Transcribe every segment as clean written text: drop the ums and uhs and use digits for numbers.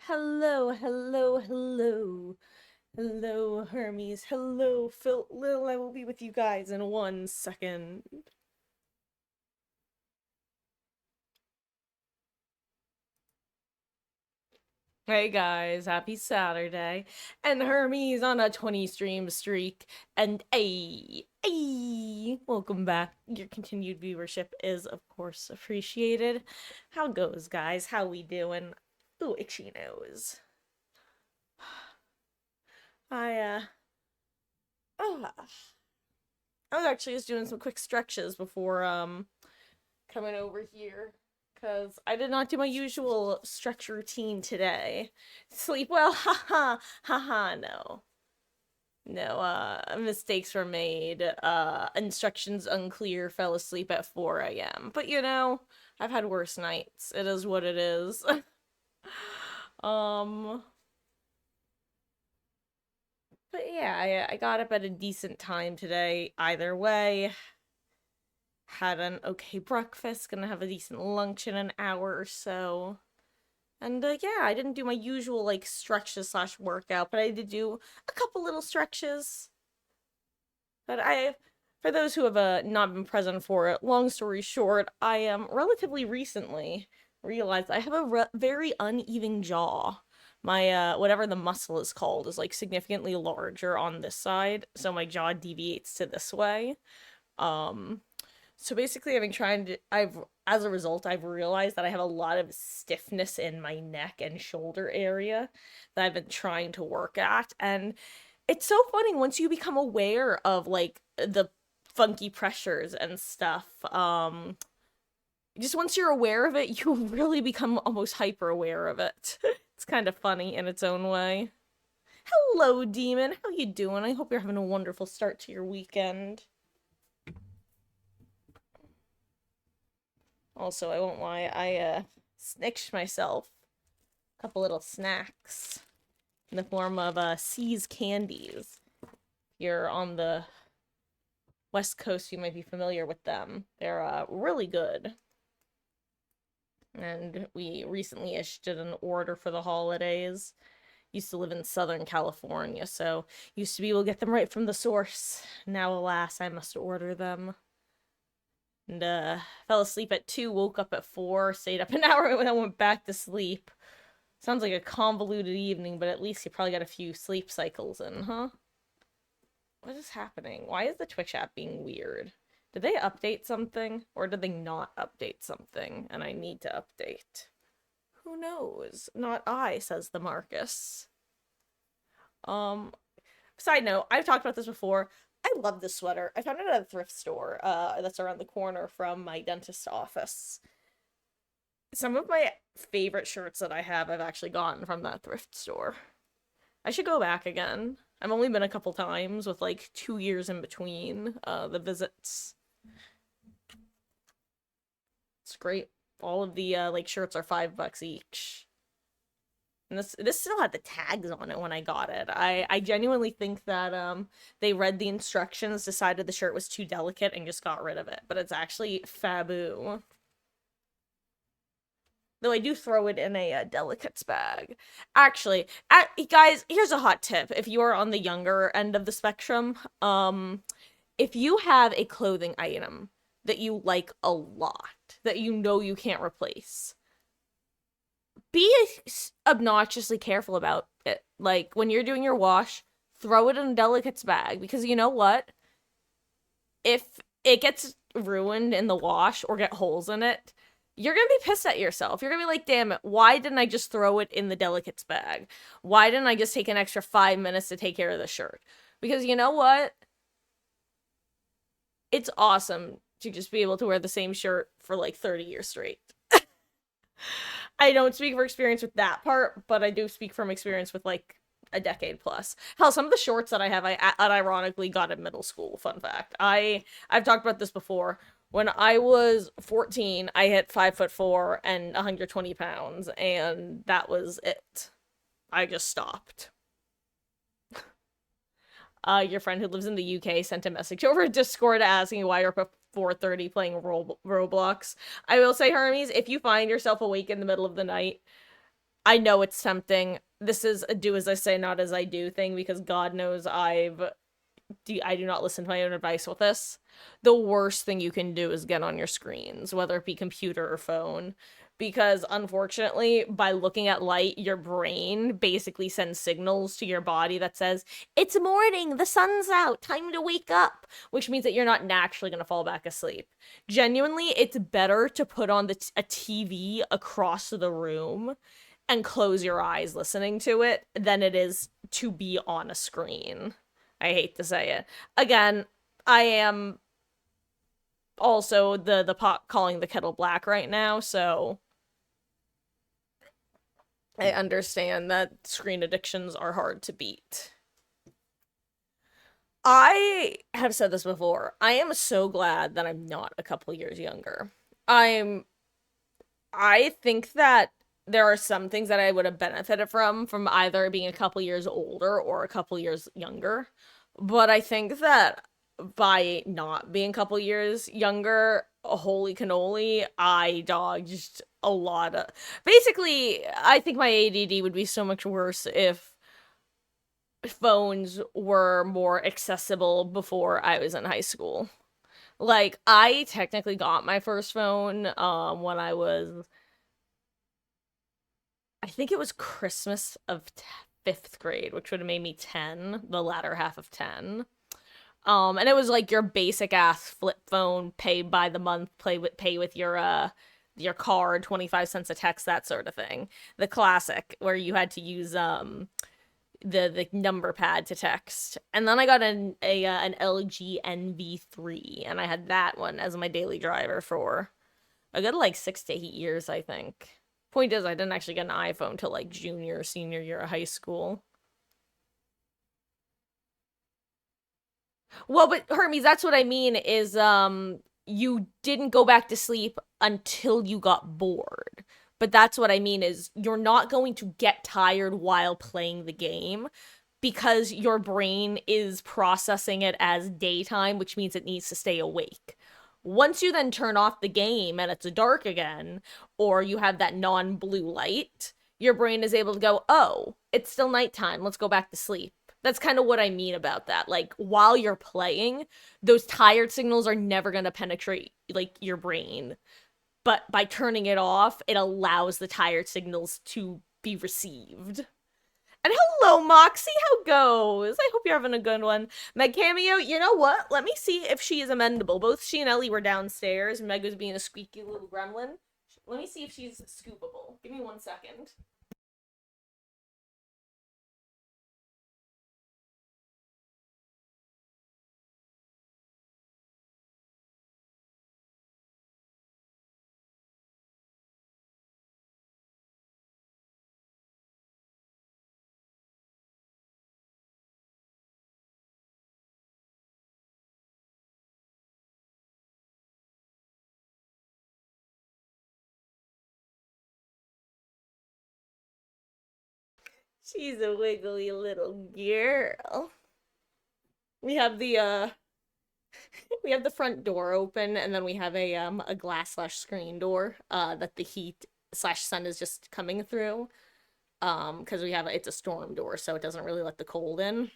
Hello, hello, hello. Hello, Hermes. Hello, Phil. Lil, I will be with you guys in 1 second. Hey guys, happy Saturday. And Hermes on a 20 stream streak. And welcome back. Your continued viewership is, of course, appreciated. How goes, guys? How we doing? Ooh, itchy nose. I, oh, I was actually just doing some quick stretches before, coming over here because I did not do my usual stretch routine today. Sleep well, haha, haha, no. No, mistakes were made, instructions unclear, fell asleep at 4 a.m. But I've had worse nights. It is what it is. um, but yeah, I got up at a decent time today, either way. Had an okay breakfast, gonna have a decent lunch in an hour or so. And yeah, I didn't do my usual like stretches slash workout, but I did do a couple little stretches. But for those who have not been present for it, long story short, I relatively recently realized I have a very uneven jaw. My whatever the muscle is called is like significantly larger on this side, so my jaw deviates to this way. Um, so basically, as a result, I've realized that I have a lot of stiffness in my neck and shoulder area that I've been trying to work at. And it's so funny once you become aware of like the funky pressures and stuff. Just once you're aware of it, you really become almost hyper aware of it. It's kind of funny in its own way. Hello, Demon. How you doing? I hope you're having a wonderful start to your weekend. Also, I won't lie, I snitched myself a couple little snacks in the form of C's candies. If you're on the West Coast, you might be familiar with them. They're really good. And we recently issued an order for the holidays. Used to live in Southern California, so used to be able to get them right from the source. Now, alas, I must order them. And fell asleep at 2, woke up at 4, stayed up an hour, and then went back to sleep. Sounds like a convoluted evening, but at least you probably got a few sleep cycles in, huh? What is happening? Why is the Twitch app being weird? Did they update something? Or did they not update something, and I need to update? Who knows? Not I, says the Marcus. Side note, I've talked about this before. I love this sweater. I found it at a thrift store that's around the corner from my dentist's office. Some of my favorite shirts that I have I've actually gotten from that thrift store. I should go back again. I've only been a couple times with like 2 years in between the visits. It's great. All of the like shirts are $5 each. And this still had the tags on it when I got it. I genuinely think that they read the instructions, decided the shirt was too delicate, and just got rid of it. But it's actually faboo. Though I do throw it in a delicates bag. Actually, guys, here's a hot tip. If you are on the younger end of the spectrum, if you have a clothing item that you like a lot, that you know you can't replace, be obnoxiously careful about it. Like, when you're doing your wash, throw it in a delicates bag, because you know what? If it gets ruined in the wash or get holes in it, you're gonna be pissed at yourself. You're gonna be like, damn it, why didn't I just throw it in the delicates bag? Why didn't I just take an extra 5 minutes to take care of the shirt? Because you know what? It's awesome to just be able to wear the same shirt for like 30 years straight. I don't speak for experience with that part, but I do speak from experience with like a decade plus. Hell, some of the shorts that I have, I unironically got in middle school. Fun fact. I've talked about this before. When I was 14, I hit 5'4" and 120 pounds, and that was it. I just stopped. Your friend who lives in the UK sent a message over Discord asking why you're up at 4:30 playing Roblox. I will say, Hermes, if you find yourself awake in the middle of the night, I know it's tempting. This is a do as I say, not as I do thing, because God knows I do not listen to my own advice with this. The worst thing you can do is get on your screens, whether it be computer or phone. Because unfortunately, by looking at light, your brain basically sends signals to your body that says, it's morning, the sun's out, time to wake up, which means that you're not naturally going to fall back asleep. Genuinely, it's better to put on a TV across the room and close your eyes listening to it than it is to be on a screen. I hate to say it. Again, I am also the pot calling the kettle black right now, so I understand that screen addictions are hard to beat. I have said this before. I am so glad that I'm not a couple years younger. I think that there are some things that I would have benefited from either being a couple years older or a couple years younger. But I think that by not being a couple years younger, holy cannoli, I dodged a lot of. Basically, I think my ADD would be so much worse if phones were more accessible before I was in high school. Like, I technically got my first phone when I was, I think it was Christmas of 5th grade, which would have made me 10, the latter half of 10. And it was like your basic ass flip phone, pay by the month, pay with your card, 25 cents a text, that sort of thing. The classic where you had to use the number pad to text. And then I got an LG NV3, and I had that one as my daily driver for a good like 6 to 8 years, I think. Point is, I didn't actually get an iPhone till like junior or senior year of high school. Well, but Hermes, that's what I mean is you didn't go back to sleep until you got bored. But that's what I mean is you're not going to get tired while playing the game because your brain is processing it as daytime, which means it needs to stay awake. Once you then turn off the game and it's dark again, or you have that non-blue light, your brain is able to go, oh, it's still nighttime, let's go back to sleep. That's kind of what I mean about that. Like, while you're playing, those tired signals are never going to penetrate, like, your brain. But by turning it off, it allows the tired signals to be received. And hello, Moxie, how goes? I hope you're having a good one. Meg Cameo, you know what? Let me see if she is amendable. Both she and Ellie were downstairs. Meg was being a squeaky little gremlin. Let me see if she's scoopable. Give me 1 second. She's a wiggly little girl. We have the we have the front door open, and then we have a glass slash screen door that the heat slash sun is just coming through. Because it's a storm door, so it doesn't really let the cold in.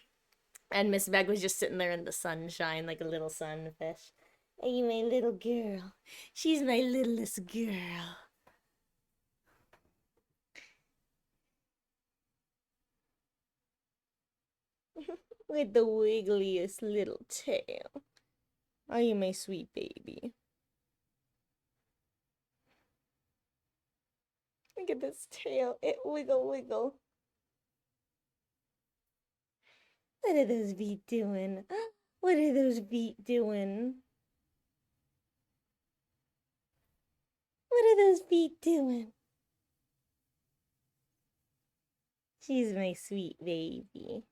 And Miss Meg was just sitting there in the sunshine like a little sunfish. Hey, my little girl. She's my littlest girl. With the wiggliest little tail. Are you my sweet baby? Look at this tail. It wiggle wiggle. What are those feet doing? What are those feet doing? What are those feet doing? She's my sweet baby.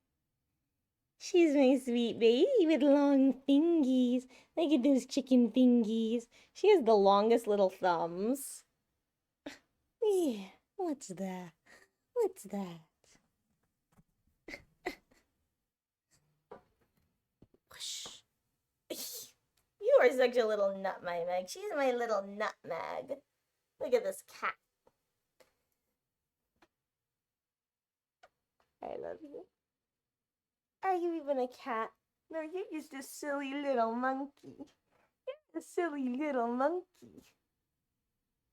She's my sweet baby with long fingies. Look at those chicken fingies. She has the longest little thumbs. Yeah, what's that? What's that? You are such a little nutmeg. She's my little nutmeg. Look at this cat. I love you. Are you even a cat? No, you're just a silly little monkey. A silly little monkey.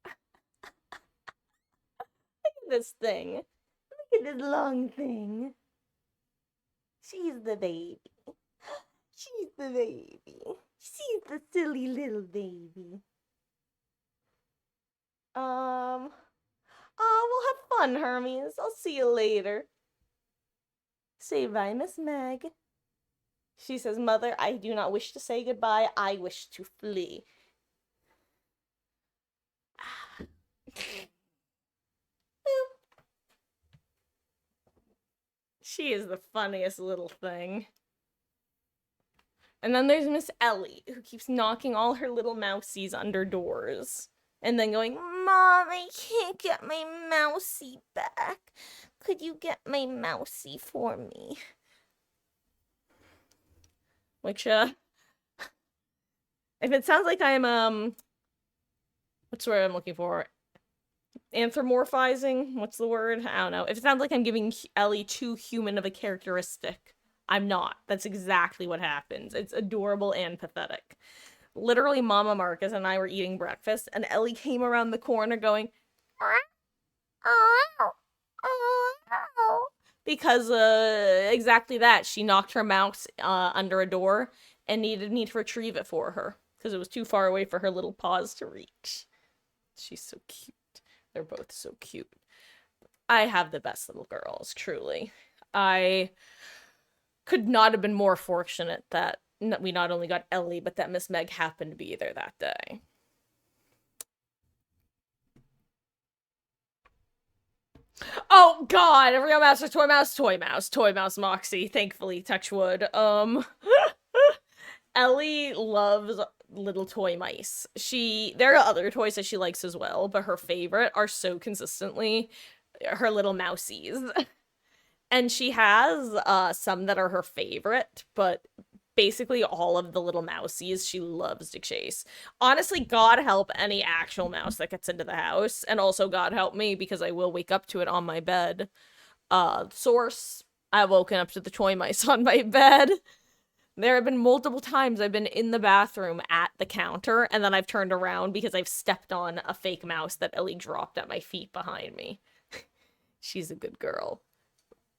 Look at this thing. Look at this long thing. She's the baby. She's the baby. She's the silly little baby. Oh, we'll have fun, Hermes. I'll see you later. Say bye, Miss Meg. She says, Mother, I do not wish to say goodbye. I wish to flee. She is the funniest little thing. And then there's Miss Ellie, who keeps knocking all her little mousies under doors. And then going, Mom, I can't get my mousie back. Could you get my mousie for me? Which, if it sounds like I'm, what's the word I'm looking for? Anthropomorphizing? What's the word? I don't know. If it sounds like I'm giving Ellie too human of a characteristic, I'm not. That's exactly what happens. It's adorable and pathetic. Literally, Mama Marcus and I were eating breakfast, and Ellie came around the corner going, because exactly that. She knocked her mouse under a door and needed me to retrieve it for her because it was too far away for her little paws to reach. She's so cute. They're both so cute. I have the best little girls, truly. I could not have been more fortunate that we not only got Ellie, but that Miss Meg happened to be there that day. Oh god, Real Master Toy Mouse Moxie, thankfully, touch wood. Ellie loves little toy mice. There are other toys that she likes as well, but her favorite are so consistently her little mousies. And she has some that are her favorite, but basically all of the little mousies she loves to chase. Honestly, God help any actual mouse that gets into the house, and also God help me because I will wake up to it on my bed. Source, I've woken up to the toy mice on my bed. There have been multiple times I've been in the bathroom at the counter, and then I've turned around because I've stepped on a fake mouse that Ellie dropped at my feet behind me. She's a good girl.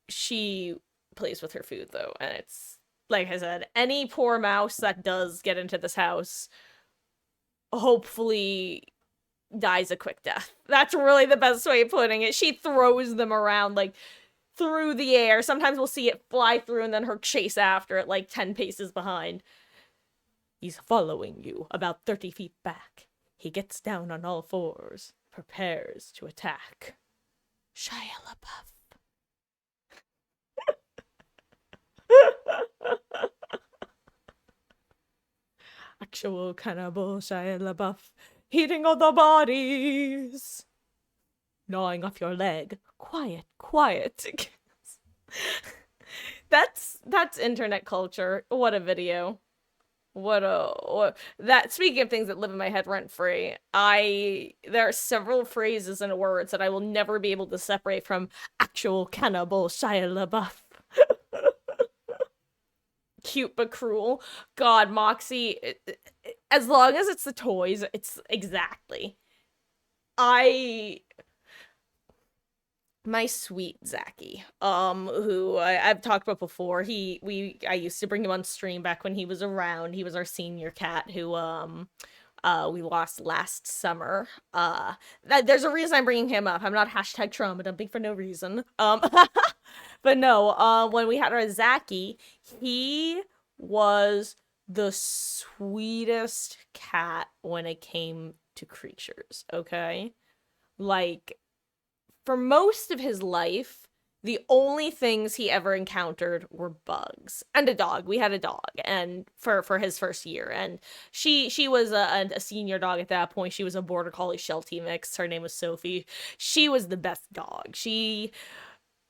She plays with her food, though, and it's, like I said, any poor mouse that does get into this house hopefully dies a quick death. That's really the best way of putting it. She throws them around, like, through the air. Sometimes we'll see it fly through and then her chase after it, like 10 paces behind. He's following you about 30 feet back. He gets down on all fours, prepares to attack. Shia LaBeouf. Actual cannibal Shia LaBeouf, eating all the bodies, gnawing off your leg. Quiet. That's internet culture. What a video. That, speaking of things that live in my head rent free, there are several phrases and words that I will never be able to separate from actual cannibal Shia LaBeouf. Cute but cruel. God, Moxie, as long as it's the toys, it's exactly. My sweet Zachy, who I've talked about before, I used to bring him on stream back when he was around. He was our senior cat who, we lost last summer. There's a reason I'm bringing him up. I'm not hashtag trauma dumping for no reason. But no, when we had our Zachy, he was the sweetest cat when it came to creatures, okay? Like, for most of his life, the only things he ever encountered were bugs. And a dog. We had a dog, and for his first year. And she was a senior dog at that point. She was a Border Collie Sheltie mix. Her name was Sophie. She was the best dog. She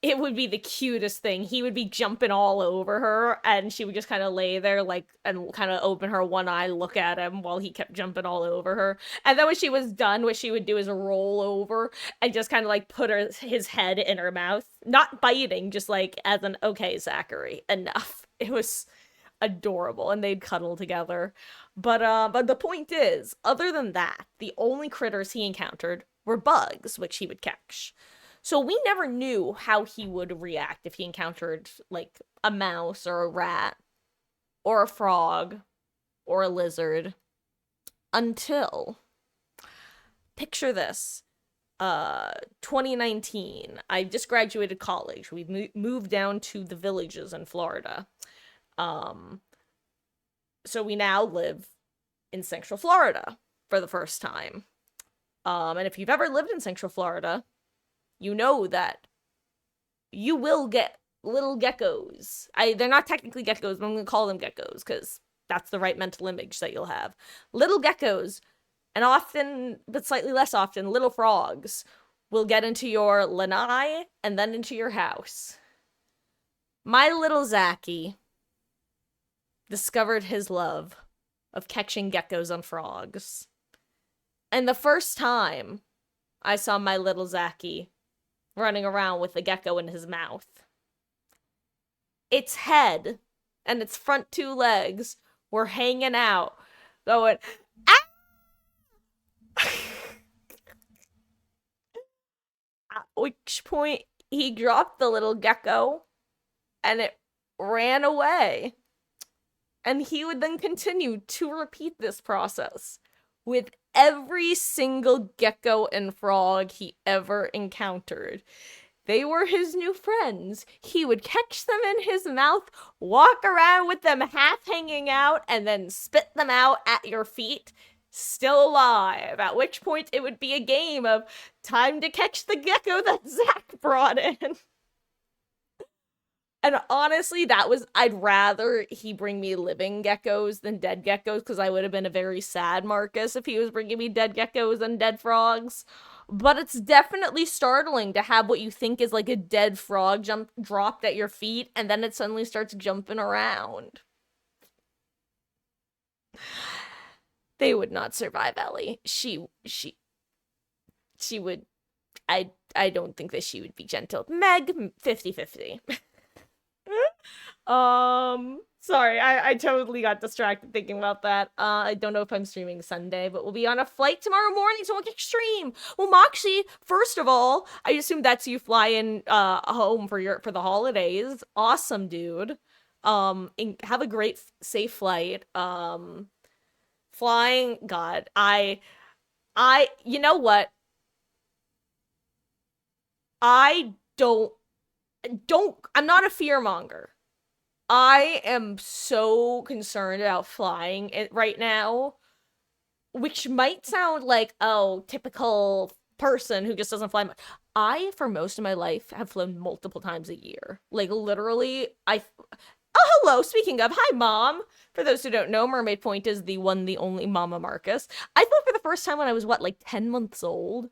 it would be the cutest thing. He would be jumping all over her, and she would just kind of lay there, like, and kind of open her one eye, look at him while he kept jumping all over her. And then when she was done, what she would do is roll over and just kind of like put his head in her mouth, not biting, just like as an okay, Zachary, enough. It was adorable, and they'd cuddle together. But the point is, other than that, the only critters he encountered were bugs, which he would catch. So we never knew how he would react if he encountered like a mouse or a rat or a frog or a lizard until, picture this, 2019. I just graduated college. We moved down to the villages in Florida. Um so we now live in Central Florida for the first time. And if you've ever lived in Central Florida, you know that you will get little geckos. They're not technically geckos, but I'm gonna call them geckos because that's the right mental image that you'll have. Little geckos, and often, but slightly less often, little frogs will get into your lanai and then into your house. My little Zachy discovered his love of catching geckos on frogs. And the first time I saw my little Zachy running around with a gecko in his mouth, its head and its front two legs were hanging out, going, ah! At which point he dropped the little gecko and it ran away. And he would then continue to repeat this process with every single gecko and frog he ever encountered. They were his new friends. He would catch them in his mouth, walk around with them half hanging out, and then spit them out at your feet, still alive. At which point it would be a game of time to catch the gecko that Zach brought in. And honestly, I'd rather he bring me living geckos than dead geckos, because I would have been a very sad Marcus if he was bringing me dead geckos and dead frogs. But it's definitely startling to have what you think is like a dead frog dropped at your feet, and then it suddenly starts jumping around. They would not survive Ellie. She would, I don't think that she would be gentle. Meg, 50-50. Sorry, I totally got distracted thinking about that. I don't know if I'm streaming Sunday, but we'll be on a flight tomorrow morning, so we'll get stream. Well, Moxie, first of all, I assume that's you flying home for the holidays. Awesome, dude. Have a great safe flight. Flying, God, you know what? I'm not a fearmonger. I am so concerned about flying right now, which might sound like, oh, typical person who just doesn't fly much. I, for most of my life, have flown multiple times a year. Like, literally, oh, hello, speaking of, hi, Mom. For those who don't know, Mermaid Point is the one, the only Mama Marcus. I flew for the first time when I was, like 10 months old?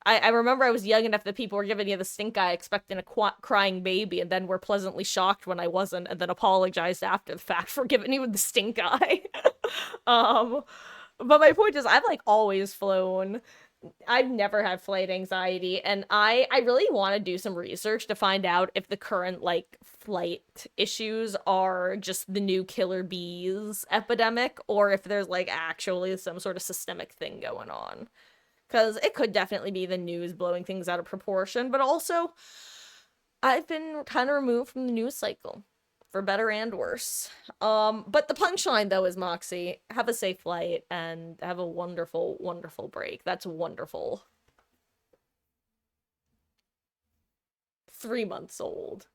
I remember I was young enough that people were giving you the stink eye expecting a crying baby, and then were pleasantly shocked when I wasn't, and then apologized after the fact for giving you the stink eye. But my point is, I've like always flown. I've never had flight anxiety, and I really want to do some research to find out if the current like flight issues are just the new killer bees epidemic, or if there's like actually some sort of systemic thing going on. Because it could definitely be the news blowing things out of proportion, but also, I've been kind of removed from the news cycle, for better and worse. But the punchline, though, is, Moxie, have a safe flight, and have a wonderful, wonderful break. That's wonderful. 3 months old.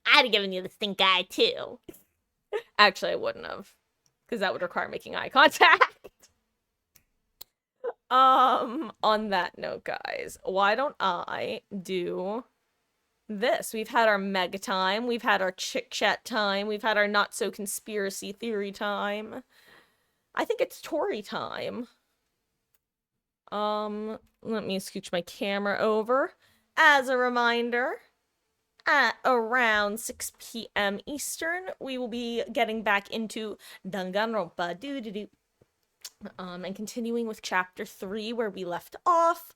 I'd have given you the stink eye, too. Actually, I wouldn't have, because that would require making eye contact. On that note, guys, why don't I do this? We've had our mega time, we've had our chit chat time, we've had our not so conspiracy theory time. I think it's Tory time. Let me scooch my camera over. As a reminder, at around 6 p.m. Eastern, we will be getting back into Danganronpa and continuing with chapter 3 where we left off.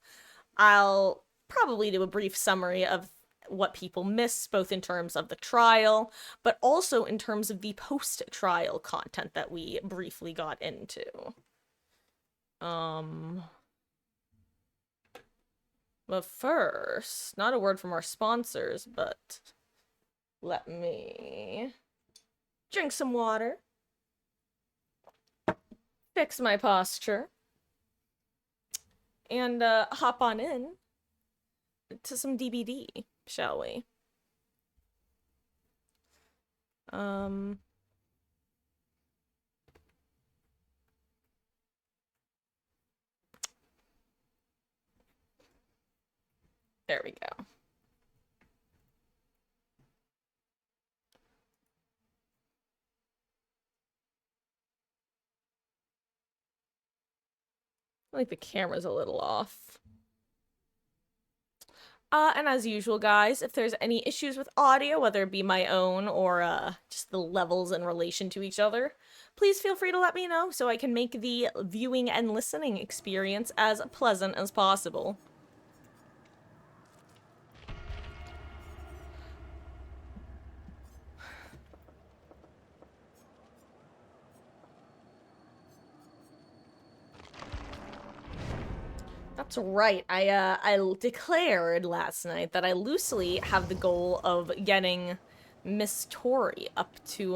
I'll probably do a brief summary of what people miss, both in terms of the trial, but also in terms of the post-trial content that we briefly got into. But first, not a word from our sponsors, but let me drink some water, fix my posture, and hop on in to some DBD, shall we? There we go. I think the camera's a little off. And as usual, guys, if there's any issues with audio, whether it be my own or just the levels in relation to each other, please feel free to let me know so I can make the viewing and listening experience as pleasant as possible. That's right. I declared last night that I loosely have the goal of getting Miss Tori up to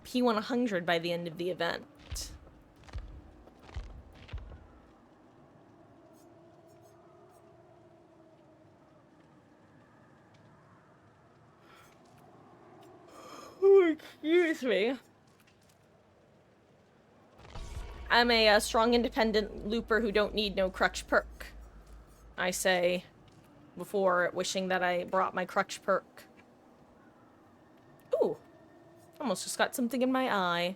P100 by the end of the event. Oh, excuse me. I'm a strong, independent looper who don't need no crutch perk. I say, before wishing that I brought my crutch perk. Ooh, almost just got something in my eye.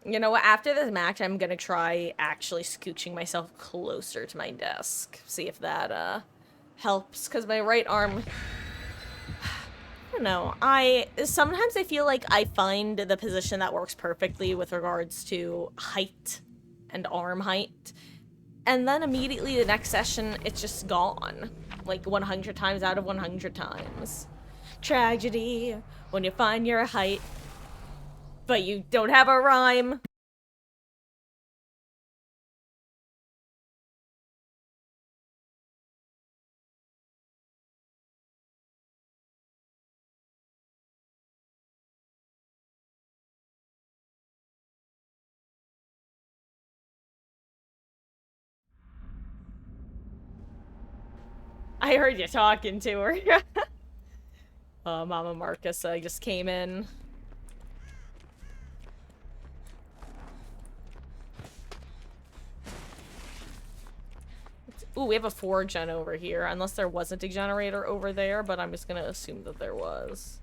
You know what, after this match, I'm gonna try actually scooching myself closer to my desk. See if that, helps, because my right arm... I don't know, sometimes I feel like I find the position that works perfectly with regards to height and arm height, and then immediately the next session, it's just gone. Like 100 times out of 100 times. Tragedy, when you find your height, but you don't have a rhyme. I heard you talking to her. Mama Marcus just came in. Ooh, we have a 4-gen over here, unless there wasn't a generator over there, but I'm just gonna assume that there was.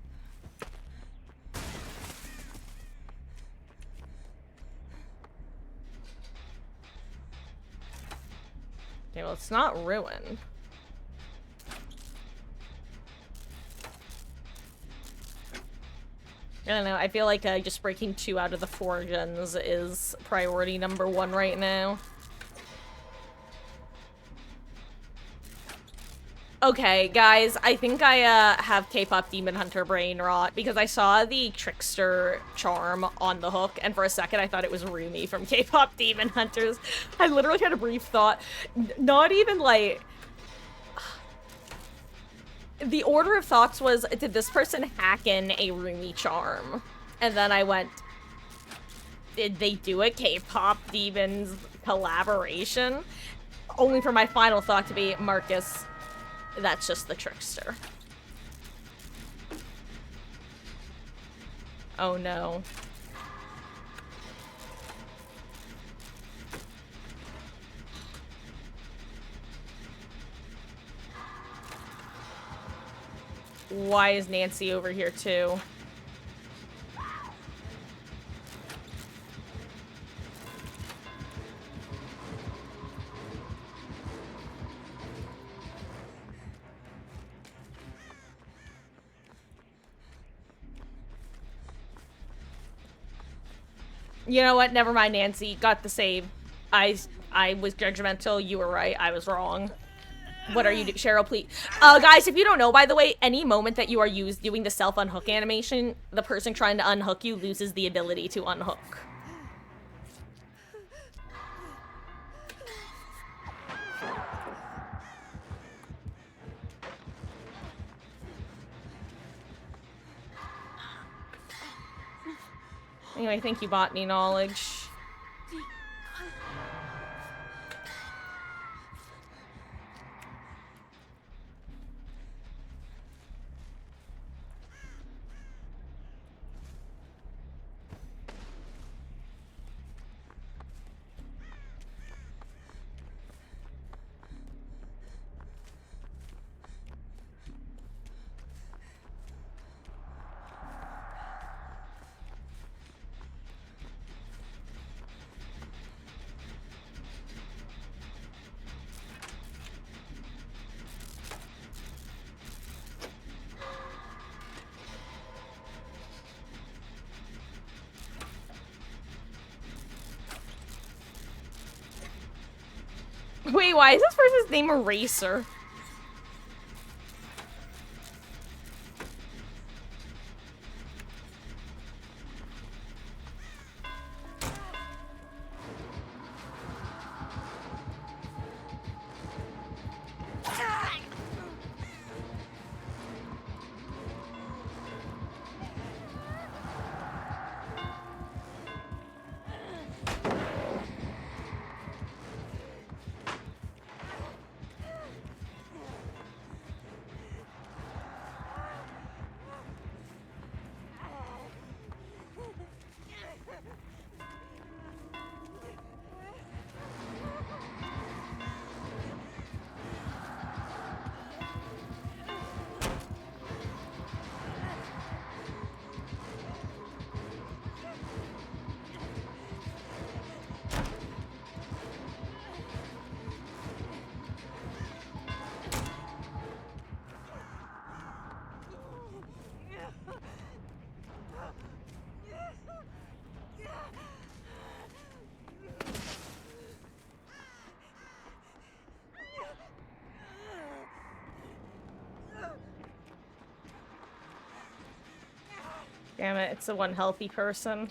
Okay, well, it's not ruined. I don't know, I feel like just breaking 2 out of the 4 gens is priority number 1 right now. Okay, guys, I think I have K-pop Demon Hunter brain rot because I saw the Trickster charm on the hook, and for a second I thought it was Rumi from K-pop Demon Hunters. I literally had a brief thought. Not even like... The order of thoughts was, did this person hack in a Rumi charm? And then I went, did they do a K-pop Demons collaboration? Only for my final thought to be, Marcus, that's just the Trickster. Oh no. Why is Nancy over here too? You know what? Never mind, Nancy. Got the save. I was judgmental. You were right. I was wrong. What are you doing? Cheryl, please. Guys, if you don't know, by the way, any moment that you are doing the self-unhook animation, the person trying to unhook you loses the ability to unhook. Anyway, thank you, botany knowledge. Wait, why is this person's name Eraser? Damn it, it's the one healthy person.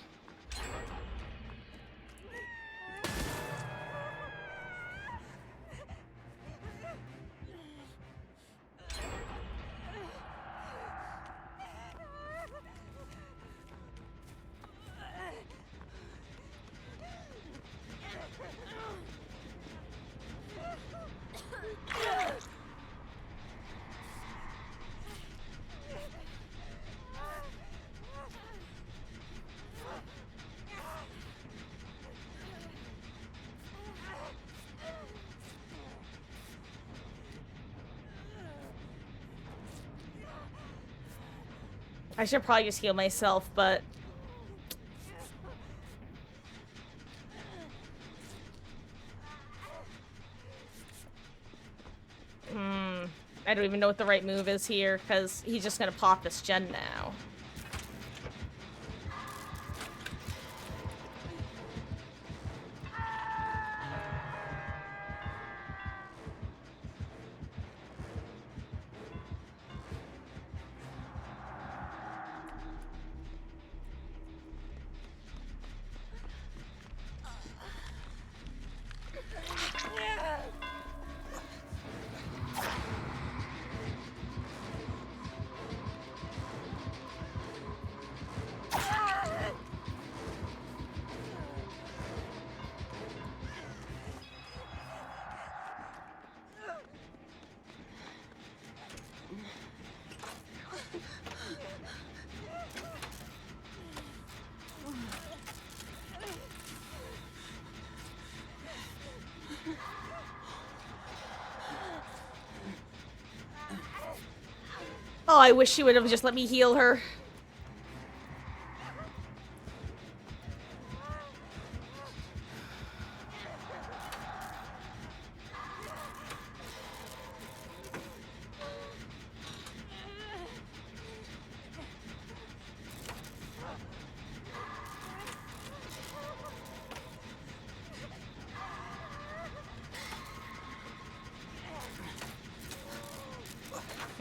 I should probably just heal myself, but... I don't even know what the right move is here, because he's just gonna pop this gen now. Oh, I wish she would have just let me heal her.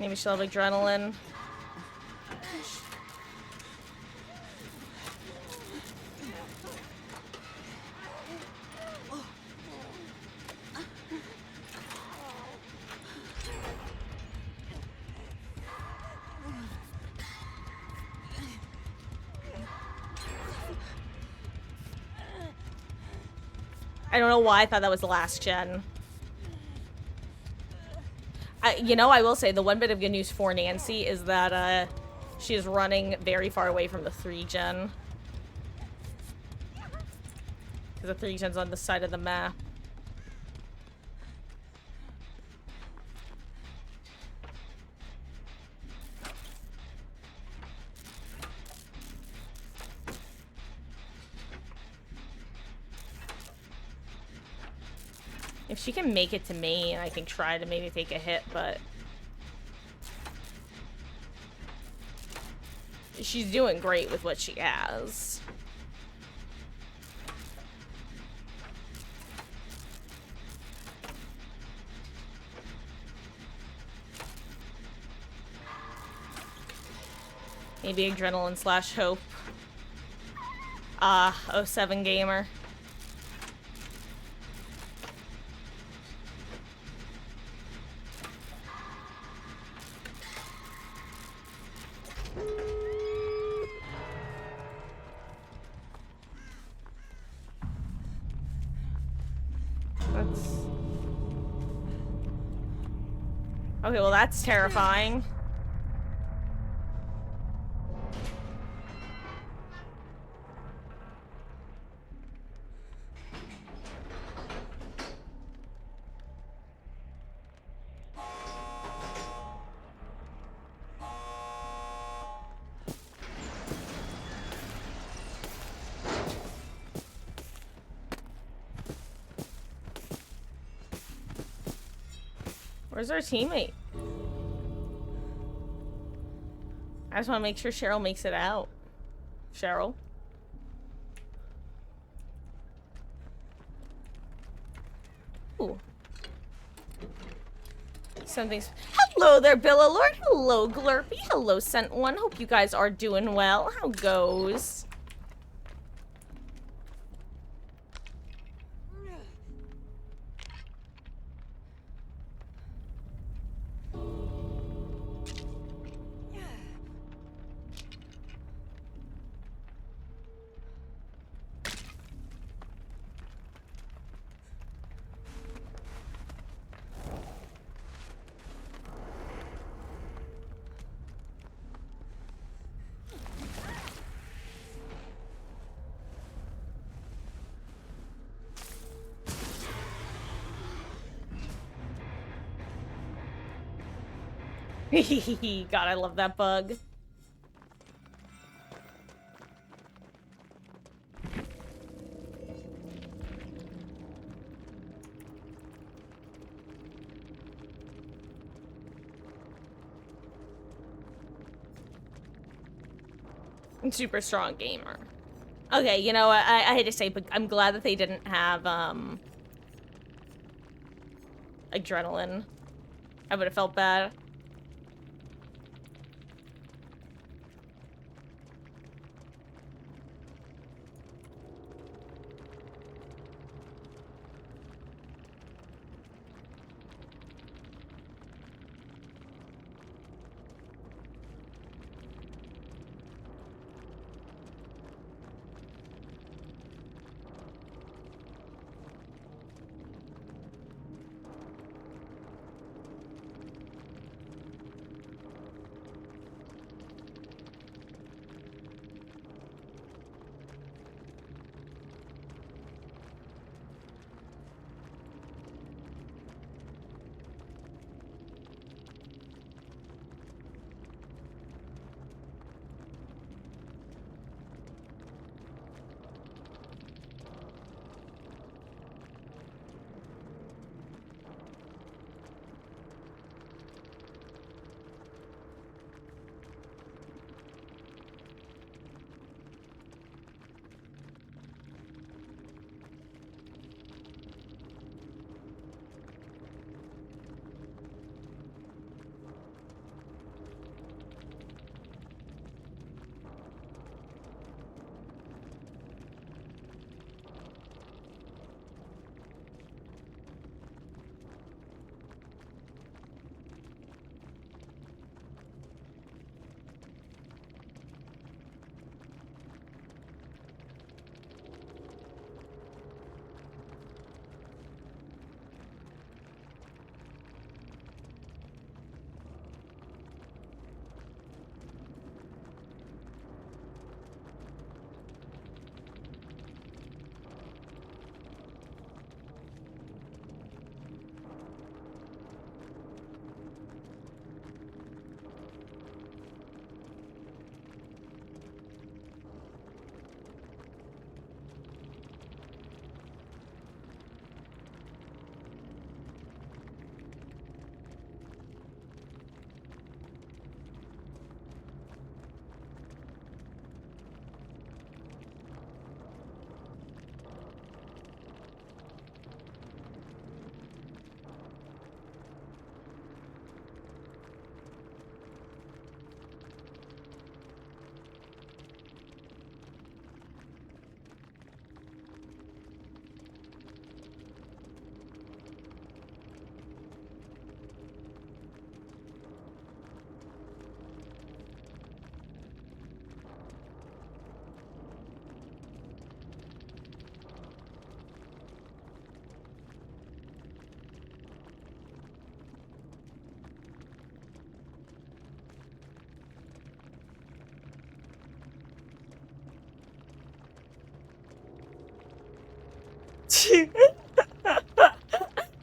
Maybe she'll have adrenaline. I don't know why I thought that was the last gen. You know, I will say the one bit of good news for Nancy is that she is running very far away from the 3 gen. Because the 3 gen's on the side of the map. If she can make it to me, I can try to maybe take a hit, but... she's doing great with what she has. Maybe adrenaline slash hope. Ah, 07 gamer. Okay, well that's terrifying. Where's our teammate? I just want to make sure Cheryl makes it out. Cheryl? Ooh. Something's... Hello there, Billa Lord. Hello, Glurpy. Hello, Sent One. Hope you guys are doing well. How goes? God, I love that bug. Super strong gamer. Okay, you know, I hate to say, but I'm glad that they didn't have, adrenaline. I would have felt bad.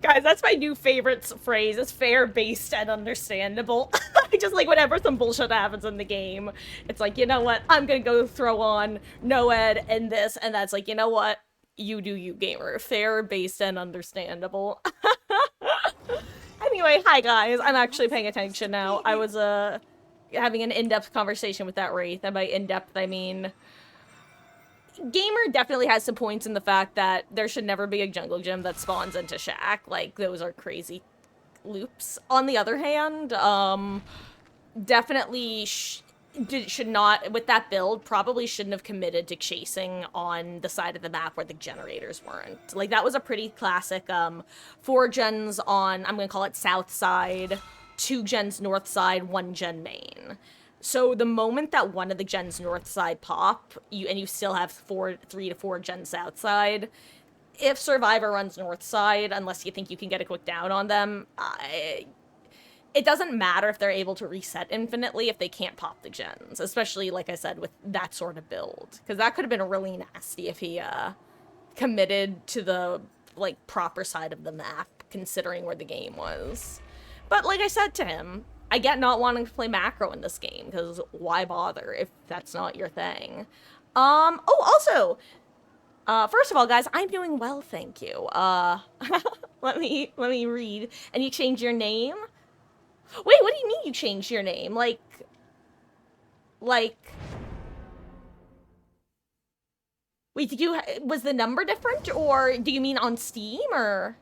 Guys, that's my new favorite phrase. It's fair, based, and understandable. I just like whenever some bullshit happens in the game, it's like, you know what? I'm gonna go throw on Noed and this, and that's like, you know what? You do you, gamer. Fair, based, and understandable. Anyway, hi guys. I'm actually paying attention now. I was having an in-depth conversation with that Wraith, and by in-depth I mean Gamer definitely has some points in the fact that there should never be a jungle gym that spawns into Shack. Like, those are crazy loops. On the other hand, definitely should not, with that build, probably shouldn't have committed to chasing on the side of the map where the generators weren't. Like, that was a pretty classic, 4 gens on, I'm gonna call it south side, 2 gens north side, 1 gen main. So the moment that one of the gens north side pop, you still have 3 to 4 gens south side, if Survivor runs north side, unless you think you can get a quick down on them, it doesn't matter if they're able to reset infinitely if they can't pop the gens, especially, like I said, with that sort of build. Because that could have been really nasty if he committed to the, like, proper side of the map, considering where the game was. But like I said to him, I get not wanting to play macro in this game, because why bother if that's not your thing? Oh, also, first of all, guys, I'm doing well, thank you. Let me read. And you changed your name? Wait, what do you mean you changed your name? Like, wait, was the number different, or do you mean on Steam, or?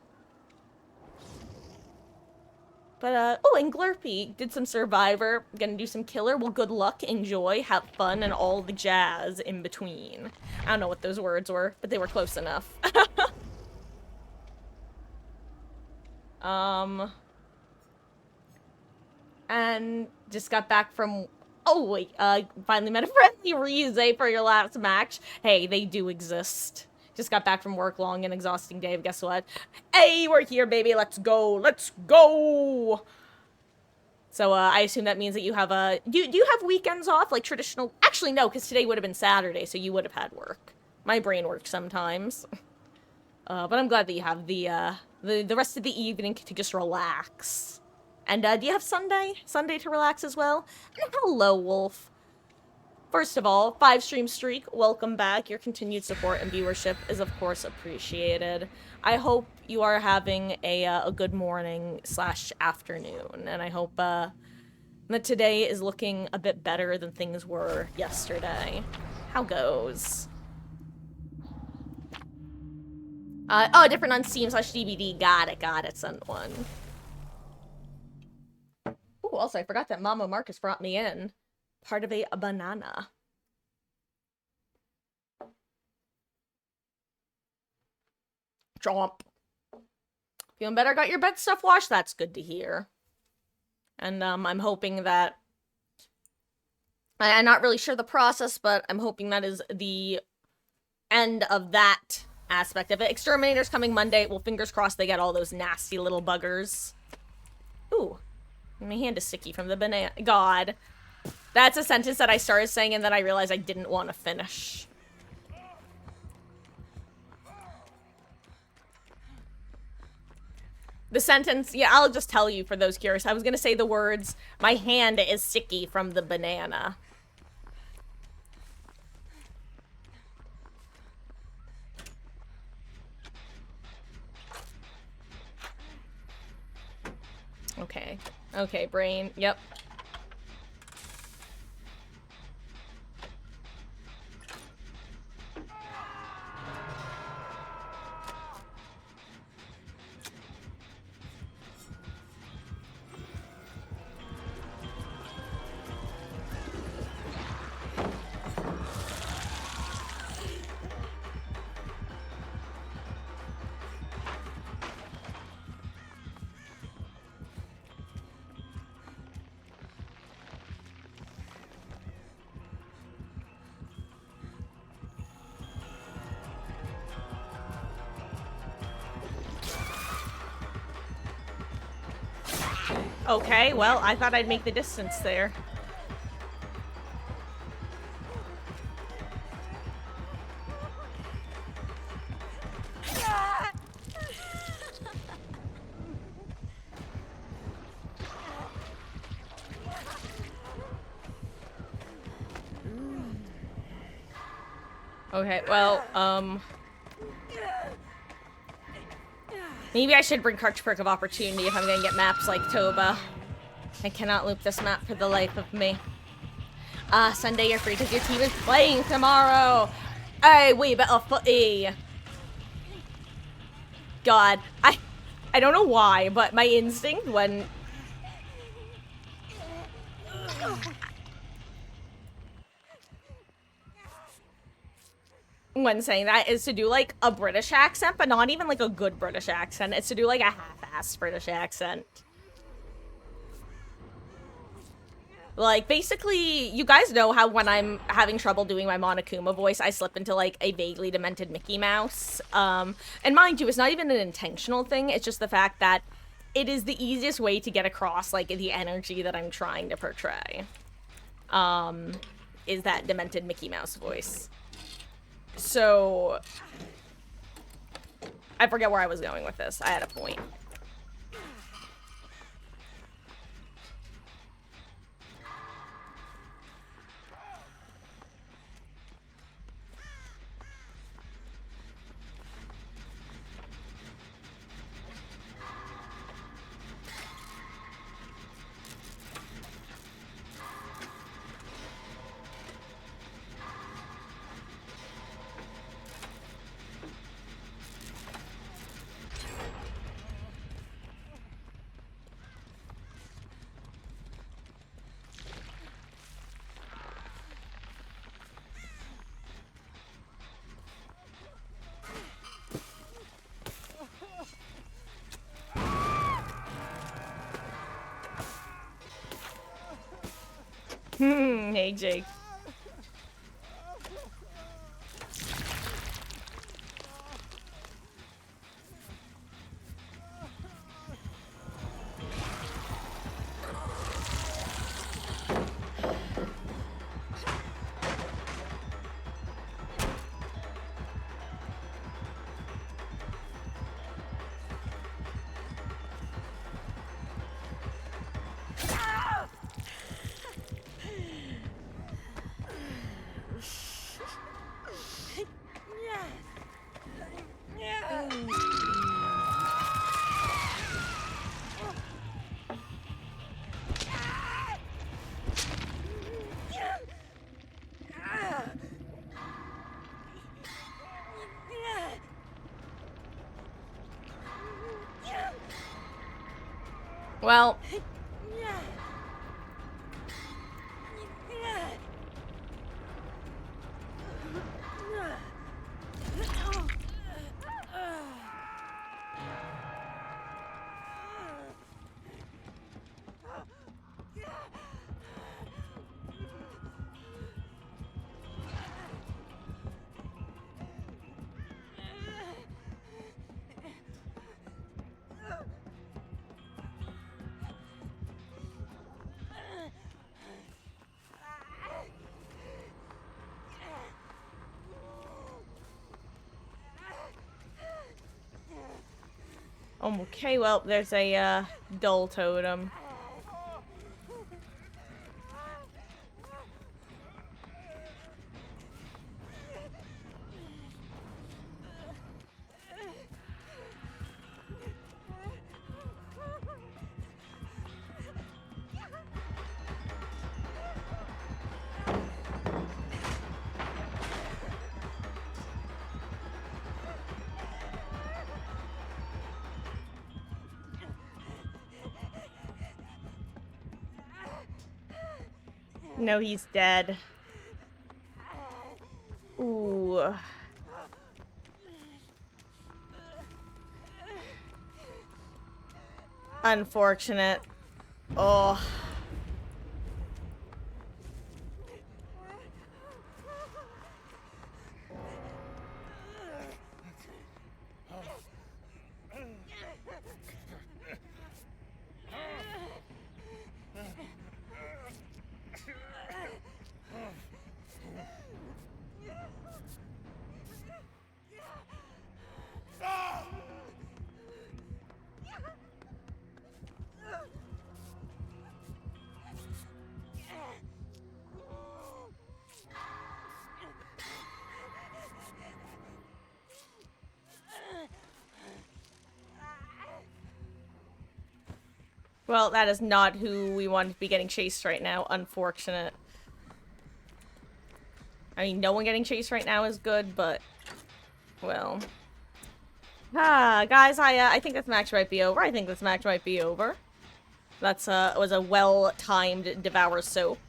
But, oh, and Glurpy did some Survivor, gonna do some Killer. Well, good luck, enjoy, have fun, and all the jazz in between. I don't know what those words were, but they were close enough. And just got back from, oh, wait, finally met a friendly Rize for your last match. Hey, they do exist. Just got back from work, long and exhausting day, but guess what? Hey, we're here, baby, let's go, let's go! So, I assume that means that you have, do you have weekends off, like traditional? Actually, no, because today would have been Saturday, so you would have had work. My brain works sometimes. But I'm glad that you have the rest of the evening to just relax. And, do you have Sunday? Sunday to relax as well? And hello, Wolf. First of all, 5-stream streak, welcome back. Your continued support and viewership is, of course, appreciated. I hope you are having a good morning / afternoon, and I hope that today is looking a bit better than things were yesterday. How goes? Oh, different on Steam /DVD. Got it, sent one. Ooh, also, I forgot that Mama Marcus brought me in. Part of a banana. Chomp. Feeling better? Got your bed stuff washed? That's good to hear. And I'm hoping that... I'm not really sure the process, but I'm hoping that is the end of that aspect of it. Exterminator's coming Monday. Well, fingers crossed they get all those nasty little buggers. Ooh. My hand is sticky from the banana. God. That's a sentence that I started saying and then I realized I didn't want to finish. The sentence, yeah, I'll just tell you for those curious. I was gonna say the words, my hand is sticky from the banana. Okay. Okay, brain. Yep. Okay, well, I thought I'd make the distance there. Okay, well, maybe I should bring Crutch Perk of Opportunity if I'm gonna get maps like Toba. I cannot loop this map for the life of me. Sunday you're free because your team is playing tomorrow! Hey, we better footy! God, I don't know why, but my instinct when saying that is to do like a British accent, but not even like a good British accent. It's to do like a half-assed British accent. Like, basically, you guys know how when I'm having trouble doing my Monokuma voice, I slip into, like, a vaguely demented Mickey Mouse. And mind you, it's not even an intentional thing, it's just the fact that it is the easiest way to get across, like, the energy that I'm trying to portray. Is that demented Mickey Mouse voice. So, I forget where I was going with this. I had a point. Hey, Jake. Well, okay, well, there's a, dull totem. No, he's dead. Ooh. Unfortunate. Oh. Well, that is not who we want to be getting chased right now. Unfortunate. I mean, no one getting chased right now is good, but... Well... Guys, I think this match might be over. I think this match might be over. That's, was a well-timed Devour Soap.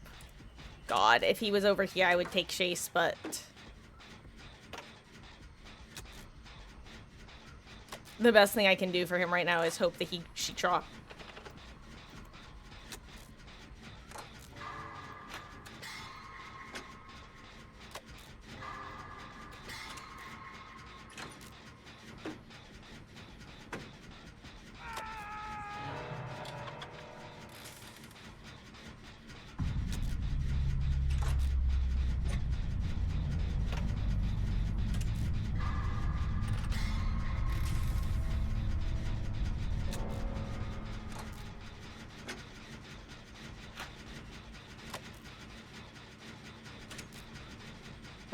God, if he was over here, I would take chase, but... The best thing I can do for him right now is hope that she drop.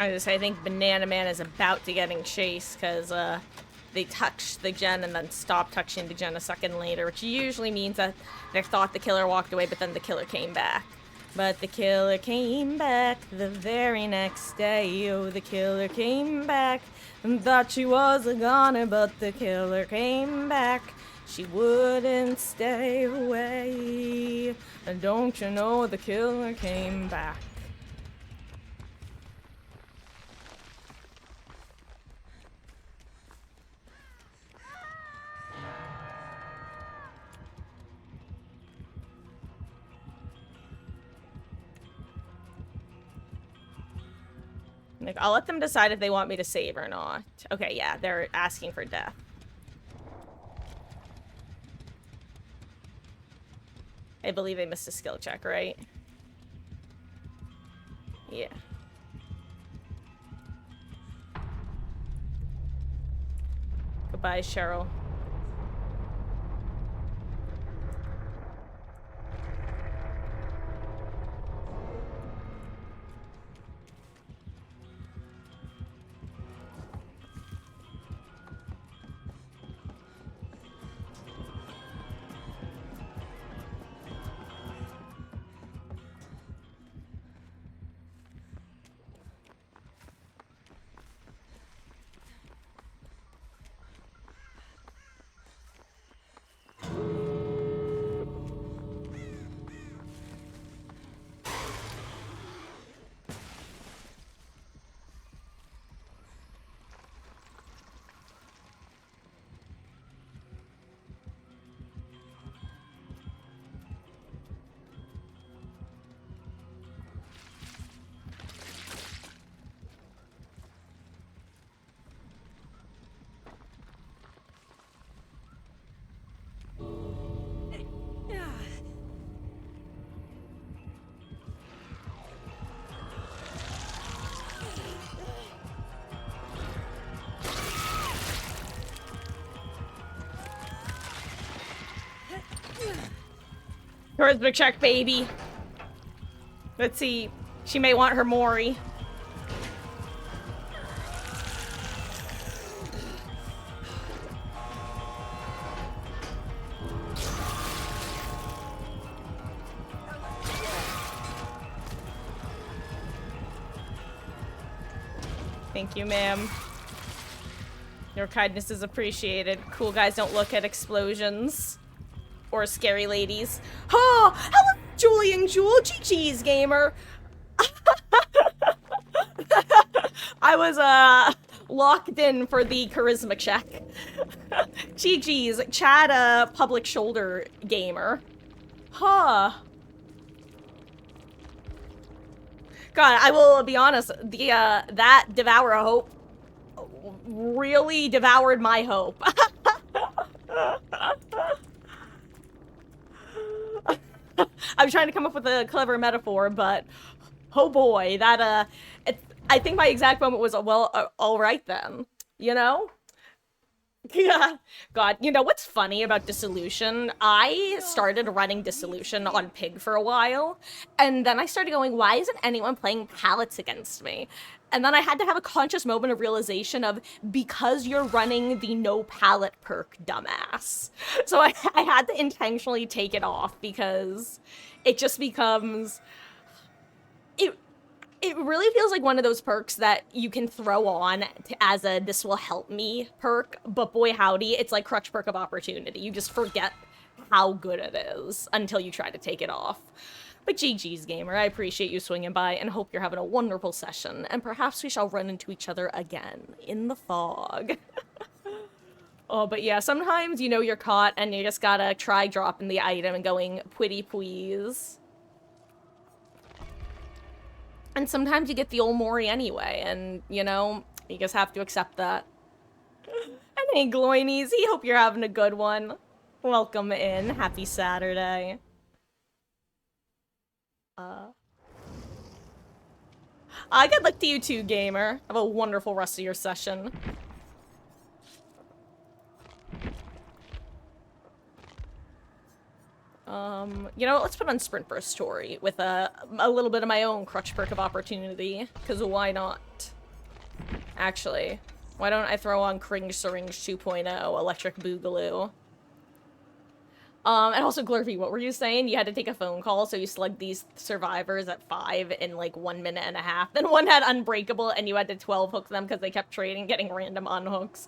I think Banana Man is about to getting chased because they touched the gen and then stopped touching the gen a second later, which usually means that they thought the killer walked away, but then the killer came back. But the killer came back the very next day. Oh, the killer came back and thought she was a goner, but the killer came back. She wouldn't stay away. And don't you know the killer came back? Like, I'll let them decide if they want me to save or not. Okay, yeah, they're asking for death. I believe they missed a skill check, right? Yeah. Goodbye, Cheryl. Charisma check, baby. Let's see. She may want her Mori. Thank you, ma'am. Your kindness is appreciated. Cool guys don't look at explosions. Or scary ladies. Oh, hello, Julian Jewel, GG's gamer. I was, locked in for the charisma check. GG's, Chad, public shoulder gamer. Huh. God, I will be honest, the, that Devour a Hope really devoured my hope. I'm trying to come up with a clever metaphor, but oh boy, that I think my exact moment was well, all right then, you know? Yeah. God, you know what's funny about Dissolution? I started running Dissolution on Pig for a while, and then I started going, why isn't anyone playing pallets against me? And then I had to have a conscious moment of realization of, because you're running the no palette perk, dumbass. So I had to intentionally take it off, because it just becomes... It really feels like one of those perks that you can throw on as a this will help me perk, but boy howdy, it's like crutch perk of opportunity. You just forget how good it is until you try to take it off. But GG's, gamer, I appreciate you swinging by and hope you're having a wonderful session, and perhaps we shall run into each other again in the fog. Oh, but yeah, sometimes you know you're caught and you just gotta try dropping the item and going, pretty please. And sometimes you get the old Mori anyway, and, you know, you just have to accept that. And hey, Gloinies, I hope you're having a good one. Welcome in. Happy Saturday. Good luck to you too, gamer. Have a wonderful rest of your session. You know what, let's put on Sprint for a story with a little bit of my own crutch perk of opportunity, because why not? Actually, why don't I throw on Cringe Syringe 2.0, Electric Boogaloo? And also, Glurvy, what were you saying? You had to take a phone call, so you slugged these survivors at 5 in, like, 1.5 minutes. Then one had Unbreakable, and you had to 12 hook them because they kept trading, getting random unhooks.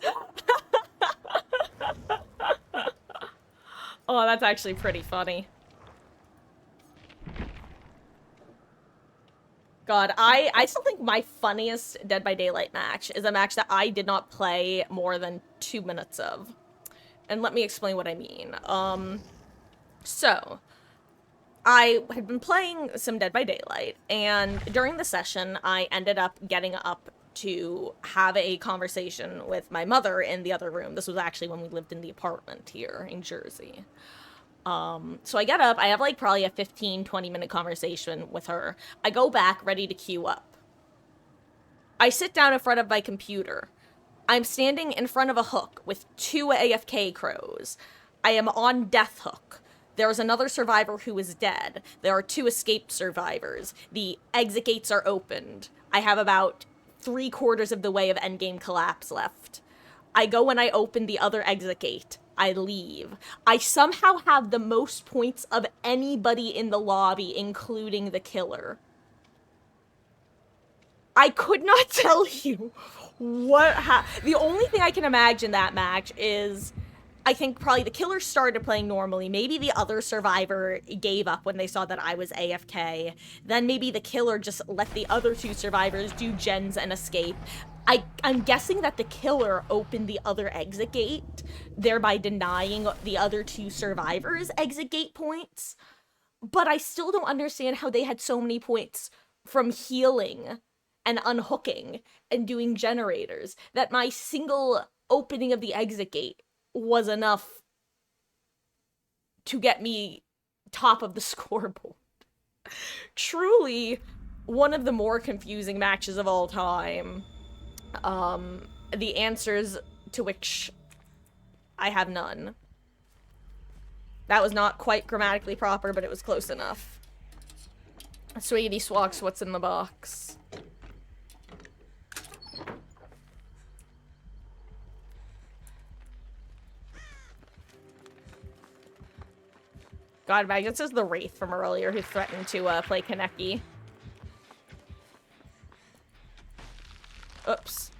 Oh, that's actually pretty funny. God, I still think my funniest Dead by Daylight match is a match that I did not play more than 2 minutes of. And let me explain what I mean. So, I had been playing some Dead by Daylight, and during the session, I ended up getting up to have a conversation with my mother in the other room. This was actually when we lived in the apartment here in Jersey. So I get up, I have like probably a 15-20 minute conversation with her. I go back, ready to queue up. I sit down in front of my computer. I'm standing in front of a hook with 2 AFK crows. I am on death hook. There is another survivor who is dead. There are 2 escaped survivors. The exit gates are opened. I have about 3/4 of the way of endgame collapse left. I go and I open the other exit gate. I leave. I somehow have the most points of anybody in the lobby, including the killer. I could not tell you what the only thing I can imagine that match is, I think probably the killer started playing normally. Maybe the other survivor gave up when they saw that I was AFK. Then maybe the killer just let the other 2 survivors do gens and escape. I'm guessing that the killer opened the other exit gate, thereby denying the other 2 survivors exit gate points. But I still don't understand how they had so many points from healing and unhooking and doing generators, that my single opening of the exit gate was enough to get me top of the scoreboard. Truly one of the more confusing matches of all time. The answers to which I have none. That was not quite grammatically proper, but it was close enough. Sweetie Swaks, what's in the box? God, I guess this is the Wraith from earlier who threatened to play Kaneki. Oops.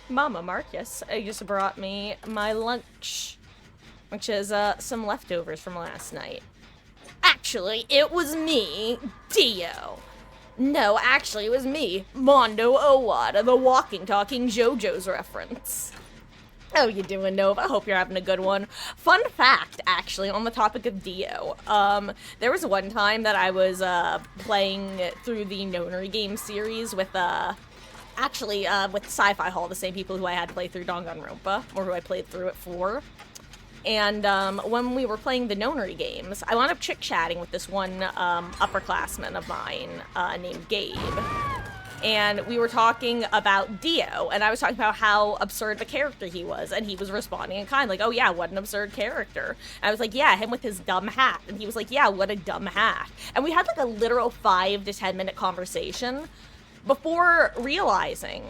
Mama Marcus, you just brought me my lunch, which is some leftovers from last night. Actually, it was me, Dio. No, actually, it was me, Mondo Owada, the walking, talking JoJo's reference. How you doing, Nova? Hope you're having a good one. Fun fact, actually, on the topic of Dio. There was one time that I was, playing through the Nonary game series with, with Sci-Fi Hall, the same people who I had play through Danganronpa, or who I played through it for. And, when we were playing the Nonary games, I wound up chit-chatting with this one, upperclassman of mine, named Gabe. And we were talking about Dio, and I was talking about how absurd the character he was, and he was responding in kind, like, oh yeah, what an absurd character. And I was like, yeah, him with his dumb hat. And he was like, yeah, what a dumb hat. And we had like a literal 5 to 10 minute conversation before realizing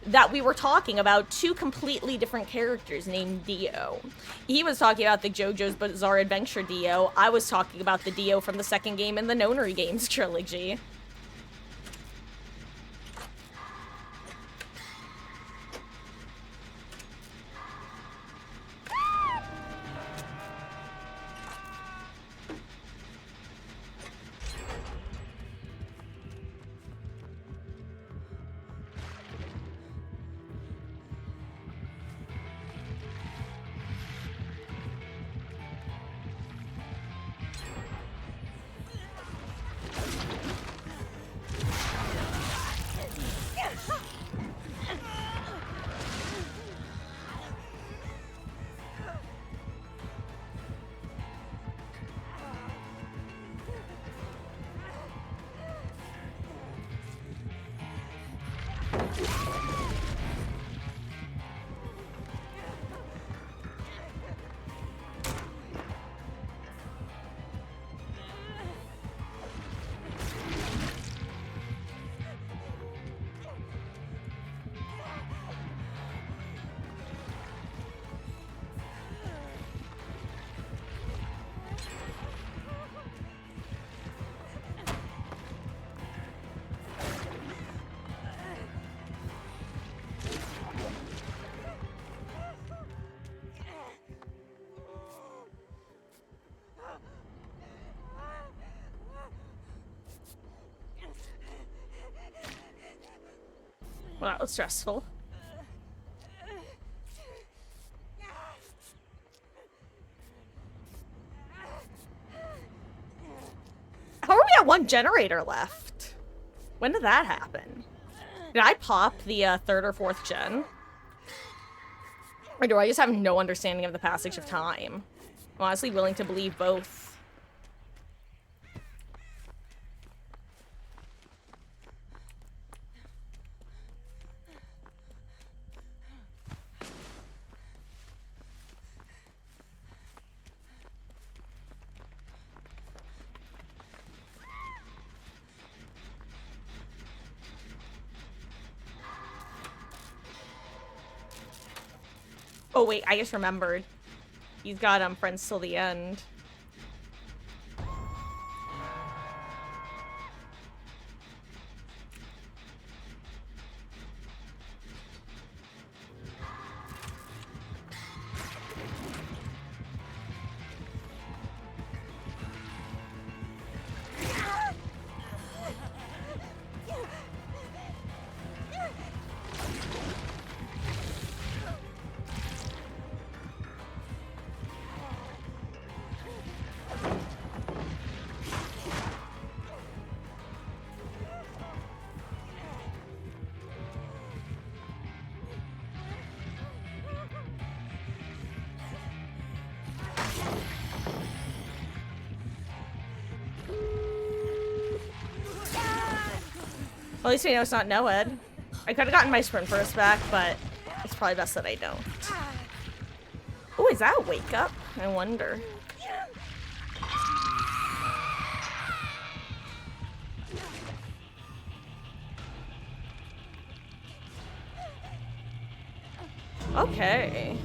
that we were talking about 2 completely different characters named Dio. He was talking about the JoJo's Bizarre Adventure Dio. I was talking about the Dio from the second game in the Nonary Games trilogy. Well, that was stressful. How are we at 1 generator left? When did that happen? Did I pop the 3rd or 4th gen? Or do I just have no understanding of the passage of time? I'm honestly willing to believe both. Oh wait, I just remembered. He's got friends till the end. Well, at least we know it's not Noed. I could have gotten my sprint burst back, but it's probably best that I don't. Oh, is that a wake up? I wonder. Okay.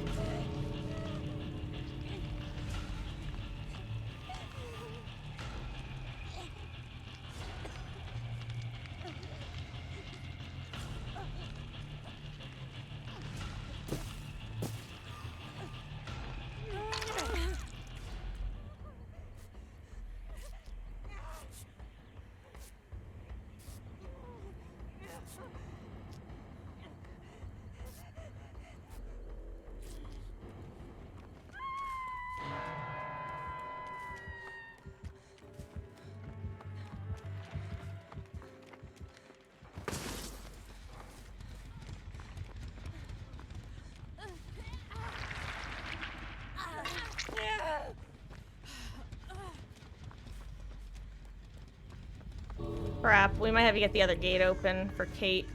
Crap, we might have to get the other gate open for Kate.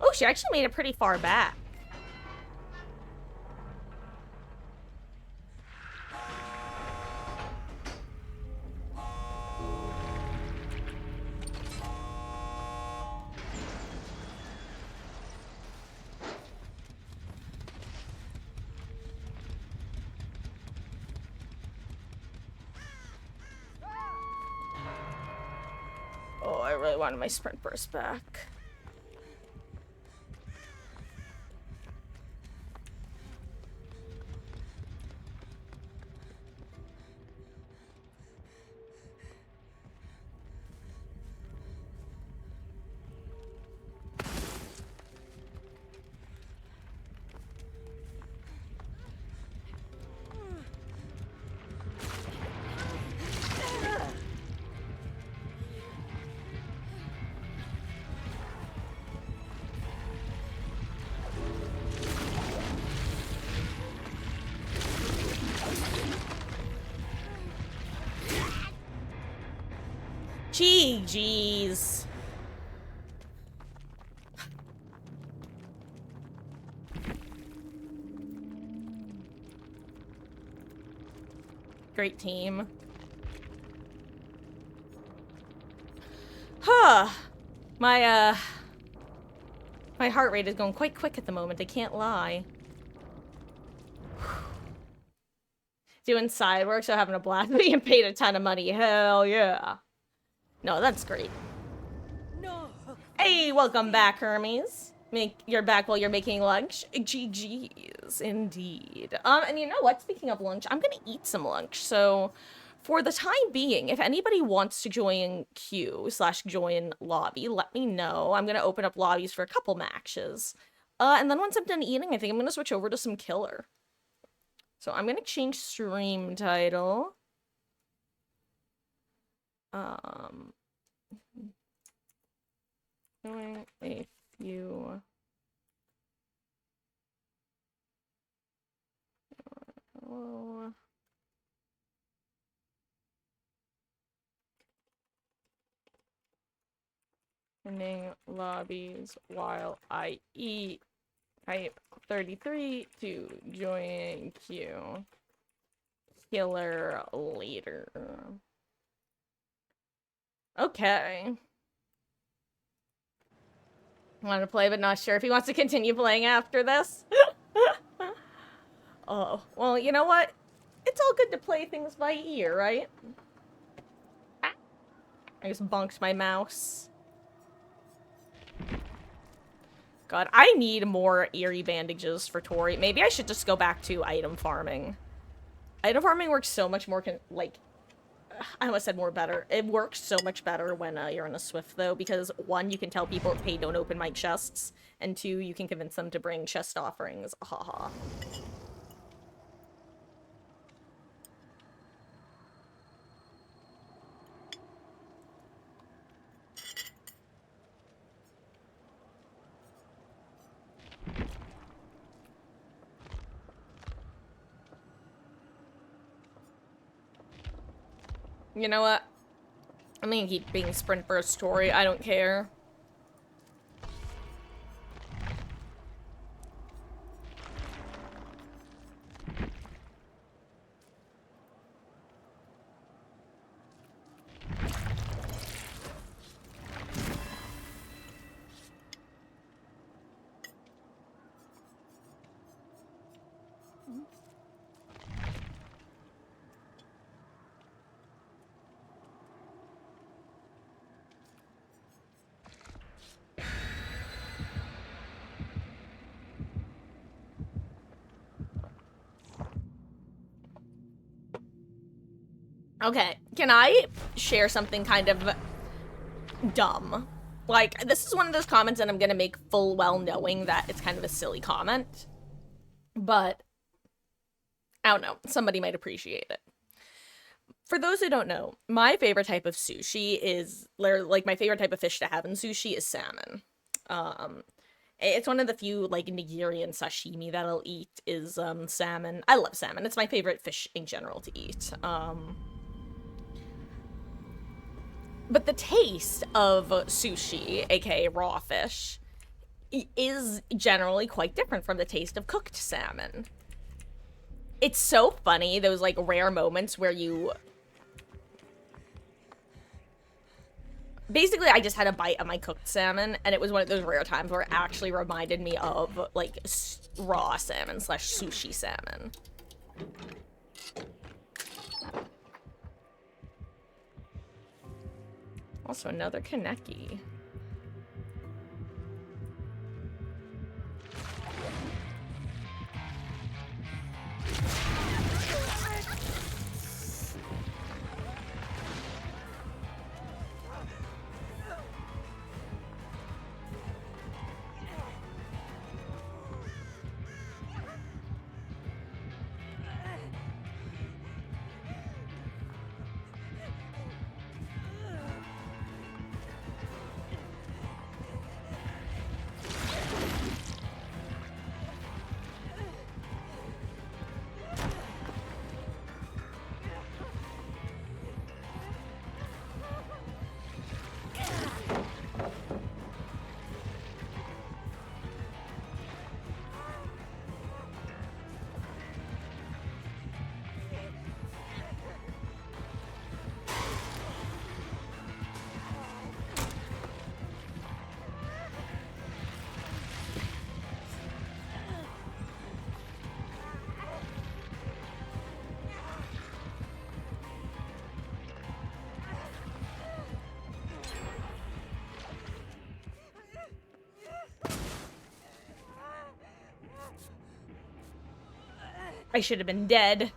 Oh, she actually made it pretty far back. Oh, I really wanted my sprint burst back. Jeez. Great team. Huh. My heart rate is going quite quick at the moment, I can't lie. Doing side work, so having a blast, being paid a ton of money. Hell yeah. No, that's great. No. Hey, welcome back, Hermes. You're back while you're making lunch. GG's, indeed. And you know what? Speaking of lunch, I'm gonna eat some lunch. So, for the time being, if anybody wants to join queue/join lobby, let me know. I'm gonna open up lobbies for a couple matches. And then once I'm done eating, I think I'm gonna switch over to some killer. So I'm gonna change stream title. Doing a few. Hello. Ending lobbies while I eat. Type 33 to join queue. Killer later. Okay. Want to play, but not sure if he wants to continue playing after this. Oh, well, you know what? It's all good to play things by ear, right? I just bonked my mouse. God, I need more eerie bandages for Tori. Maybe I should just go back to item farming. Item farming works so much more, I almost said more better. It works so much better when you're on a Swift, though, because one, you can tell people, hey, don't open my chests, and two, you can convince them to bring chest offerings. Haha. You know what? I'm gonna keep being sprint burst Tori. I don't care. Okay, can I share something kind of dumb? Like, this is one of those comments that I'm gonna make full well knowing that it's kind of a silly comment. But I don't know. Somebody might appreciate it. For those who don't know, my favorite type of sushi is, like, my favorite type of fish to have in sushi is salmon. Um, it's one of the few, like, Nigerian sashimi that I'll eat is, salmon. I love salmon. It's my favorite fish in general to eat. But the taste of sushi, aka raw fish, is generally quite different from the taste of cooked salmon. It's so funny, those, like, rare moments where you... Basically, I just had a bite of my cooked salmon, and it was one of those rare times where it actually reminded me of, like, raw salmon / sushi salmon. Also, another Kaneki. I should have been dead.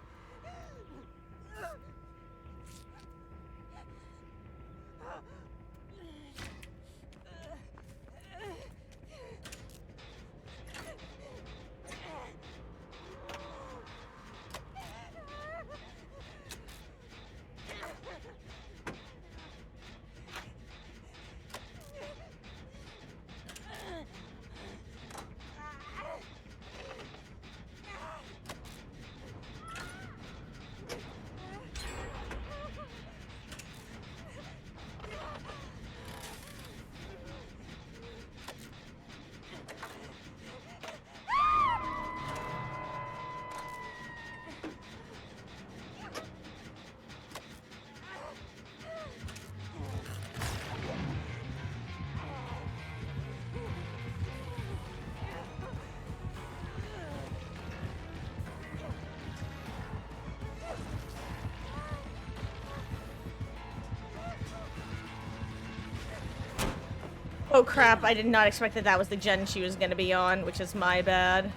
Oh crap, I did not expect that was the gen she was gonna be on, which is my bad.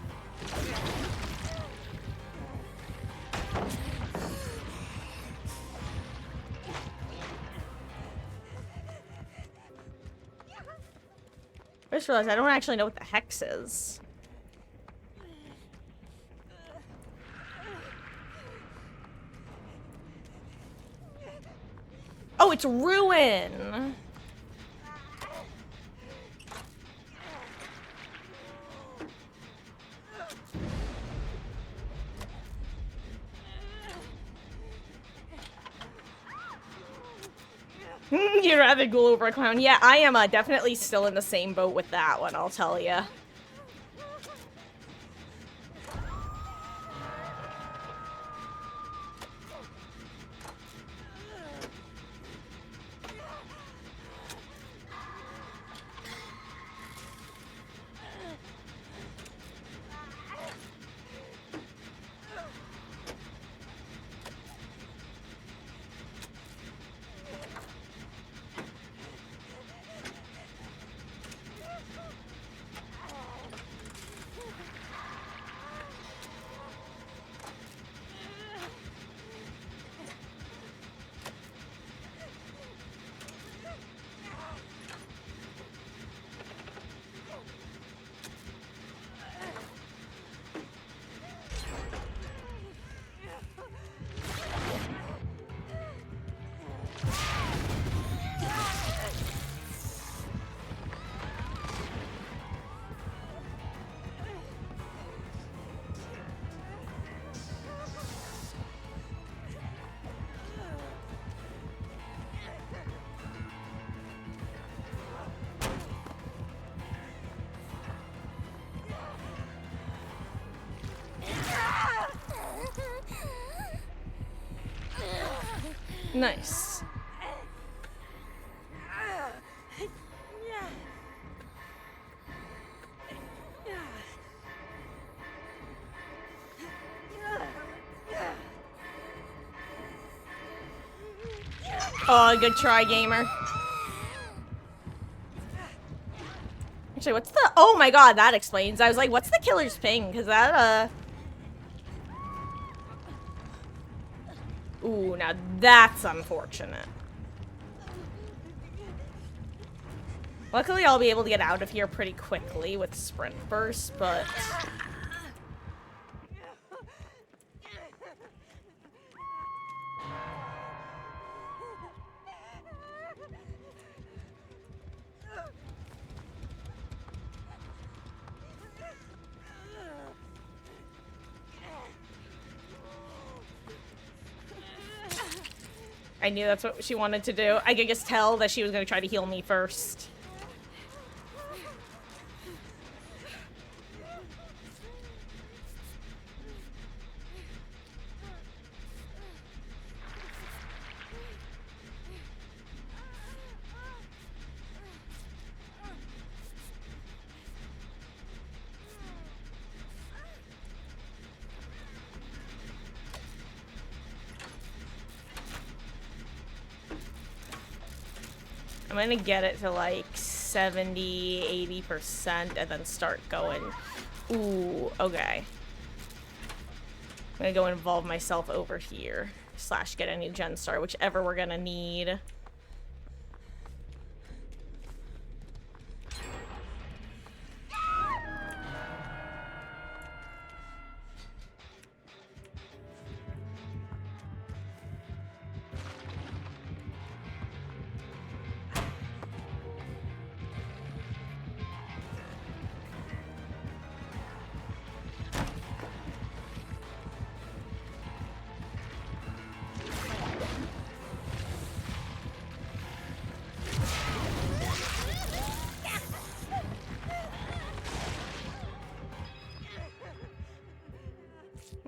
I just realized I don't actually know what the hex is. Oh, it's Ruin! You'd rather ghoul over a clown. Yeah, I am definitely still in the same boat with that one, I'll tell ya. Nice. Oh, good try, gamer. Actually, what's the... Oh my god, that explains. I was like, what's the killer's ping? Because that, Ooh, now that's unfortunate. Luckily, I'll be able to get out of here pretty quickly with sprint burst, but... I knew that's what she wanted to do. I could just tell that she was going to try to heal me first. I'm gonna get it to like 70, 80% and then start going. Ooh, okay. I'm gonna go involve myself over here. / get a new gen star, whichever we're gonna need.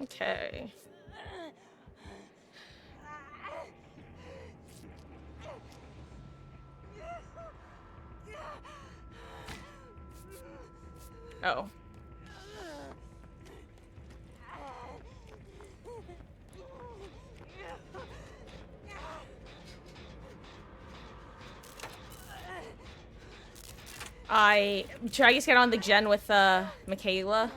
Okay. Oh. Should I just get on the gen with, Michaela?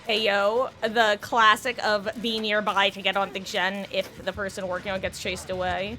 Hey yo, the classic of be nearby to get on the gen if the person working on it gets chased away.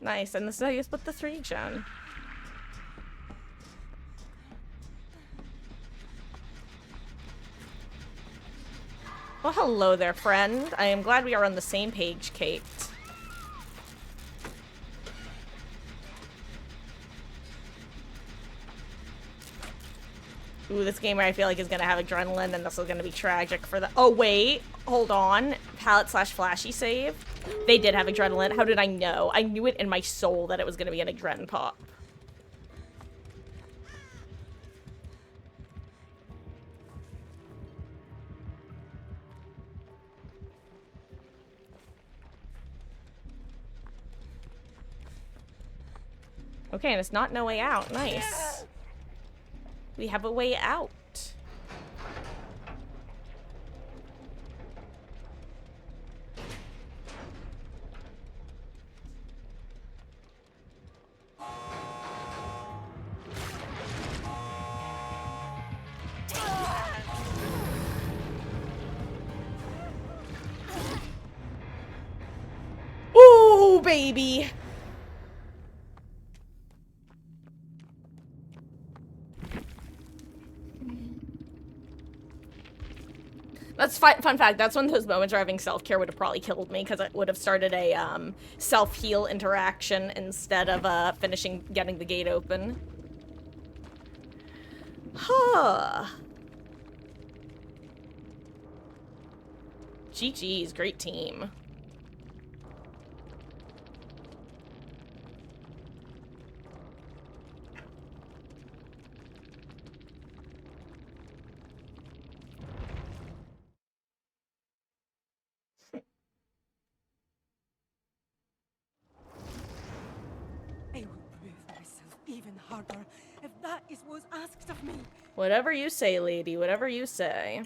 Nice, and this is how you split the 3 gen. Well, hello there, friend. I am glad we are on the same page, Kate. Ooh, this game I feel like is gonna have adrenaline, and this is gonna be tragic for the- Oh, wait. Hold on. Palette/flashy save. They did have adrenaline. How did I know? I knew it in my soul that it was gonna be an adrenaline pop. Okay, and it's not no way out. Nice. We have a way out. Ooh, baby. That's fun fact. That's one of those moments where having self-care would have probably killed me because it would have started a self-heal interaction instead of getting the gate open. Huh. GG's, great team. I will prove myself even harder if that is what's asked of me. Whatever you say, lady. Whatever you say.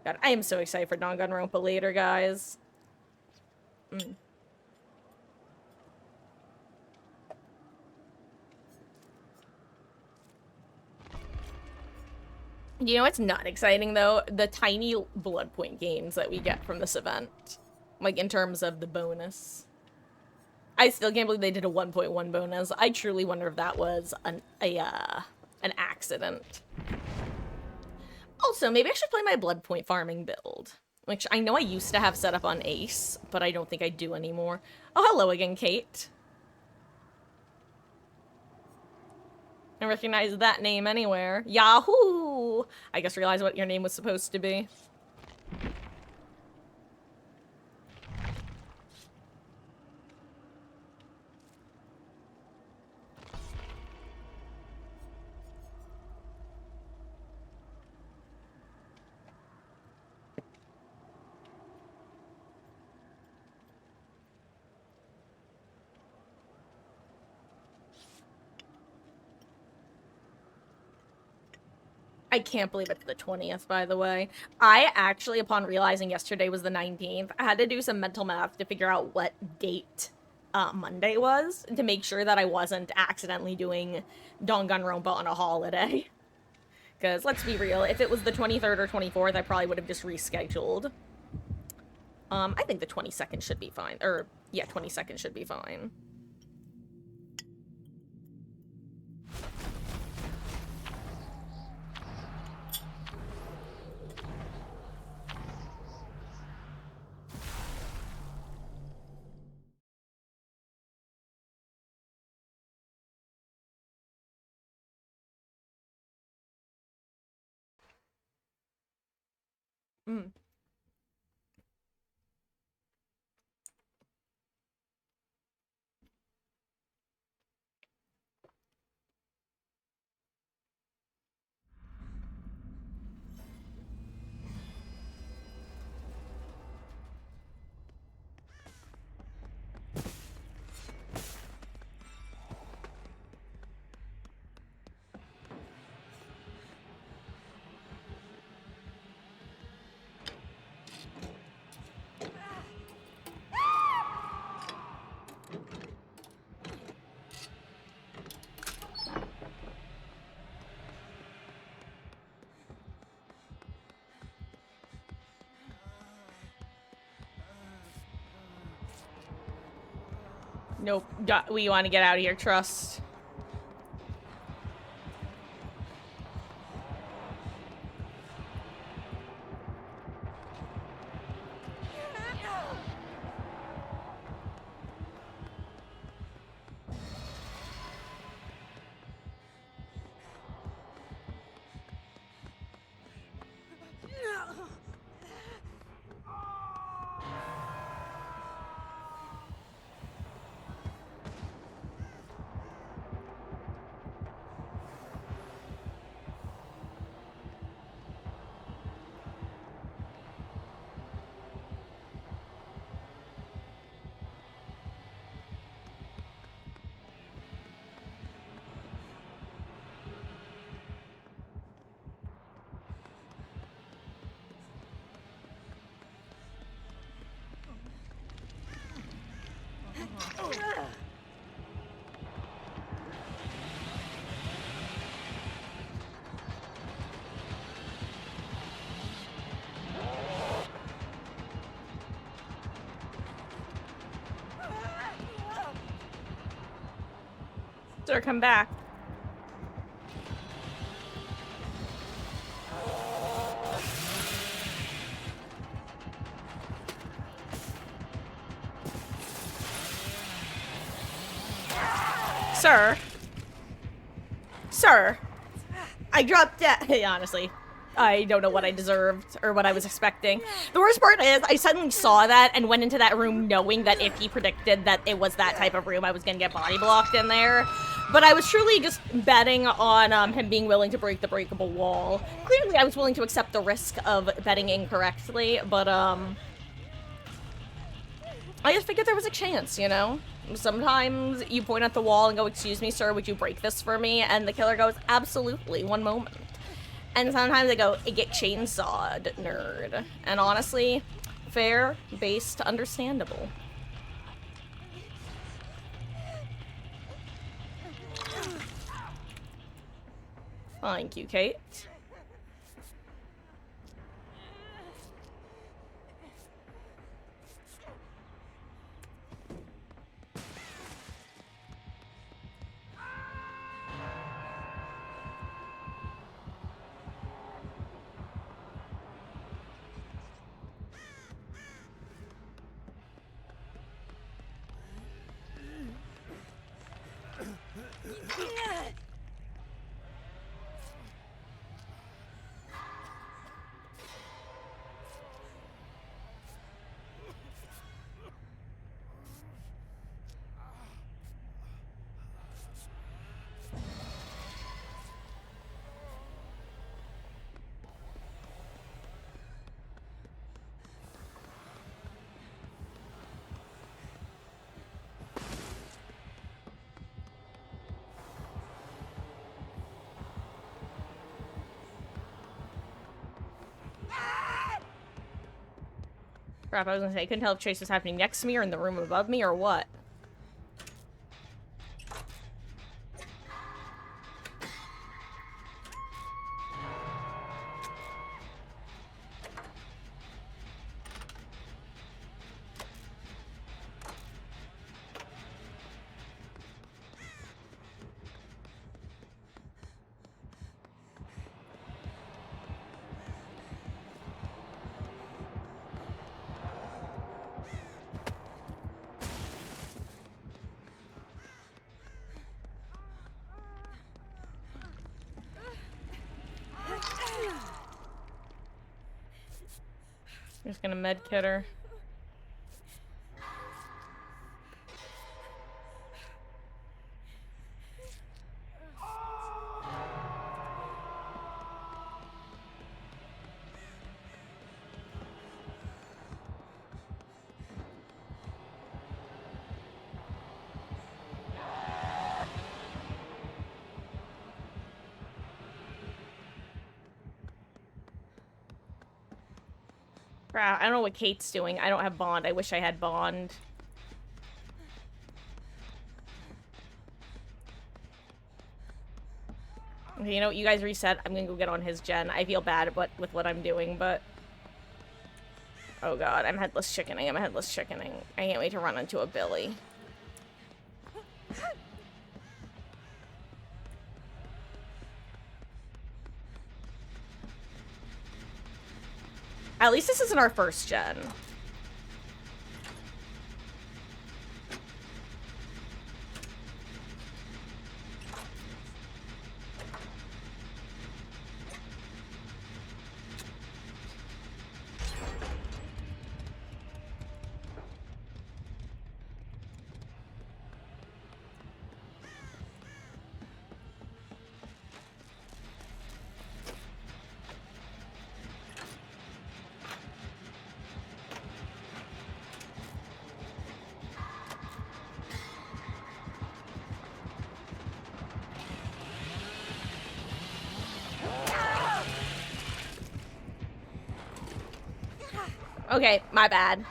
God, I am so excited for Danganronpa later, guys. You know what's not exciting, though? The tiny blood point gains that we get from this event. Like, in terms of the bonus. I still can't believe they did a 1.1 bonus. I truly wonder if that was an accident. Also, maybe I should play my blood point farming build. Which I know I used to have set up on Ace, but I don't think I do anymore. Oh, hello again, Kate. I recognize that name anywhere. Yahoo! I guess realize what your name was supposed to be. I can't believe it's the 20th, by the way. I actually, upon realizing yesterday was the 19th, I had to do some mental math to figure out what date Monday was to make sure that I wasn't accidentally doing Danganronpa on a holiday. Because, let's be real, if it was the 23rd or 24th, I probably would have just rescheduled. I think the 22nd should be fine. Or, yeah, 22nd should be fine. Mm. Nope. We want to get out of here, trust. Sir, come back. Sir. Sir. I dropped dead. Honestly, I don't know what I deserved or what I was expecting. The worst part is I suddenly saw that and went into that room knowing that if he predicted that it was that type of room, I was going to get body blocked in there. But I was truly just betting on him being willing to break the breakable wall. Clearly, I was willing to accept the risk of betting incorrectly, but I just figured there was a chance, you know? Sometimes you point at the wall and go, "Excuse me, sir, would you break this for me?" And the killer goes, "Absolutely, one moment." And sometimes I go, "Get chainsawed, nerd." And honestly, fair, based, understandable. Thank you, Kate. Crap, I was gonna say, I couldn't tell if Chase was happening next to me or in the room above me or what. I'm just gonna medkit her. Crap, I don't know what Kate's doing. I don't have Bond. I wish I had Bond. Okay, you know, you guys reset. I'm gonna go get on his gen. I feel bad with what I'm doing, but... Oh god, I'm headless chickening. I'm headless chickening. I can't wait to run into a Billy. At least this isn't our first gen. Okay, my bad.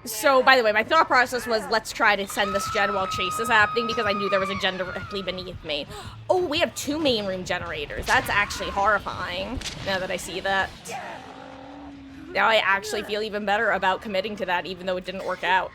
So, by the way, my thought process was, let's try to send this gen while chase is happening, because I knew there was a gen directly beneath me. Oh, we have 2 main room generators. That's actually horrifying, now that I see that. Now I actually feel even better about committing to that, even though it didn't work out.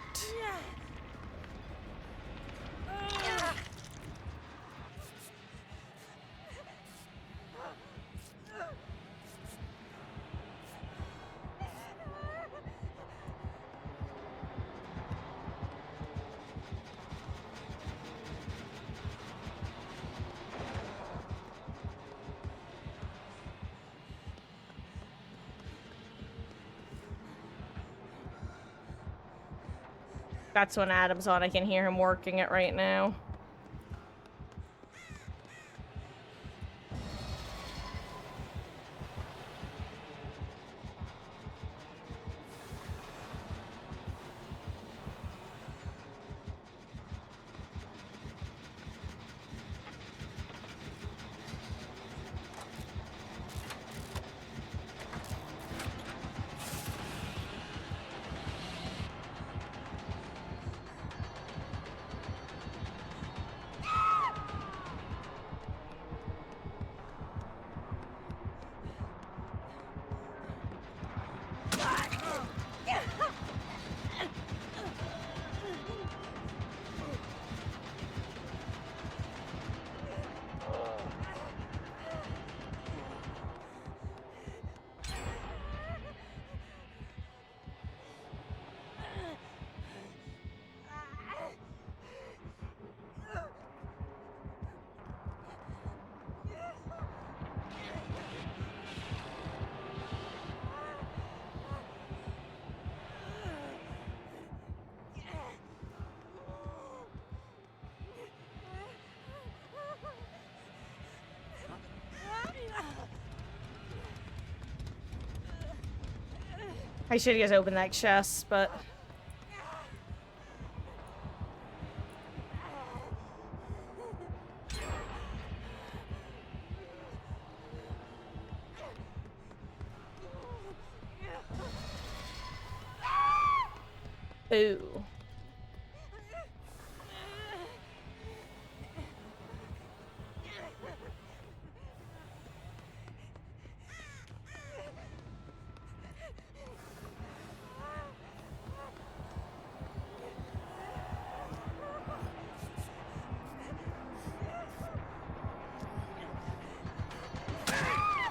That's when Adam's on. I can hear him working it right now. I should just open that chest, but... Ooh.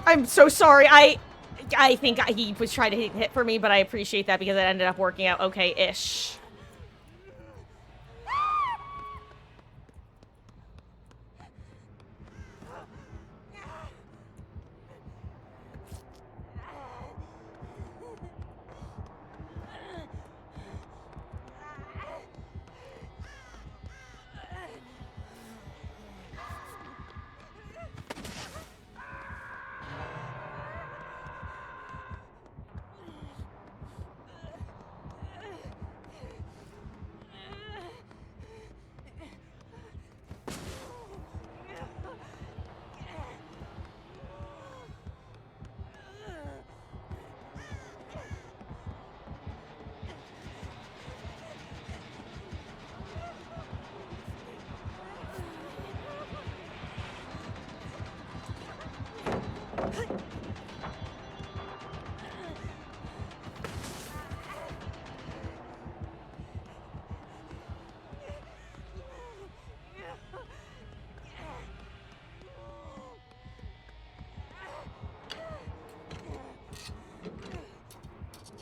I'm so sorry. I think he was trying to hit for me, but I appreciate that because it ended up working out okay-ish.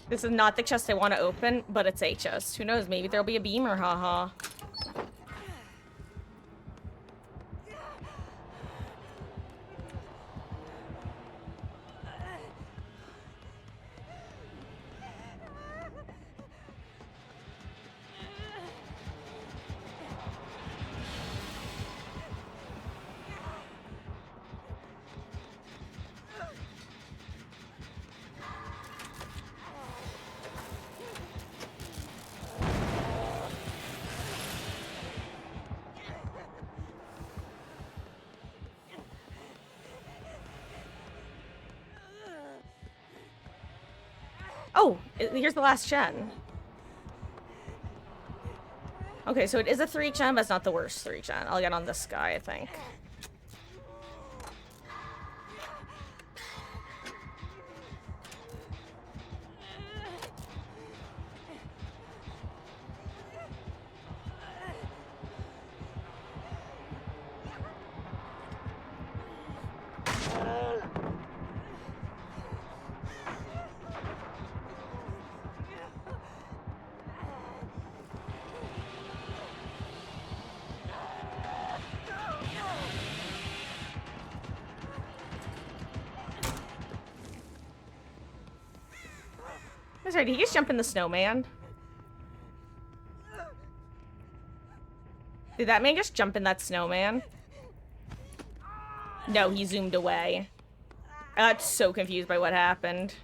This is not the chest I want to open, but it's a chest. Who knows? Maybe there'll be a beamer, haha. Oh, here's the last gen. Okay, so it is a 3 gen, but it's not the worst 3 gen. I'll get on this guy, I think. Sorry, did he just jump in the snowman? Did that man just jump in that snowman? No, he zoomed away. I got so confused by what happened.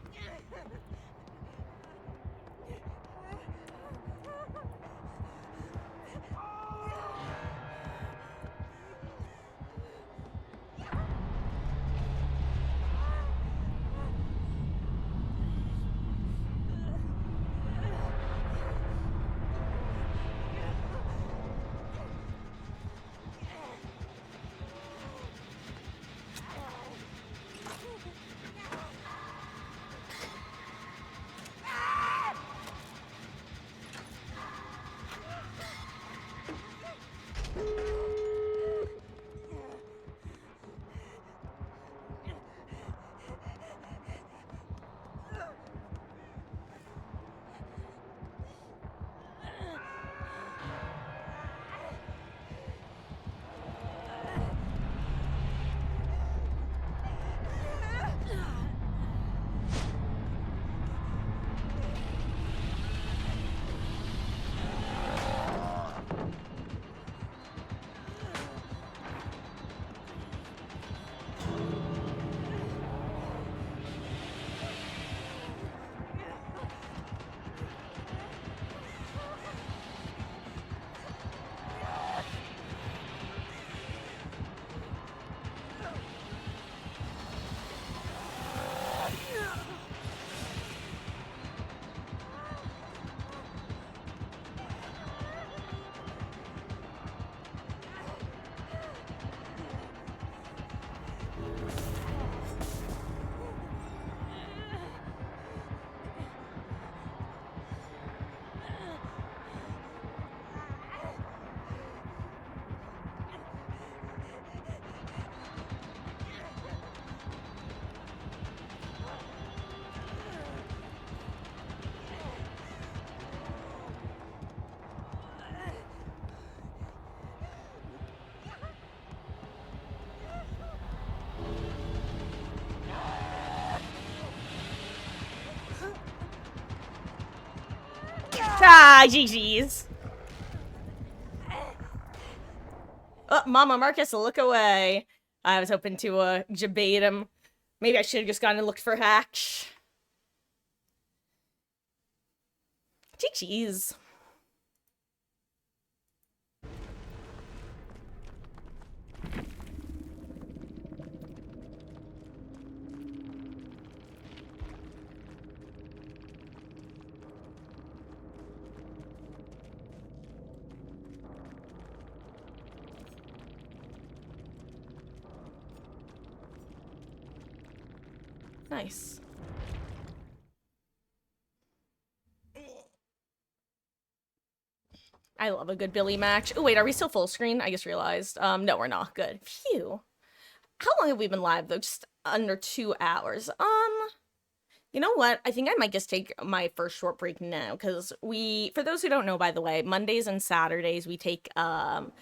Ah, GG's. Oh, Mama Marcus, look away. I was hoping to debate him. Maybe I should have just gone and looked for hacks. GG's. Nice. I love a good Billy match. Oh, wait, are we still full screen? I just realized. No, we're not. Good. Phew. How long have we been live, though? Just under 2 hours. You know what? I think I might just take my first short break now, because for those who don't know, by the way, Mondays and Saturdays, we take, about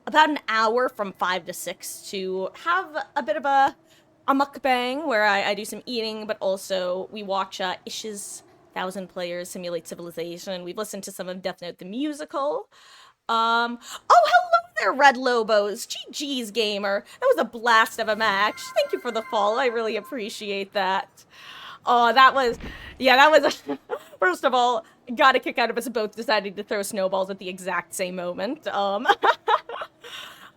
an hour from 5 to 6 to have a bit of a mukbang where I do some eating, but also we watch Ish's 1,000 Players Simulate Civilization. We've listened to some of Death Note the musical. Oh, hello there, Red Lobos. GG's, gamer. That was a blast of a match. Thank you for the follow. I really appreciate that. Oh, that was first of all, got a kick out of us both deciding to throw snowballs at the exact same moment.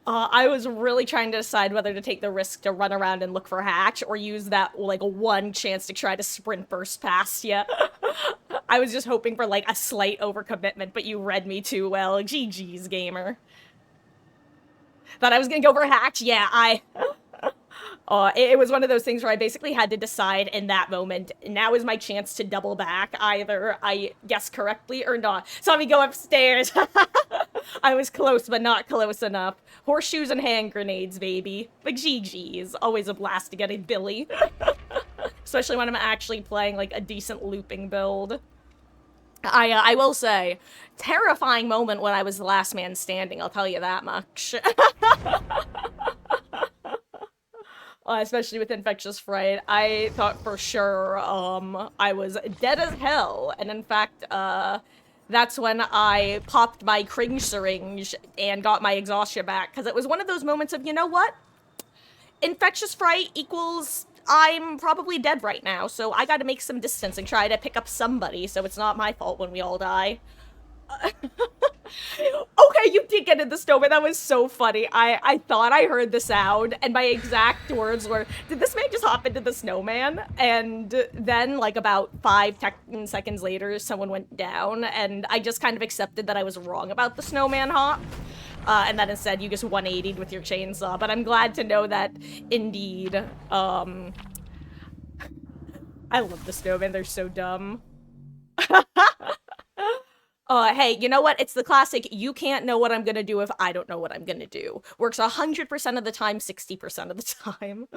I was really trying to decide whether to take the risk to run around and look for Hatch or use that, like, one chance to try to sprint burst past you. I was just hoping for, like, a slight overcommitment, but you read me too well. GG's, gamer. Thought I was gonna go for hacks? Yeah, it was one of those things where I basically had to decide in that moment, now is my chance to double back. Either I guess correctly or not. Saw me go upstairs. I was close, but not close enough. Horseshoes and hand grenades, baby. Like, GG's. Always a blast to get a Billy. Especially when I'm actually playing, like, a decent looping build. I will say, terrifying moment when I was the last man standing, I'll tell you that much. Especially with Infectious Fright, I thought for sure, I was dead as hell, and in fact, that's when I popped my cringe syringe and got my exhaustion back, because it was one of those moments of, you know what? Infectious Fright equals I'm probably dead right now, so I gotta make some distance and try to pick up somebody, so it's not my fault when we all die. Okay, you did get in the snowman. That was so funny. I thought I heard the sound, and my exact words were, did this man just hop into the snowman? And then, like, about 5 seconds later, someone went down, and I just kind of accepted that I was wrong about the snowman hop. And that instead you just 180'd with your chainsaw. But I'm glad to know that, indeed, I love the snowmen. They're so dumb. Hey, you know what? It's the classic, you can't know what I'm gonna do if I don't know what I'm gonna do. Works 100% of the time, 60% of the time.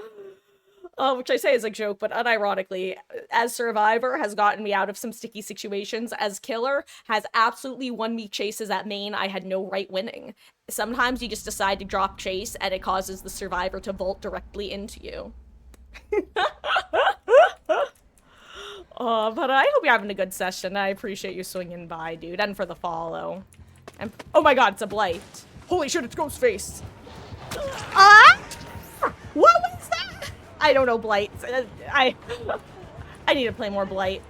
Which I say is a joke, but unironically, as Survivor has gotten me out of some sticky situations, as Killer has absolutely won me chases at main I had no right winning. Sometimes you just decide to drop chase, and it causes the Survivor to vault directly into you. But I hope you're having a good session. I appreciate you swinging by, dude, and for the follow. And oh my god, it's a blight. Holy shit, it's Ghostface. What was that? I don't know blights. I need to play more blight.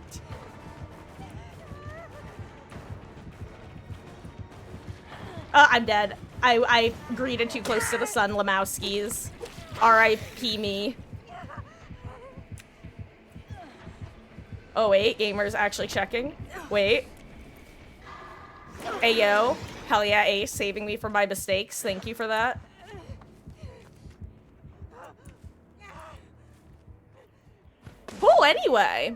I'm dead. I greeted too close to the sun, Lemowskis. R.I.P. me. Oh, wait. Gamer's actually checking. Wait. Ayo. Hell yeah, Ace. Saving me from my mistakes. Thank you for that. Oh, anyway.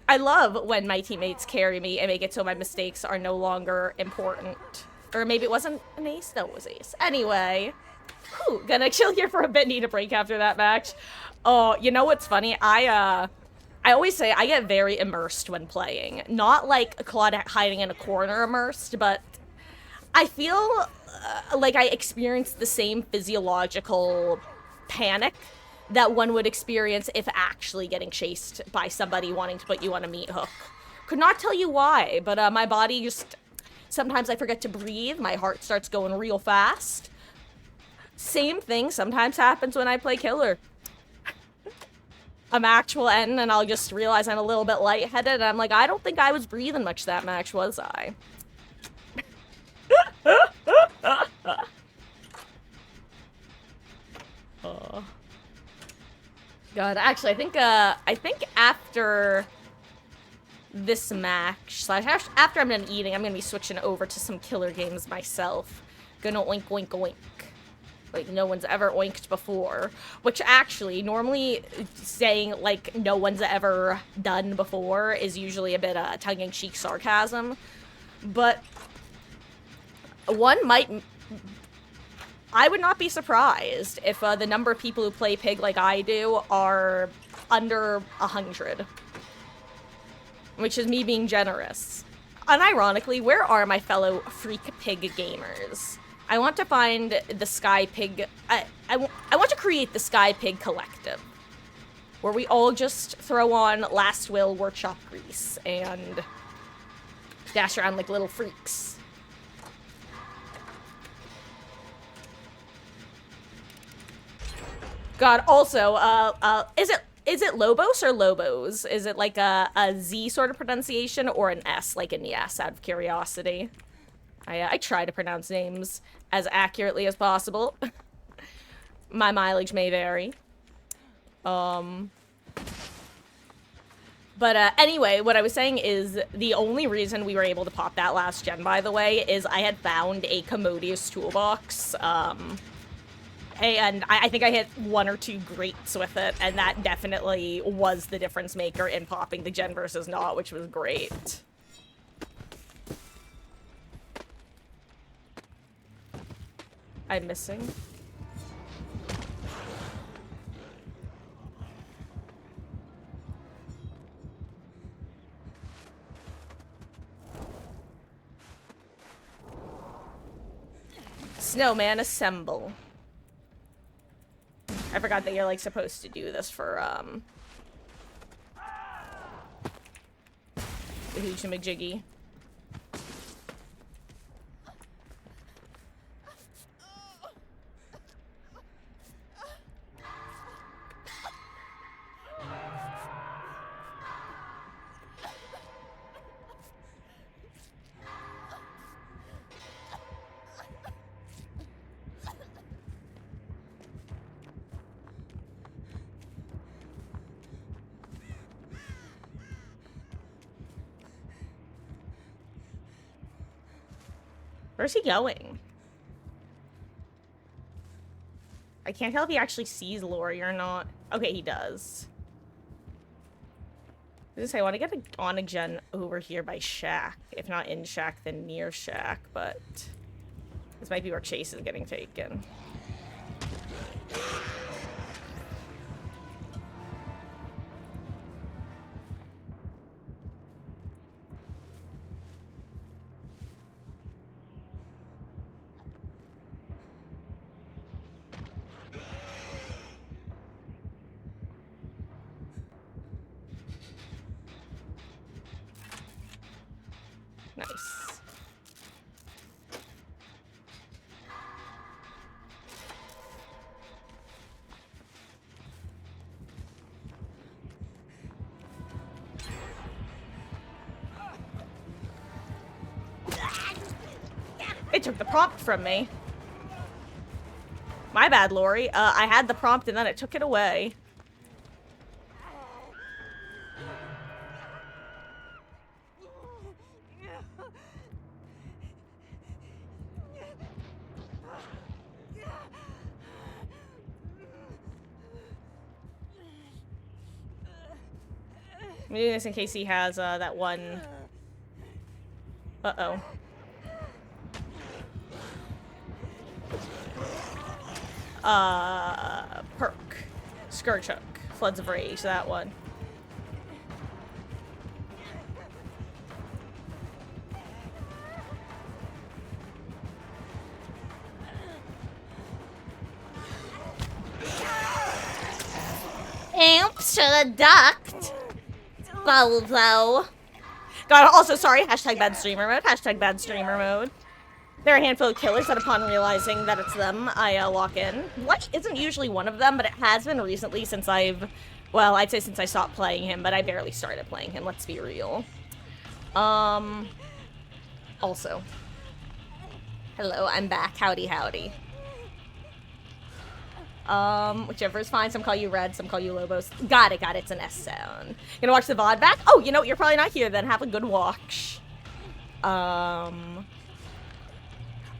I love when my teammates carry me and make it so my mistakes are no longer important. Or maybe it wasn't an Ace? No, it was Ace. Anyway. Whew, gonna chill here for a bit. Need a break after that match. Oh, you know what's funny? I always say I get very immersed when playing. Not like Claudette hiding in a corner immersed, but I feel like I experience the same physiological panic that one would experience if actually getting chased by somebody wanting to put you on a meat hook. Could not tell you why, but my body just... Sometimes I forget to breathe, my heart starts going real fast. Same thing sometimes happens when I play Killer. A match will end and I'll just realize I'm a little bit lightheaded and I'm like, I don't think I was breathing much that match, was I? God, actually, I think after this match, after I'm done eating, I'm gonna be switching over to some Killer games myself. Gonna oink, oink, oink. Like, no one's ever oinked before. Which, actually, normally saying, like, no one's ever done before is usually a bit, tongue-in-cheek sarcasm. But one might... I would not be surprised if the number of people who play Pig like I do are under 100. Which is me being generous. Unironically, where are my fellow Freak Pig gamers? I want to find the Sky Pig... I want to create the Sky Pig Collective. Where we all just throw on Last Will Workshop Grease and dash around like little freaks. God, also, is it Lobos or Lobos? Is it like a Z sort of pronunciation or an S, like an yes, out of curiosity? I try to pronounce names as accurately as possible. My mileage may vary. But anyway, what I was saying is the only reason we were able to pop that last gen, by the way, is I had found a commodious toolbox. And I think I hit 1 or 2 greats with it, and that definitely was the difference maker in popping the gen versus not, which was great. I'm missing. Snowman, assemble. I forgot that you're, like, supposed to do this for, the Hoochie McJiggy. Where's he going? I can't tell if he actually sees Lori or not. Okay, he does. I was gonna say, I want to get on a gen over here by Shack. If not in Shack, then near Shack, but this might be where Chase is getting taken. Nice. It took the prompt from me. My bad, Lori. I had the prompt and then it took it away. I'm doing this in case he has that one. Uh-oh. Perk. Scourge Hook. Floods of Rage, that one. Amps to the duct. Bozo. God, also, sorry, hashtag bad streamer mode, hashtag bad streamer mode. There are a handful of killers that upon realizing that it's them, I lock in. Lucky isn't usually one of them, but it has been recently since well, I'd say since I stopped playing him, but I barely started playing him, let's be real. Also. Hello, I'm back. Howdy, howdy. Whichever is fine. Some call you Red, some call you Lobos. Got it, it's an S sound. Gonna watch the VOD back? Oh, you know, you're probably not here then. Have a good watch.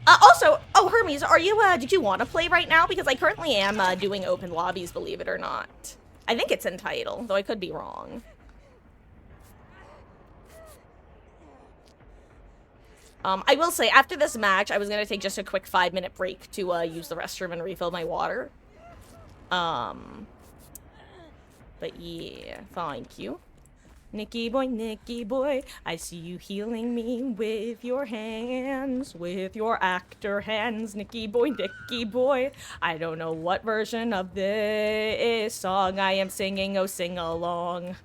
Also, oh, Hermes, are you, did you want to play right now? Because I currently am, doing open lobbies, believe it or not. I think it's in title, though I could be wrong. I will say, after this match, I was gonna take just a quick 5-minute break to, use the restroom and refill my water. But yeah, thank you. Nicky boy, I see you healing me with your hands, with your actor hands, Nicky boy. I don't know what version of this song I am singing, oh sing along.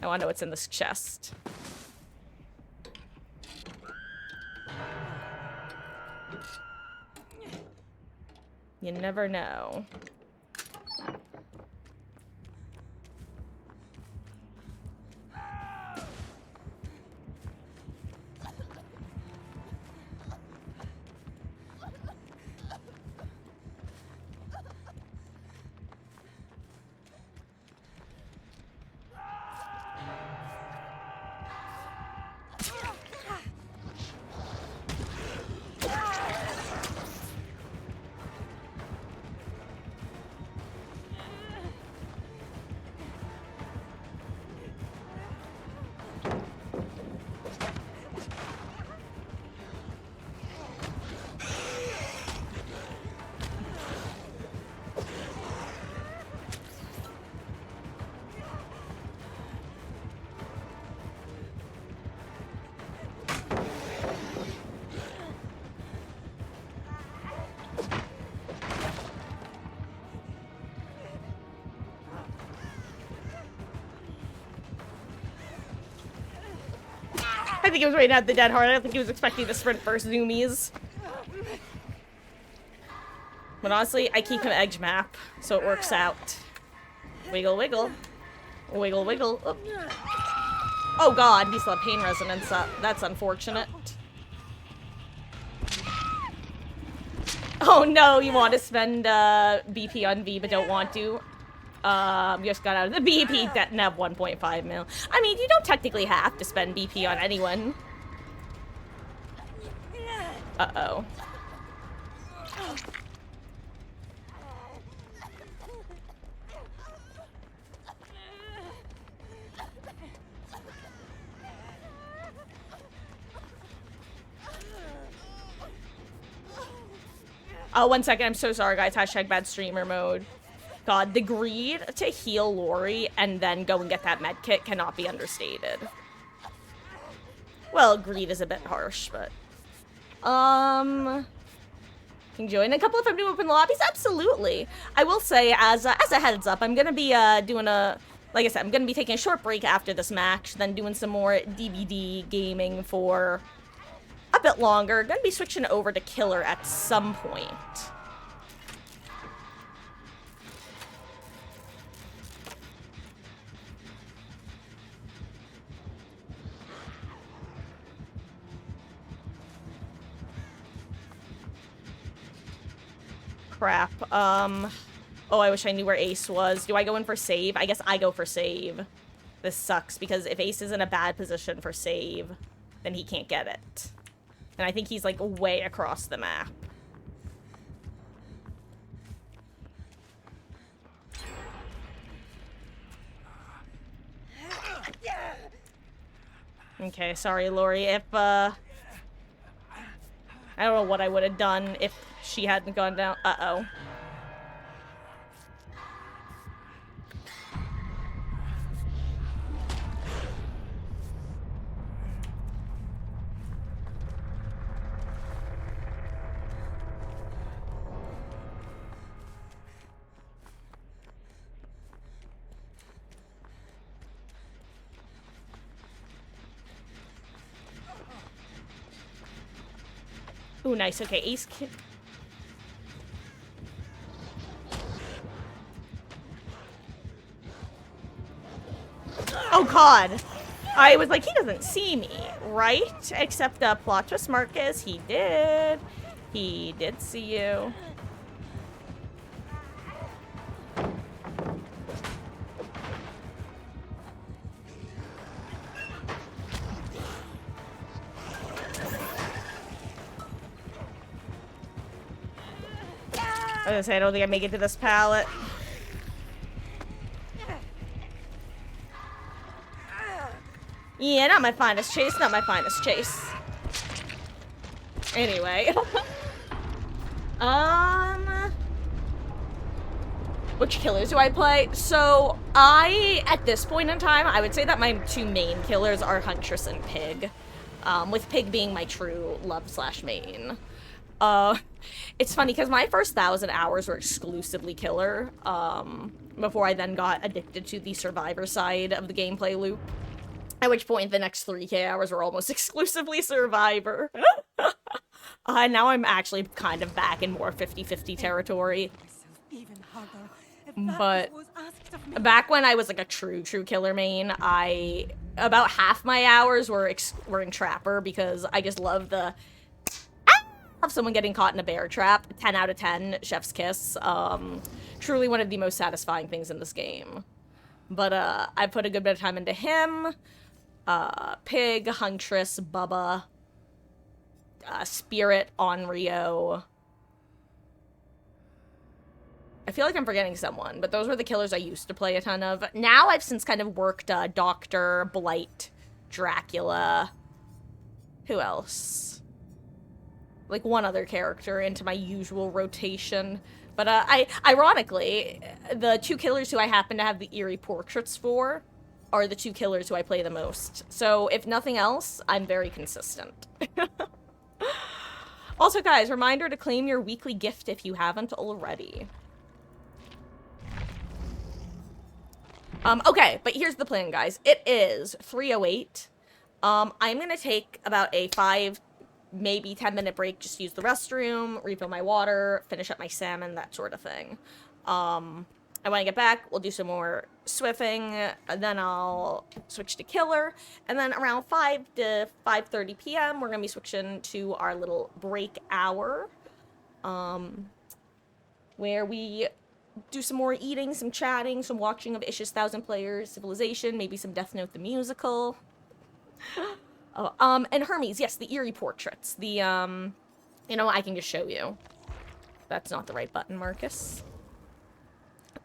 I wanna know what's in this chest. You never know. I think he was waiting at the dead heart. I don't think he was expecting the sprint first zoomies. But honestly, I keep him edge map, so it works out. Wiggle, wiggle. Wiggle, wiggle. Oh, oh god, he still had pain resonance up. That's unfortunate. Oh no, you want to spend BP on V but don't want to. You just got out of the BP that nav 1.5 mil. I mean, you don't technically have to spend BP on anyone. Uh-oh. Oh, 1 second. I'm so sorry, guys. Hashtag bad streamer mode. God, the greed to heal Lori and then go and get that med kit cannot be understated. Well, greed is a bit harsh, but... Can you join a couple of new open lobbies? Absolutely. I will say, as a heads up, I'm gonna be doing a... Like I said, I'm gonna be taking a short break after this match, then doing some more DVD gaming for a bit longer. Gonna be switching over to Killer at some point. Crap. Oh, I wish I knew where Ace was. Do I go in for save? I guess I go for save. This sucks, because if Ace is in a bad position for save, then he can't get it. And I think he's, like, way across the map. Okay, sorry, Lori. If, I don't know what I would have done if she hadn't gone down. Uh-oh. Ooh, nice. Okay, Ace... Oh, God. I was like, he doesn't see me, right? Except plot twist Marcus, he did. He did see you. I was gonna say, I don't think I make it to this pallet. Yeah, not my finest chase, not my finest chase. Anyway. Which killers do I play? So, at this point in time, I would say that my two main killers are Huntress and Pig. With Pig being my true love/main. It's funny, because my first 1,000 hours were exclusively killer, before I then got addicted to the survivor side of the gameplay loop. At which point, the next 3k hours were almost exclusively survivor. Now I'm actually kind of back in more 50-50 territory. But back when I was like a true killer main, about half my hours were in Trapper, because I just love the... of someone getting caught in a bear trap. 10 out of 10, chef's kiss. Truly one of the most satisfying things in this game. But I put a good bit of time into him. Pig, Huntress, Bubba, Spirit, Onryo. I feel like I'm forgetting someone, but those were the killers I used to play a ton of. Now I've since kind of worked Doctor, Blight, Dracula. Who else? Like one other character into my usual rotation. But ironically, the two killers who I happen to have the eerie portraits for are the two killers who I play the most. So if nothing else, I'm very consistent. Also, guys, reminder to claim your weekly gift if you haven't already. Okay, but here's the plan, guys. It is 3:08. I'm gonna take about a 5, maybe 10 minute break, just use the restroom, refill my water, finish up my salmon, that sort of thing. And when I get back, we'll do some more swiffing, and then I'll switch to killer, and then around 5 to 5:30 p.m. we're gonna be switching to our little break hour, where we do some more eating, some chatting, some watching of Ish's Thousand Players Civilization, maybe some Death Note the musical. Oh, and Hermes, yes, the eerie portraits. I can just show you. That's not the right button, Marcus.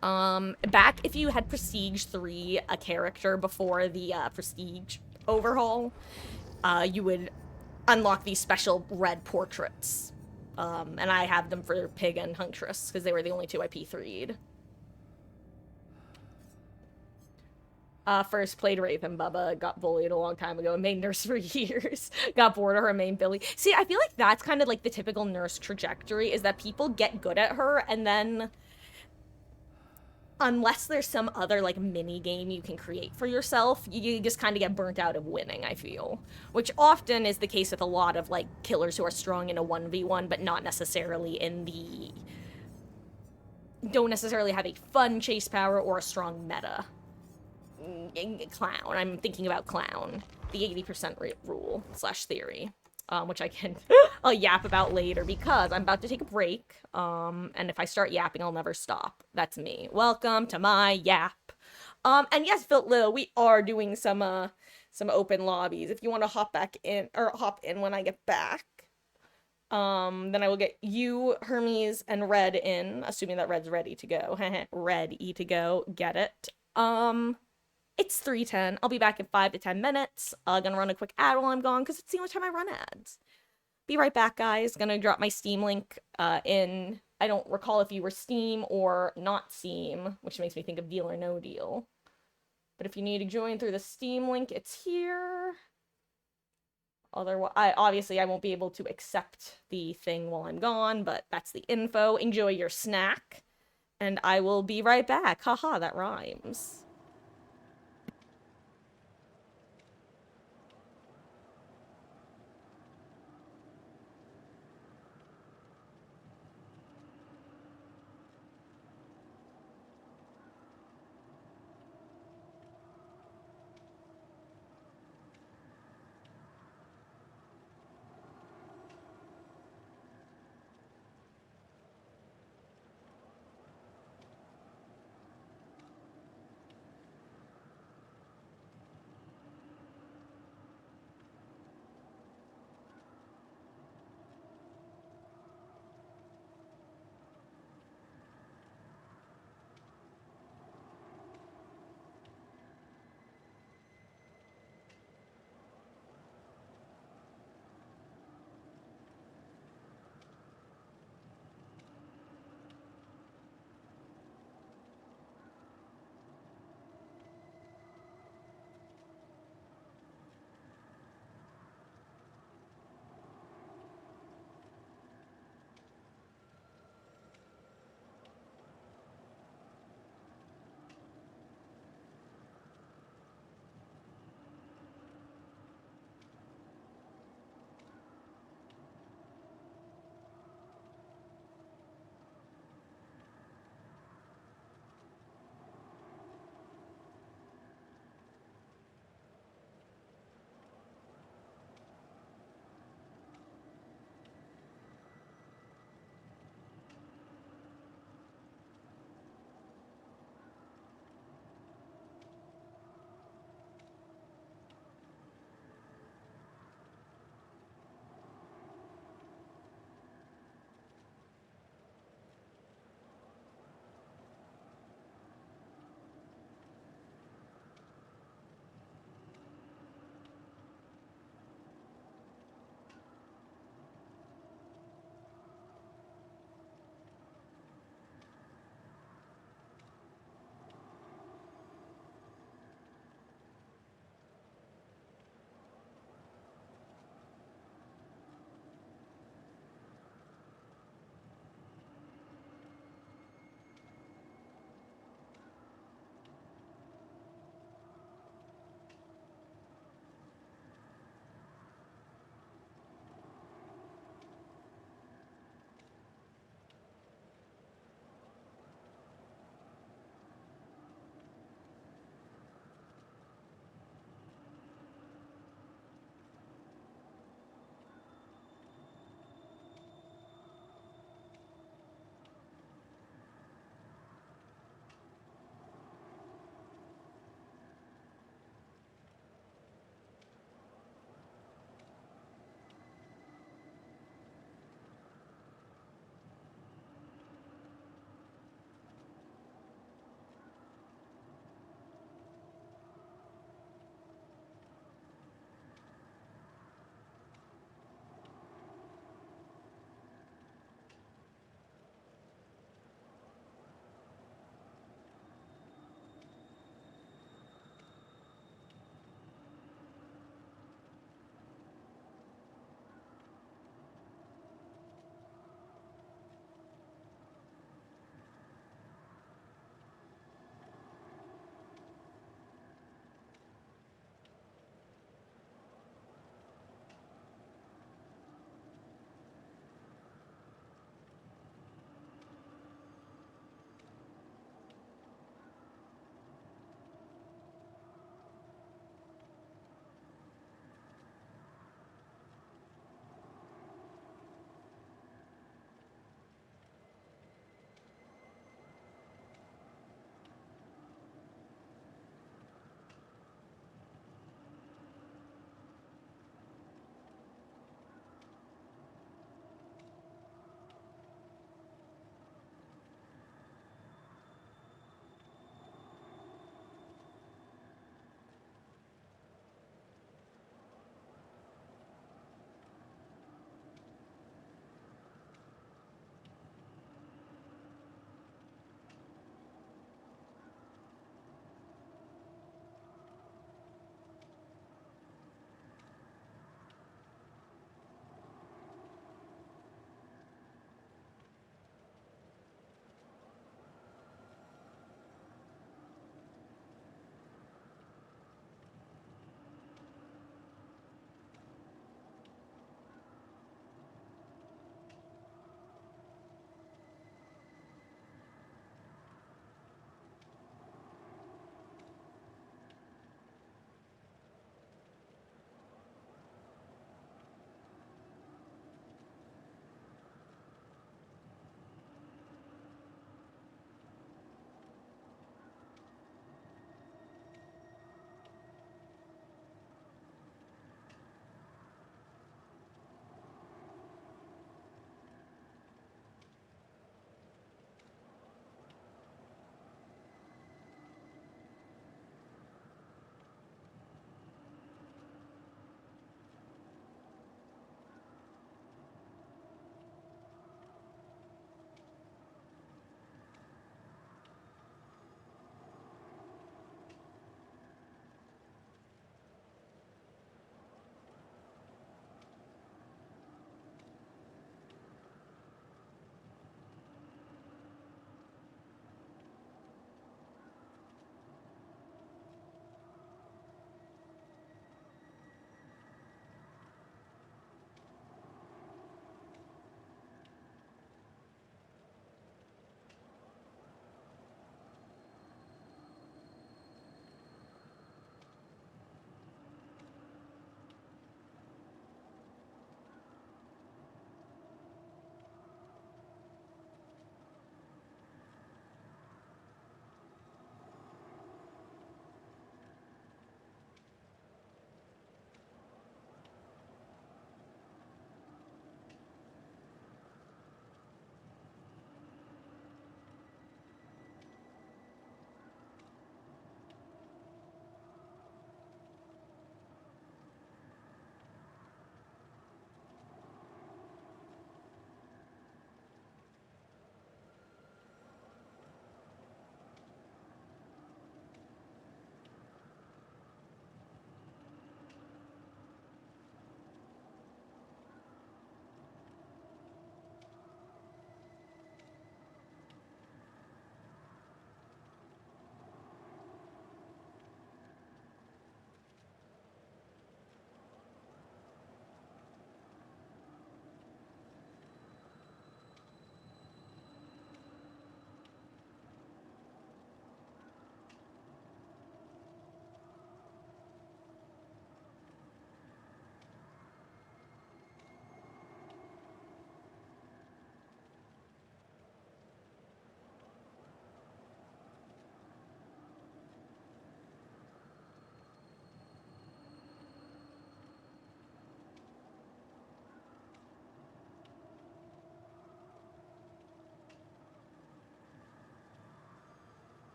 Back if you had Prestige 3, a character before the Prestige overhaul, you would unlock these special red portraits. And I have them for Pig and Huntress because they were the only two I P3'd. First played Wraith and Bubba, got bullied a long time ago, and made nurse for years. Got bored of her main Billy. See, I feel like that's kind of like the typical nurse trajectory, is that people get good at her, and then unless there's some other like mini game you can create for yourself, you just kind of get burnt out of winning, I feel. Which often is the case with a lot of like killers who are strong in a 1v1, but not necessarily in the don't necessarily have a fun chase power or a strong meta. Clown. I'm thinking about Clown, the 80% rule / theory, which I'll yap about later because I'm about to take a break. And if I start yapping, I'll never stop. That's me. Welcome to my yap. And yes, Lil, we are doing some open lobbies. If you want to hop in when I get back. Then I will get you, Hermes, and Red in, assuming that Red's ready to go. Ready to go. Get it. It's 3:10. I'll be back in 5 to 10 minutes. Gonna run a quick ad while I'm gone because it's the only time I run ads. Be right back, guys. Gonna drop my Steam link in. I don't recall if you were Steam or not Steam, which makes me think of Deal or No Deal. But if you need to join through the Steam link, it's here. Otherwise, obviously I won't be able to accept the thing while I'm gone, but that's the info. Enjoy your snack, and I will be right back. Haha, that rhymes.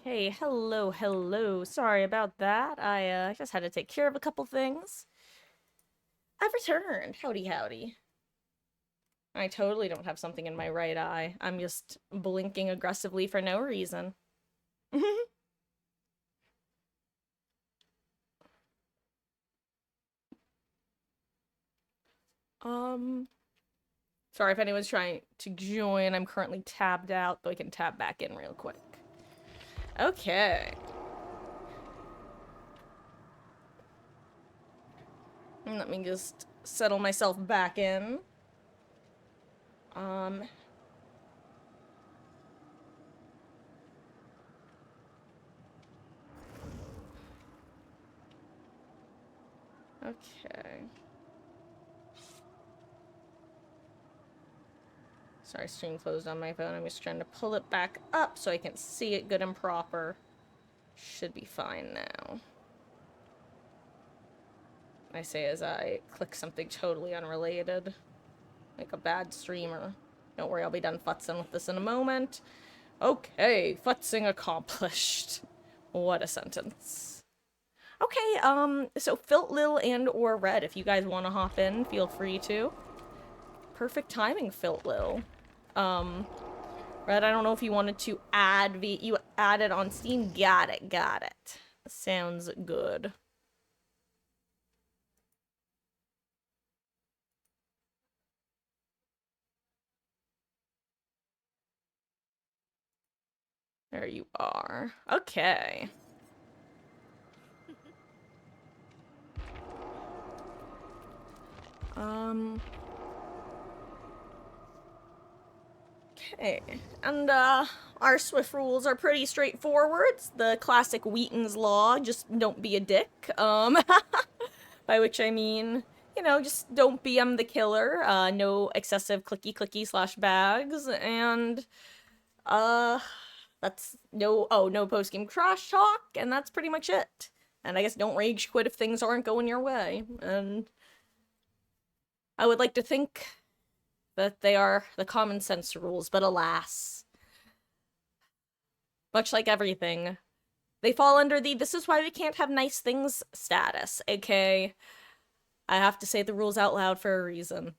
Okay, hello, hello. Sorry about that. I just had to take care of a couple things. I've returned. Howdy, howdy. I totally don't have something in my right eye. I'm just blinking aggressively for no reason. um, sorry if anyone's trying to join. I'm currently tabbed out, though I can tab back in real quick. Okay. Let me just settle myself back in. Um, okay. Sorry, stream closed on my phone. I'm just trying to pull it back up so I can see it good and proper. Should be fine now. I say as I click something totally unrelated. Like a bad streamer. Don't worry, I'll be done futzing with this in a moment. Okay, futzing accomplished. What a sentence. Okay, so Filt, Lil, and or Red, if you guys want to hop in, feel free to. Perfect timing, Filt, Lil. Red, I don't know if you wanted to add you added on Steam. Got it, got it. Sounds good. There you are. Okay. Okay. And, our Swift rules are pretty straightforward. It's the classic Wheaton's Law, just don't be a dick. By which I mean, you know, just don't BM the killer, no excessive clicky slash bags, and, that's no post-game trash talk, and that's pretty much it. And I guess don't rage quit if things aren't going your way. And I would like to think that they are the common sense rules, but alas, much like everything, they fall under the "this is why we can't have nice things" status, aka I have to say the rules out loud for a reason.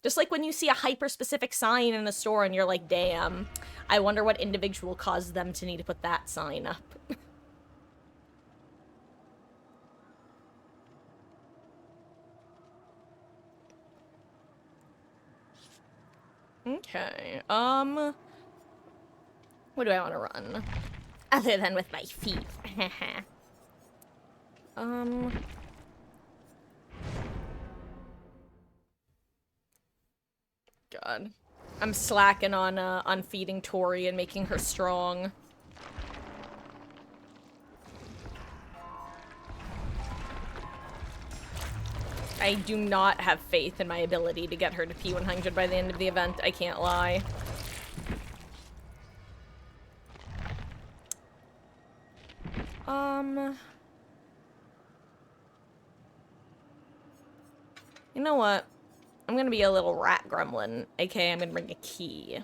Just like when you see a hyper-specific sign in a store and you're like, damn, I wonder what individual caused them to need to put that sign up. Okay, what do I want to run? Other than with my feet. God. I'm slacking on feeding Tori and making her strong. I do not have faith in my ability to get her to P100 by the end of the event, I can't lie. You know what? I'm gonna be a little rat gremlin, aka I'm gonna bring a key.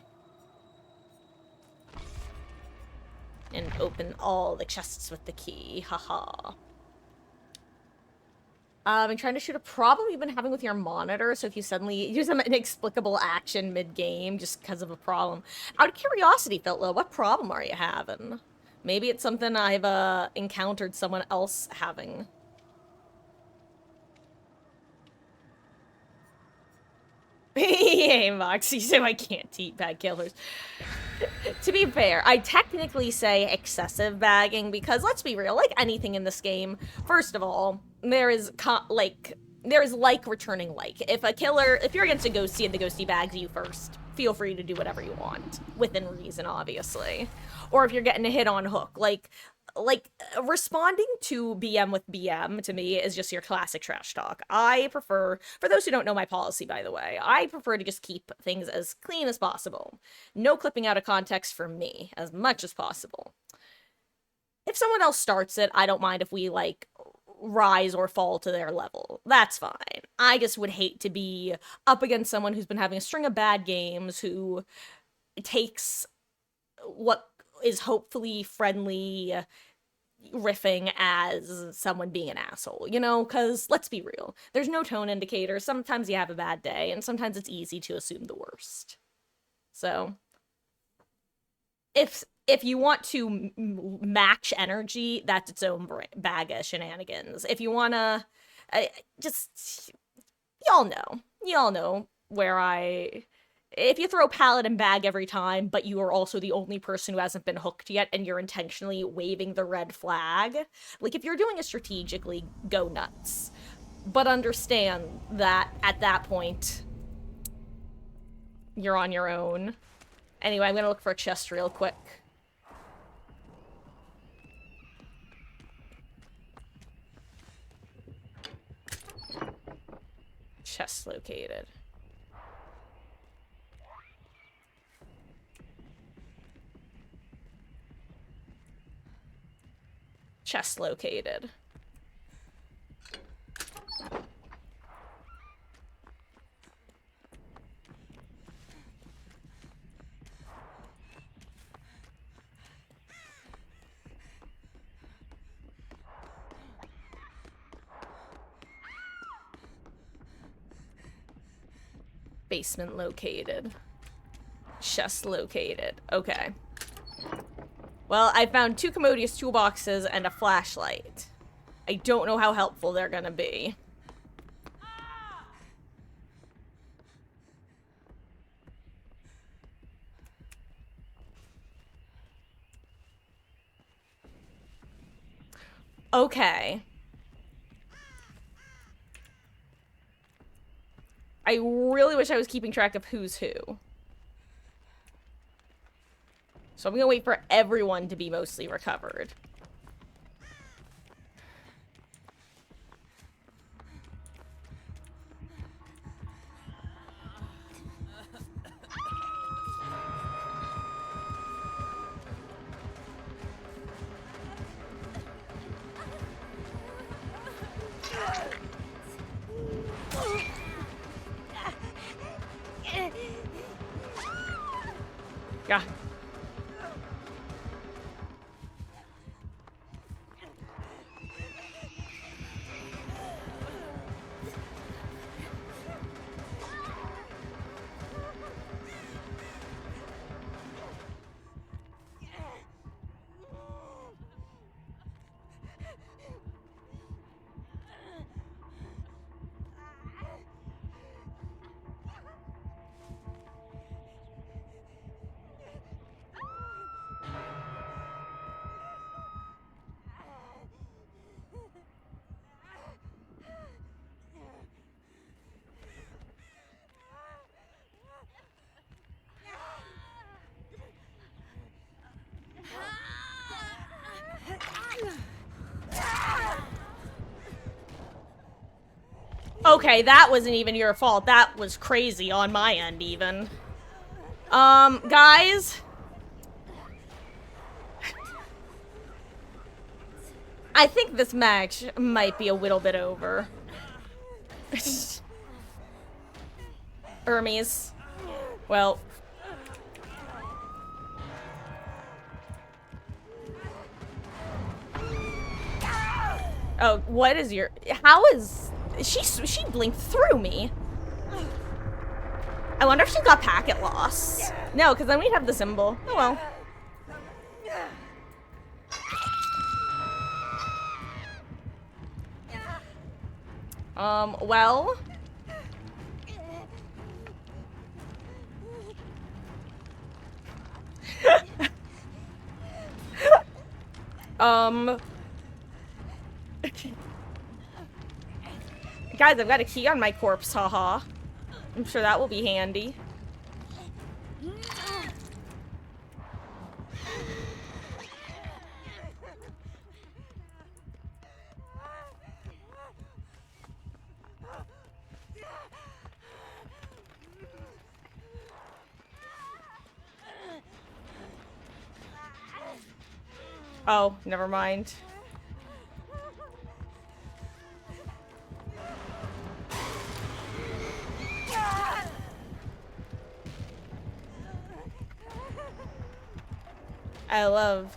And open all the chests with the key, haha. I'm trying to shoot a problem you've been having with your monitor, so if you suddenly use some inexplicable action mid-game just because of a problem. Out of curiosity, Fitlo, what problem are you having? Maybe it's something I've encountered someone else having. Hey, Moxie, so I can't eat bad killers. To be fair, I technically say excessive bagging because, let's be real, like anything in this game, first of all, there is like returning like. If you're against a ghosty and the ghosty bags you first, feel free to do whatever you want, within reason, obviously. Or if you're getting a hit on hook, like responding to BM with BM to me is just your classic trash talk. I prefer, for those who don't know my policy, by the way, I prefer to just keep things as clean as possible. No clipping out of context for me, as much as possible. If someone else starts it, I don't mind if we, like, rise or fall to their level. That's fine. I just would hate to be up against someone who's been having a string of bad games, who takes what is hopefully friendly, riffing as someone being an asshole, you know? Because let's be real, there's no tone indicator. Sometimes you have a bad day, and sometimes it's easy to assume the worst. So, if you want to match energy, that's its own bag of shenanigans. If you wanna, just y'all know where I. If you throw Paladin bag every time, but you are also the only person who hasn't been hooked yet, and you're intentionally waving the red flag, like if you're doing it strategically, go nuts. But understand that at that point, you're on your own. Anyway, I'm gonna look for a chest real quick. Chest located. Chest located. Basement located. Chest located. Okay. Well, I found 2 commodious toolboxes and a flashlight. I don't know how helpful they're gonna be. Okay. I really wish I was keeping track of who's who. So I'm gonna wait for everyone to be mostly recovered. Yeah. Okay, that wasn't even your fault. That was crazy on my end, even. Guys? I think this match might be a little bit over. Hermes. Well. Oh, what is your... How is... She blinked through me. I wonder if she got packet loss. No, because then we'd have the symbol. Oh well. Well. Guys, I've got a key on my corpse, haha. I'm sure that will be handy. Oh, never mind. I love.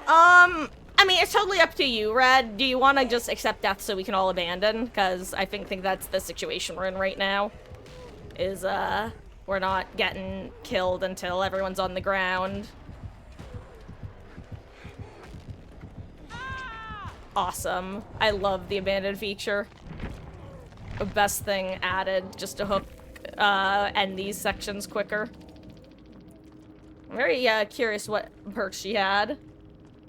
I mean, it's totally up to you, Red. Do you want to just accept death so we can all abandon? Because I think that's the situation we're in right now. Is, we're not getting killed until everyone's on the ground. Awesome. I love the abandoned feature. The best thing added just to hook, end these sections quicker. I'm very, curious what perks she had.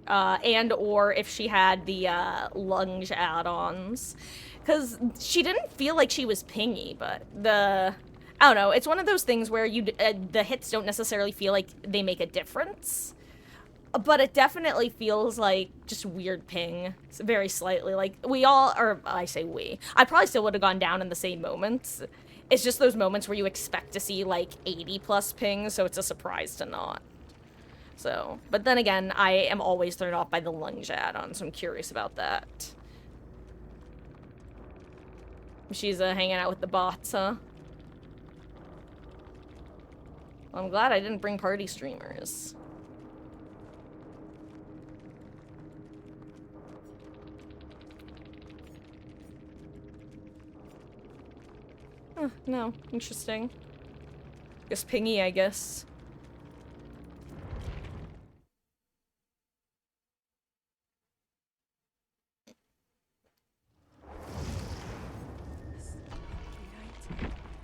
And or if she had the lunge add-ons, because she didn't feel like she was pingy, but I don't know, it's one of those things where the hits don't necessarily feel like they make a difference, but it definitely feels like just weird ping, very slightly. Like we all, or I say we, I probably still would have gone down in the same moments. It's just those moments where you expect to see like 80 plus pings, so it's a surprise to not. So, but then again, I am always thrown off by the lunge add-on, so I'm curious about that. She's hanging out with the bots, huh? Well, I'm glad I didn't bring party streamers. No. Interesting. Just pingy, I guess.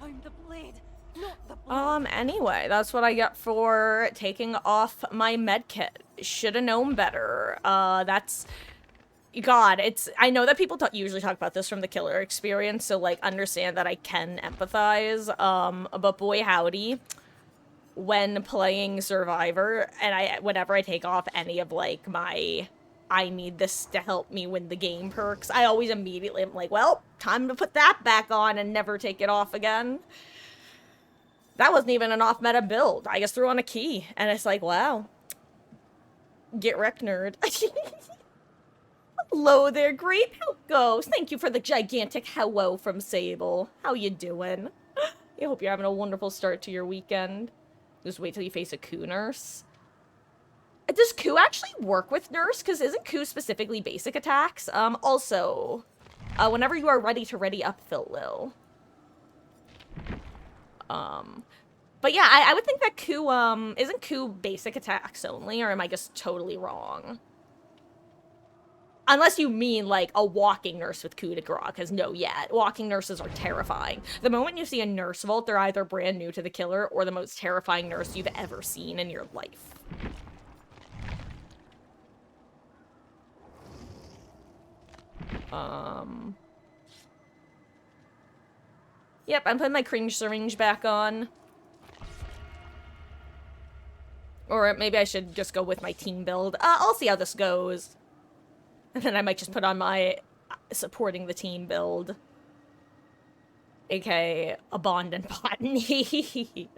I'm the blade, not the blood. Anyway, that's what I get for taking off my medkit. Should've known better. That's... God, I know that people usually talk about this from the killer experience, so, like, understand that I can empathize, but boy howdy, when playing Survivor, and whenever I take off any of, like, my I need this to help me win the game perks, I always immediately am like, well, time to put that back on and never take it off again. That wasn't even an off-meta build. I just threw on a key, and it's like, wow. Get wrecked, nerd. Hello there, Grape. How goes? Thank you for the gigantic hello from Sable. How you doing? I hope you're having a wonderful start to your weekend. Just wait till you face a Coup nurse. Does Coup actually work with nurse? Because isn't Coup specifically basic attacks? Also, whenever you are ready to ready up Phil Lil. But yeah, I would think that Coup, isn't Coup basic attacks only, or am I just totally wrong? Unless you mean, like, a walking nurse with coup de grace, because no, yeah, walking nurses are terrifying. The moment you see a nurse vault, they're either brand new to the killer or the most terrifying nurse you've ever seen in your life. Yep, I'm putting my cringe syringe back on. Or maybe I should just go with my team build. I'll see how this goes. And then I might just put on my supporting the team build. AKA a bond and botany.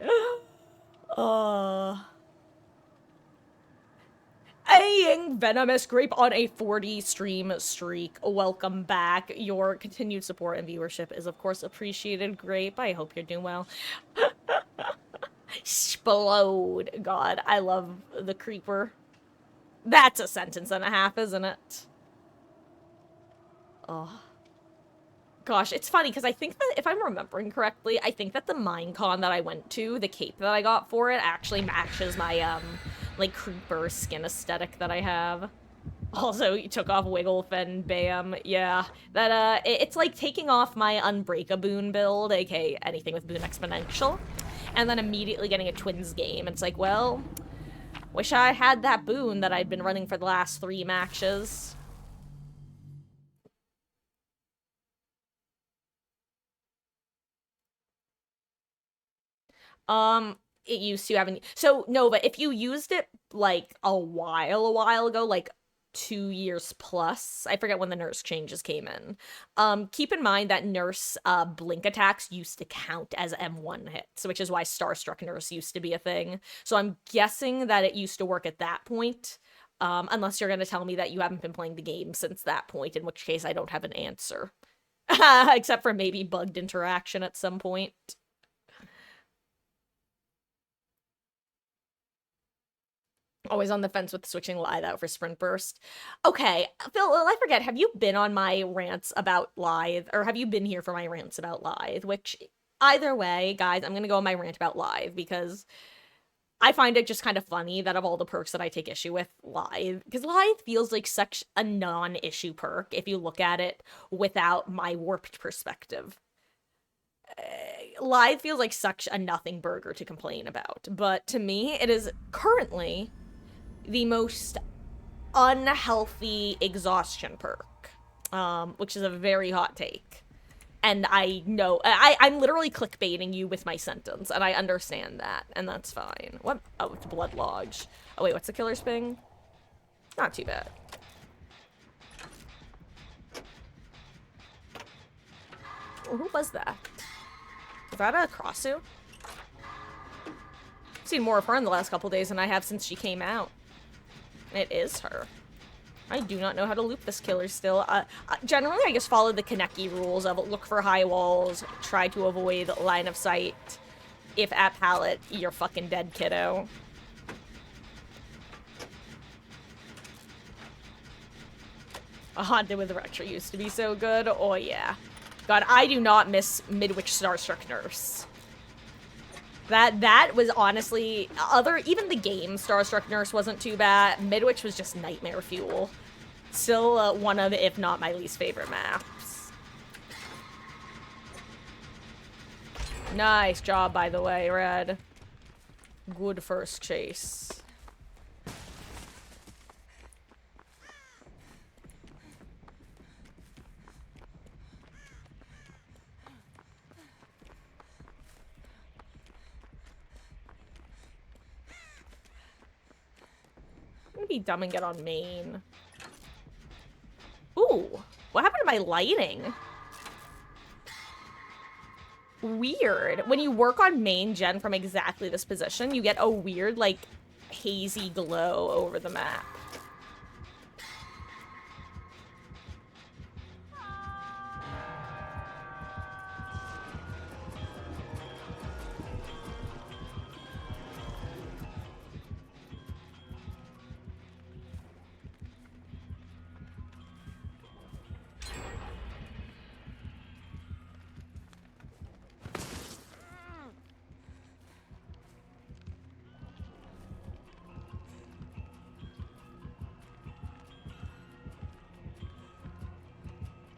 Aying Venomous Grape on a 40 stream streak. Welcome back. Your continued support and viewership is, of course, appreciated, Grape. I hope you're doing well. Explode. God, I love the creeper. That's a sentence and a half, isn't it? Oh. Gosh, it's funny, because I think that, if I'm remembering correctly, I think that the Minecon that I went to, the cape that I got for it, actually matches my, like, creeper skin aesthetic that I have. Also, you took off Wigglef and bam, yeah. That, it's like taking off my Unbreak-a-Boon build, aka anything with Boon Exponential, and then immediately getting a Twins game. It's like, well, wish I had that boon that I'd been running for the last 3 matches. It used to have any. So, Nova, if you used it, like, a while ago, like, 2 years plus, I forget when the nurse changes came in, keep in mind that nurse, blink attacks used to count as M1 hits, which is why Starstruck Nurse used to be a thing. So I'm guessing that it used to work at that point, unless you're gonna tell me that you haven't been playing the game since that point, in which case I don't have an answer. Except for maybe bugged interaction at some point. Always on the fence with switching Lithe out for Sprint Burst. Okay, Phil, I forget, have you been on my rants about Lithe, or have you been here for my rants about Lithe? Which, either way, guys, I'm gonna go on my rant about Lithe, because I find it just kind of funny that of all the perks that I take issue with, Lithe, because Lithe feels like such a non-issue perk if you look at it without my warped perspective. Lithe feels like such a nothing burger to complain about, but to me, it is currently the most unhealthy exhaustion perk, which is a very hot take. And I know, I'm literally clickbaiting you with my sentence, and I understand that, and that's fine. What? Oh, it's Blood Lodge. Oh wait, what's the killer's ping? Not too bad. Oh, who was that? Was that a Crossu? I've seen more of her in the last couple days than I have since she came out. It is her. I do not know how to loop this killer still. Generally, I just follow the Kaneki rules of look for high walls, try to avoid line of sight. If at pallet, you're fucking dead, kiddo. A Haunted with Retro used to be so good. Oh, yeah. God, I do not miss Midwich Starstruck Nurse. That was honestly, even the game Starstruck Nurse wasn't too bad. Midwich was just nightmare fuel. Still one of, if not my least favorite maps. Nice job, by the way, Red. Good first chase. I'm gonna be dumb and get on main. Ooh, what happened to my lighting? Weird. When you work on main gen from exactly this position, you get a weird, like, hazy glow over the map.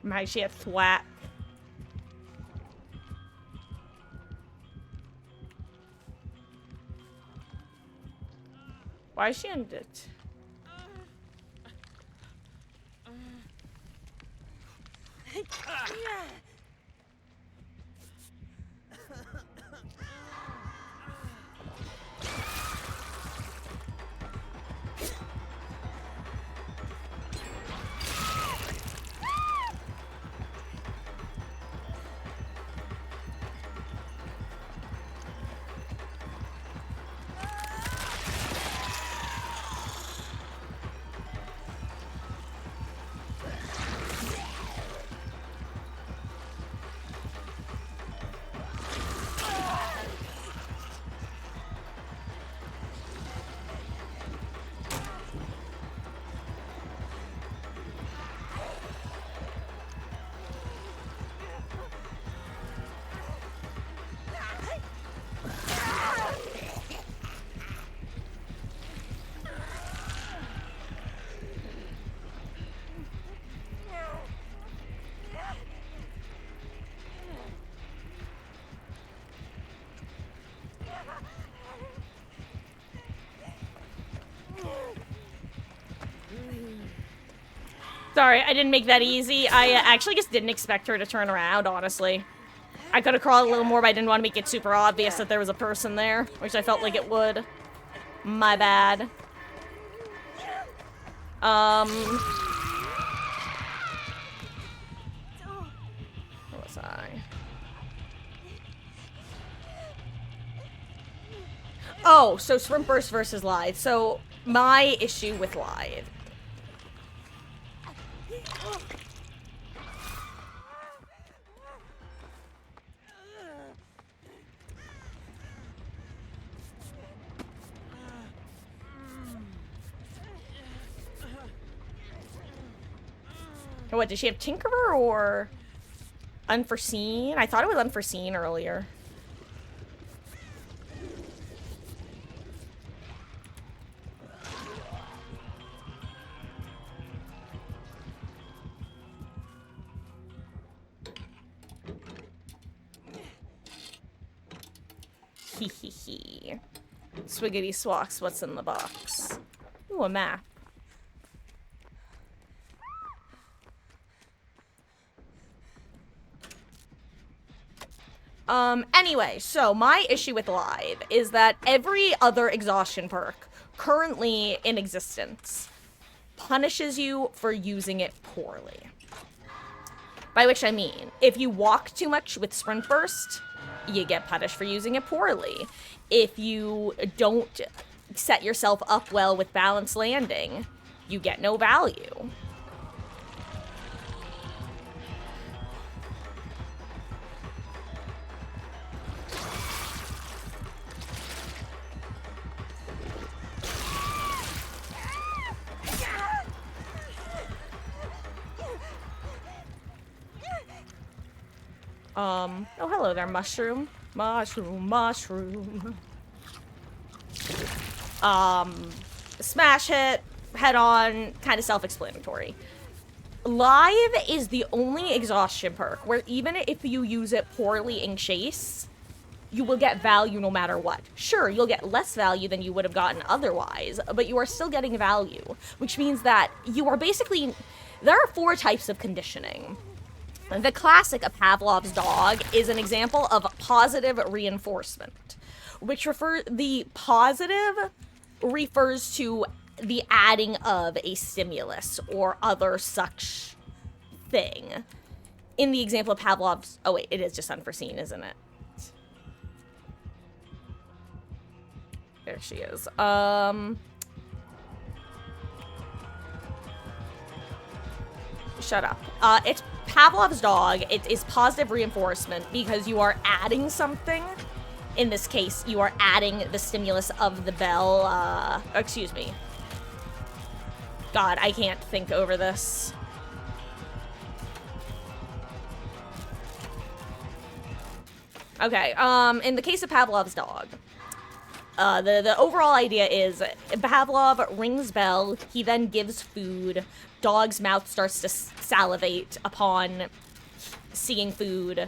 Might she a thwack? Why is she in it? Sorry, I didn't make that easy. I actually just didn't expect her to turn around, honestly. I could have crawled a little more, but I didn't want to make it super obvious that there was a person there, which I felt like it would. My bad. Where was I? Oh, so Sprint Burst versus Lithe. So, my issue with Lithe. What, did she have Tinkerer or Unforeseen? I thought it was Unforeseen earlier. Hee hee hee. Swiggity swocks, what's in the box? Ooh, a map. Anyway, so my issue with Live is that every other exhaustion perk currently in existence punishes you for using it poorly. By which I mean, if you walk too much with Sprint Burst, you get punished for using it poorly. If you don't set yourself up well with Balanced Landing, you get no value. Oh, hello there, mushroom. Mushroom. Smash hit, head on, kind of self-explanatory. Live is the only exhaustion perk where even if you use it poorly in chase, you will get value no matter what. Sure, you'll get less value than you would have gotten otherwise, but you are still getting value, which means that you are basically... There are 4 types of conditioning. The classic of Pavlov's dog is an example of positive reinforcement, which the positive refers to the adding of a stimulus or other such thing. In the example of Pavlov's... Oh wait, it is just Unforeseen, isn't it? There she is. Shut up. It's Pavlov's dog. It is positive reinforcement because you are adding something. In this case, you are adding the stimulus of the bell. Excuse me. God, I can't think over this. Okay, in the case of Pavlov's dog, the overall idea is Pavlov rings bell, he then gives food, dog's mouth starts to salivate upon seeing food,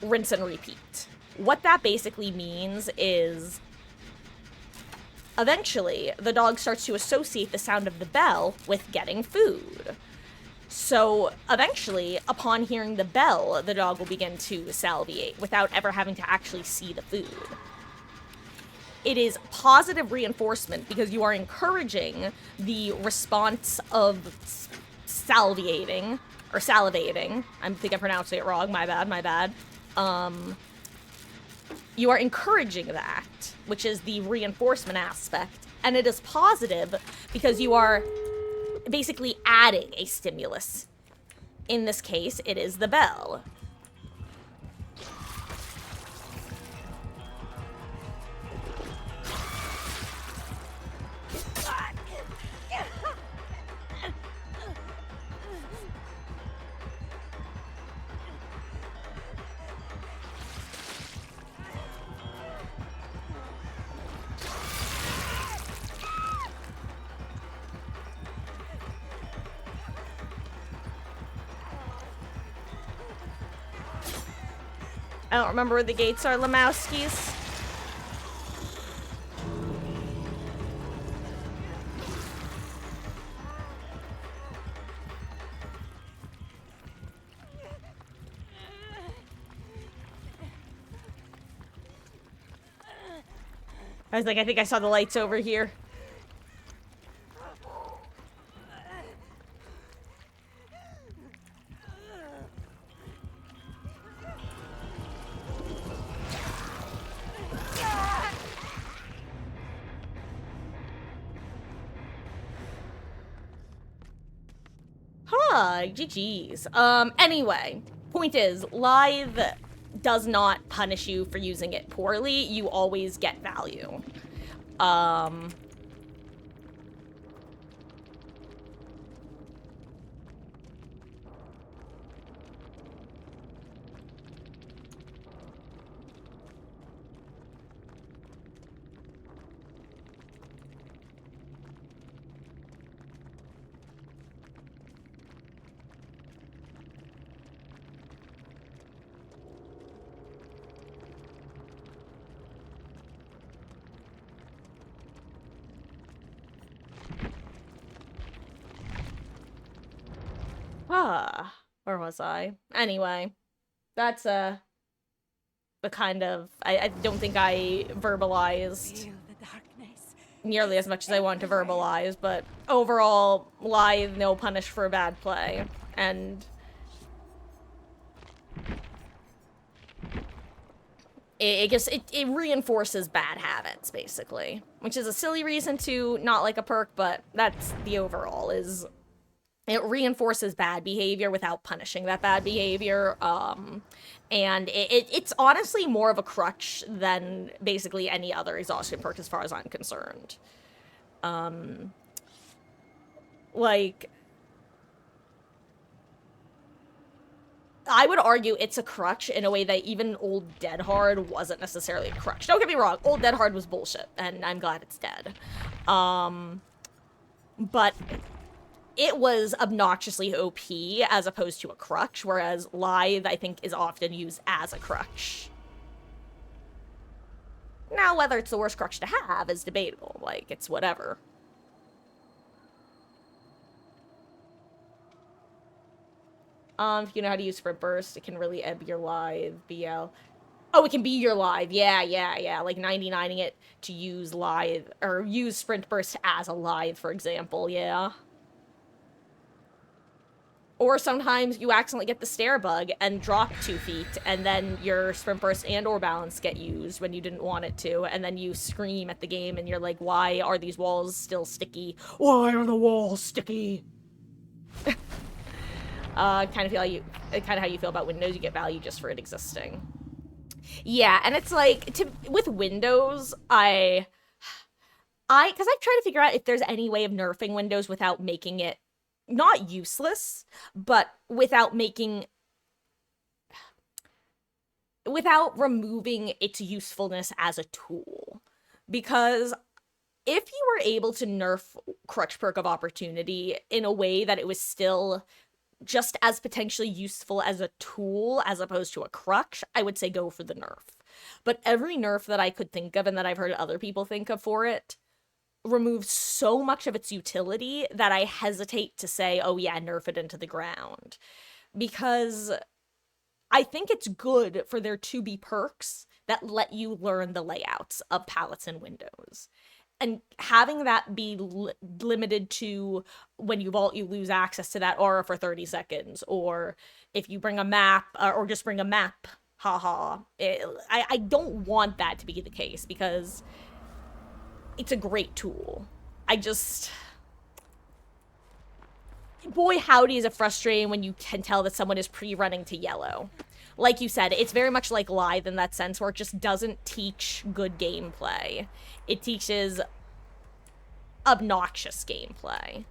rinse and repeat. What that basically means is eventually the dog starts to associate the sound of the bell with getting food. So eventually, upon hearing the bell, the dog will begin to salivate without ever having to actually see the food. It is positive reinforcement because you are encouraging the response of salivating. I think I'm pronouncing it wrong. My bad. You are encouraging that, which is the reinforcement aspect. And it is positive because you are basically adding a stimulus. In this case, it is the bell. I don't remember where the gates are, Lemowskis. I was like, I think I saw the lights over here. Huh, GG's. Anyway, point is, Live does not punish you for using it poorly. You always get value. Where was I? Anyway, that's the kind of I don't think I verbalized Feel the darkness. nearly It's as much as I want to everywhere. verbalize, but overall, lithe, no punish for bad play, and it reinforces bad habits, basically, which is a silly reason to not like a perk, but that's the overall is it reinforces bad behavior without punishing that bad behavior. And it's honestly more of a crutch than basically any other exhaustion perk as far as I'm concerned. Like, I would argue it's a crutch in a way that even Old Dead Hard wasn't necessarily a crutch. Don't get me wrong, Old Dead Hard was bullshit, and I'm glad it's dead. But it was obnoxiously OP as opposed to a crutch, whereas Lithe, I think, is often used as a crutch. Now, whether it's the worst crutch to have is debatable. Like, it's whatever. If you know how to use Sprint Burst, it can really ebb your Lithe, BL. Oh, it can be your Lithe. Yeah. Like 99ing it to use Lithe, or use Sprint Burst as a Lithe, for example, yeah. Or sometimes you accidentally get the stair bug and drop 2 feet, and then your sprint burst and or balance get used when you didn't want it to, and then you scream at the game and you're like, why are these walls still sticky? Why are the walls sticky? Kind of how you feel about Windows. You get value just for it existing. Yeah, and it's like with Windows, because I've tried to figure out if there's any way of nerfing Windows without making it not useless, but without removing its usefulness as a tool. Because if you were able to nerf Crutch Perk of Opportunity in a way that it was still just as potentially useful as a tool as opposed to a crutch, I would say go for the nerf. But every nerf that I could think of and that I've heard other people think of for it removes so much of its utility that I hesitate to say, oh yeah, nerf it into the ground. Because I think it's good for there to be perks that let you learn the layouts of palettes and windows. And having that be limited to when you vault, you lose access to that aura for 30 seconds. Or if you bring a map, or just bring a map, haha. I don't want that to be the case because it's a great tool. Boy howdy is it frustrating when you can tell that someone is pre-running to yellow. Like you said, it's very much like Lithe in that sense, where it just doesn't teach good gameplay. It teaches obnoxious gameplay.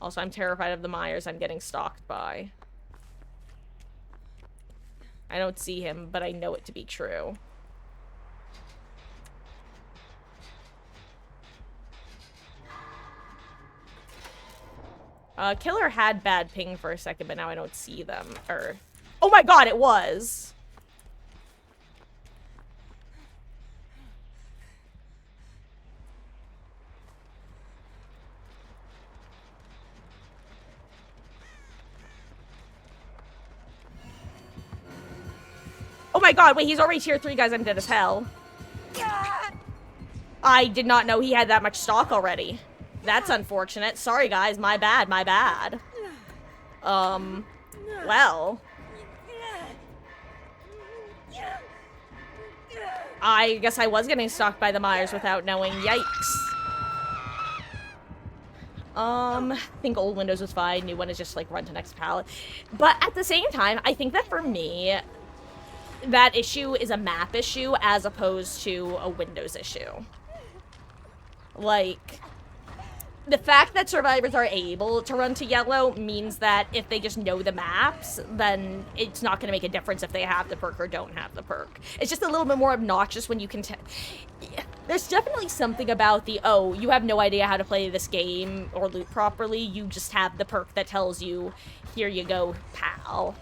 Also, I'm terrified of the Myers I'm getting stalked by. I don't see him, but I know it to be true. Killer had bad ping for a second, but now I don't see them. Oh my god, it was! Oh my god, wait, he's already tier 3, guys, I'm dead as hell. I did not know he had that much stock already. That's unfortunate. Sorry, guys, my bad. Well. I guess I was getting stalked by the Myers without knowing. Yikes. I think old Windows was fine. New one is just, like, run to next palette. But at the same time, I think that for me, that issue is a map issue as opposed to a Windows issue. Like, the fact that survivors are able to run to yellow means that if they just know the maps, then it's not going to make a difference if they have the perk or don't have the perk. It's just a little bit more obnoxious when you can there's definitely something about oh, you have no idea how to play this game or loot properly, you just have the perk that tells you, here you go, pal.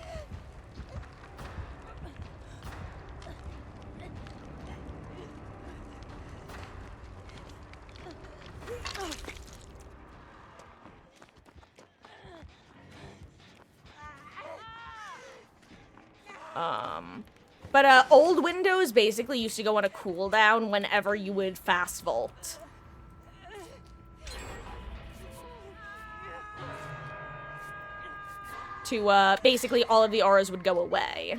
But old Windows basically used to go on a cooldown whenever you would fast vault. To, basically all of the auras would go away.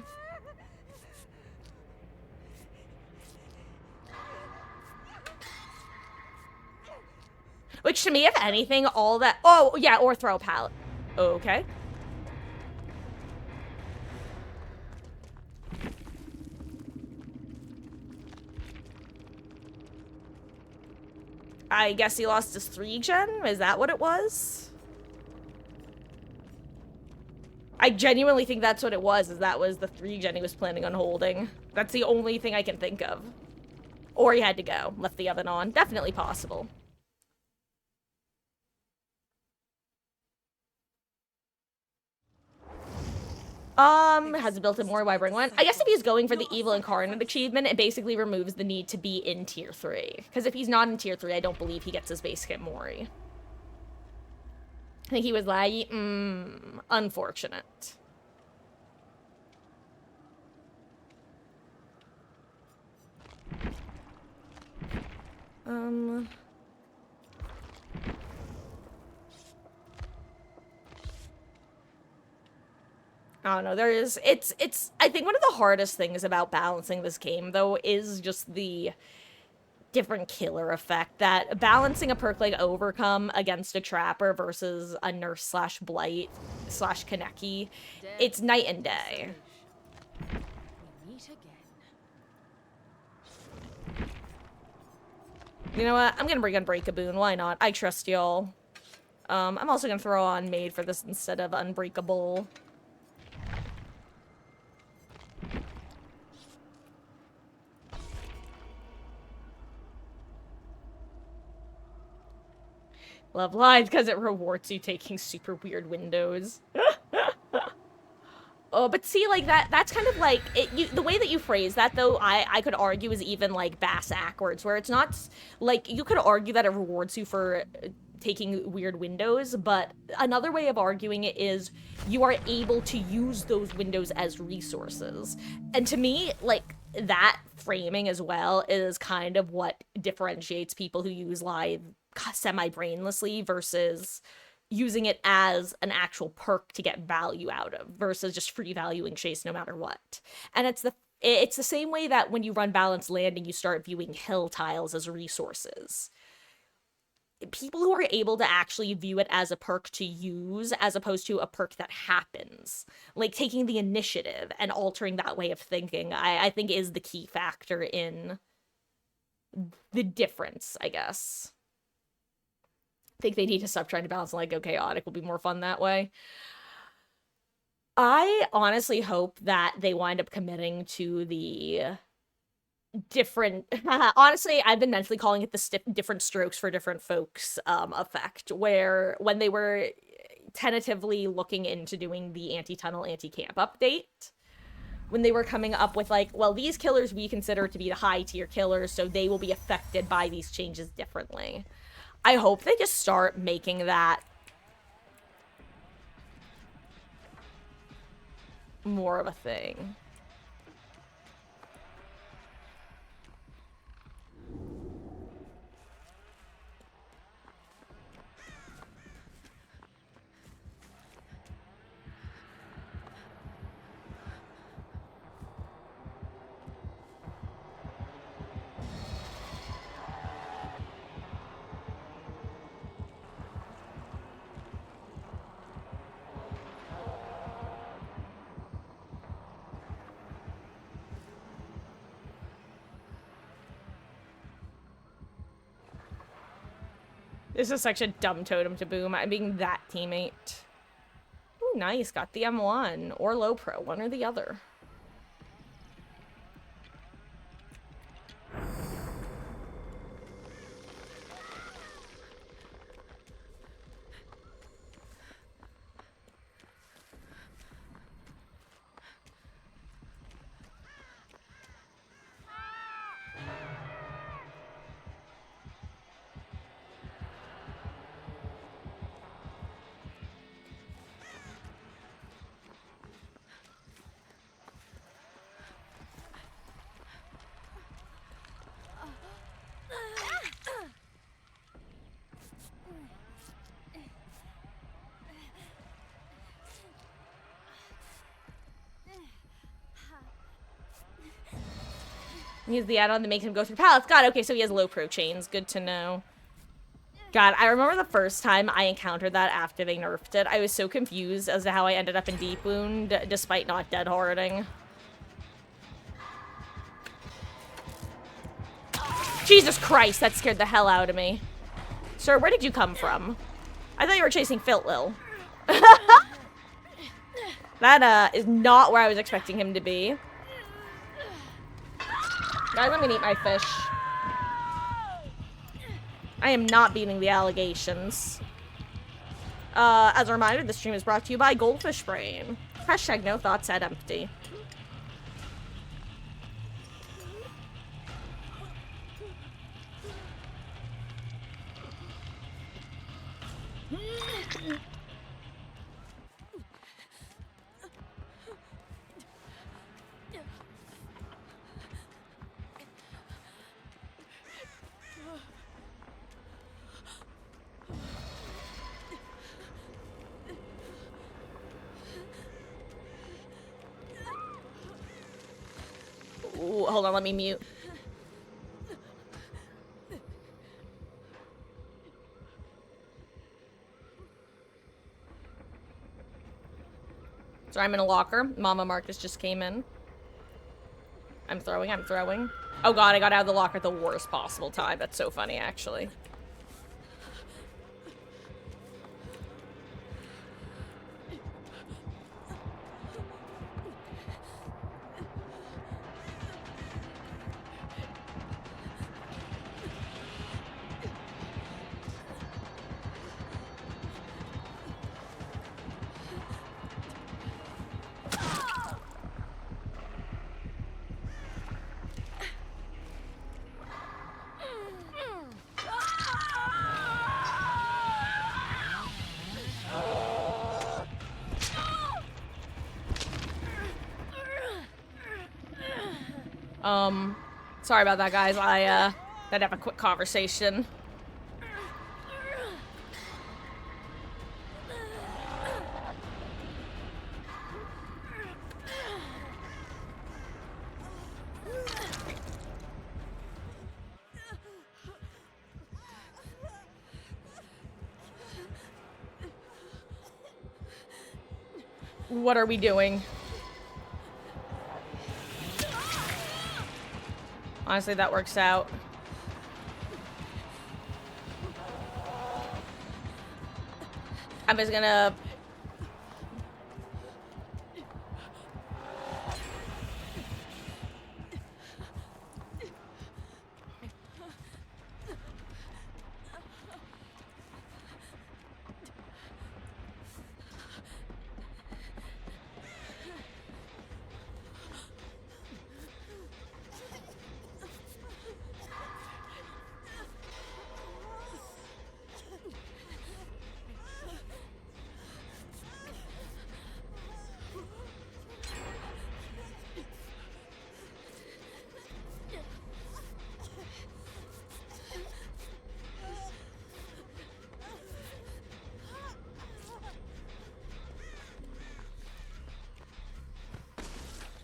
Which, to me, if anything, all that... Oh, yeah, or throw a pallet. Okay. I guess he lost his 3-gen? Is that what it was? I genuinely think that's what it was, is that was the 3-gen he was planning on holding. That's the only thing I can think of. Or he had to go. Left the oven on. Definitely possible. Has a built-in more. Why bring one? I guess if he's going for the Evil Incarnate achievement, it basically removes the need to be in Tier 3. Because if he's not in Tier 3, I don't believe he gets his base kit Mori. I think he was like, unfortunate. I don't know, I think one of the hardest things about balancing this game, though, is just the different killer effect that balancing a perk like Overcome against a Trapper versus a Nurse slash Blight slash Kaneki, it's night and day. We meet again. You know what? I'm gonna bring Unbreakaboon. Why not? I trust y'all. I'm also gonna throw on Maid for this instead of Unbreakable. Love Live because it rewards you taking super weird windows. Oh, but see, like, that's kind of like, the way that you phrase that, though, I could argue is even, like, bass-ackwards, where it's not, like, you could argue that it rewards you for taking weird windows, but another way of arguing it is you are able to use those windows as resources. And to me, like, that framing as well is kind of what differentiates people who use Live semi-brainlessly versus using it as an actual perk to get value out of versus just free valuing Chase no matter what. And it's the same way that when you run Balanced Landing, you start viewing hill tiles as resources. People who are able to actually view it as a perk to use as opposed to a perk that happens, like taking the initiative and altering that way of thinking, I think is the key factor in the difference, I guess. Think they need to stop trying to balance like go chaotic will be more fun that way. I honestly hope that they wind up committing to the different honestly, I've been mentally calling it the different strokes for different folks effect, where when they were tentatively looking into doing the anti-tunnel anti-camp update, when they were coming up with like, well, these killers we consider to be the high tier killers, so they will be affected by these changes differently. I hope they just start making that more of a thing. This is such a dumb totem to boom. I'm being that teammate. Ooh, nice. Got the M1 or low pro, one or the other. He's the add-on that makes him go through pallets. God, okay, so he has low pro chains. Good to know. God, I remember the first time I encountered that after they nerfed it. I was so confused as to how I ended up in Deep Wound, despite not dead harding. Jesus Christ, that scared the hell out of me. Sir, where did you come from? I thought you were chasing Filtlil. That, is not where I was expecting him to be. Guys, I'm gonna eat my fish. I am not beating the allegations. As a reminder, this stream is brought to you by Goldfish Brain. Hashtag no thoughts at empty. Ooh, hold on, let me mute. So I'm in a locker. Mama Marcus just came in. I'm throwing. Oh god, I got out of the locker at the worst possible time. That's so funny, actually. Sorry about that, guys. I, had to have a quick conversation. What are we doing? Honestly, that works out. I'm just gonna...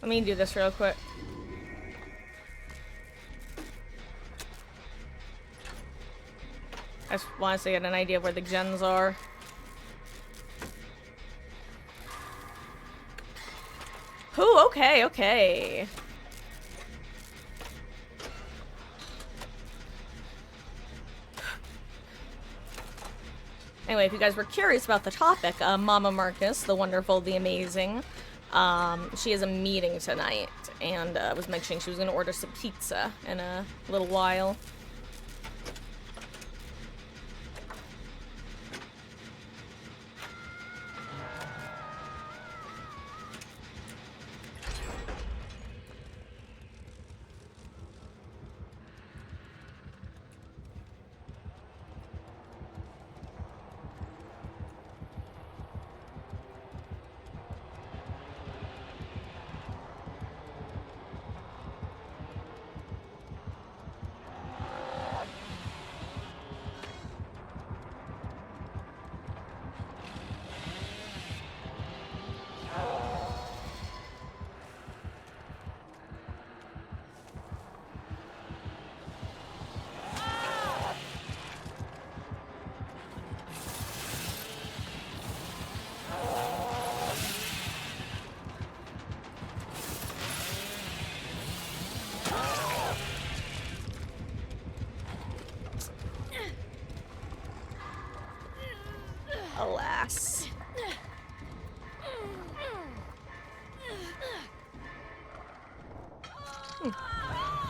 Let me do this real quick. I just want to get an idea of where the gens are. Ooh, okay, okay. Anyway, if you guys were curious about the topic, Mama Marcus, the wonderful, the amazing, she has a meeting tonight, and was mentioning she was going to order some pizza in a little while.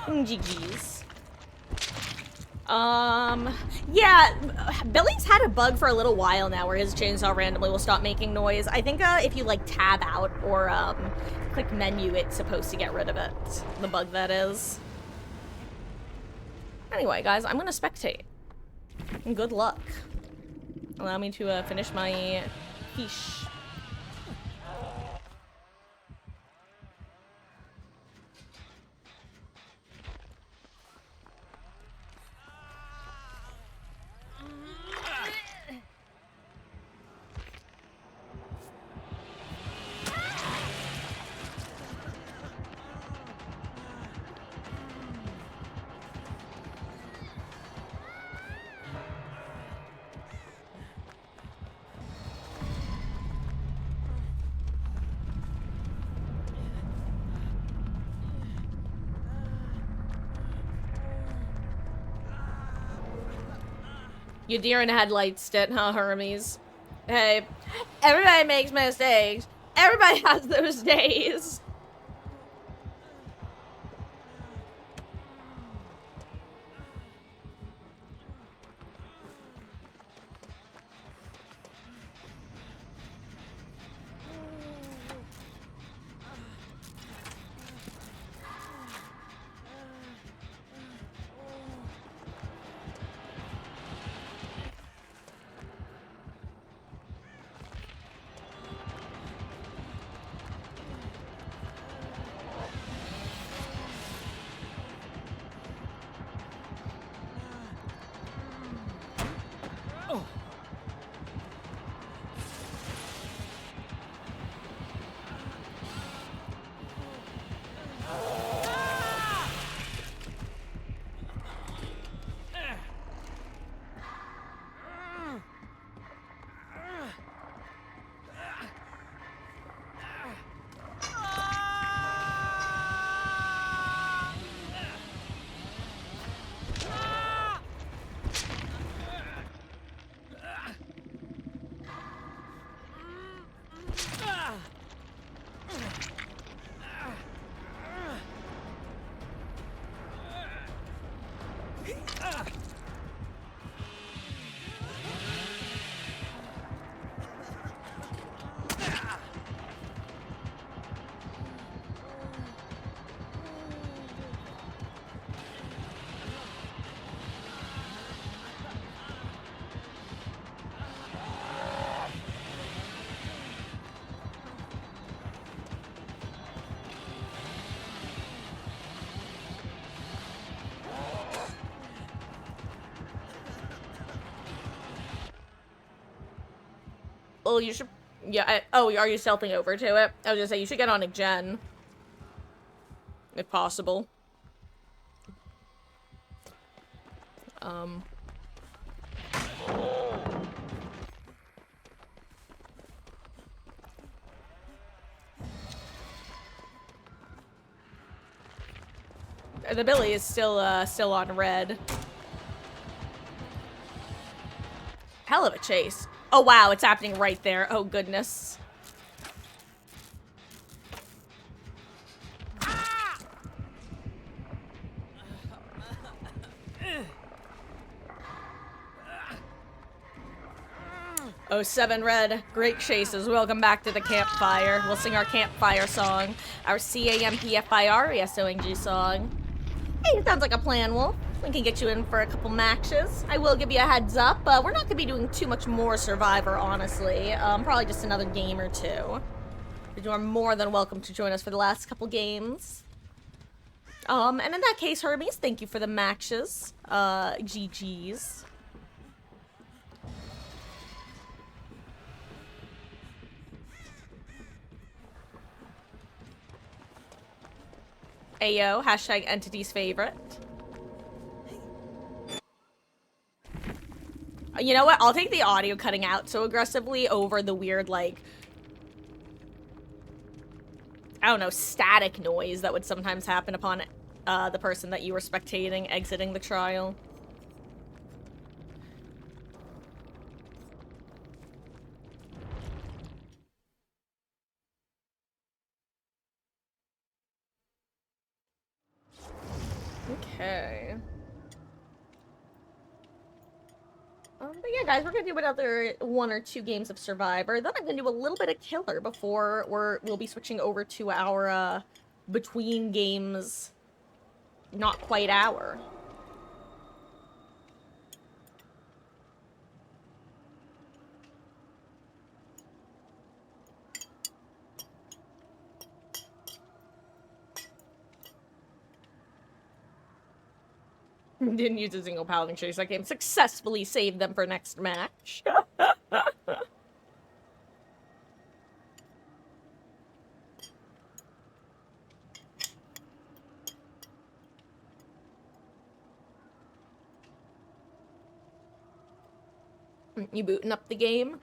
GG's. Yeah, Billy's had a bug for a little while now where his chainsaw randomly will stop making noise. I think, if you, like, tab out or, click menu, it's supposed to get rid of it. The bug, that is. Anyway, guys, I'm gonna spectate. Good luck. Allow me to, finish my fiche. You deer in the headlights did, huh, Hermes? Hey, everybody makes mistakes. Everybody has those days. Oh, you should... Yeah, oh, are you stealthing over to it? I was gonna say, you should get on a gen. If possible. The Billy is still on red. Hell of a chase. Oh, wow, it's happening right there. Oh, goodness. Oh, 7 red. Great chases. Welcome back to the campfire. We'll sing our campfire song. Our CAMPFIRESONG song. Hey, it sounds like a plan, Wolf. We can get you in for a couple matches. I will give you a heads up. We're not going to be doing too much more Survivor, honestly. Probably just another game or two. You are more than welcome to join us for the last couple games. And in that case, Hermes, thank you for the matches. GG's. Ayo, hashtag entity's favorite. You know what? I'll take the audio cutting out so aggressively over the weird, like, I don't know, static noise that would sometimes happen upon the person that you were spectating exiting the trial. Okay. But yeah, guys, we're gonna do another 1 or 2 games of Survivor. Then I'm gonna do a little bit of Killer before we'll be switching over to our between games, not quite hour. Didn't use a single paladin chase that game. Successfully saved them for next match. You booting up the game?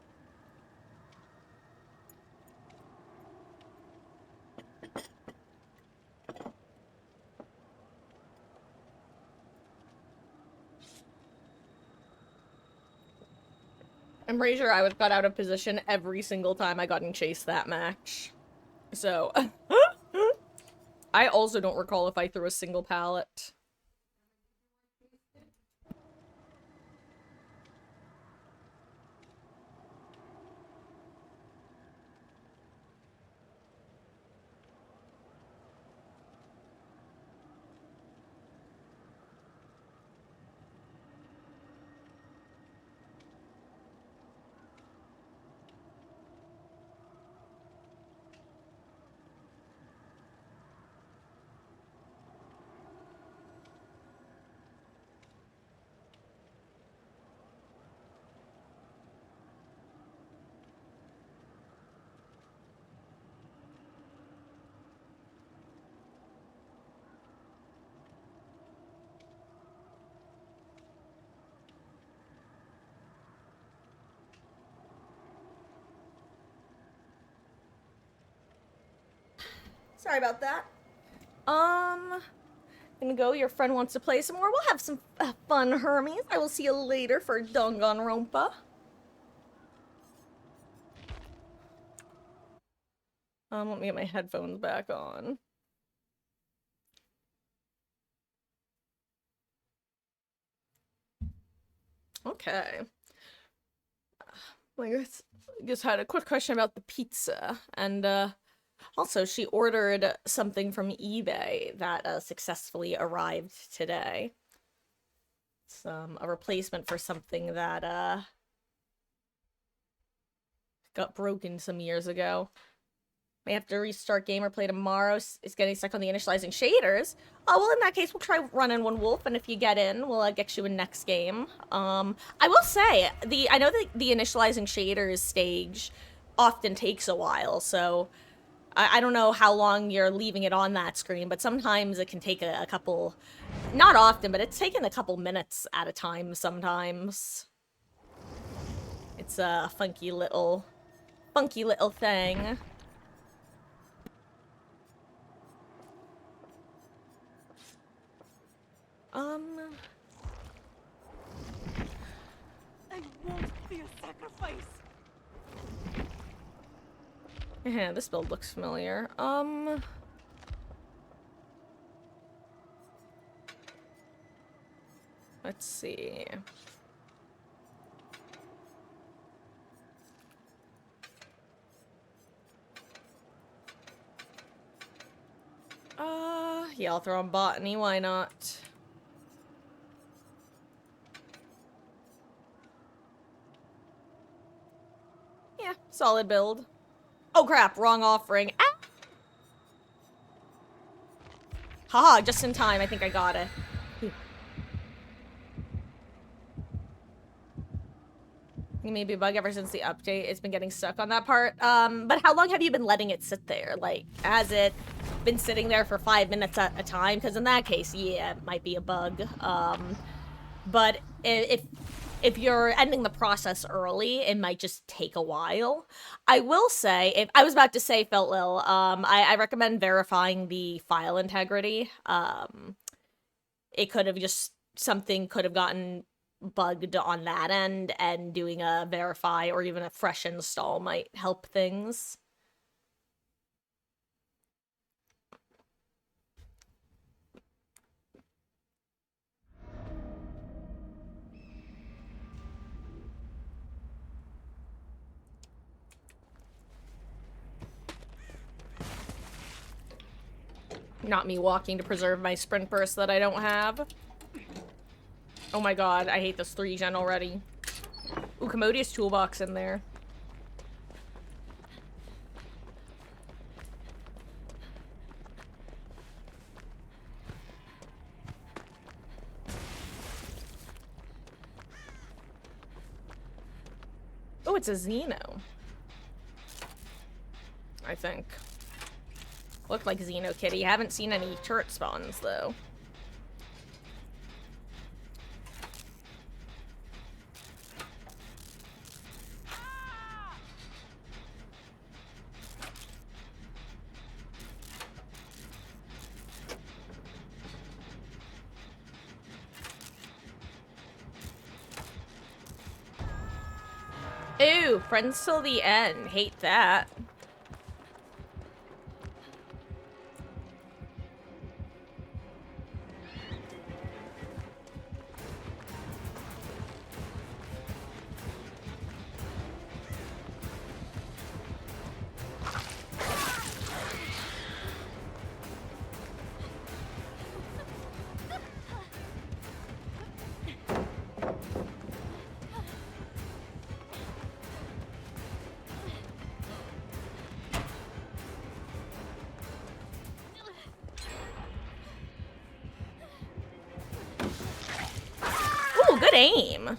I'm pretty sure I would got out of position every single time I got in chase that match. So, I also don't recall if I threw a single pallet. Sorry about that. Gonna go. Your friend wants to play some more. We'll have some fun, Hermes. I will see you later for Danganronpa. Let me get my headphones back on. Okay. I just had a quick question about the pizza, and also she ordered something from eBay that successfully arrived today. It's a replacement for something that got broken some years ago. May have to restart game or play tomorrow. It's getting stuck on the initializing shaders. Oh, well, in that case, we'll try running one wolf, and if you get in, we'll get you in next game. I will say, I know that the initializing shaders stage often takes a while, so I don't know how long you're leaving it on that screen, but sometimes it can take a couple, not often, but it's taken a couple minutes at a time sometimes. It's a funky little thing. I won't be a sacrifice. Yeah, this build looks familiar. Let's see. Yeah, I'll throw on botany, why not? Yeah, solid build. Oh crap, wrong offering. Ah! Haha, just in time, I think I got it. Maybe a bug ever since the update. It's been getting stuck on that part. But how long have you been letting it sit there? Like, has it been sitting there for 5 minutes at a time? Because in that case, yeah, it might be a bug. But if you're ending the process early, it might just take a while. I will say, if I was about to say, Feltlil, I recommend verifying the file integrity. It could have just something could have gotten bugged on that end, and doing a verify or even a fresh install might help things. Not me walking to preserve my sprint burst that I don't have. Oh my god, I hate this 3-gen already. Ooh, Commodious toolbox in there. Oh, it's a Xeno. I think. Looked like Xeno Kitty. Haven't seen any turret spawns, though. Ew, friends till the end. Hate that. Ooh, good aim.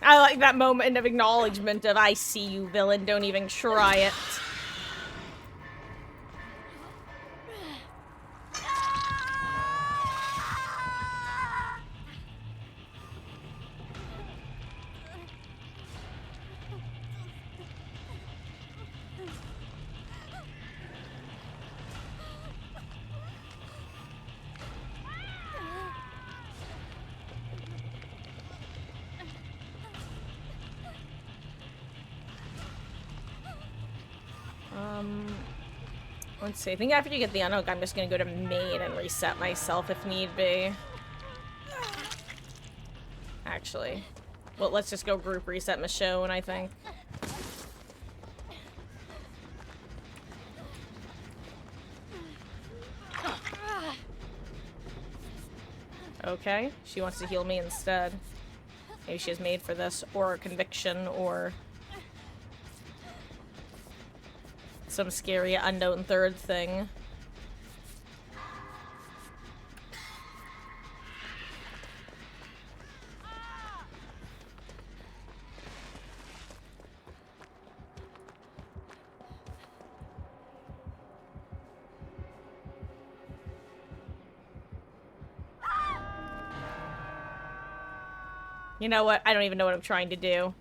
I like that moment of acknowledgement of I see you, villain, don't even try it. Let's see. I think after you get the unhook, I'm just gonna go to main and reset myself if need be. Actually. Well, let's just go group reset Michonne, I think. Okay. She wants to heal me instead. Maybe she is made for this, or a conviction, or some scary unknown third thing. You know what? I don't even know what I'm trying to do.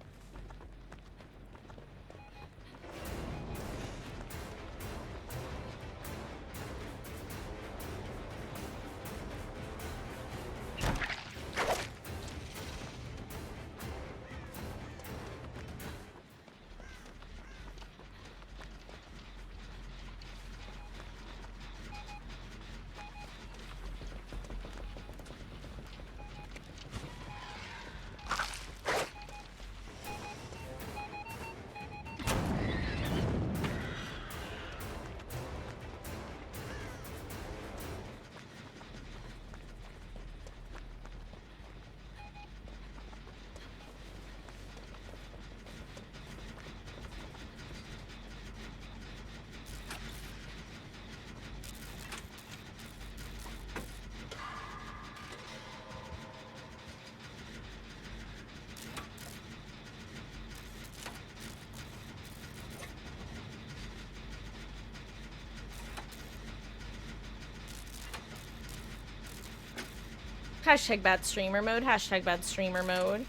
Hashtag bad streamer mode. Hashtag bad streamer mode.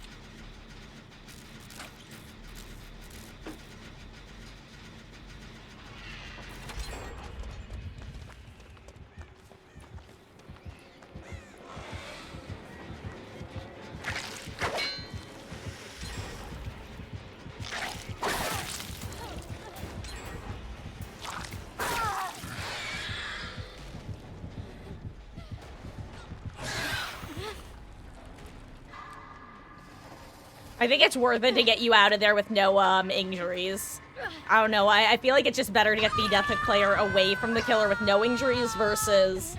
I think it's worth it to get you out of there with no, injuries. I don't know, I feel like it's just better to get the Death Hook player away from the killer with no injuries versus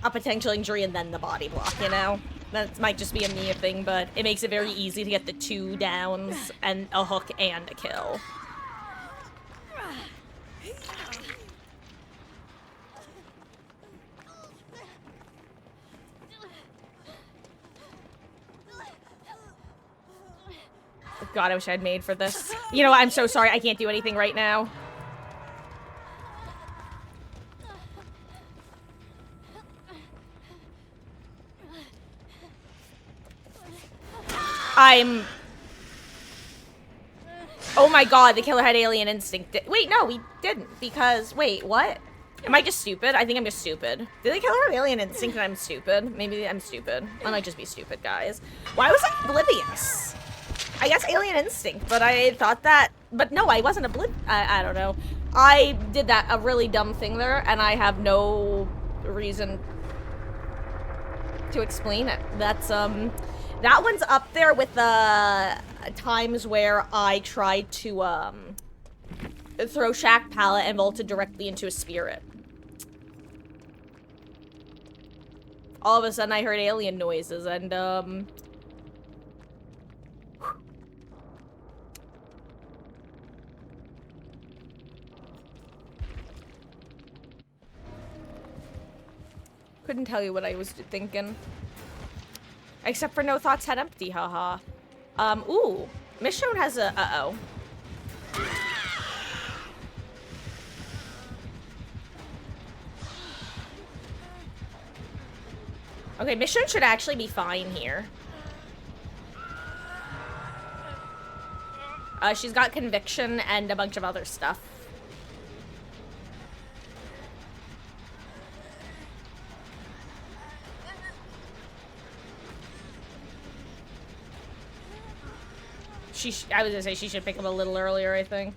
a potential injury and then the body block, you know? That might just be a me thing, but it makes it very easy to get the 2 downs and a hook and a kill. God, I wish I had made for this. You know, I'm so sorry, I can't do anything right now. Oh my god, the killer had alien instinct. Wait, no, he didn't, because... Wait, what? Am I just stupid? I think I'm just stupid. Did the killer have alien instinct and I'm stupid? Maybe I'm stupid. I might just be stupid, guys. Why was I oblivious? I guess alien instinct, but I thought that... But no, I wasn't oblivious. I don't know. I did a really dumb thing there, and I have no reason to explain it. That's, that one's up there with the times where I tried to, throw Shack Pallet and vaulted directly into a spirit. All of a sudden I heard alien noises and, couldn't tell you what I was thinking. Except for no thoughts had empty, haha. Ooh. Michonne has a... Uh-oh. Okay, Michonne should actually be fine here. She's got conviction and a bunch of other stuff. I was gonna say she should pick up a little earlier, I think.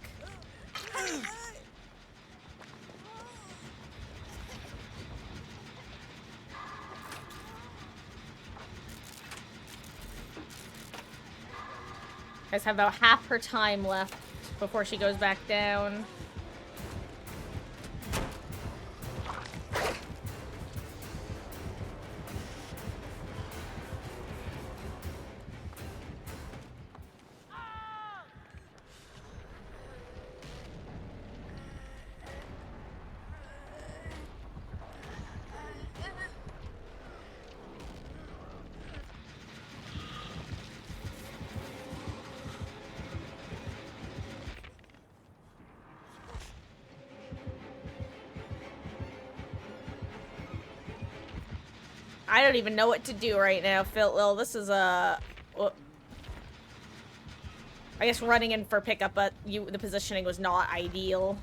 Guys have about half her time left before she goes back down. I don't even know what to do right now, Phil. Well, this is I guess running in for pickup, but the positioning was not ideal.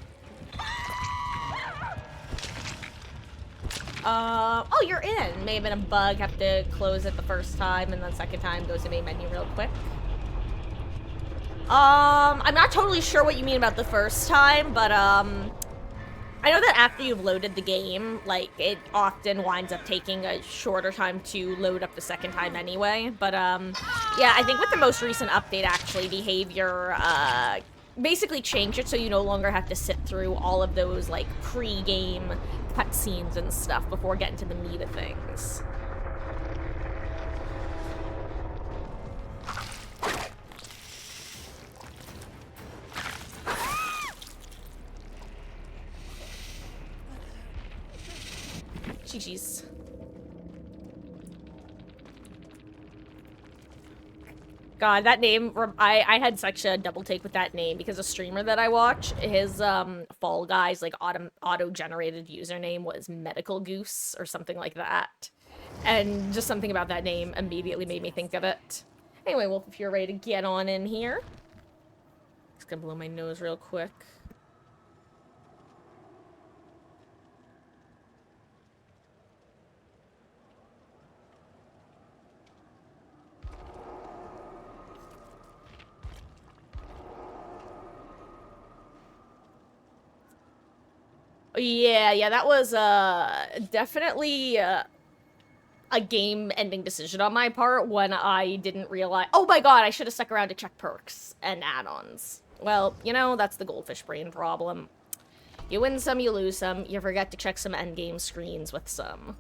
Oh, you're in. May have been a bug. Have to close it the first time, and then second time goes to main menu real quick. I'm not totally sure what you mean about the first time, but, I know that after you've loaded the game, like, it often winds up taking a shorter time to load up the second time anyway. But, yeah, I think with the most recent update, actually, behavior, basically changed it so you no longer have to sit through all of those, like, pre-game cutscenes and stuff before getting to the meat of things. GG's. God, that name, I had such a double take with that name because a streamer that I watch, his, Fall Guys, like, auto-generated username was Medical Goose or something like that. And just something about that name immediately made me think of it. Anyway, Wolf, if you're ready to get on in here. Just gonna blow my nose real quick. Yeah, that was, definitely, a game-ending decision on my part when I didn't realize, oh my god, I should have stuck around to check perks and add-ons. Well, you know, that's the goldfish brain problem. You win some, you lose some, you forget to check some endgame screens with some.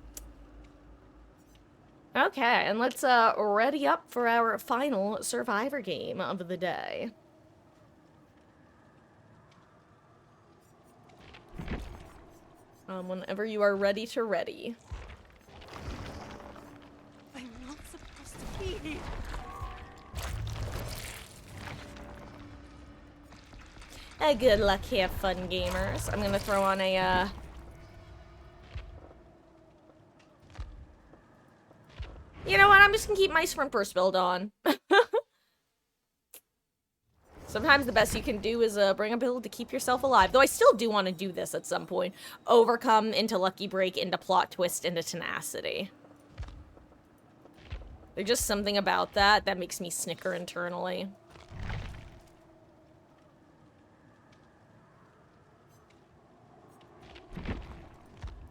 Okay, and let's ready up for our final Survivor game of the day. Whenever you are ready to ready. I'm not supposed to be here. Good luck, have fun, gamers. I'm gonna throw on a, You know what, I'm just gonna keep my sprint burst build on. Sometimes the best you can do is bring a build to keep yourself alive. Though I still do want to do this at some point. Overcome into Lucky Break, into Plot Twist, into Tenacity. There's just something about that that makes me snicker internally.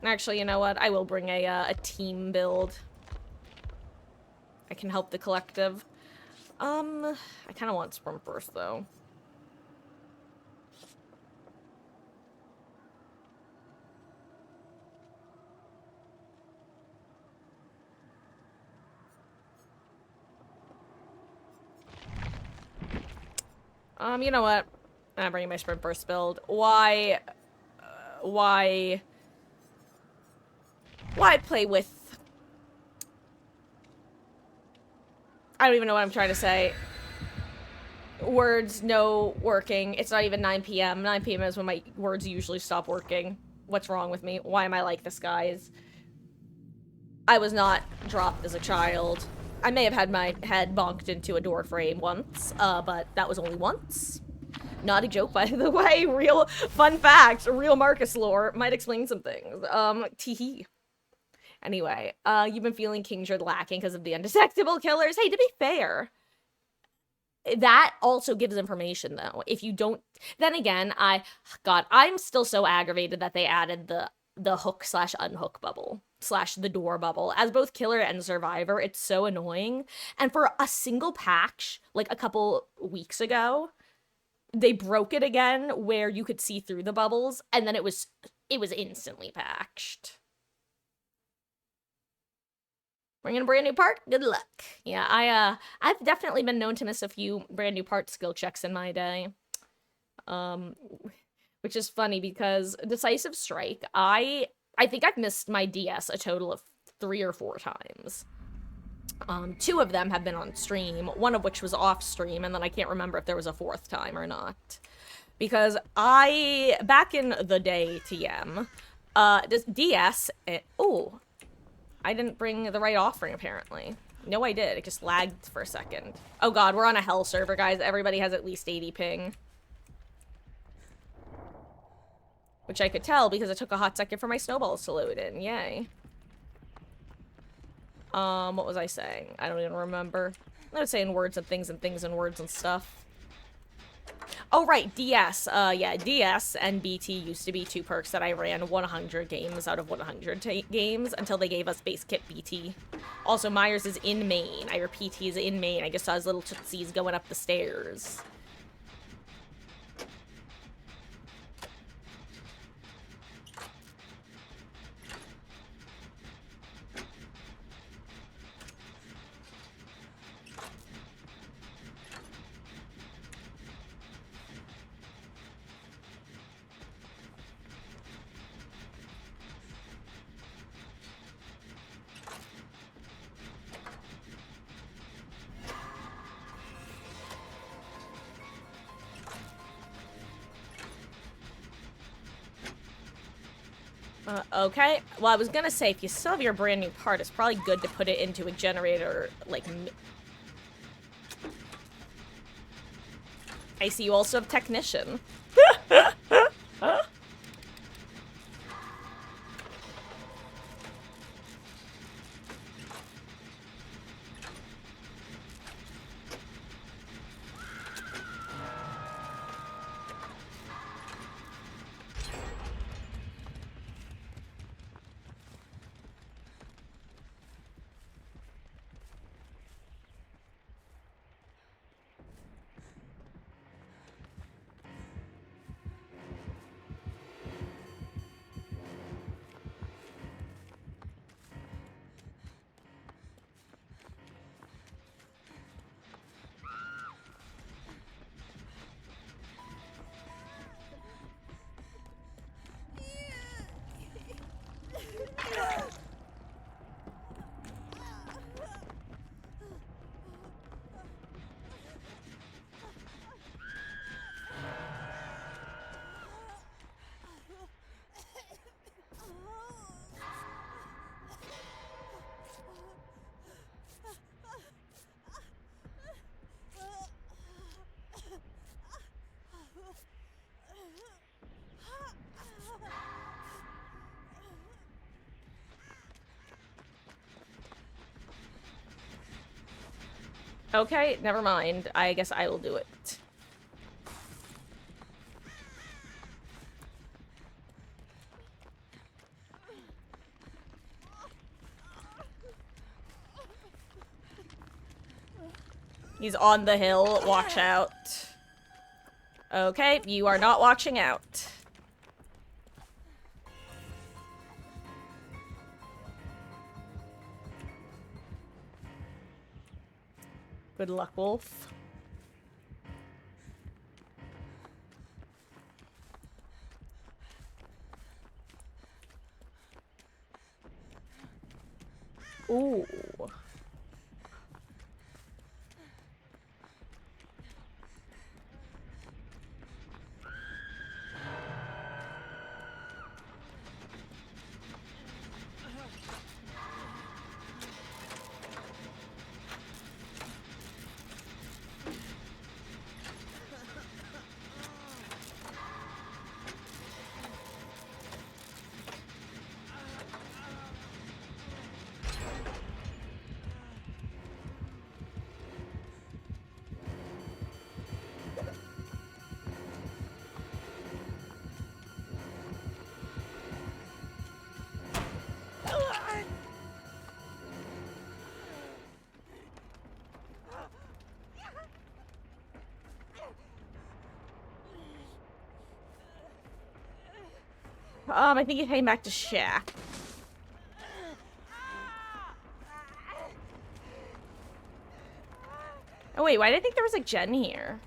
Actually, you know what? I will bring a team build. I can help the collective. I kind of want Sprint Burst, though. You know what? I'm bringing my Sprint Burst build. Why play with... I don't even know what I'm trying to say. Words, no working. It's not even 9 p.m. 9 p.m. is when my words usually stop working. What's wrong with me? Why am I like this, guys? I was not dropped as a child. I may have had my head bonked into a door frame once, but that was only once. Not a joke, by the way. Real fun fact. Real Marcus lore might explain some things. Teehee. Anyway, you've been feeling Kingshard lacking because of the undetectable killers. Hey, to be fair, that also gives information, though. If you don't... Then again, God, I'm still so aggravated that they added the hook/unhook bubble / the door bubble. As both killer and survivor, it's so annoying. And for a single patch, like a couple weeks ago, they broke it again where you could see through the bubbles, and then it was instantly patched. Bringing a brand new part? Good luck. Yeah, I've definitely been known to miss a few brand new part skill checks in my day. Which is funny because Decisive Strike, I think I've missed my DS a total of 3 or 4 times. 2 of them have been on stream, one of which was off stream, and then I can't remember if there was a 4th time or not. Because back in the day, TM, this DS, oh, I didn't bring the right offering, apparently. No, I did. It just lagged for a second. Oh god, we're on a hell server, guys. Everybody has at least 80 ping. Which I could tell because it took a hot second for my snowballs to load in. Yay. What was I saying? I don't even remember. I was saying words and things and words and stuff. Oh, right, DS. Yeah, DS and BT used to be 2 perks that I ran 100 games out of 100 games until they gave us base kit BT. Also, Myers is in main. I repeat, he's in main. I just saw his little tootsies going up the stairs. Okay. Well, I was gonna say, if you still have your brand new part, it's probably good to put it into a generator, like... I see you also have Technician. Okay, never mind. I guess I will do it. He's on the hill. Watch out. Okay, you are not watching out. Good luck, Wolf. Ooh. I think he came back to Shack. Oh wait, why did I think there was like Jen here?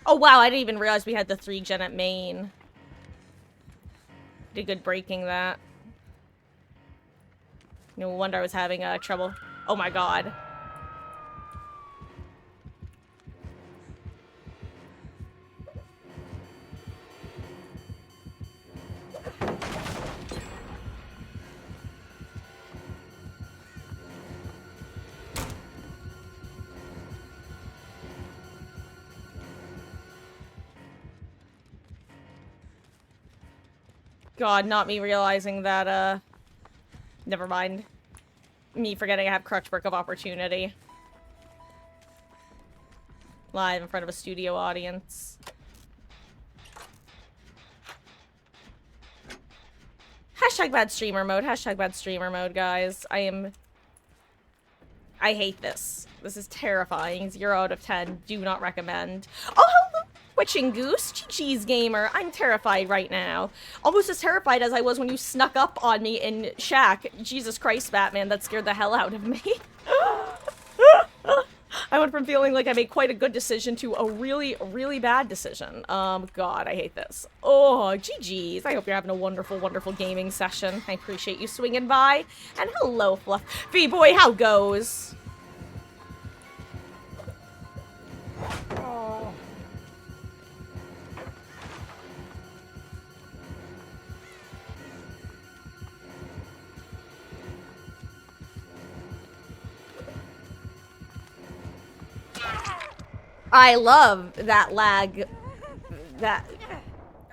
Oh wow, I didn't even realize we had the 3 gen at main. Did good breaking that. No wonder I was having trouble. Oh my god. God, not me realizing that, never mind. Me forgetting I have Crutch Brick of Opportunity. Live in front of a studio audience. Hashtag bad streamer mode. Hashtag bad streamer mode, guys. I hate this. This is terrifying. 0 out of 10. Do not recommend. Oh, hello! Witching Goose. GG's gamer. I'm terrified right now. Almost as terrified as I was when you snuck up on me in Shack. Jesus Christ, Batman. That scared the hell out of me. I went from feeling like I made quite a good decision to a really, really bad decision. God, I hate this. Oh, GG's. I hope you're having a wonderful, wonderful gaming session. I appreciate you swinging by. And hello, Fluff. V-boy, how goes? Oh. I love that lag. That.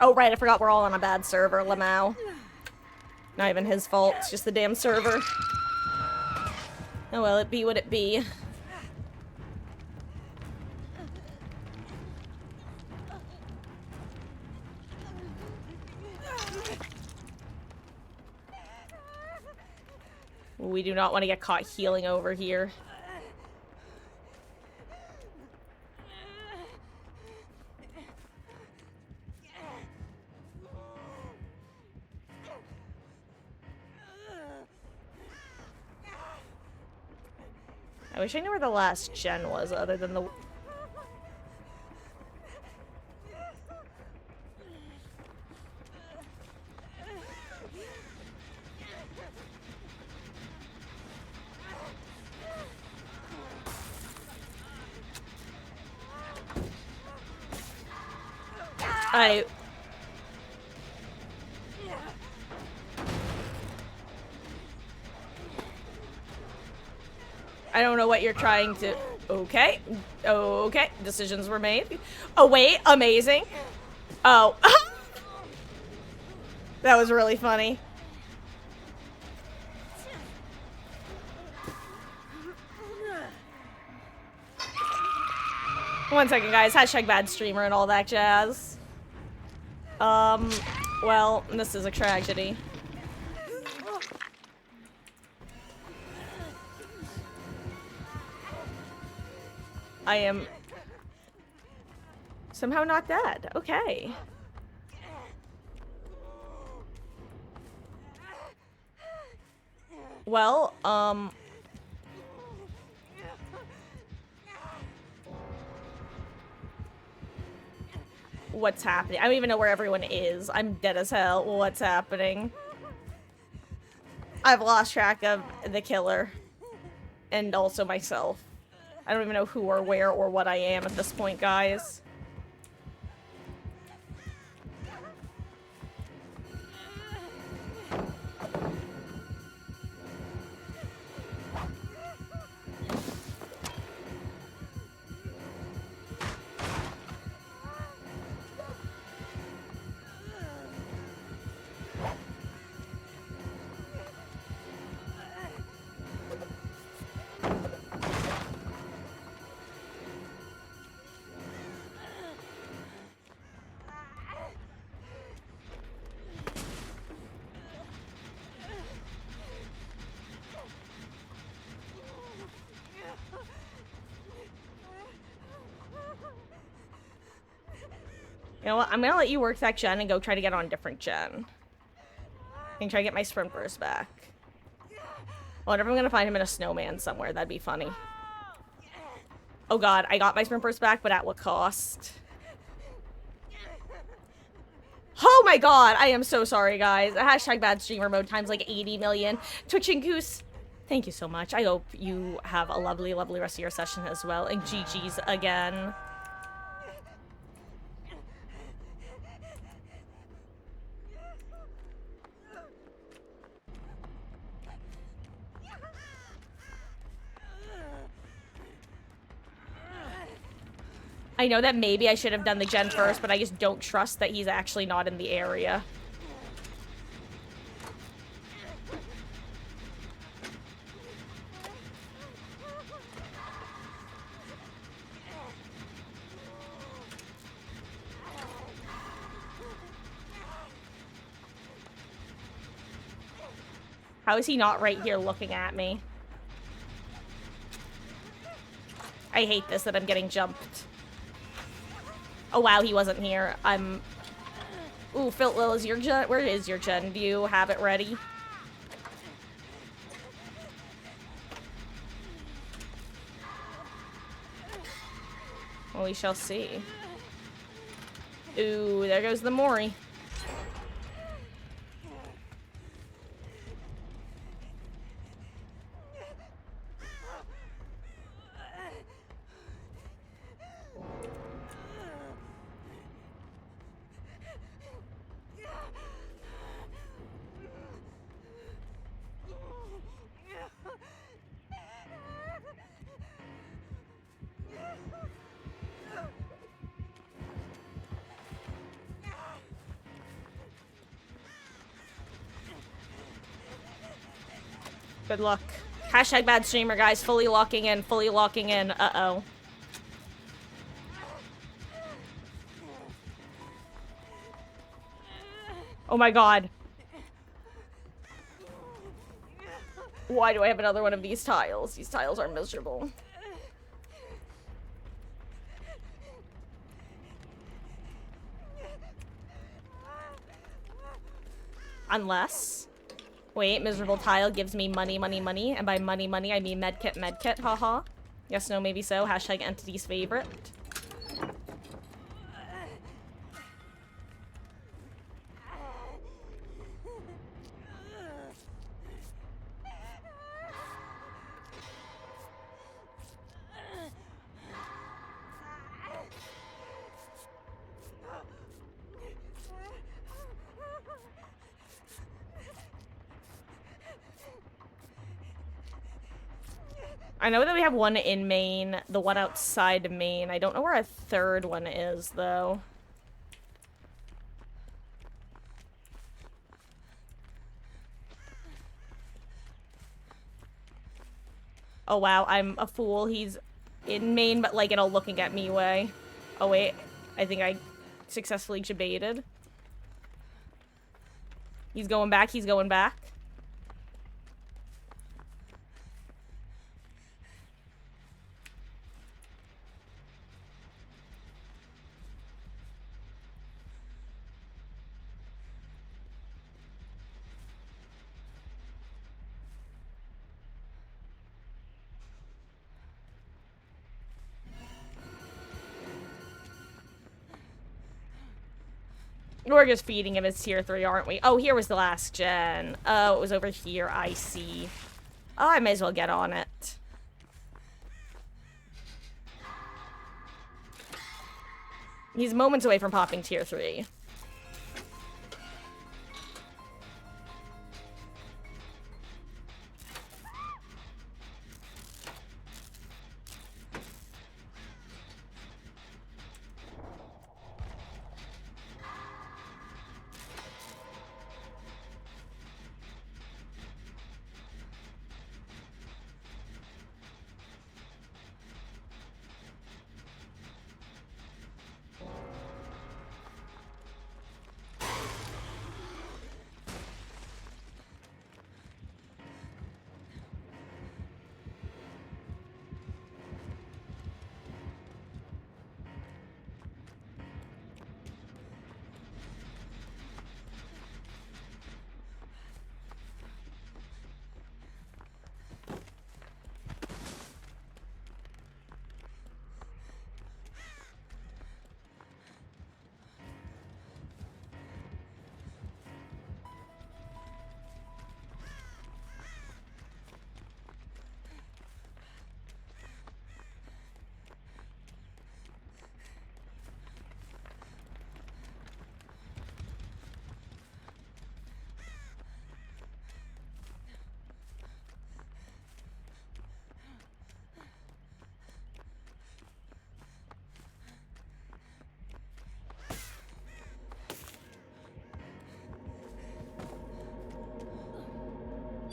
Oh, right, I forgot we're all on a bad server, Lamau. Not even his fault, it's just the damn server. Oh well, it be what it be. We do not want to get caught healing over here. I wish I knew where the last gen was, other than the... I don't know what you're trying to... Okay. Okay. Decisions were made. Oh, wait. Amazing. Oh. That was really funny. One second, guys. Hashtag bad streamer and all that jazz. Well, this is a tragedy. I am somehow not dead. Okay. Well, what's happening? I don't even know where everyone is. I'm dead as hell. What's happening? I've lost track of the killer. And also myself. I don't even know who or where or what I am at this point, guys. You know what? I'm gonna let you work that gen and go try to get on a different gen. And try to get my sprint burst back. I wonder if I'm gonna find him in a snowman somewhere. That'd be funny. Oh god, I got my sprint burst back, but at what cost? Oh my god, I am so sorry, guys. Hashtag bad streamer mode times like 80 million. Twitch and Goose, thank you so much. I hope you have a lovely, lovely rest of your session as well. And GG's again. I know that maybe I should have done the gen first, but I just don't trust that he's actually not in the area. How is he not right here looking at me? I hate this that I'm getting jumped. Oh wow, he wasn't here. Ooh, Phil, is your gen? Where is your gen? Do you have it ready? Well, we shall see. Ooh, there goes the Mori. Good luck. Hashtag bad streamer, guys. Fully locking in. Fully locking in. Uh-oh. Oh my god. Why do I have another one of these tiles? These tiles are miserable. Unless... Wait, miserable tile gives me money, money, money. And by money, money, I mean medkit, medkit. Haha. Yes, no, maybe so. Hashtag entity's favorite. I know that we have one in Maine, the one outside Maine. I don't know where a third one is, though. Oh wow, I'm a fool. He's in Maine, but like in a looking at me way. Oh wait, I think I successfully debated. He's going back, he's going back. We're just feeding him his tier 3, aren't we? Oh, here was the last gen. Oh, it was over here. I see. Oh, I may as well get on it. He's moments away from popping tier 3.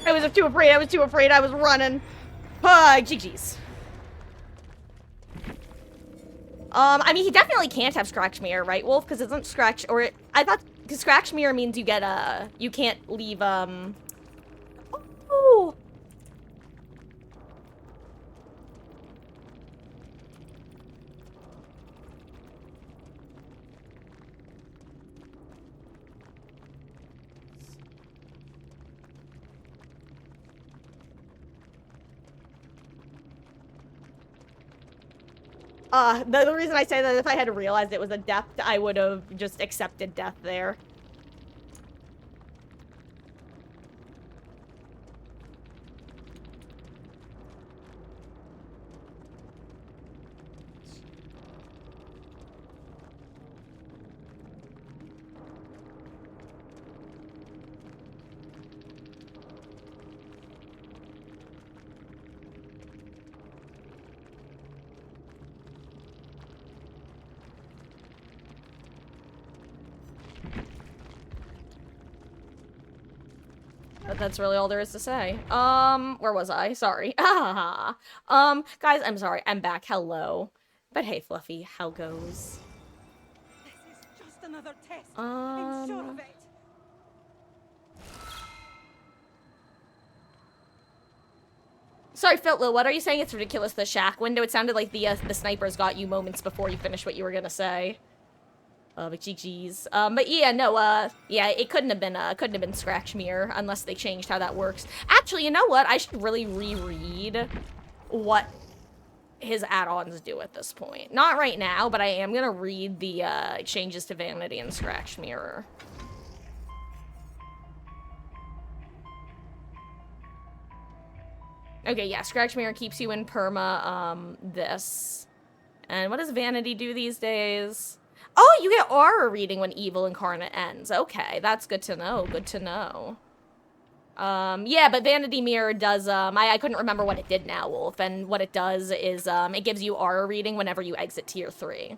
I was too afraid. I was too afraid. I was running. GG's. I mean, he definitely can't have Scratch Mirror, right, Wolf? Because isn't Scratch, or I thought, because Scratch Mirror means you get, you can't leave, oh! The reason I say that, if I had realized it was a death, I would have just accepted death there. But that's really all there is to say. Where was I? Sorry. Guys, I'm sorry. I'm back. Hello. But hey, Fluffy, how goes? This is just another test. I'm sure of it. Sorry, Fitlo, what are you saying? It's ridiculous, the shack window. It sounded like the snipers got you moments before you finished what you were gonna say. But GG's. But yeah, no, yeah, it couldn't have been Scratch Mirror unless they changed how that works. Actually, you know what? I should really reread what his add-ons do at this point. Not right now, but I am gonna read the, changes to Vanity and Scratch Mirror. Okay, yeah, Scratch Mirror keeps you in perma, this. And what does Vanity do these days? Oh, you get aura reading when Evil Incarnate ends. Okay, that's good to know, good to know. Yeah, but Vanity Mirror does, I couldn't remember what it did now, Wolf, and what it does is, it gives you aura reading whenever you exit Tier 3.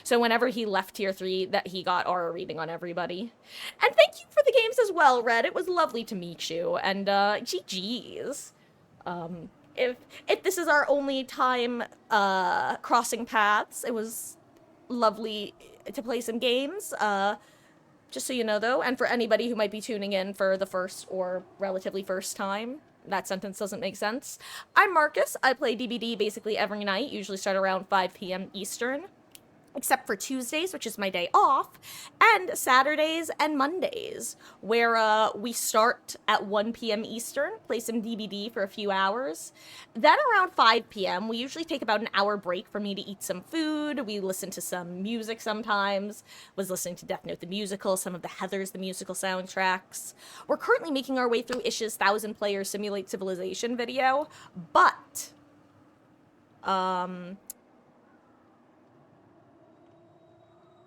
So whenever he left Tier 3, that he got aura reading on everybody. And thank you for the games as well, Red. It was lovely to meet you, and, GG's. If this is our only time, crossing paths, it was lovely to play some games, just so you know, though, and for anybody who might be tuning in for the first or relatively first time, that sentence doesn't make sense. I'm Marcus. I play DBD basically every night, usually start around 5 p.m. Eastern. Except for Tuesdays, which is my day off, and Saturdays and Mondays, where we start at 1 p.m. Eastern, play some DBD for a few hours. Then around 5 p.m., we usually take about an hour break for me to eat some food. We listen to some music sometimes. Was listening to Death Note the Musical, some of the Heathers the Musical soundtracks. We're currently making our way through Ish's 1,000-player Simulate Civilization video, but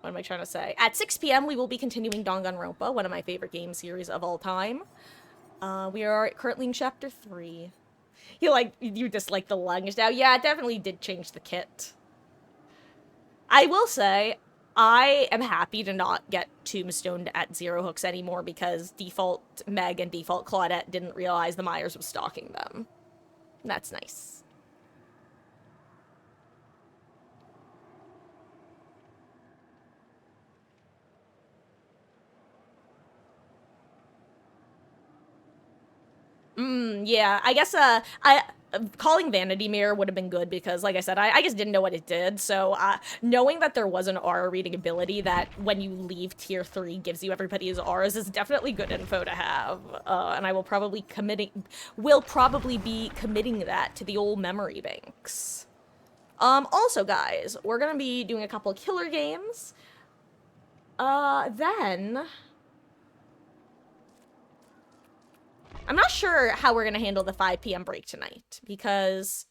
what am I trying to say? At 6 p.m., we will be continuing Danganronpa, one of my favorite game series of all time. We are currently in Chapter 3. You dislike the lunge now? Yeah, it definitely did change the kit. I will say, I am happy to not get tombstoned at Zero Hooks anymore because default Meg and default Claudette didn't realize the Myers was stalking them. That's nice. Yeah, I guess, calling Vanity Mirror would have been good because, like I said, I just didn't know what it did, so, knowing that there was an aura reading ability that, when you leave Tier 3, gives you everybody's auras is definitely good info to have, and I will probably be committing that to the old memory banks. Also, guys, we're gonna be doing a couple killer games, then... I'm not sure how we're gonna handle the 5 p.m. break tonight, because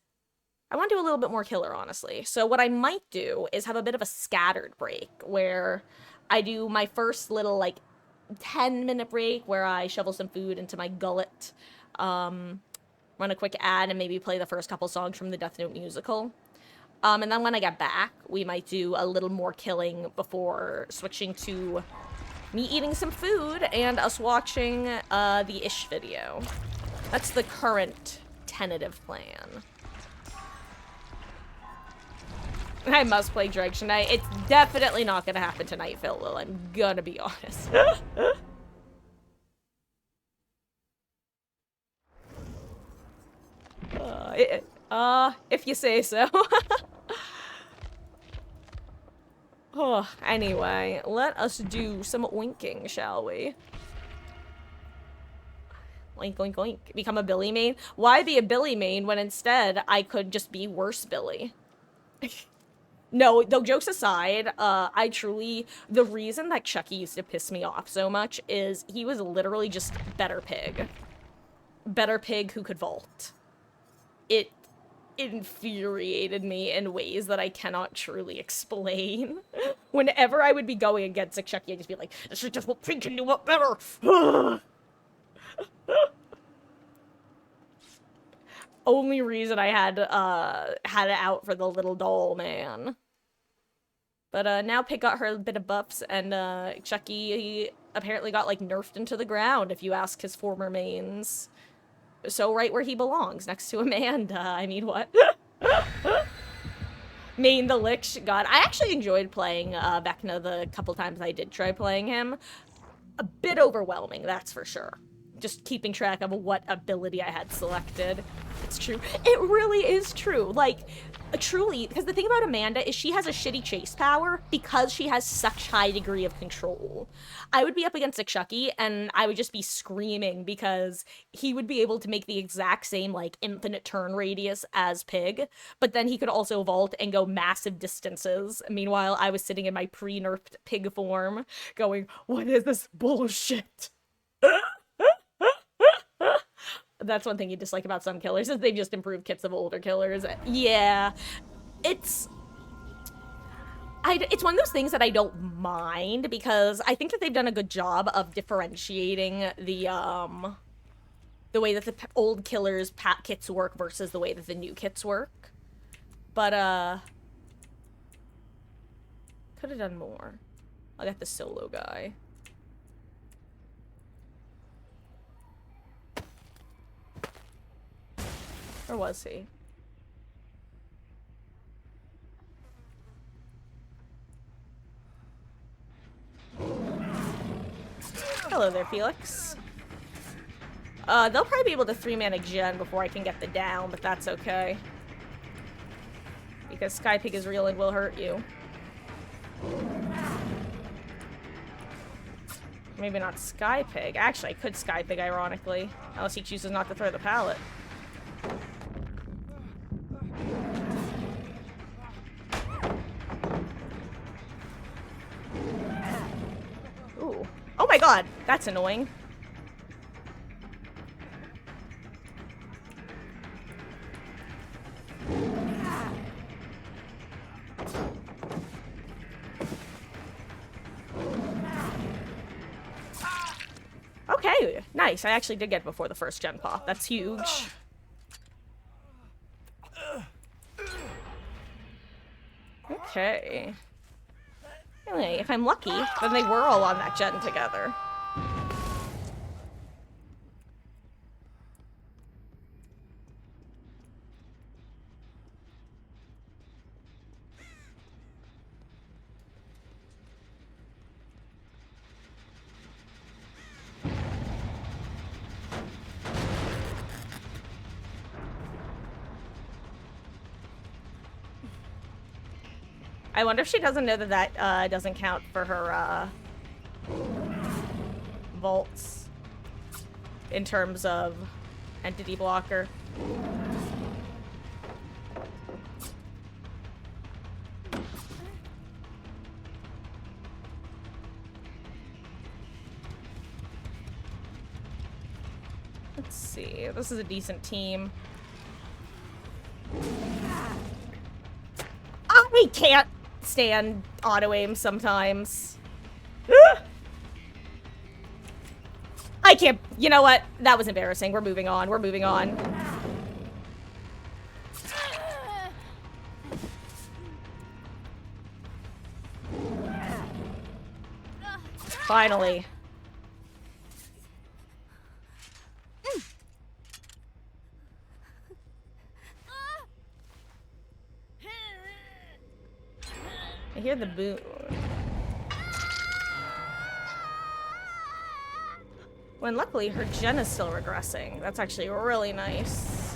I want to do a little bit more killer, honestly. So what I might do is have a bit of a scattered break, where I do my first little, 10-minute break, where I shovel some food into my gullet, run a quick ad, and maybe play the first couple songs from the Death Note musical. And then when I get back, we might do a little more killing before switching to me eating some food and us watching the Ish video. That's the current tentative plan. I must play Drake tonight. It's definitely not gonna happen tonight, Phil Will. I'm gonna be honest. If you say so. Oh, anyway, let us do some oinking, shall we? Oink, oink, oink. Become a Billy main? Why be a Billy main when instead I could just be worse Billy? No, though, jokes aside, I truly... The reason that Chucky used to piss me off so much is he was literally just better pig. Better pig who could vault. It infuriated me in ways that I cannot truly explain. Whenever I would be going against a Chucky, I'd just be like, this is just what Pig can do what better! Only reason I had it out for the little doll, man. But, now Pig got her a bit of buffs, and, Chucky apparently got, nerfed into the ground, if you ask his former mains. So right where he belongs, next to Amanda. I mean, what? Main the Lich. God, I actually enjoyed playing Vecna the couple times I did try playing him. A bit overwhelming, that's for sure. just keeping track of what ability I had selected. It's true. It really is true. Like, truly, because the thing about Amanda is she has a shitty chase power because she has such high degree of control. I would be up against Chucky and I would just be screaming because he would be able to make the exact same, like, infinite turn radius as Pig, but then he could also vault and go massive distances. Meanwhile, I was sitting in my pre-nerfed Pig form going, what is this bullshit? That's one thing you dislike about some killers, is they just improve kits of older killers. Yeah, it's one of those things that I don't mind because I think that they've done a good job of differentiating the way that the old killers' kits work versus the way that the new kits work. But could have done more. I got the solo guy. Or was he? Hello there, Felix. They'll probably be able to 3-mana gen before I can get the down, but that's okay. Because Skypig is real and will hurt you. Maybe not Skypig. Actually, I could Skypig, ironically. Unless he chooses not to throw the pallet. Ooh. Oh my god! That's annoying. Okay, nice. I actually did get before the first gen pop. That's huge. Okay. Anyway, if I'm lucky, then they were all on that gen together. I wonder if she doesn't know that that doesn't count for her vaults in terms of entity blocker. Let's see. This is a decent team. Oh, we can't stand auto-aim sometimes. I can't. You know what? That was embarrassing. We're moving on. We're moving on. Finally. I hear the boom. When luckily her gen is still regressing. That's actually really nice.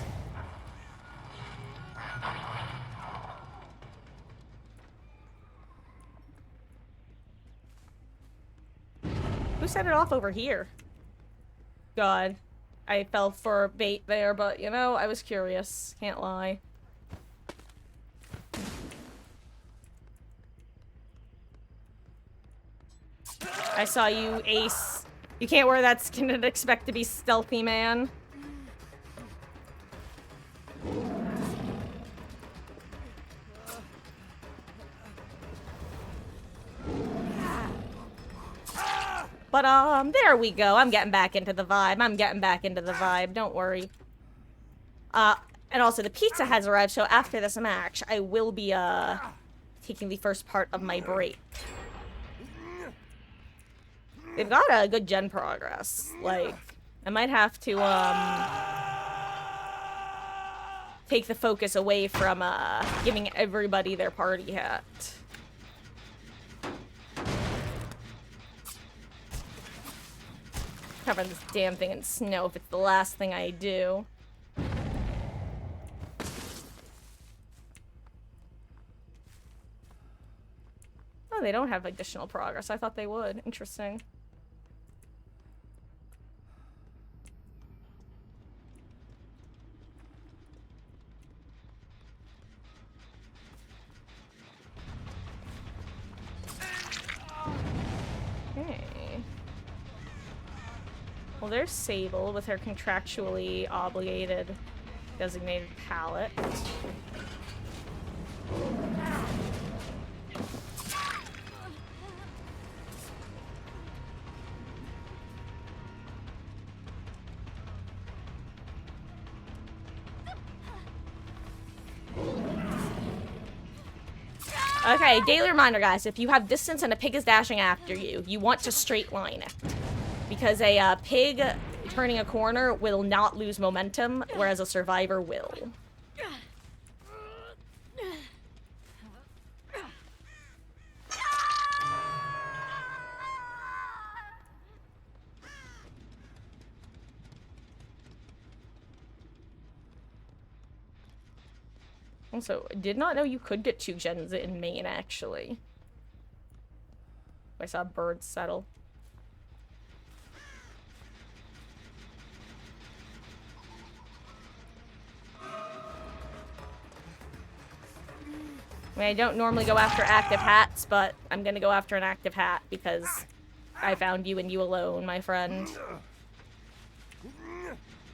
Who set it off over here? God. I fell for bait there, but you know, I was curious. Can't lie. I saw you, Ace. You can't wear that skin and expect to be stealthy, man. But, there we go. I'm getting back into the vibe. I'm getting back into the vibe. Don't worry. And also, the pizza has arrived, so after this match, I will be, taking the first part of my break. They've got a good gen progress. Like, I might have to, take the focus away from, giving everybody their party hat. Cover this damn thing in snow if it's the last thing I do. Oh, they don't have additional progress. I thought they would. Interesting. Well, there's Sable with her contractually obligated designated pallet. Okay, daily reminder, guys. If you have distance and a pig is dashing after you, you want to straight line it. Because a pig turning a corner will not lose momentum, whereas a survivor will. Also, did not know you could get 2 gens in Maine, actually. I saw birds settle. I mean, I don't normally go after active hats, but I'm gonna go after an active hat because I found you and you alone, my friend.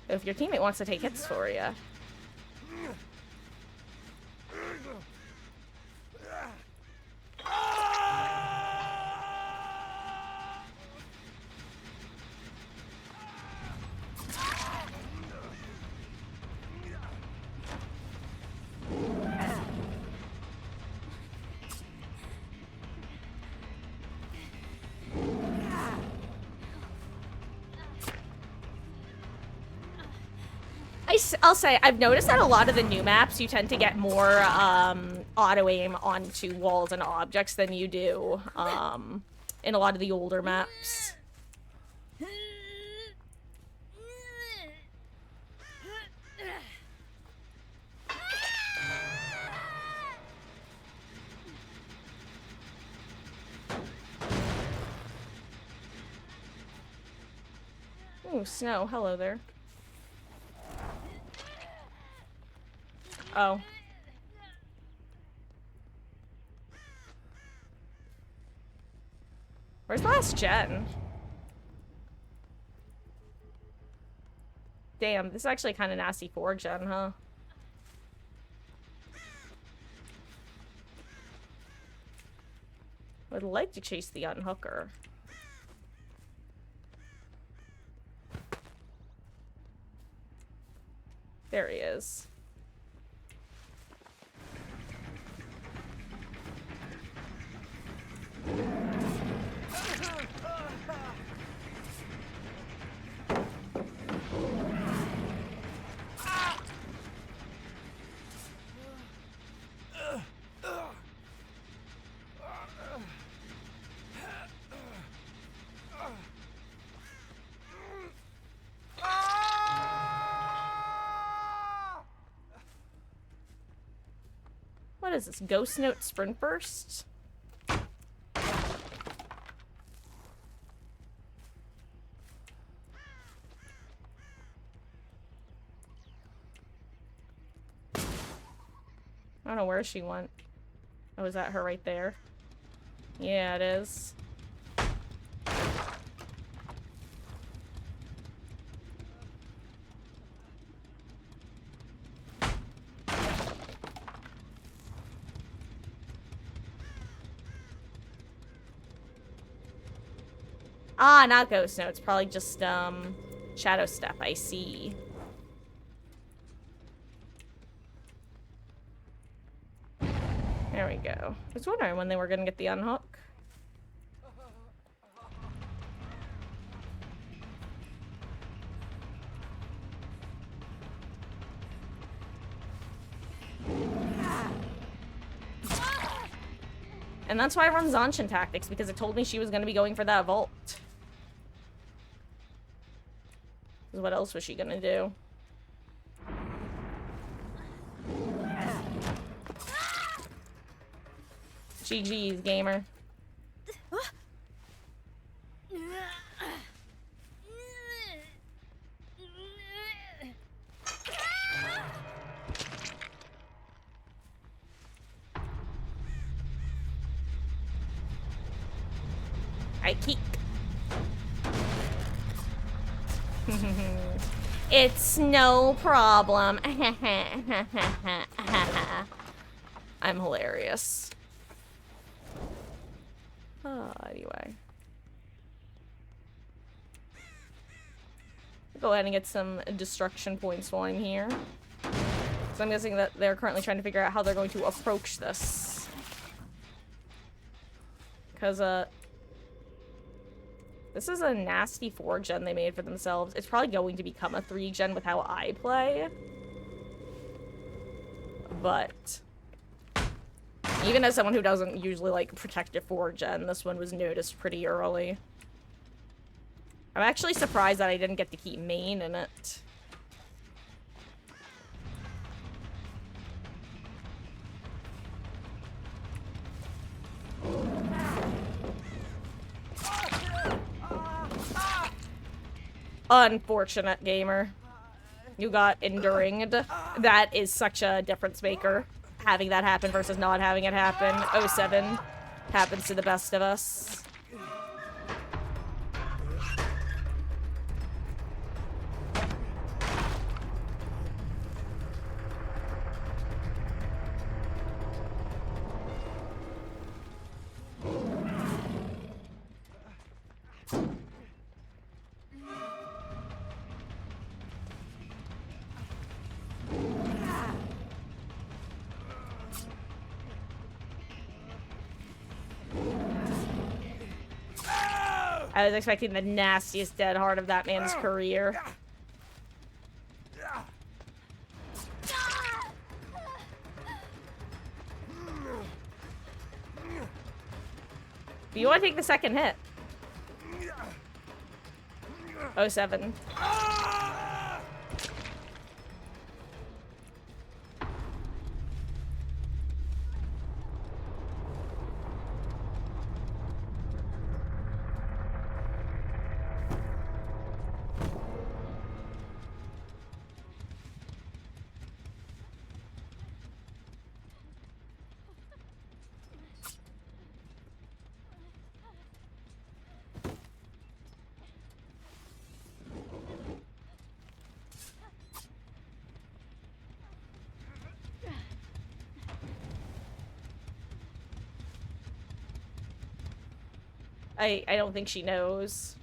If your teammate wants to take hits for you. I'll say, I've noticed that a lot of the new maps, you tend to get more auto-aim onto walls and objects than you do in a lot of the older maps. Ooh, snow. Hello there. Oh. Where's the last gen? Damn, this is actually kind of nasty 4 gen, huh? Would like to chase the unhooker. There he is. What is this? Ghost Note Sprint Burst? I don't know where she went. Oh, is that her right there? Yeah, it is. Ah, not Ghost Note. It's probably just, Shadow Step. I see. There we go. I was wondering when they were gonna get the unhook. And that's why I run Zanshin tactics, because it told me she was gonna be going for that vault. What else was she gonna do? GG's, gamer. I keep. It's no problem. I'm hilarious. Anyway. Go ahead and get some destruction points while I'm here. So I'm guessing that they're currently trying to figure out how they're going to approach this. Because, this is a nasty 4-gen they made for themselves. It's probably going to become a 3-gen with how I play. But even as someone who doesn't usually like protective 4-gen, this one was noticed pretty early. I'm actually surprised that I didn't get to keep main in it. Unfortunate, gamer. You got enduringed. That is such a difference maker. Having that happen versus not having it happen. 07 happens to the best of us. I was expecting the nastiest dead heart of that man's career. Do you want to take the second hit? 07. I don't think she knows.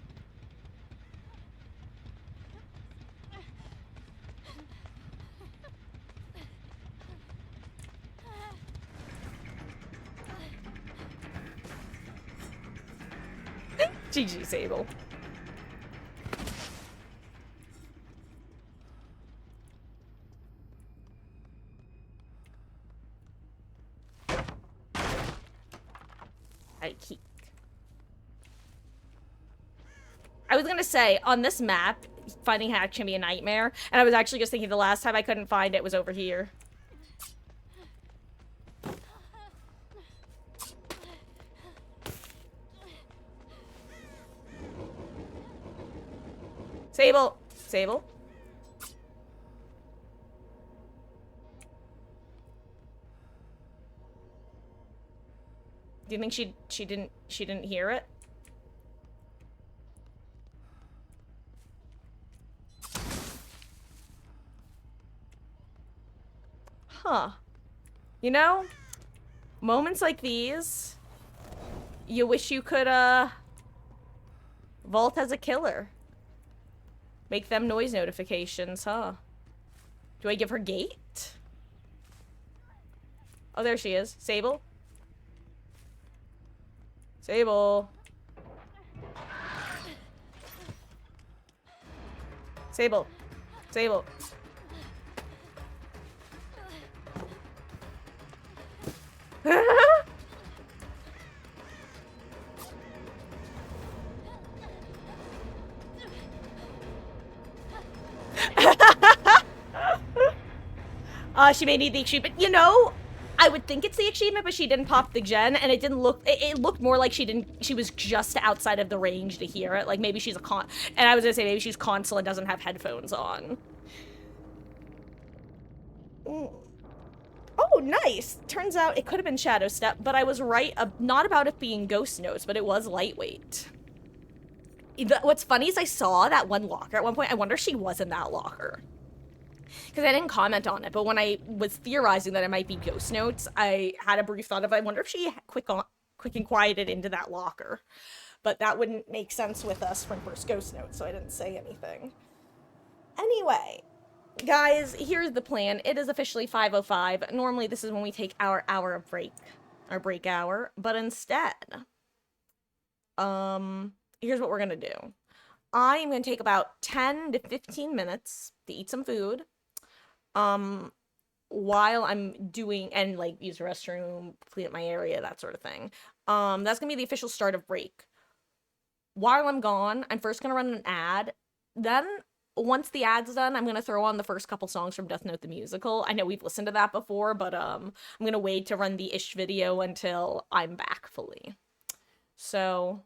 GG, Sable. I keep. I was gonna say, on this map, finding hack can be a nightmare, and I was actually just thinking the last time I couldn't find it was over here. Sable! Sable? Do you think she didn't hear it? Huh. You know, moments like these, you wish you could, vault as a killer. Make them noise notifications, huh? Do I give her gate? Oh, there she is. Sable? Sable. Sable. Sable. She may need the achievement. You know, I would think it's the achievement, but she didn't pop the gen, and it didn't look. It looked more like she didn't. She was just outside of the range to hear it. Like maybe she's a con. And I was gonna say maybe she's console and doesn't have headphones on. Mm. Oh, nice. Turns out it could have been Shadow Step, but I was right. Not about it being Ghost Notes, but it was lightweight. What's funny is I saw that one locker at one point. I wonder if she was in that locker. Because I didn't comment on it, but when I was theorizing that it might be Ghost Notes, I had a brief thought of, I wonder if she quick and quieted into that locker. But that wouldn't make sense with us from first Ghost Notes, so I didn't say anything. Anyway, guys, here's the plan. It is officially 5:05. Normally, this is when we take our hour of break, our break hour, but instead, here's what we're gonna do. I am gonna take about 10 to 15 minutes to eat some food. Um, while I'm doing and like use the restroom, clean up my area, that sort of thing. That's gonna be the official start of break. While I'm gone, I'm first gonna run an ad. Then once the ad's done, I'm gonna throw on the first couple songs from Death Note the musical. I know we've listened to that before, but I'm gonna wait to run the ish video until I'm back fully. So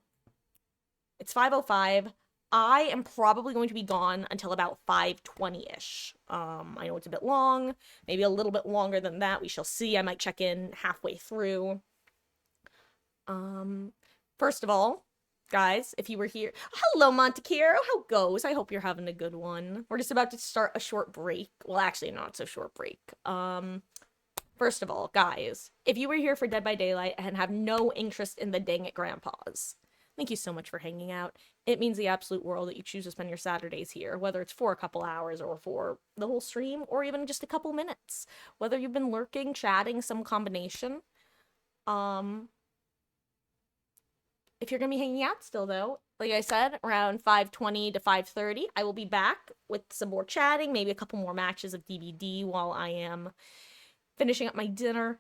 it's 5:05. I am probably going to be gone until about 5:20-ish. I know it's a bit long, maybe a little bit longer than that. We shall see. I might check in halfway through. First of all, guys, if you were here, hello Montequiro, how goes? I hope you're having a good one. We're just about to start a short break. Well, actually, not so short break. First of all, guys, if you were here for Dead by Daylight and have no interest in the Dang It Grandpas, thank you so much for hanging out. It means the absolute world that you choose to spend your Saturdays here, whether it's for a couple hours or for the whole stream or even just a couple minutes. Whether you've been lurking, chatting, some combination. If you're going to be hanging out still though, like I said, around 5:20 to 5:30, I will be back with some more chatting, maybe a couple more matches of DBD while I am finishing up my dinner.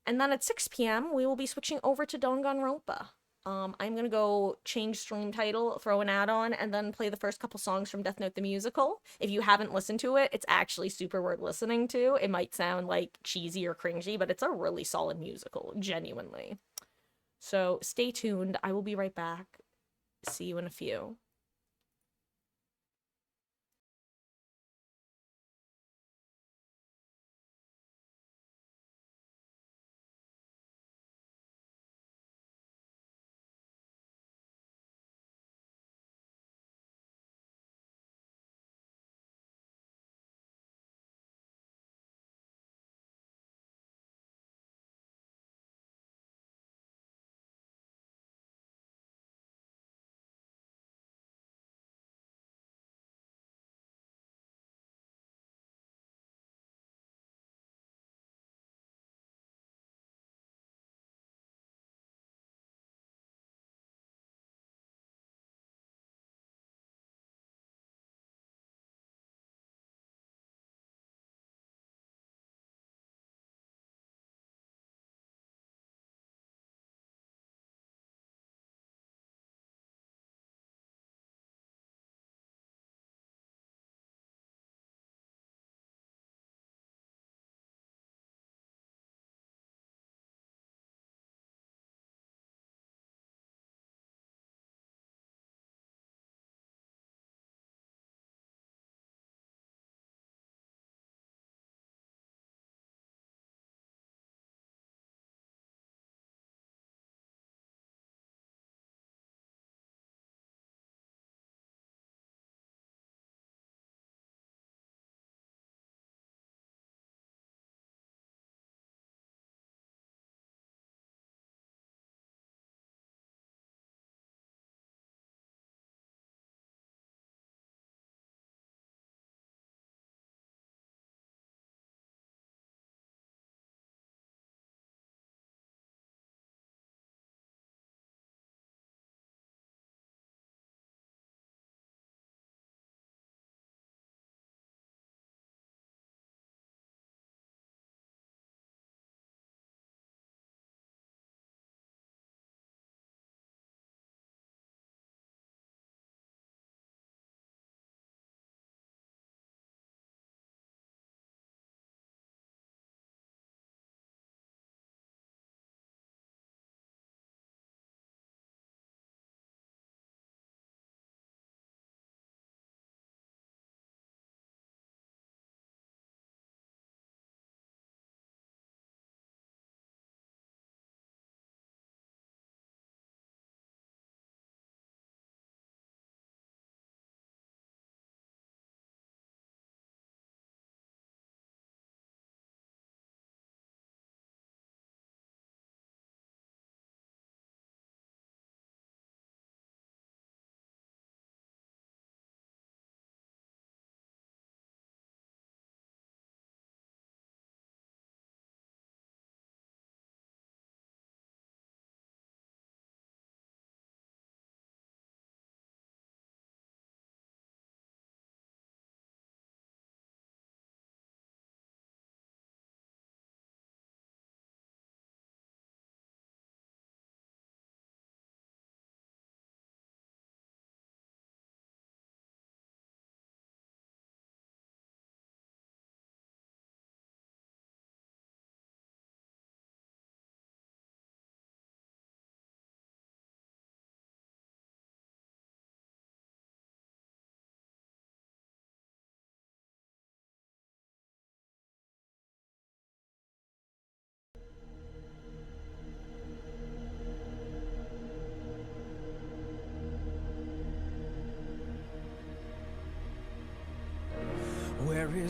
And then at 6 p.m., we will be switching over to Danganronpa. I'm gonna go change stream title, throw an add-on, and then play the first couple songs from Death Note the musical. If you haven't listened to it, it's actually super worth listening to. It might sound like cheesy or cringy, but it's a really solid musical, genuinely. So stay tuned. I will be right back. See you in a few.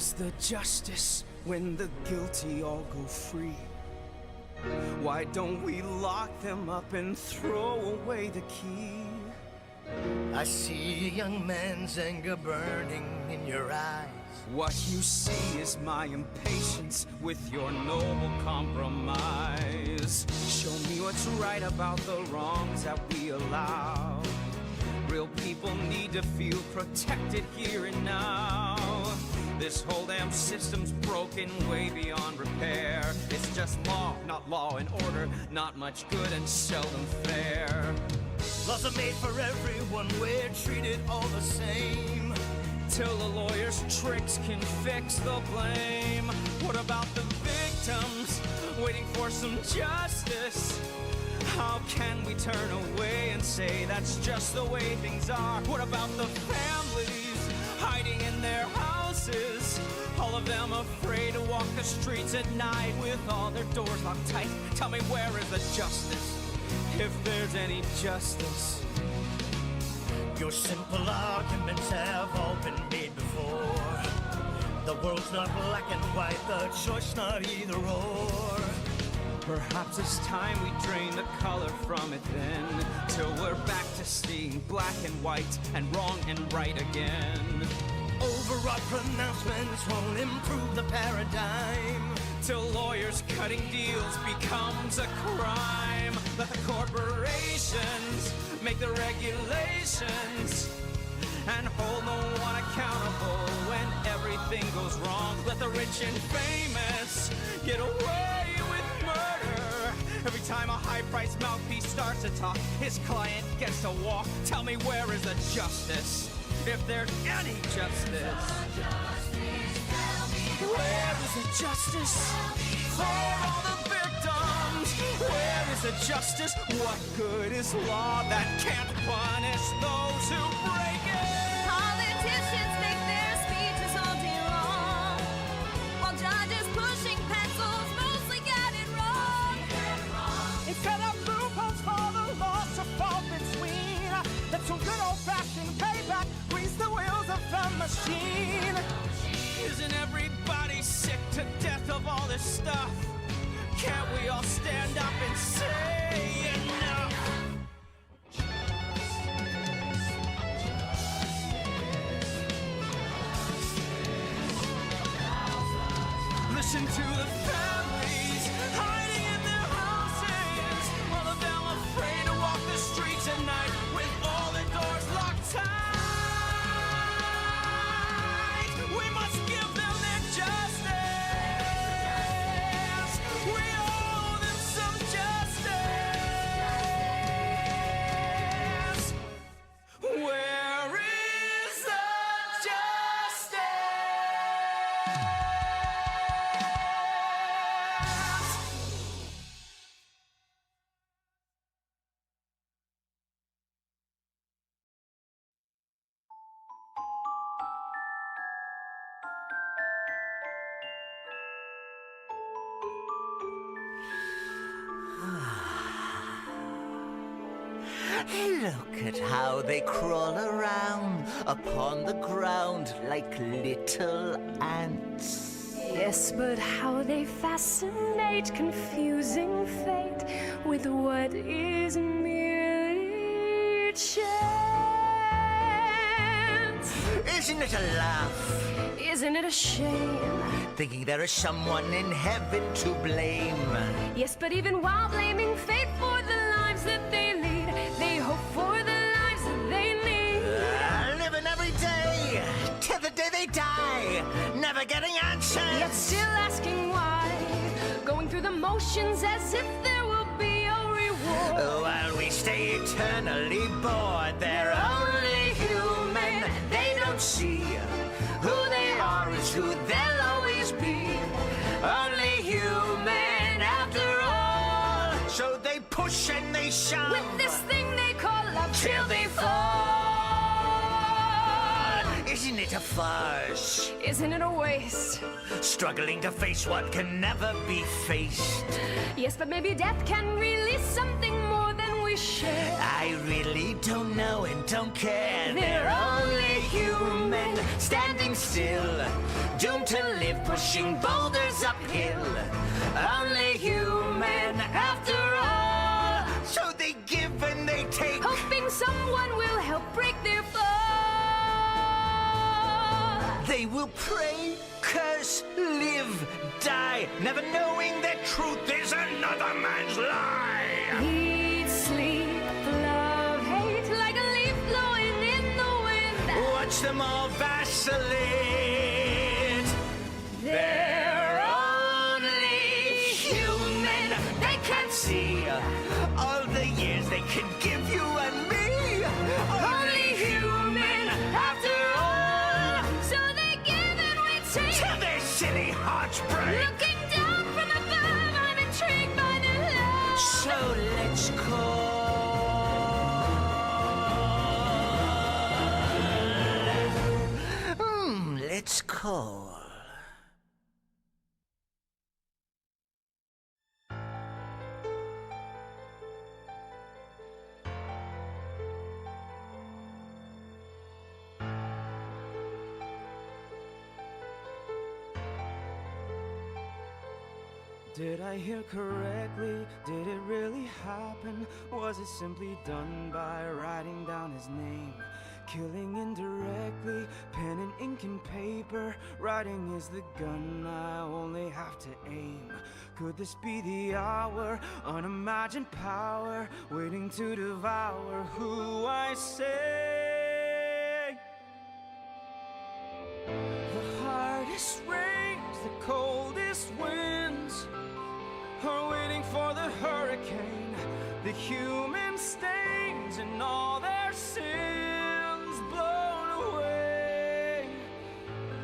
Where's the justice when the guilty all go free? Why don't we lock them up and throw away the key? I see a young man's anger burning in your eyes. What you see is my impatience with your noble compromise. Show me what's right about the wrongs that we allow. Real people need to feel protected here and now. This whole damn system's broken way beyond repair. It's just law, not law and order, not much good and seldom fair. Laws are made for everyone, we're treated all the same. Till the lawyer's tricks can fix the blame. What about the victims waiting for some justice? How can we turn away and say that's just the way things are? What about the families hiding in their houses? All of them afraid to walk the streets at night with all their doors locked tight. Tell me, where is the justice, if there's any justice? Your simple arguments have all been made before. The world's not black and white, the choice not either or. Perhaps it's time we drain the color from it then, till we're back to seeing black and white and wrong and right again. Overwrought pronouncements won't improve the paradigm. Till lawyers cutting deals becomes a crime. Let the corporations make the regulations and hold no one accountable when everything goes wrong. Let the rich and famous get away with murder. Every time a high-priced mouthpiece starts to talk, his client gets to walk. Tell me, where is the justice, if there's any justice? Where is the justice for all the victims? Where is the justice? What good is law that can't punish those who break it? Politicians make their speeches all day long, while judges pushing pencils mostly get it wrong. Instead of loopholes for the law to fall between, let some good old-fashioned payback grease the wheels of the machine. Isn't everybody sick to death of all this stuff? Can't we all stand up and say enough? Listen to the families hiding in their houses, all of them afraid to walk the streets at night with all the doors locked tight. We must give them their justice. We owe them some justice. Where is the justice? Look at how they crawl around upon the ground like little ants. Yes, but how they fascinate, confusing fate with what is merely chance. Isn't it a laugh? Isn't it a shame? Thinking there is someone in heaven to blame. Yes, but even while blaming fate for the lives that they lead, they hope for the lives that they need. Living every day till the day they die, never getting answers. Yet still asking why, going through the motions as if there will be a reward. While we stay eternally bored, they're only human. They don't see who they are is who they'll always be. Only human after all. So they push and they shove With this thing they call love till they fall. Isn't it a a farce. Isn't it a waste? Struggling to face what can never be faced. Yes, but maybe death can release something more than we share. I really don't know and don't care. They're only human, standing still, doomed to live pushing boulders uphill. Only human after all. So they give and they take, Hoping someone will help break their fall. they will pray, curse, live, die, never knowing that truth is another man's lie. Eat, sleep, love, hate, like a leaf blowing in the wind. Watch them all vacillate. They're only human. They can't see all the years they could give you and me. Only human after all. So they give and we take. Till their silly hearts break. Looking down from above, I'm intrigued by their love. So let's call. Let's call. Did I hear correctly? Did it really happen? Was it simply done by writing down his name? Killing indirectly, pen and ink and paper. Writing is the gun, I only have to aim. Could this be the hour? Unimagined power, waiting to devour who I say. The hardest rains, the coldest winds are waiting for the hurricane. The human stains and all their sins blown away.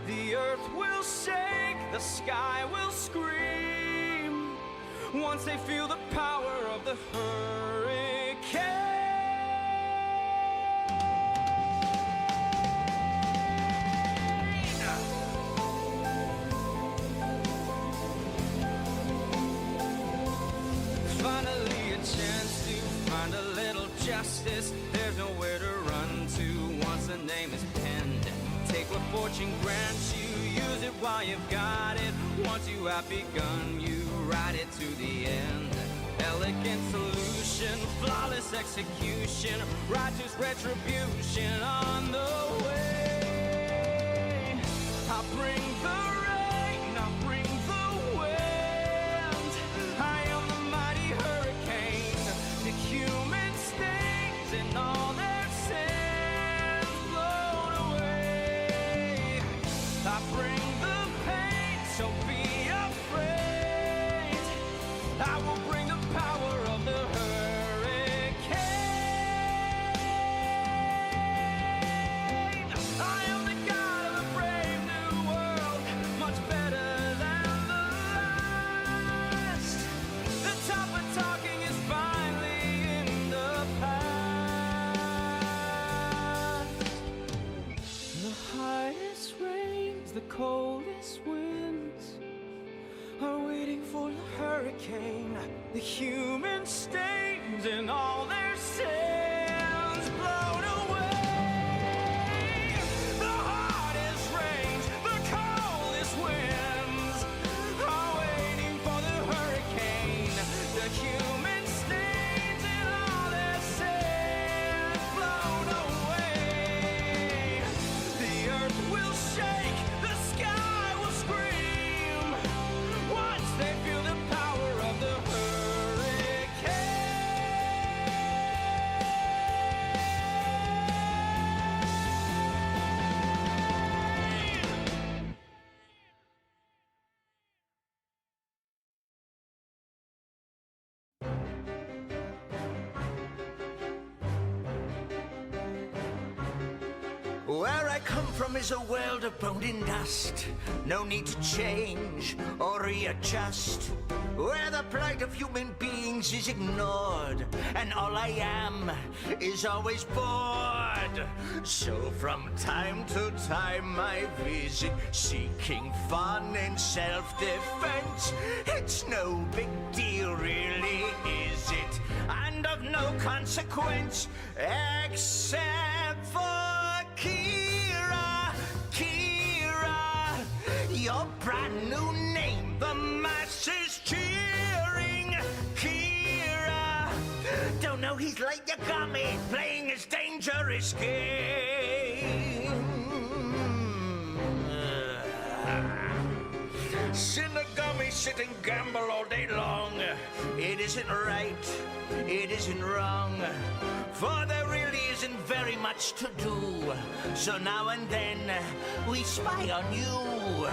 The earth will shake, the sky will scream once they feel the power of the hurricane. Finally a chance to find a little justice. There's nowhere to run to once the name is penned. Take what fortune grants you, use it while you've got it. Once you have begun, you ride it to the end. Elegant solution, flawless execution, righteous retribution on the way. I'll bring the rain, I'll bring the wind. I am the mighty hurricane, the human stains and all their sins blown away. I bring the pain, so be afraid. I will bring the power of the hurricane. I am the god of a brave new world, much better than the last. The top of talking is finally in the past. The highest rains, the coldest winds are waiting for the hurricane. The human stains and all their sins blown away. The hardest rains, the coldest winds are waiting for the hurricane. The human stains and all their sins blown away. The earth will shake, the sky will scream once they feel the power of the hurricane. Where I come from is a world of bone and dust. No need to change or readjust. Where the plight of human beings is ignored, and all I am is always bored. So from time to time I visit, seeking fun and self-defense. It's no big deal, really, is it? And of no consequence, except for Kira, Kira, your brand new name, the masses cheering. Kira, don't know he's like Yagami, playing his dangerous game. Shinigami sit and gamble all day long. It isn't right, it isn't wrong, for there really isn't very much to do. So now and then we spy on you.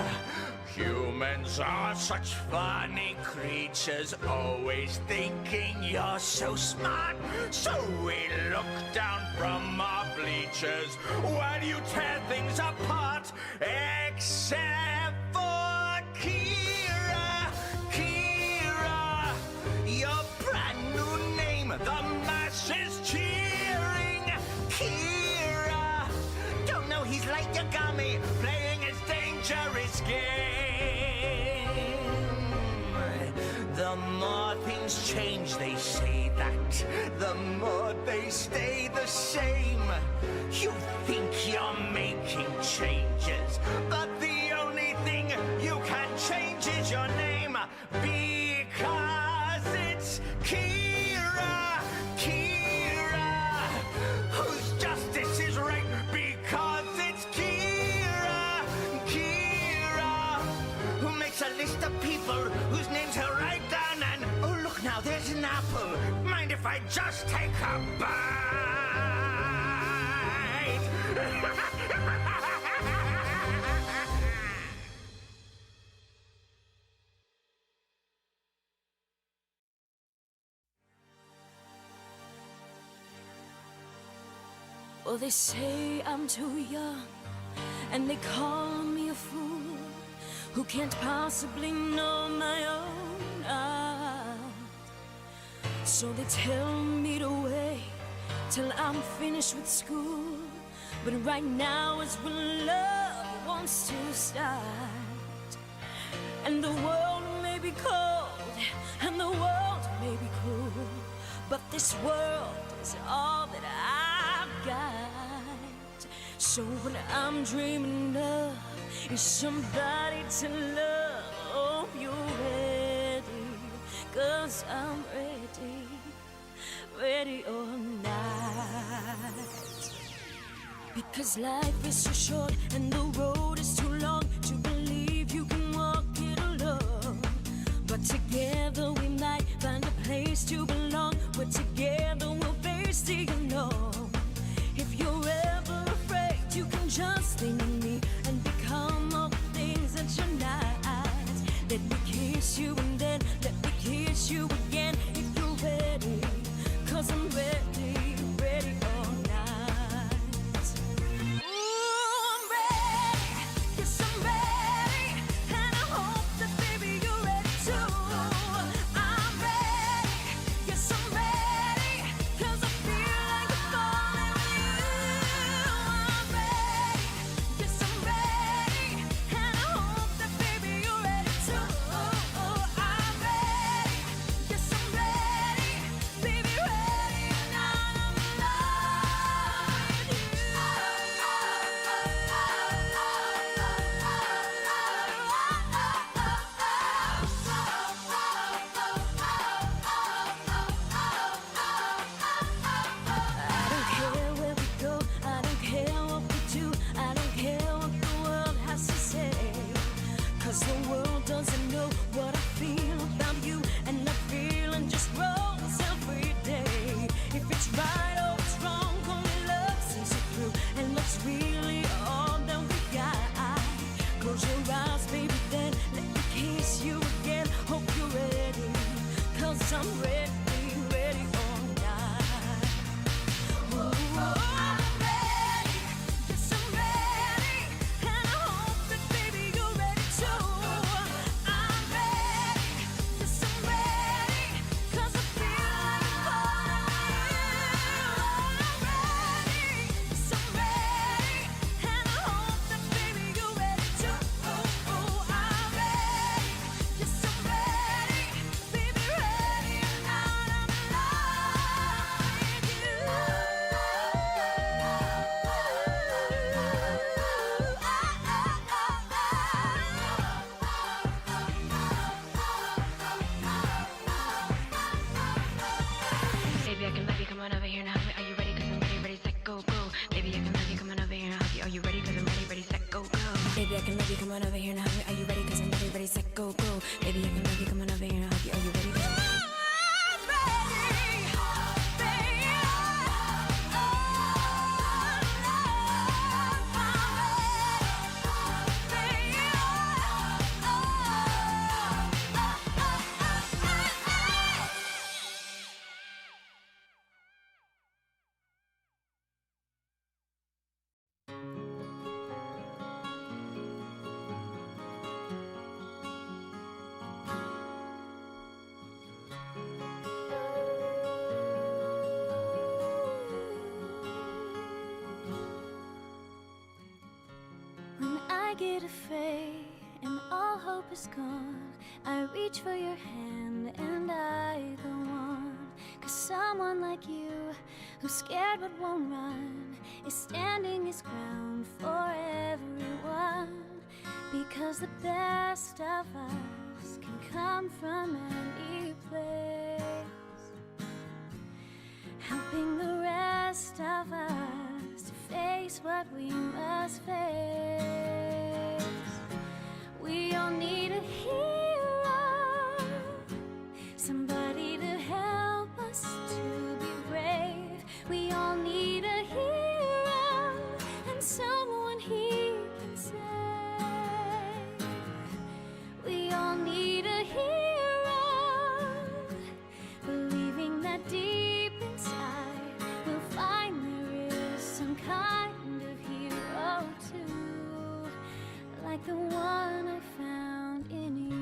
Humans are such funny creatures, always thinking you're so smart. So we look down from our bleachers while you tear things apart. Except for Kira, Kira, your brand new name, the masses cheering. Kira, don't know he's like Yagami, playing his dangerous game. The more things change, they say that, the more they stay the same. You think you're making changes, but the only thing you can change is your name, because it's Kira, Kira, whose justice is right, because it's Kira, Kira, who makes a list of people whose names he'll write down and, oh look now, there's an apple. Mind if I just take a bite? Well, they say I'm too young, and they call me a fool who can't possibly know my own art. So they tell me to wait till I'm finished with school, but right now is when love wants to start. And the world may be cold, and the world may be cruel, but this world is all that I've got. So what I'm dreaming of is somebody to love. Oh, you're ready, 'cause I'm ready, ready or not. Because life is so short and the road is too long to believe you can walk it alone. But together we might find a place to belong, where together we'll face the unknown. If you're ever afraid, you can just lean on me and become all the things that you're not. Let me kiss you and then let me kiss you again if you're ready, 'cause I'm ready, ready or not. Ooh, I'm ready, yes I'm ready, and I hope that baby you're ready too. I'm ready, yes I'm ready, 'cause I feel like I'm falling with you. I'm ready, yes I'm ready, and I hope that baby you're ready too. I'm ready, yes you, come on over here now. Are you ready? Cause I'm ready, ready, set, go, go. Baby, I can love you, come on over here now. Are you ready? When I get afraid and all hope is gone, I reach for your hand and I go on. Cause someone like you, who's scared but won't run, is standing his ground for everyone. Because the best of us can come from any place, helping the rest of us to face what we must face. We all need a hero, somebody to help us to be brave. We all need a hero and someone he can save. We all need a hero, believing that deep inside we'll find there is some kind of hero too, like the one I found in you.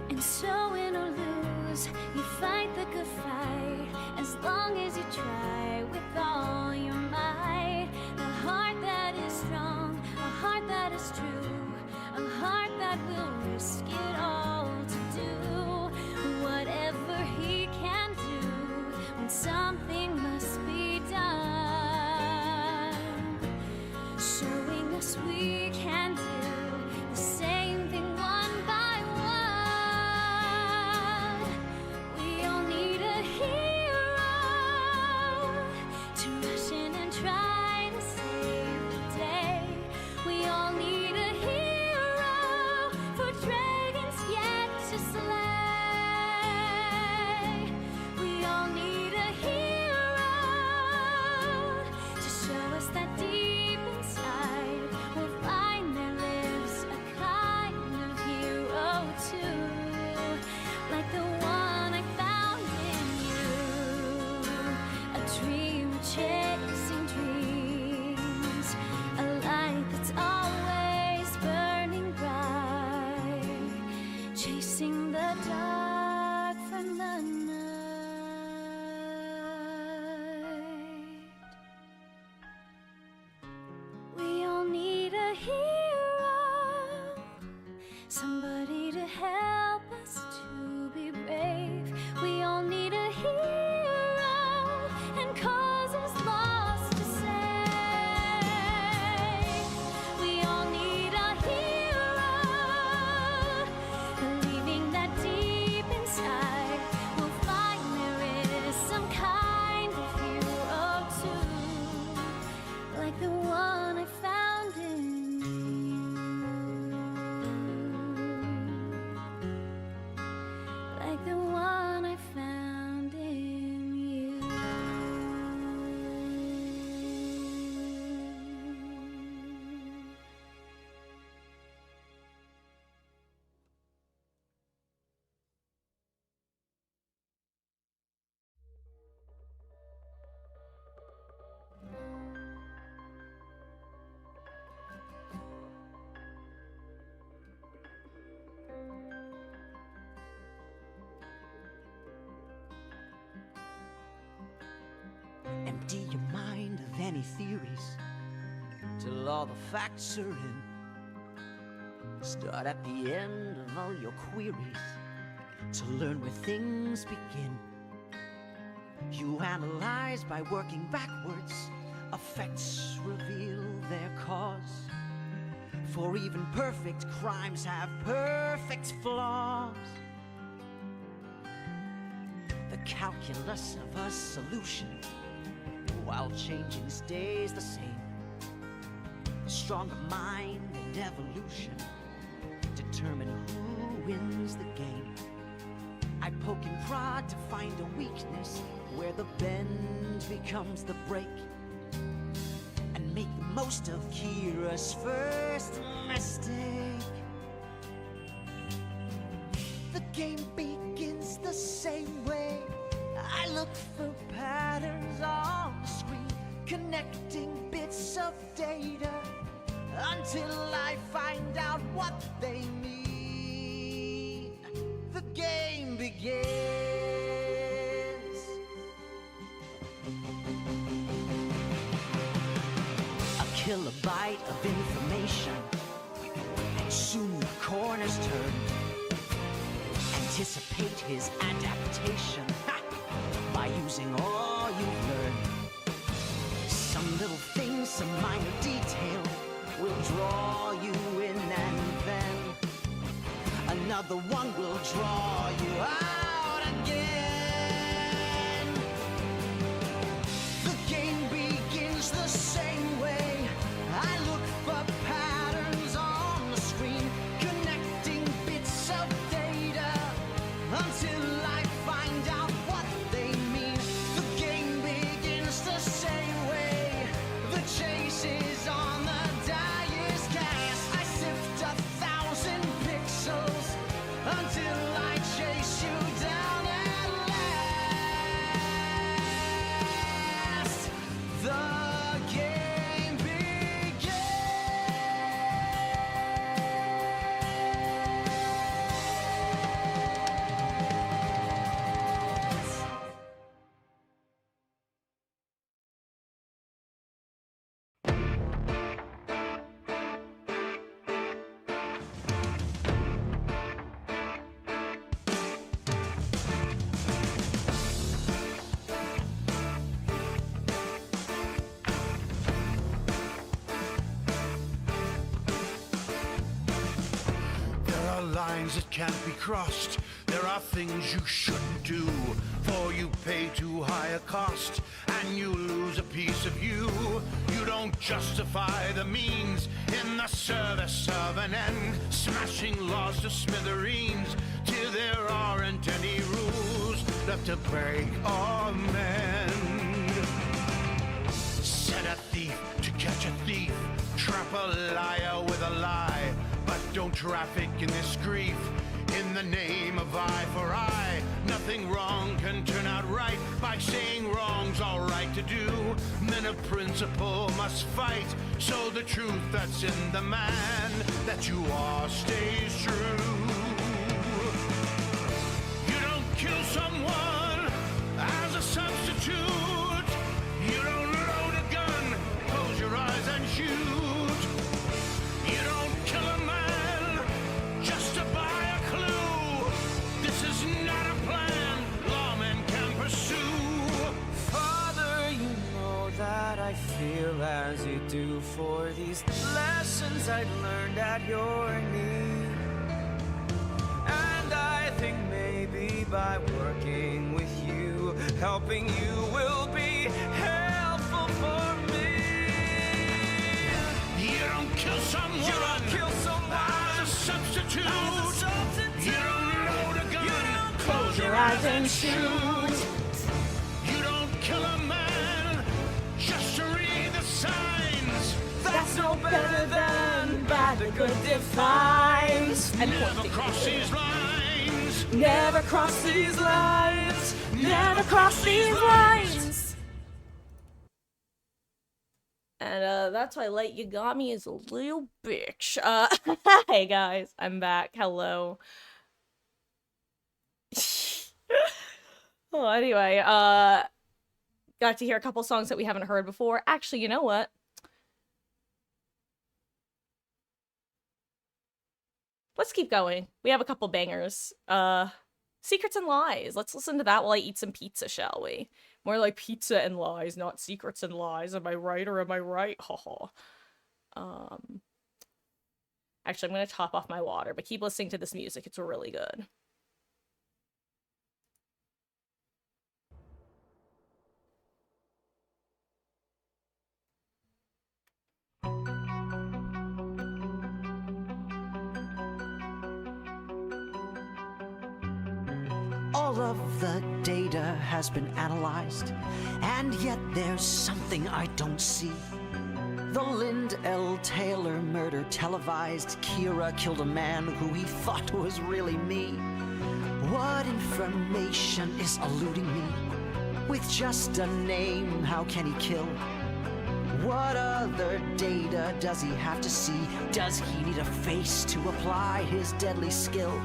And so win or lose, you fight the good fight, as long as you try with all your might. A heart that is strong, a heart that is true, a heart that will risk it all to do whatever he can do when something must be done, showing us we can do the same thing one by one. We all need a hero to rush in and try to save the day. We all need a hero for dragons yet to slay. We all need a hero to show us that deep inside we'll find there lives a kind of hero too, like the one I found in you. A dreamer chasing dreams, a light that's always burning bright, chasing the dark from the night. We all need a hero, somebody to help us to be brave. We all need a hero and causes lost to say. We all need a hero, believing that deep inside we'll find there is some kind of hero too, like the one I found in you, like the one I found in you. Empty your mind of any theories till all the facts are in. Start at the end of all your queries to learn where things begin. You analyze by working backwards, effects reveal their cause. For even perfect crimes have perfect flaws. The calculus of a solution, while changing stays the same. The stronger mind and evolution determine who wins the game. I poke and prod to find a weakness where the bend becomes the break, and make the most of Kira's first mistake. The game begins the same way. I look for patterns on the screen, connecting bits of data until I find out what they mean. The game begins. A kilobyte of information, and soon the corner's turned. Anticipate his adaptation by using all you've learned. Some little thing, some minor detail will draw you in, and then another one will draw you out again. The game begins the same way. I look for patterns on the screen, connecting bits of data until I find out what they mean. The game begins the same way. The chase is on, the die is cast. I sift 1,000 pixels until I chase you down at last. The game begins. There are lines that can't be crossed. There are things you shouldn't do, for you pay too high a cost, and you lose a piece of you. You don't justify the means in the service of an end, smashing laws to smithereens till there aren't any rules left to break or mend. Set a thief to catch a thief, trap a liar with a lie, but don't traffic in this grief. In the name of eye for eye, nothing wrong can turn out right by saying wrong's all right to do. Men of principle must fight, so the truth that's in the man that you are stays true. You don't kill someone as a substitute. You don't load a gun, close your eyes and shoot. You don't kill a man just to buy a clue. This is not a plan lawmen can pursue. Father, you know that I feel as you do for these lessons I've learned at your knee. And I think maybe by working with you, helping you will be helpful for me. You don't kill someone. You don't kill someone as a substitute. You don't load a gun. You don't close your eyes and shoot. You don't kill a man just to read the signs. That's no better than bad the good defines. And Never cross these lines. Never cross these lines. Never cross these lines. And that's why Light Yagami is a little bitch. Hey guys, I'm back. Hello. Well, anyway, got to hear a couple songs that we haven't heard before. Actually, you know what? Let's keep going. We have a couple bangers. Secrets and Lies. Let's listen to that while I eat some pizza, shall we? More like pizza and lies, not secrets and lies. Am I right or am I right? Haha. Actually, I'm gonna top off my water, but keep listening to this music. It's really good. All of the data has been analyzed, and yet there's something I don't see. The Lind L. Taylor murder televised. Kira killed a man who he thought was really me. What information is eluding me? With just a name, how can he kill? What other data does he have to see? Does he need a face to apply his deadly skill?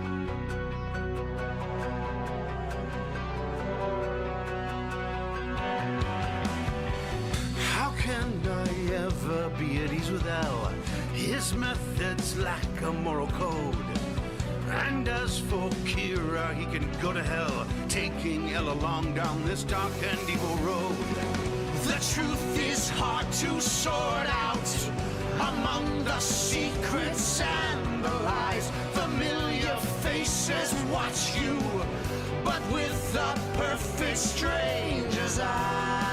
How can I ever be at ease with L? His methods lack a moral code. And as for Kira, he can go to hell, taking L along down this dark and evil road. The truth is hard to sort out among the secrets and the lies. Familiar faces watch you, but with a perfect stranger's eyes.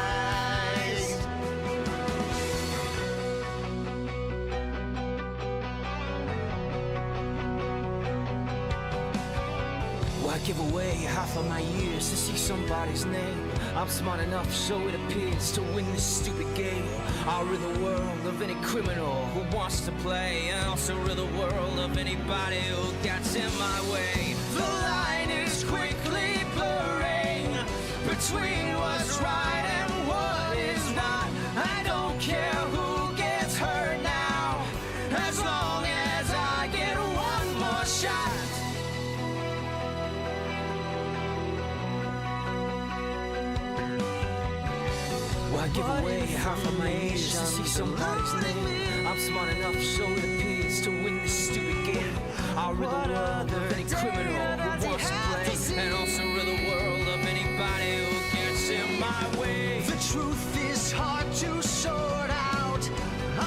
Why give away half of my years to see somebody's name? I'm smart enough, so it appears, to win this stupid game. I'll rid the world of any criminal who wants to play, and also rid the world of anybody who gets in my way. The line is quickly blurring between what's right and what is not. I don't care who gets hurt now, as long as I get one more shot. Why give away half of my years to see somebody's name? I'm smart enough, so it appears, to win this stupid game. I'll rid the world of any criminal who wants to play, and also rid the world of anybody who gets in my way. The truth is hard to sort out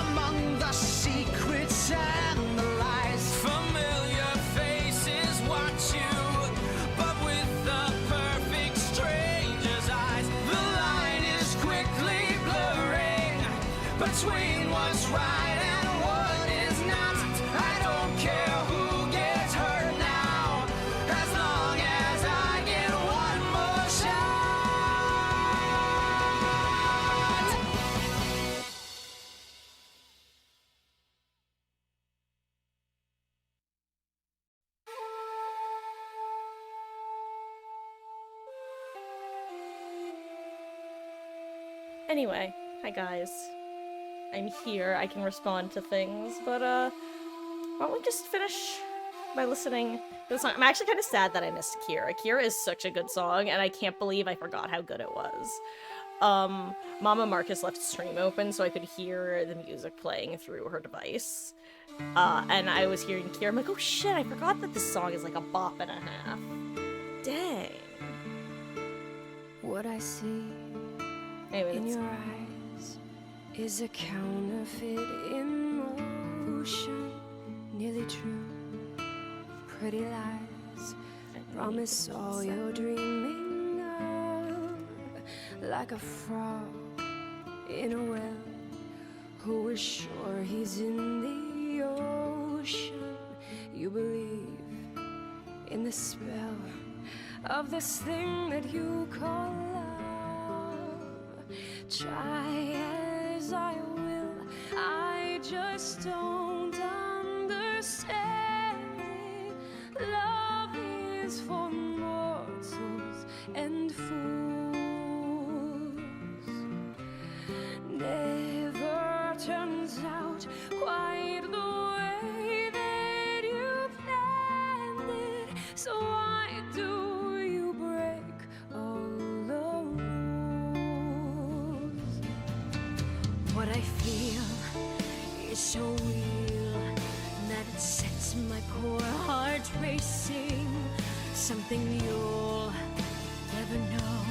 among the secrets and the lies. Familiar faces watch you, but with the perfect stranger's eyes. The line is quickly blurring between what's right and what is not. I don't care who gets hurt now, as long as I get one more shot. Anyway, hi guys. I'm here, I can respond to things, but why don't we just finish by listening to the song? I'm actually kind of sad that I missed Kira. Kira is such a good song, and I can't believe I forgot how good it was. Mama Marcus left stream open so I could hear the music playing through her device. And I was hearing Kira, I'm like, oh shit, I forgot that this song is like a bop and a half. Dang. What I see Anyway, in that's your eyes is a counterfeit emotion, nearly true. Pretty lies, promise all you're dreaming of, like a frog in a well who is sure he's in the ocean. You believe in the spell of this thing that you call love. Try as I will, I just don't understand it. Love is for mortals and fools. Never turns out quite the way that you planned it. So why do you break all the rules? What I feel is so real that it sets my poor heart racing. Something you'll never know,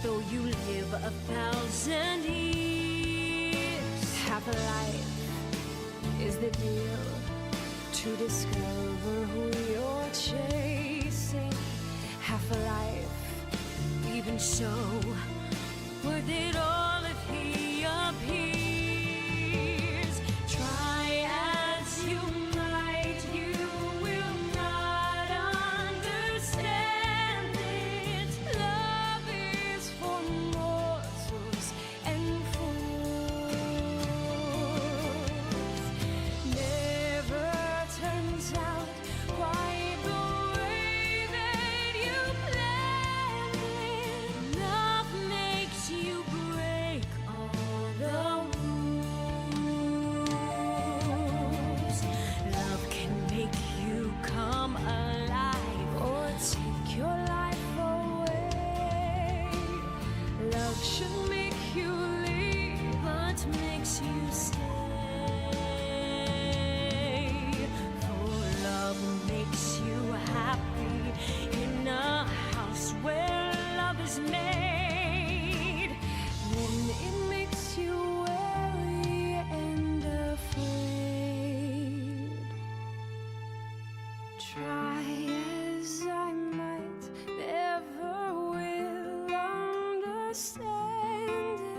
though you live 1,000 years. Half a life is the deal to discover who you're chasing. Half a life, even so, worth it all if he appears. Try as you might, you will not understand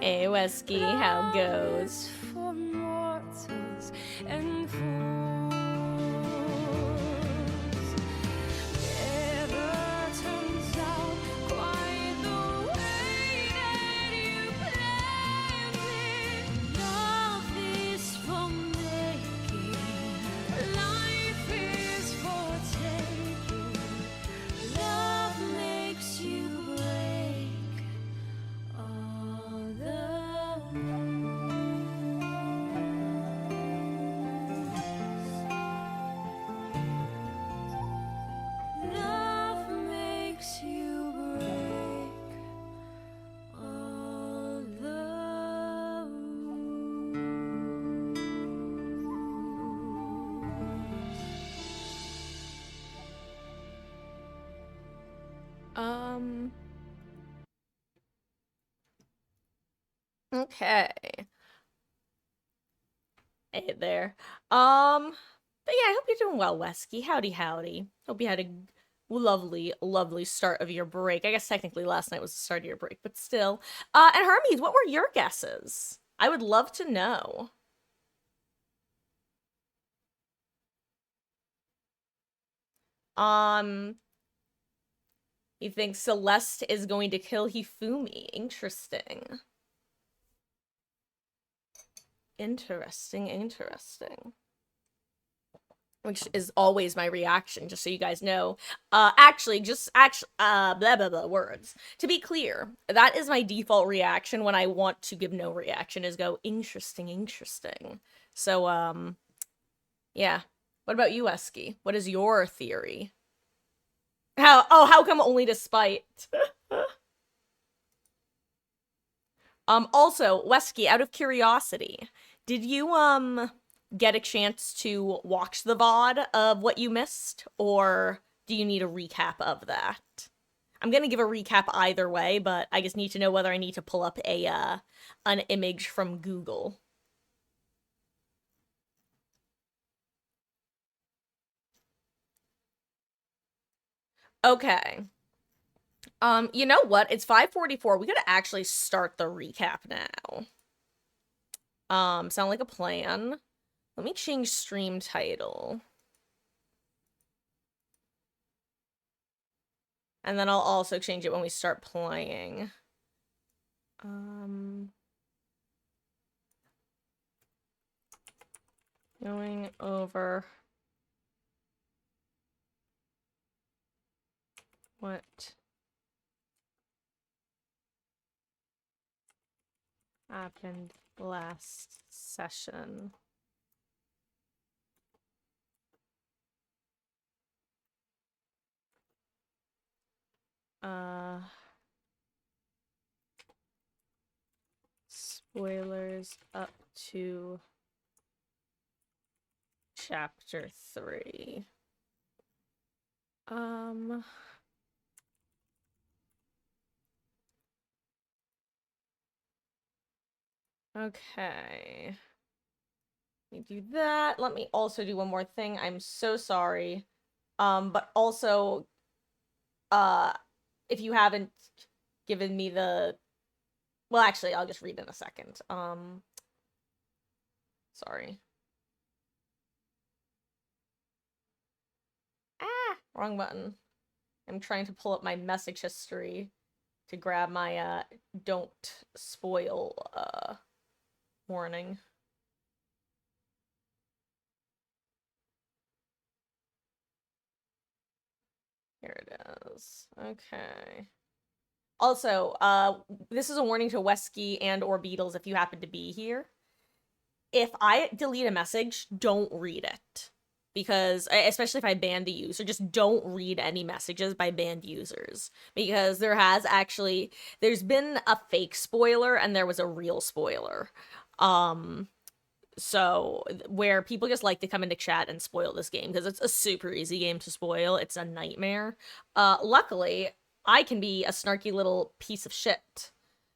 Hey, Wesky, how goes? For mortals and fools. Never turns out quite the way that you planned it. Love is for making, life is for taking. Love makes you break all the rules. Love makes you break all the Um, okay. Hey there. But yeah, I hope you're doing well, Wesky. Howdy, howdy. Hope you had a lovely, lovely start of your break. I guess technically last night was the start of your break, but still. And Hermes, what were your guesses? I would love to know. Um, you think Celeste is going to kill Hifumi? Interesting. Interesting. Which is always my reaction, just so you guys know. Blah, blah, blah, words. To be clear, that is my default reaction when I want to give no reaction, is go, interesting. So, yeah. What about you, Esky? What is your theory? How come only to spite? Also, Wesky, out of curiosity, did you, get a chance to watch the VOD of what you missed, or do you need a recap of that? I'm gonna give a recap either way, but I just need to know whether I need to pull up an image from Google. Okay. You know what? It's 5:44. We gotta actually start the recap now. Sound like a plan. Let me change stream title. And then I'll also change it when we start playing. Going over what happened last session. Spoilers up to chapter 3. Okay. Let me do that. Let me also do one more thing. I'm so sorry. But also, if you haven't given me the... Well, actually, I'll just read in a second. Sorry. Wrong button. I'm trying to pull up my message history to grab my, don't spoil, warning. Here it is. Okay. Also, this is a warning to Wesky and or Beatles if you happen to be here. If I delete a message, don't read it. Because, especially if I ban the user, just don't read any messages by banned users. Because there's been a fake spoiler and there was a real spoiler. So, where people just like to come into chat and spoil this game, because it's a super easy game to spoil. It's a nightmare. Luckily, I can be a snarky little piece of shit,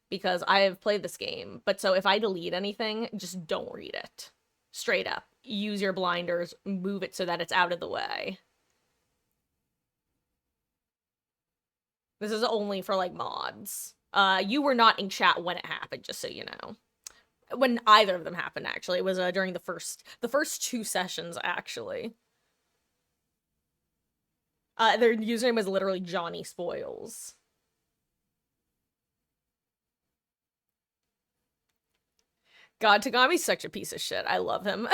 because I have played this game. But so if I delete anything, just don't read it. Straight up. Use your blinders, move it so that it's out of the way. This is only for, like, mods. You were not in chat when it happened, just so you know. When either of them happened, actually. It was during the first 2 sessions, actually. Their username was literally Johnny Spoils. God, Tagami's such a piece of shit. I love him.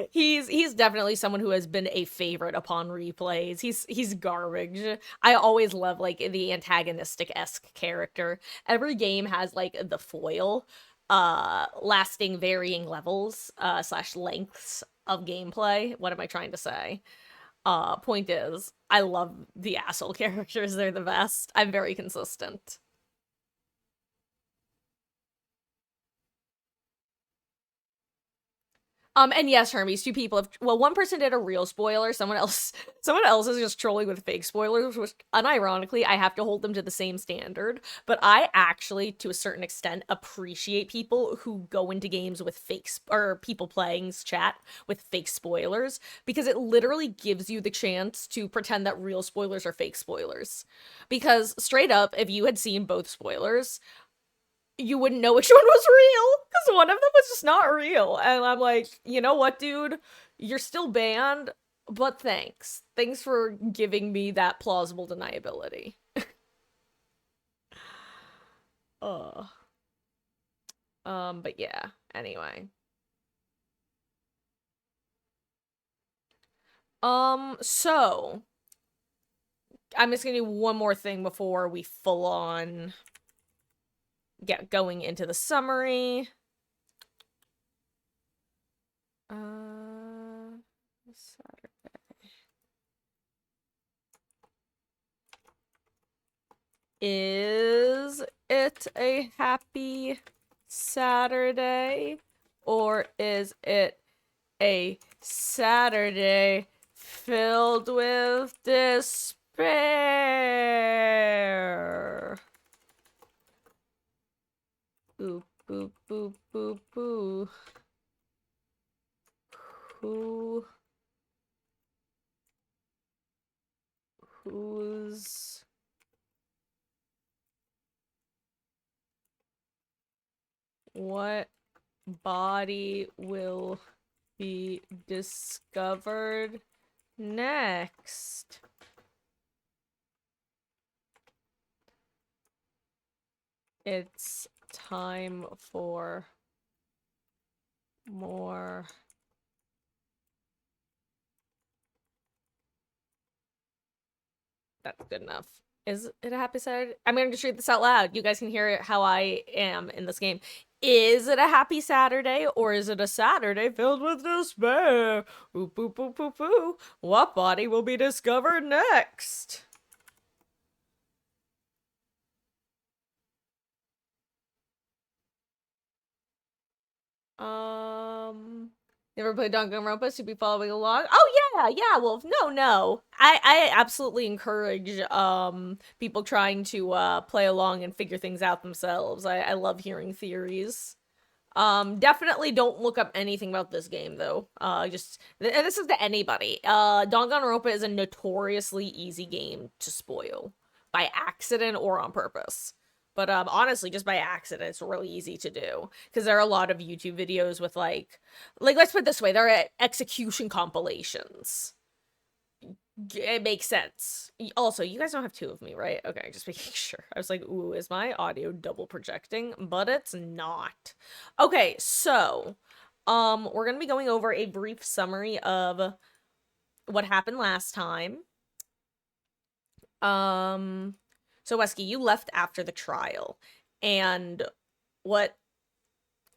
He's definitely someone who has been a favorite upon replays. He's garbage. I always love like the antagonistic-esque character. Every game has like the foil, lasting varying levels, slash lengths of gameplay. What am I trying to say? Point is, I love the asshole characters. They're the best. I'm very consistent. And yes, Hermes, 2 people have, well, 1 person did a real spoiler, someone else is just trolling with fake spoilers, which, unironically, I have to hold them to the same standard, but I actually, to a certain extent, appreciate people who go into games with or people playing's chat with fake spoilers, because it literally gives you the chance to pretend that real spoilers are fake spoilers. Because, straight up, if you had seen both spoilers, you wouldn't know which one was real, because one of them was just not real. And I'm like, you know what, dude? You're still banned, but thanks. Thanks for giving me that plausible deniability. Ugh. But yeah, anyway. So, I'm just gonna do one more thing before we full on get going into the summary. Saturday. Is it a happy Saturday? Or is it a Saturday filled with despair? Boop, boop, boop, boop, boop. Whose what body will be discovered next? It's time for more That's good enough. Is it a happy Saturday? I'm gonna just read this out loud. You guys can hear how I am in this game. Is it a happy Saturday, or is it a Saturday filled with despair? Ooh, poo, poo, poo, poo. What body will be discovered next? Never played Danganronpa, so be following along. Oh yeah. Well, no. I absolutely encourage people trying to play along and figure things out themselves. I love hearing theories. Definitely don't look up anything about this game though. And this is to anybody. Danganronpa is a notoriously easy game to spoil by accident or on purpose. But honestly, just by accident, it's really easy to do. Because there are a lot of YouTube videos with like, let's put it this way, there are execution compilations. It makes sense. Also, you guys don't have 2 of me, right? Okay, just making sure. I was like, ooh, is my audio double projecting? But it's not. Okay, so, we're gonna be going over a brief summary of what happened last time. So Wesky, you left after the trial, and what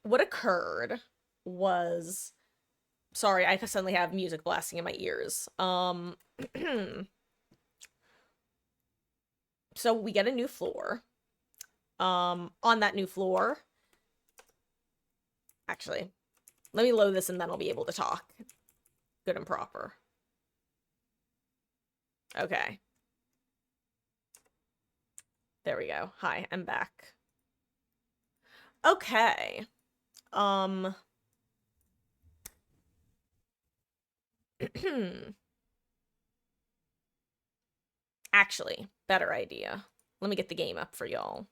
occurred was, sorry, I suddenly have music blasting in my ears. So we get a new floor. On that new floor, actually, let me load this and then I'll be able to talk good and proper. Okay. There we go. Hi, I'm back. Okay. Actually, better idea. Let me get the game up for y'all.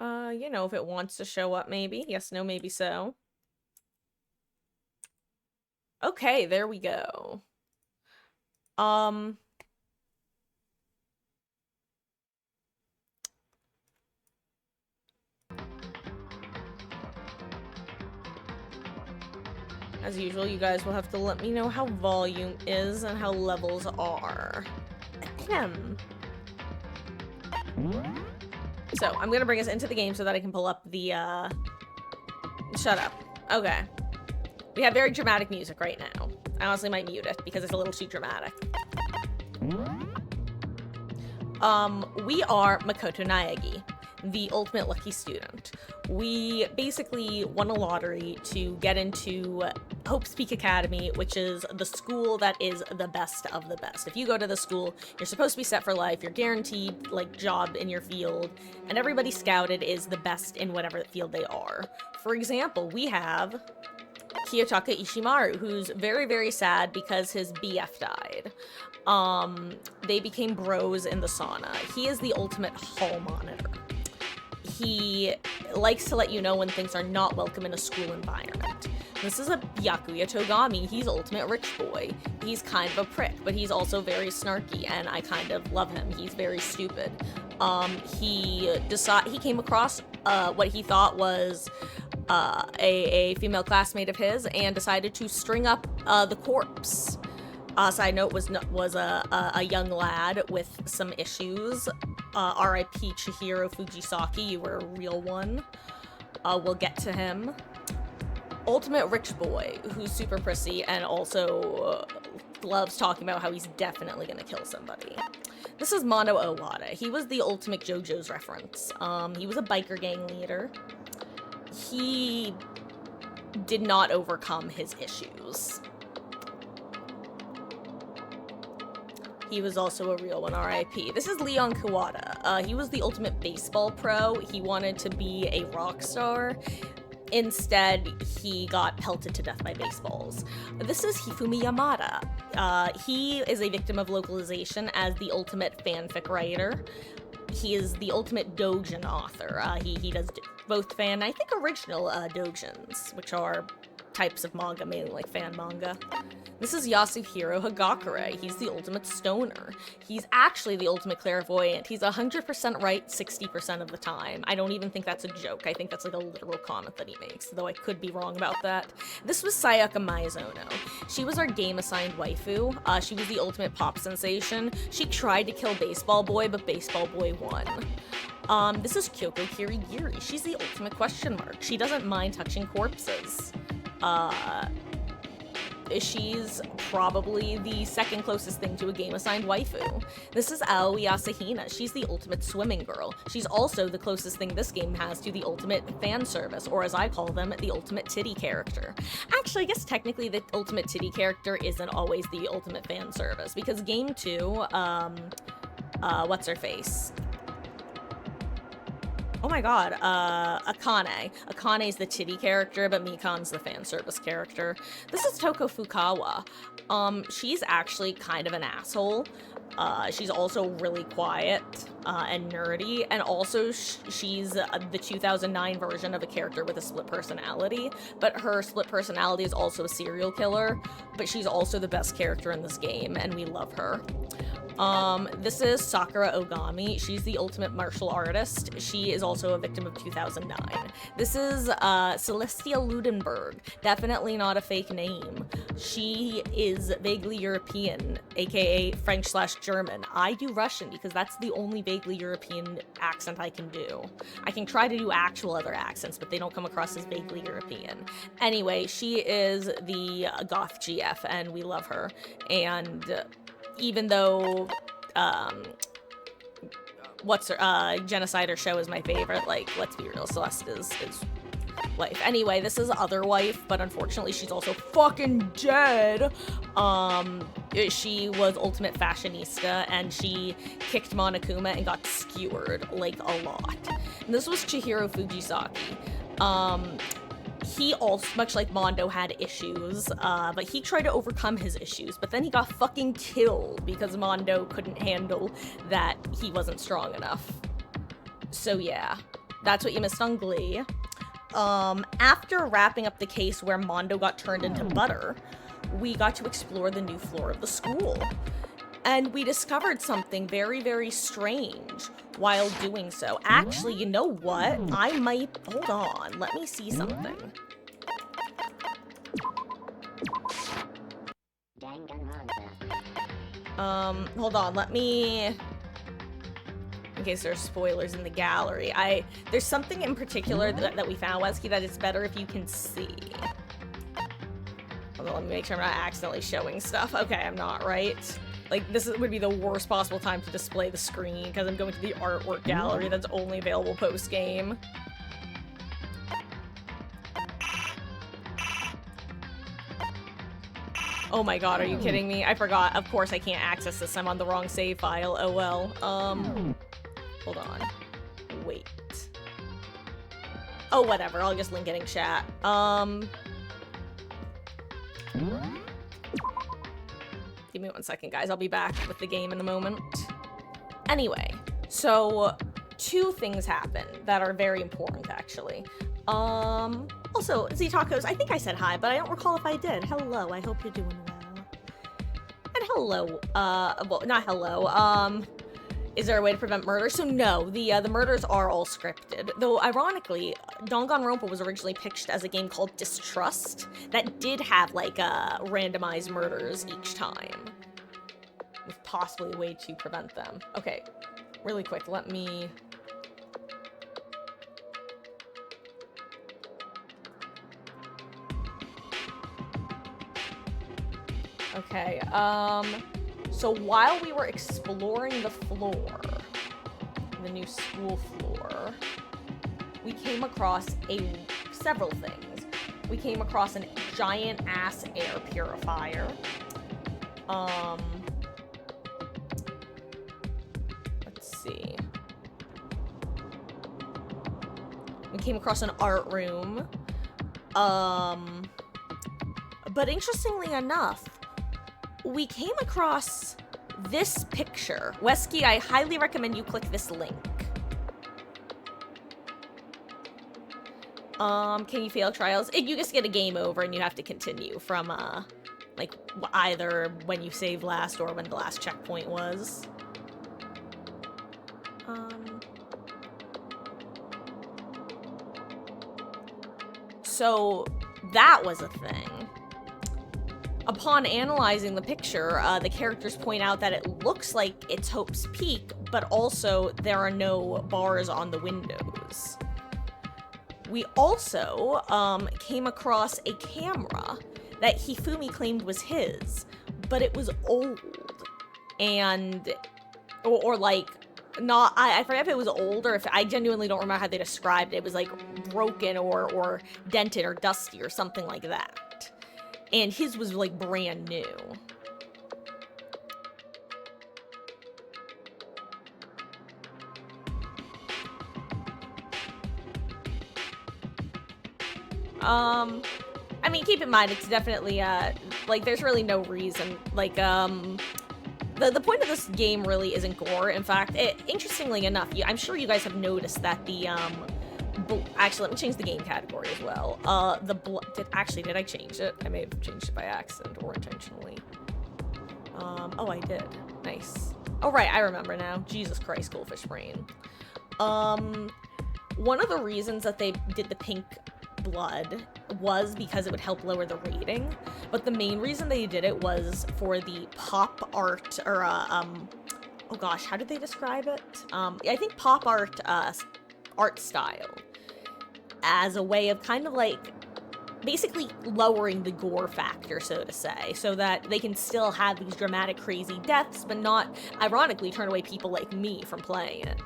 You know, if it wants to show up, maybe. Yes, no, maybe so. Okay, there we go. As usual, you guys will have to let me know how volume is and how levels are. Ahem. So, I'm gonna bring us into the game so that I can pull up the, Shut up. Okay. We have very dramatic music right now. I honestly might mute it because it's a little too dramatic. We are Makoto Naegi, the ultimate lucky student. We basically won a lottery to get into Hope's Peak Academy, which is the school that is the best of the best. If you go to the school, you're supposed to be set for life, you're guaranteed, like, job in your field, and everybody scouted is the best in whatever field they are. For example, we have Kiyotaka Ishimaru, who's very, very sad because his BF died. They became bros in the sauna. He is the ultimate hall monitor. He likes to let you know when things are not welcome in a school environment. This is a Byakuya Togami. He's ultimate rich boy. He's kind of a prick, but he's also very snarky, and I kind of love him. He's very stupid. He came across what he thought was a female classmate of his and decided to string up the corpse. Side note was a young lad with some issues. R.I.P. Chihiro Fujisaki, you were a real one. We'll get to him. Ultimate rich boy who's super prissy and also loves talking about how he's definitely gonna kill somebody. This is Mono Owada. He was the ultimate JoJo's reference. He was a biker gang leader. He did not overcome his issues. He was also a real one, R.I.P. This is Leon Kawada. He was the ultimate baseball pro. He wanted to be a rock star. Instead, he got pelted to death by baseballs. This is Hifumi Yamada. He is a victim of localization as the ultimate fanfic writer. He is the ultimate doujin author. He does both fan, I think original doujins, which are types of manga, mainly like fan manga. This is Yasuhiro Hagakure. He's the ultimate stoner. He's actually the ultimate clairvoyant. He's 100% right 60% of the time. I don't even think that's a joke. I think that's like a literal comment that he makes, though I could be wrong about that. This was Sayaka Maizono. She was our game-assigned waifu. She was the ultimate pop sensation. She tried to kill Baseball Boy, but Baseball Boy won. This is Kyoko Kirigiri. She's the ultimate question mark. She doesn't mind touching corpses. She's probably the second closest thing to a game-assigned waifu. This is Aoi Asahina. She's the ultimate swimming girl. She's also the closest thing this game has to the ultimate fan service, or as I call them, the ultimate titty character. Actually, I guess technically the ultimate titty character isn't always the ultimate fan service, because Game 2, what's her face? Oh my god, Akane. Akane's the titty character, but Mikan's the fan service character. This is Toko Fukawa. She's actually kind of an asshole. She's also really quiet and nerdy, and also she's the 2009 version of a character with a split personality, but her split personality is also a serial killer, but she's also the best character in this game, and we love her. This is Sakura Ogami. She's the ultimate martial artist. She is also a victim of 2009. This is Celestia Ludenberg. Definitely not a fake name. She is vaguely European, aka French/German. I do Russian because that's the only vaguely European accent I can do. I can try to do actual other accents, but they don't come across as vaguely European. Anyway, she is the goth GF, and we love her. And even though, Genocider Show is my favorite, like, let's be real, Celeste is wife. Anyway, this is other wife, but unfortunately she's also fucking dead. She was ultimate fashionista, and she kicked Monokuma and got skewered, like, a lot. And this was Chihiro Fujisaki. He also, much like Mondo, had issues, but he tried to overcome his issues, but then he got fucking killed because Mondo couldn't handle that he wasn't strong enough. So yeah, that's what you missed on Glee. After wrapping up the case where Mondo got turned into butter, we got to explore the new floor of the school. And we discovered something very, very strange while doing so. Actually, you know what? I might... Hold on. Let me see something. Hold on. Let me... In case there's spoilers in the gallery. There's something in particular that we found, Wesky, that it's better if you can see. Hold on, let me make sure I'm not accidentally showing stuff. Okay, I'm not, right? Like, this would be the worst possible time to display the screen, because I'm going to the artwork gallery that's only available post-game. Oh my god, are you kidding me? I forgot. Of course I can't access this. I'm on the wrong save file. Oh well. Hold on. Wait. Oh, whatever. I'll just link it in chat. Give me 1 second, guys. I'll be back with the game in a moment. Anyway, so 2 things happen that are very important, actually. Also, Z-Tacos, I think I said hi, but I don't recall if I did. Hello, I hope you're doing well. And hello, well, not hello, is there a way to prevent murder? So no, the murders are all scripted. Though, ironically, Danganronpa was originally pitched as a game called Distrust that did have, like, randomized murders each time. With possibly a way to prevent them. Okay, really quick, let me... Okay, so while we were exploring the floor, the new school floor, we came across several things. We came across a giant-ass air purifier. Let's see. We came across an art room. But interestingly enough, we came across this picture. Wesky, I highly recommend you click this link. Can you fail trials? You just get a game over and you have to continue from, like, either when you saved last or when the last checkpoint was. So, that was a thing. Upon analyzing the picture, the characters point out that it looks like it's Hope's Peak, but also there are no bars on the windows. We also came across a camera that Hifumi claimed was his, but it was old. And, or like, not, I forget if it was old or if, I genuinely don't remember how they described it. It was like broken or dented or dusty or something like that. And his was, like, brand new. I mean, keep in mind, it's definitely, like, there's really no reason. Like, the point of this game really isn't gore. In fact, interestingly enough, I'm sure you guys have noticed that the, actually, let me change the game category as well. Did I change it? I may have changed it by accident or intentionally. Oh, I did. Nice. Oh, right, I remember now. Jesus Christ, goldfish brain. One of the reasons that they did the pink blood was because it would help lower the rating, but the main reason they did it was for the pop art, or, oh gosh, how did they describe it? I think pop art, art style, as a way of kind of like basically lowering the gore factor, so to say, so that they can still have these dramatic, crazy deaths, but not, ironically, turn away people like me from playing it.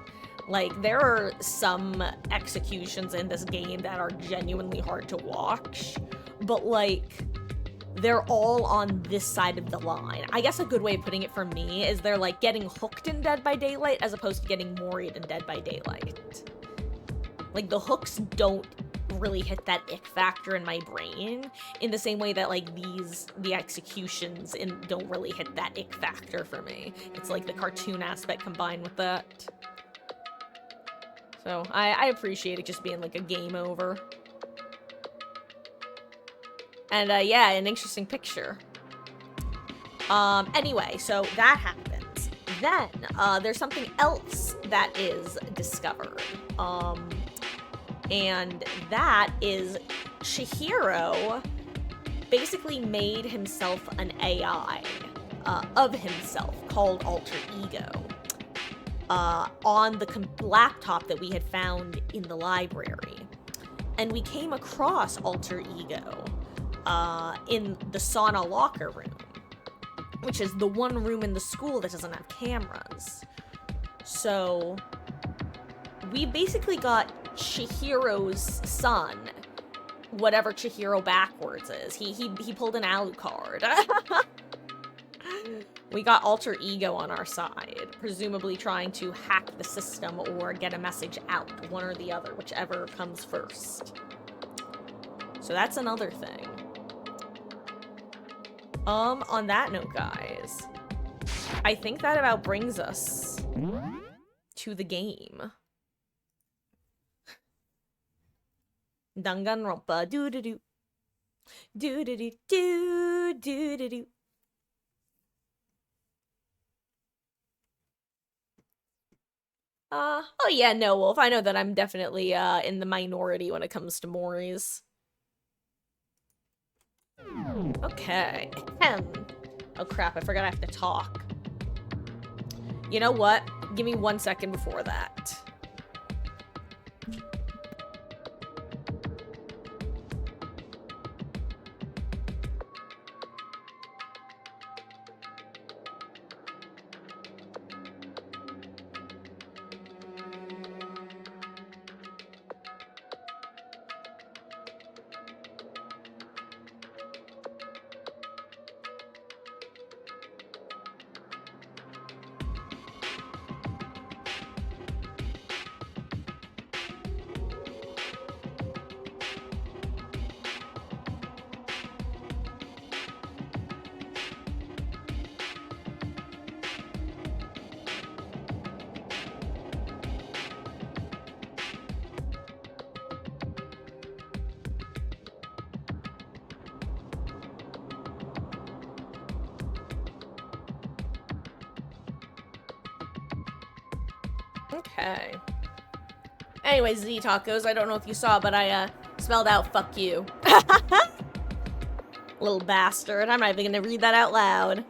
Like, there are some executions in this game that are genuinely hard to watch, but, like, they're all on this side of the line. I guess a good way of putting it for me is they're, like, getting hooked in Dead by Daylight as opposed to getting moried in Dead by Daylight. Like, the hooks don't really hit that ick factor in my brain in the same way that, like, the executions don't really hit that ick factor for me. It's, like, the cartoon aspect combined with that. So, I appreciate it just being, like, a game over. And, yeah, an interesting picture. Anyway, so that happens. Then, there's something else that is discovered. And that is Chihiro basically made himself an AI of himself called Alter Ego. On the laptop that we had found in the library. And we came across Alter Ego in the sauna locker room, which is the one room in the school that doesn't have cameras. So we basically got Chihiro's son, whatever Chihiro backwards is. He pulled an Alucard. We got Alter Ego on our side, presumably trying to hack the system or get a message out, one or the other, whichever comes first. So that's another thing. On that note, guys, I think that about brings us to the game. Danganronpa, doo-doo-doo. Doo-doo-doo-doo, doo-doo-doo. Oh yeah, no, Wolf. I know that I'm definitely, in the minority when it comes to Moris. Okay. Oh crap, I forgot I have to talk. You know what? Give me 1 second before that. Okay. Anyways, Z Tacos, I don't know if you saw, but I spelled out fuck you. Little bastard. I'm not even gonna read that out loud.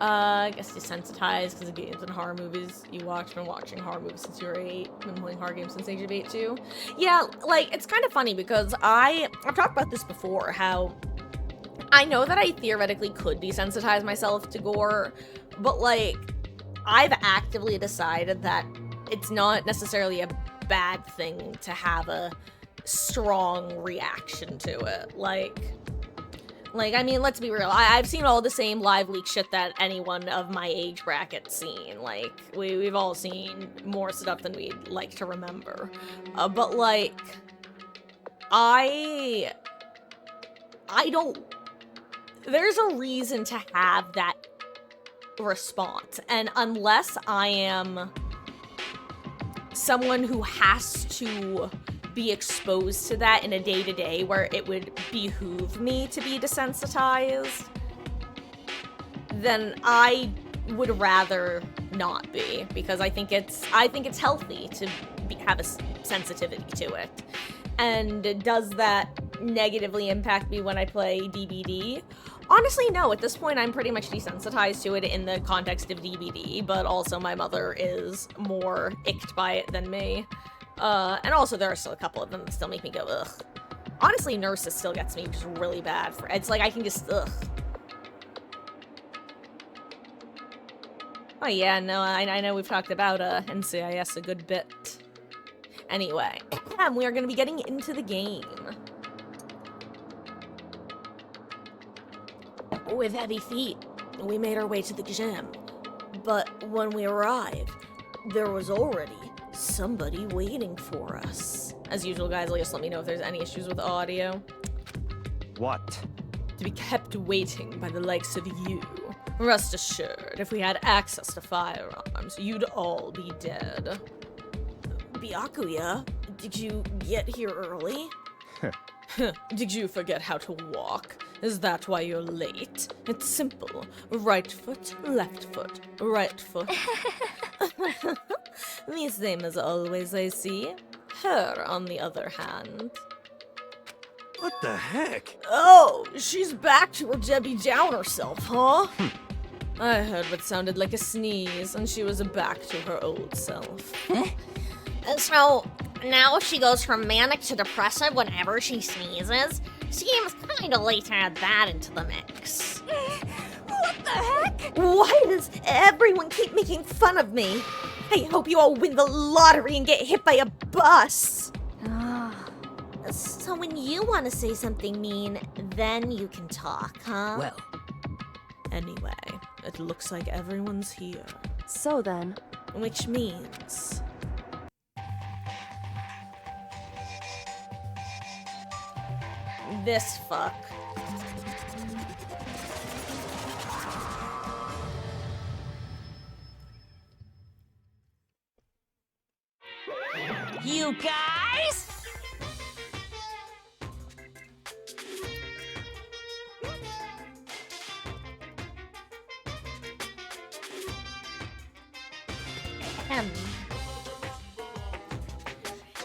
I guess desensitized because of games and horror movies you watch. Been watching horror movies since you were 8. Been playing horror games since age of 8 too. Yeah, like, it's kind of funny because I've talked about this before, how I know that I theoretically could desensitize myself to gore, but, like, I've actively decided that it's not necessarily a bad thing to have a strong reaction to it. Like, I mean, let's be real. I've seen all the same live leak shit that anyone of my age bracket's seen. Like, we've all seen more stuff than we'd like to remember. But, like, I don't... There's a reason to have that response. And unless I am someone who has to be exposed to that in a day-to-day where it would behoove me to be desensitized, then I would rather not be, because I think it's healthy to have a sensitivity to it. And does that negatively impact me when I play DBD? Honestly, no. At this point, I'm pretty much desensitized to it in the context of DBD, but also my mother is more icked by it than me. And also there are still a couple of them that still make me go, ugh. Honestly, nurses still gets me just really bad. It's like I can just, ugh. Oh yeah, no, I know we've talked about NCIS a good bit. Anyway, we are going to be getting into the game. With heavy feet, we made our way to the gym. But when we arrived, there was already somebody waiting for us. As usual, guys, just let me know if there's any issues with audio. What? To be kept waiting by the likes of you. Rest assured, if we had access to firearms, you'd all be dead. Byakuya, did you get here early? Did you forget how to walk? Is that why you're late? It's simple. Right foot, left foot, right foot. The same as always, I see. Her, on the other hand. What the heck? Oh, she's back to her Debbie Downer self, huh? I heard what sounded like a sneeze, and she was back to her old self. So, now she goes from manic to depressive whenever she sneezes? Seems kinda late to add that into the mix. What the heck? Why does everyone keep making fun of me? I hope you all win the lottery and get hit by a bus. So when you want to say something mean, then you can talk, huh? Well. Anyway, it looks like everyone's here. So then, Which means... this fuck. You guys?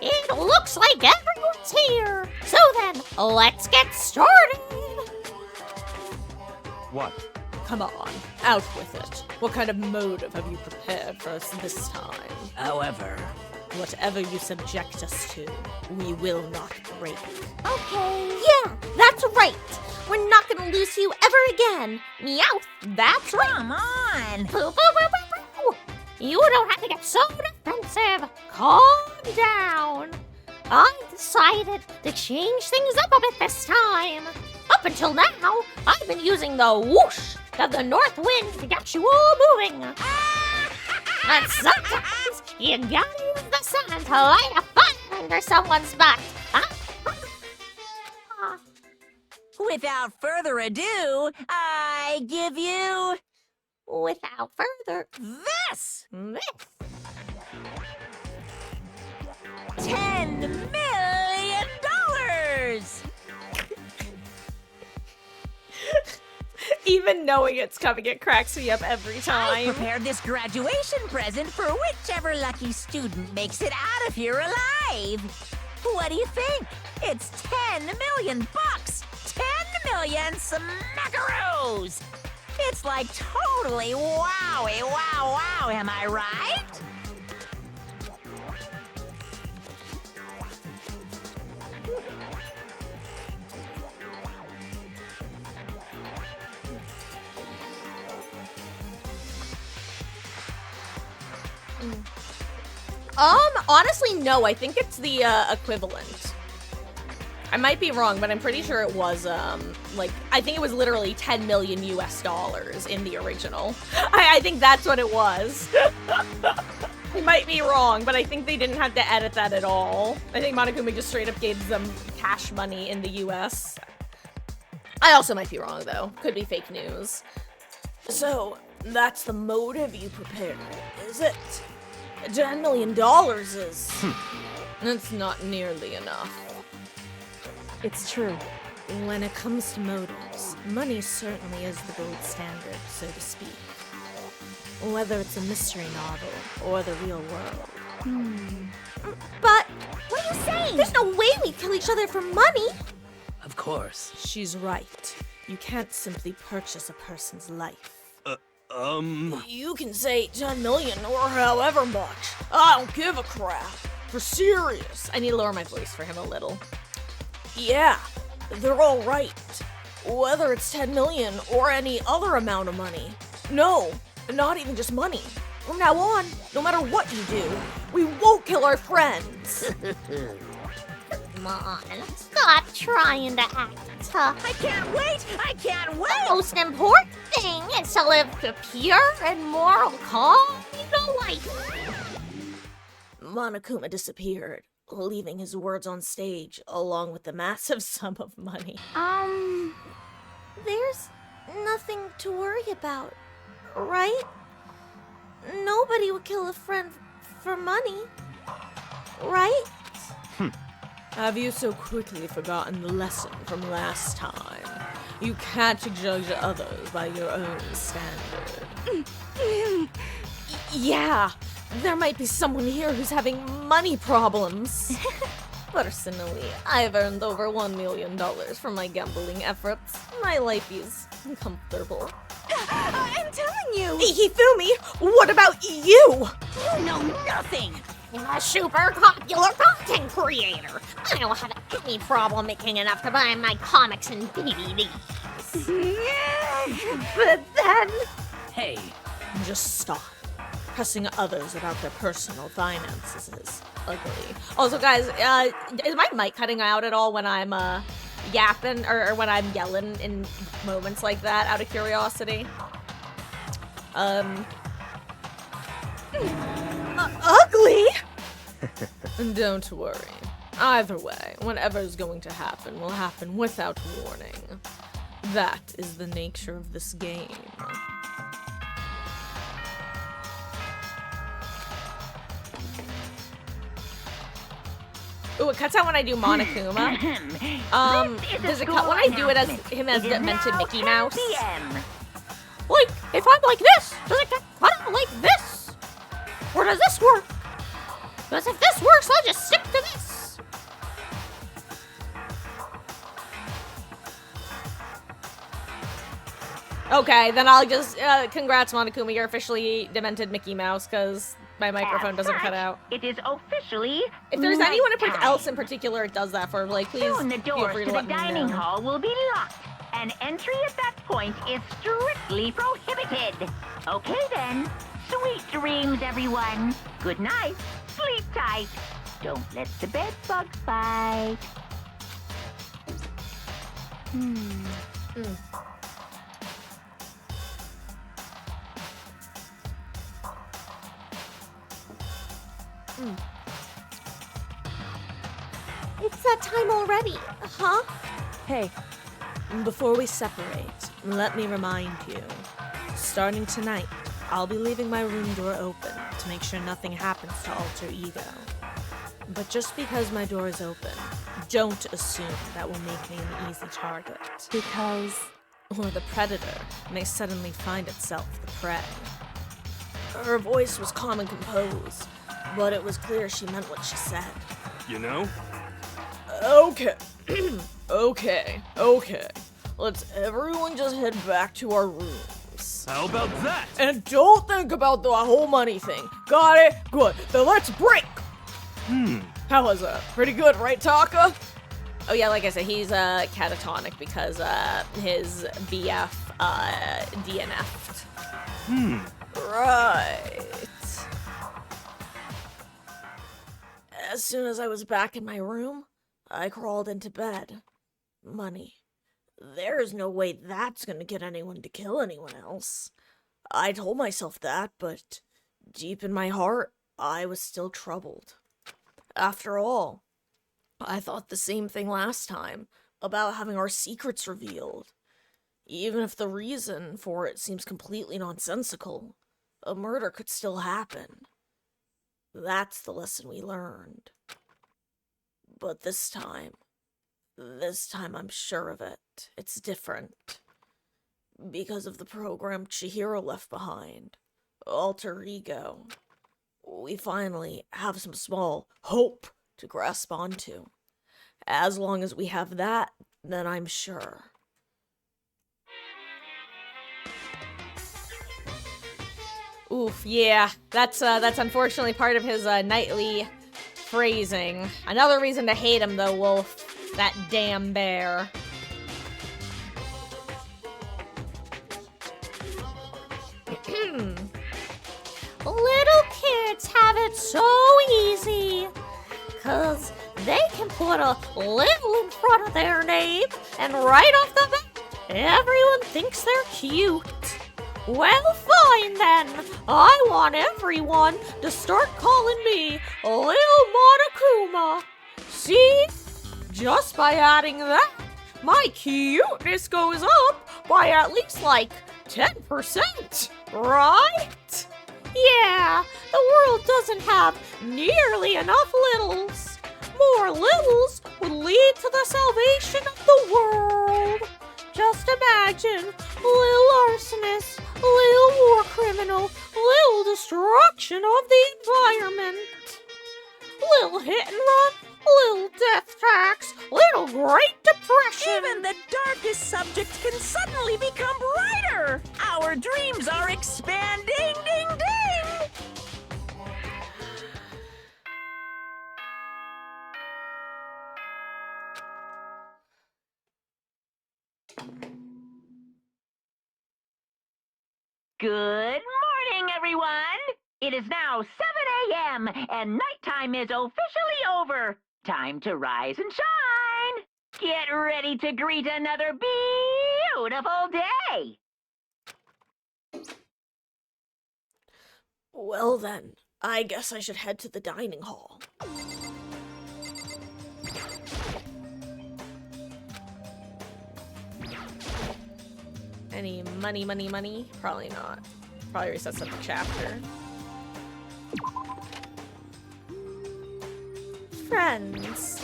It looks like everyone's here. So then, let's get started. What? Come on, out with it. What kind of motive have you prepared for us this time? However, Whatever you subject us to, we will not break. Okay. Yeah, that's right. We're not gonna lose you ever again. Meowth, that's right. come on. Boo, boo, boo, boo, boo. You don't have to get so defensive. Calm down. I decided to change things up a bit this time. Up until now, I've been using the whoosh of the north wind to get you all moving. But sometimes you gotta use the sun to light a fire under someone's butt. Without further ado, I give you Without further, this this. $10 million. Even knowing it's coming, it cracks me up every I time. prepared this graduation present for whichever lucky student makes it out of here alive. What do you think? It's 10 million bucks. 10 million smackaroos. It's like totally wowie, wow, am I right? Honestly, no, I think it's the, equivalent. I might be wrong, but I'm pretty sure it was, like, I think it was literally 10 million US dollars in the original. I think that's what it was. I might be wrong, but I think they didn't have to edit that at all. I think Monokuma just straight up gave them cash money in the US. I also might be wrong, though. Could be fake news. So, that's the motive you prepared, is it? $10 million is... That's not nearly enough. it's true. When it comes to motives, money certainly is the gold standard, so to speak. Whether it's a mystery novel or the real world. But, What are you saying? there's no way we'd kill each other for money! Of course. She's right. You can't simply purchase a person's life. You can say 10 million or however much. I don't give a crap. For serious. I need to lower my voice for him a little. Yeah, they're all right. Whether it's 10 million or any other amount of money. No, not even just money. From now on, no matter what you do, we won't kill our friends. Come on, stop trying to act tough. I can't wait! I can't wait! The most important thing is to live a pure and moral, calm life. Monokuma disappeared, leaving his words on stage along with the massive sum of money. There's nothing to worry about, right? Nobody would kill a friend for money, right? Have you so quickly forgotten the lesson from last time? You can't judge others by your own standard. Yeah, there might be someone here who's having money problems. Personally, I've earned over $1 million from my gambling efforts. My life is comfortable. I'm telling you! Hifumi, what about you? You know nothing! I'm a super popular content creator. I don't have any problem making enough to buy my comics and DVDs. But then... Hey, just stop. Pressing others about their personal finances is ugly. Also, guys, is my mic cutting out at all when I'm yapping or when I'm yelling in moments like that? Out of curiosity. Ugly. Don't worry. Either way, whatever's going to happen will happen without warning. That is the nature of this game. Ooh, it cuts out when I do Monokuma. Does it cut when I do it as him as demented Mickey Mouse? Like, if I'm like this, does it get cut out like this? Or does this work? Because if this works, I'll just stick to this. Okay, then I'll just, congrats Monokuma, you're officially demented Mickey Mouse, because my microphone doesn't cut out. It is officially If there's anyone nighttime. else in particular it does that for, like, please Soon the feel doors free to to the let me dining know. hall will be locked, and entry at that point is strictly prohibited. Okay then. Sweet dreams, everyone. Good night. Sleep tight. Don't let the bed bugs bite. It's that time already, huh? Hey, before we separate, let me remind you. Starting tonight, I'll be leaving my room door open to make sure nothing happens to Alter Ego. But just because my door is open, don't assume that will make me an easy target. Because, or the predator may suddenly find itself the prey. Her voice was calm and composed, but it was clear she meant what she said. You know? Okay. Okay. Let's everyone just head back to our rooms. How about that? And don't think about the whole money thing. Got it? Good. Then let's break! How was that? Pretty good, right, Taka? Oh yeah, like I said, he's catatonic because his BF DNF'd. Right. As soon as I was back in my room, I crawled into bed. Money. There's no way that's gonna get anyone to kill anyone else. I told myself that, but deep in my heart, I was still troubled. After all, I thought the same thing last time, about having our secrets revealed. Even if the reason for it seems completely nonsensical, a murder could still happen. That's the lesson we learned. But this time I'm sure of it. It's different. Because of the program Chihiro left behind. Alter Ego. We finally have some small hope to grasp onto. As long as we have that, then I'm sure. Oof, yeah. That's unfortunately part of his nightly phrasing. Another reason to hate him, though, Wolf. That damn bear. Little kids have it so easy. 'Cause they can put a little in front of their name, and right off the bat, everyone thinks they're cute. Well, fine then. I want everyone to start calling me Lil Monokuma. See? Just by adding that, my cuteness goes up by at least like 10%, right? Yeah, the world doesn't have nearly enough littles. More littles would lead to the salvation of the world. Just imagine, little arsonist, little war criminal, little destruction of the environment. Little hit and run, little death tax, little Great Depression. Even the darkest subject can suddenly become brighter. Our dreams are expanding, ding, ding. Good morning, everyone. It is now 7 a.m. and nighttime is officially over. Time to rise and shine. Get ready to greet another beautiful day. Well then, I guess I should head to the dining hall. Any money? Probably not. Probably resets up the chapter. Friends.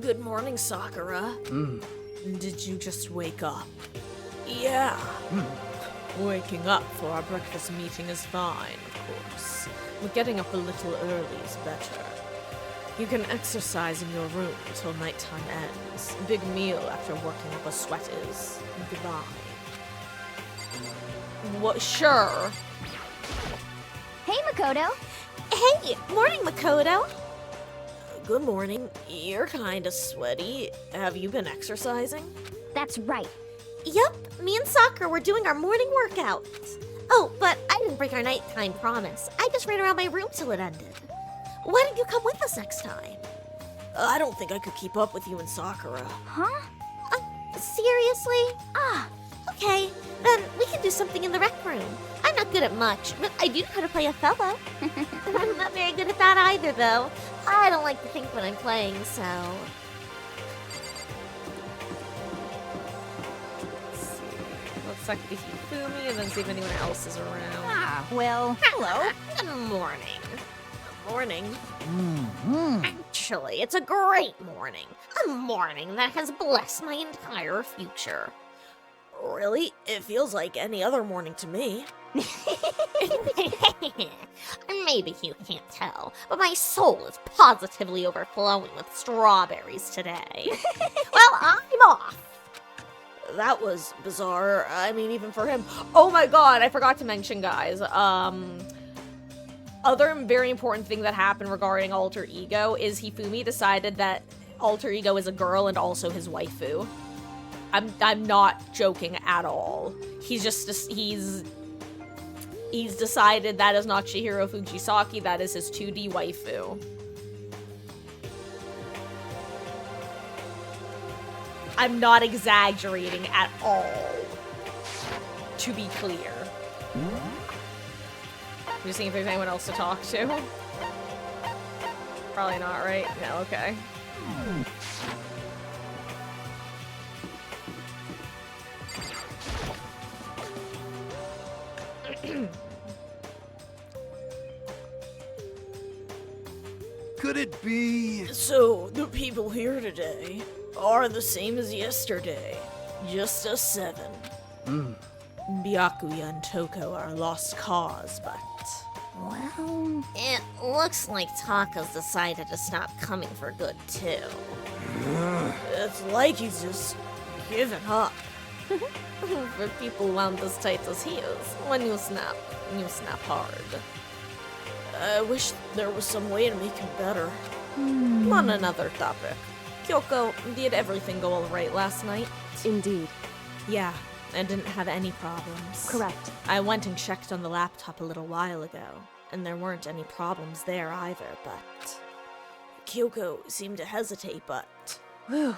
Good morning, Sakura. Did you just wake up? Yeah. Waking up for our breakfast meeting is fine, of course. But getting up a little early is better. You can exercise in your room until nighttime ends. A big meal after working up a sweat is goodbye. What? Sure. Hey, Makoto. Hey, morning, Makoto. Good morning. You're kinda sweaty. Have you been exercising? That's right. Yup, me and Sakura were doing our morning workout. Oh, but I didn't break our nighttime promise. I just ran around my room till it ended. Why don't you come with us next time? I don't think I could keep up with you and Sakura. Huh? Seriously? Okay. Then we can do something in the rec room. I'm not good at much, but I do know how to play Othello. I'm not very good at that either, though. I don't like to think when I'm playing, so... Let's check the Hifumi and then see if anyone else is around. Well, hello. Good morning. Morning. Actually, it's a great morning. A morning that has blessed my entire future. Really? It feels like any other morning to me. Maybe you can't tell, but my soul is positively overflowing with strawberries today. Well, I'm off. That was bizarre. I mean, even for him. Oh my god, I forgot to mention, guys. Other very important thing that happened regarding Alter Ego is Hifumi decided that Alter Ego is a girl and also his waifu. I'm not joking at all. He's decided that is not Chihiro Fujisaki, that is his 2D waifu. I'm not exaggerating at all, to be clear. Just seeing if there's anyone else to talk to. Probably not, right? No, okay. Could it be? So, the people here today are the same as yesterday. Just us 7. Byakuya and Toko are a lost cause, but... Well, it looks like Taka's decided to stop coming for good, too. It's like he's just given up. For people wound as tight as he is, when you snap hard. I wish there was some way to make him better. On another topic. Kyoko, did everything go alright last night? Indeed. Yeah, I didn't have any problems. Correct. I went and checked on the laptop a little while ago, and there weren't any problems there either, but... Kyoko seemed to hesitate, but... Whew.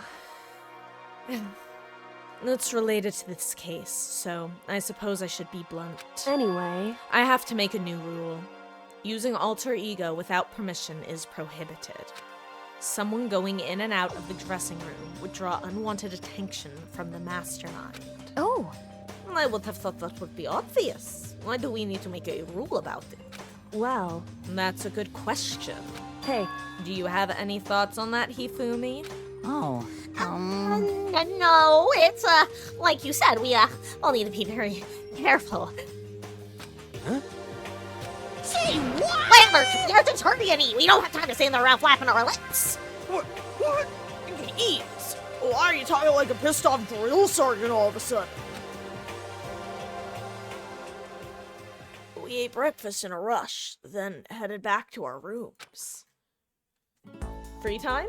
It's related to this case, so I suppose I should be blunt. Anyway, I have to make a new rule. Using alter ego without permission is prohibited. Someone going in and out of the dressing room would draw unwanted attention from the mastermind. oh, I would have thought that would be obvious. Why do we need to make a rule about it? well, That's a good question. hey, Do you have any thoughts on that, Hifumi? Oh, No, it's, like you said, we, all need to be very careful. Say what? Lambert, you're just hurting me. We don't have time to stand around flapping our lips. What? Eat. Why are you talking like a pissed off drill sergeant all of a sudden? We ate breakfast in a rush, then headed back to our rooms. Free time?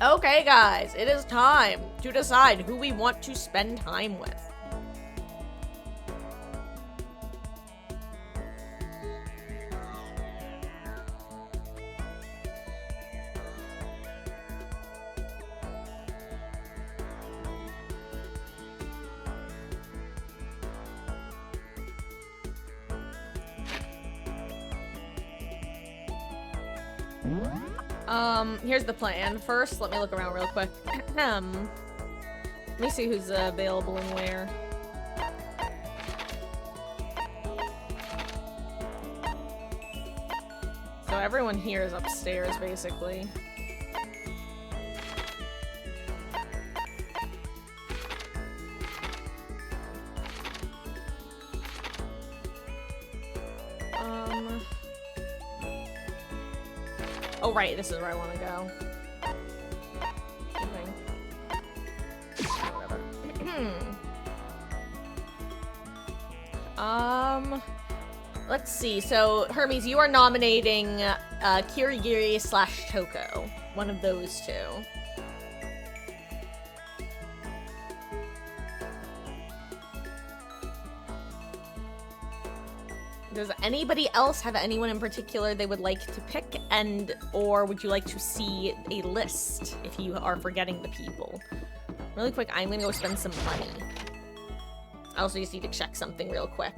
Okay, guys, it is time to decide who we want to spend time with. Here's the plan. First, let me look around real quick. Let me see who's available and where. So everyone here is upstairs, basically. Oh, right, this is where I want to go. Whatever. Let's see. So, Hermes, you are nominating Kirigiri / Toko. One of those two. Does anybody else have anyone in particular they would like to pick, or would you like to see a list if you are forgetting the people? Really quick, I'm gonna go spend some money. I also just need to check something real quick.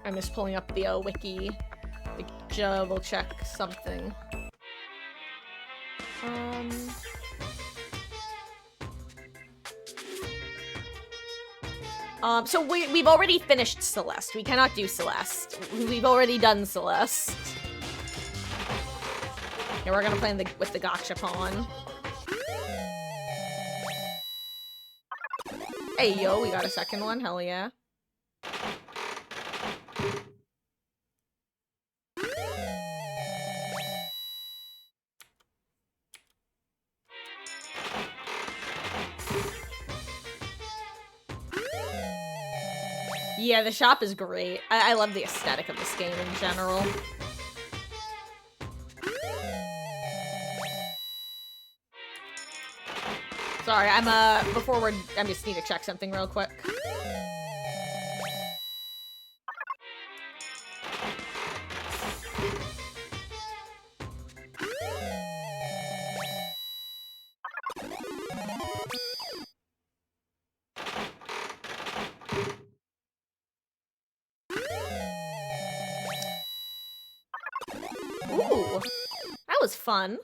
I'm just pulling up the wiki. Double check something. So we've already finished Celeste. We cannot do Celeste. We've already done Celeste. Yeah, we're gonna play with the gachapon. Hey, yo, we got a second one. Hell yeah. Yeah, the shop is great. I love the aesthetic of this game in general. Sorry, I just need to check something real quick. Ooh, that was fun.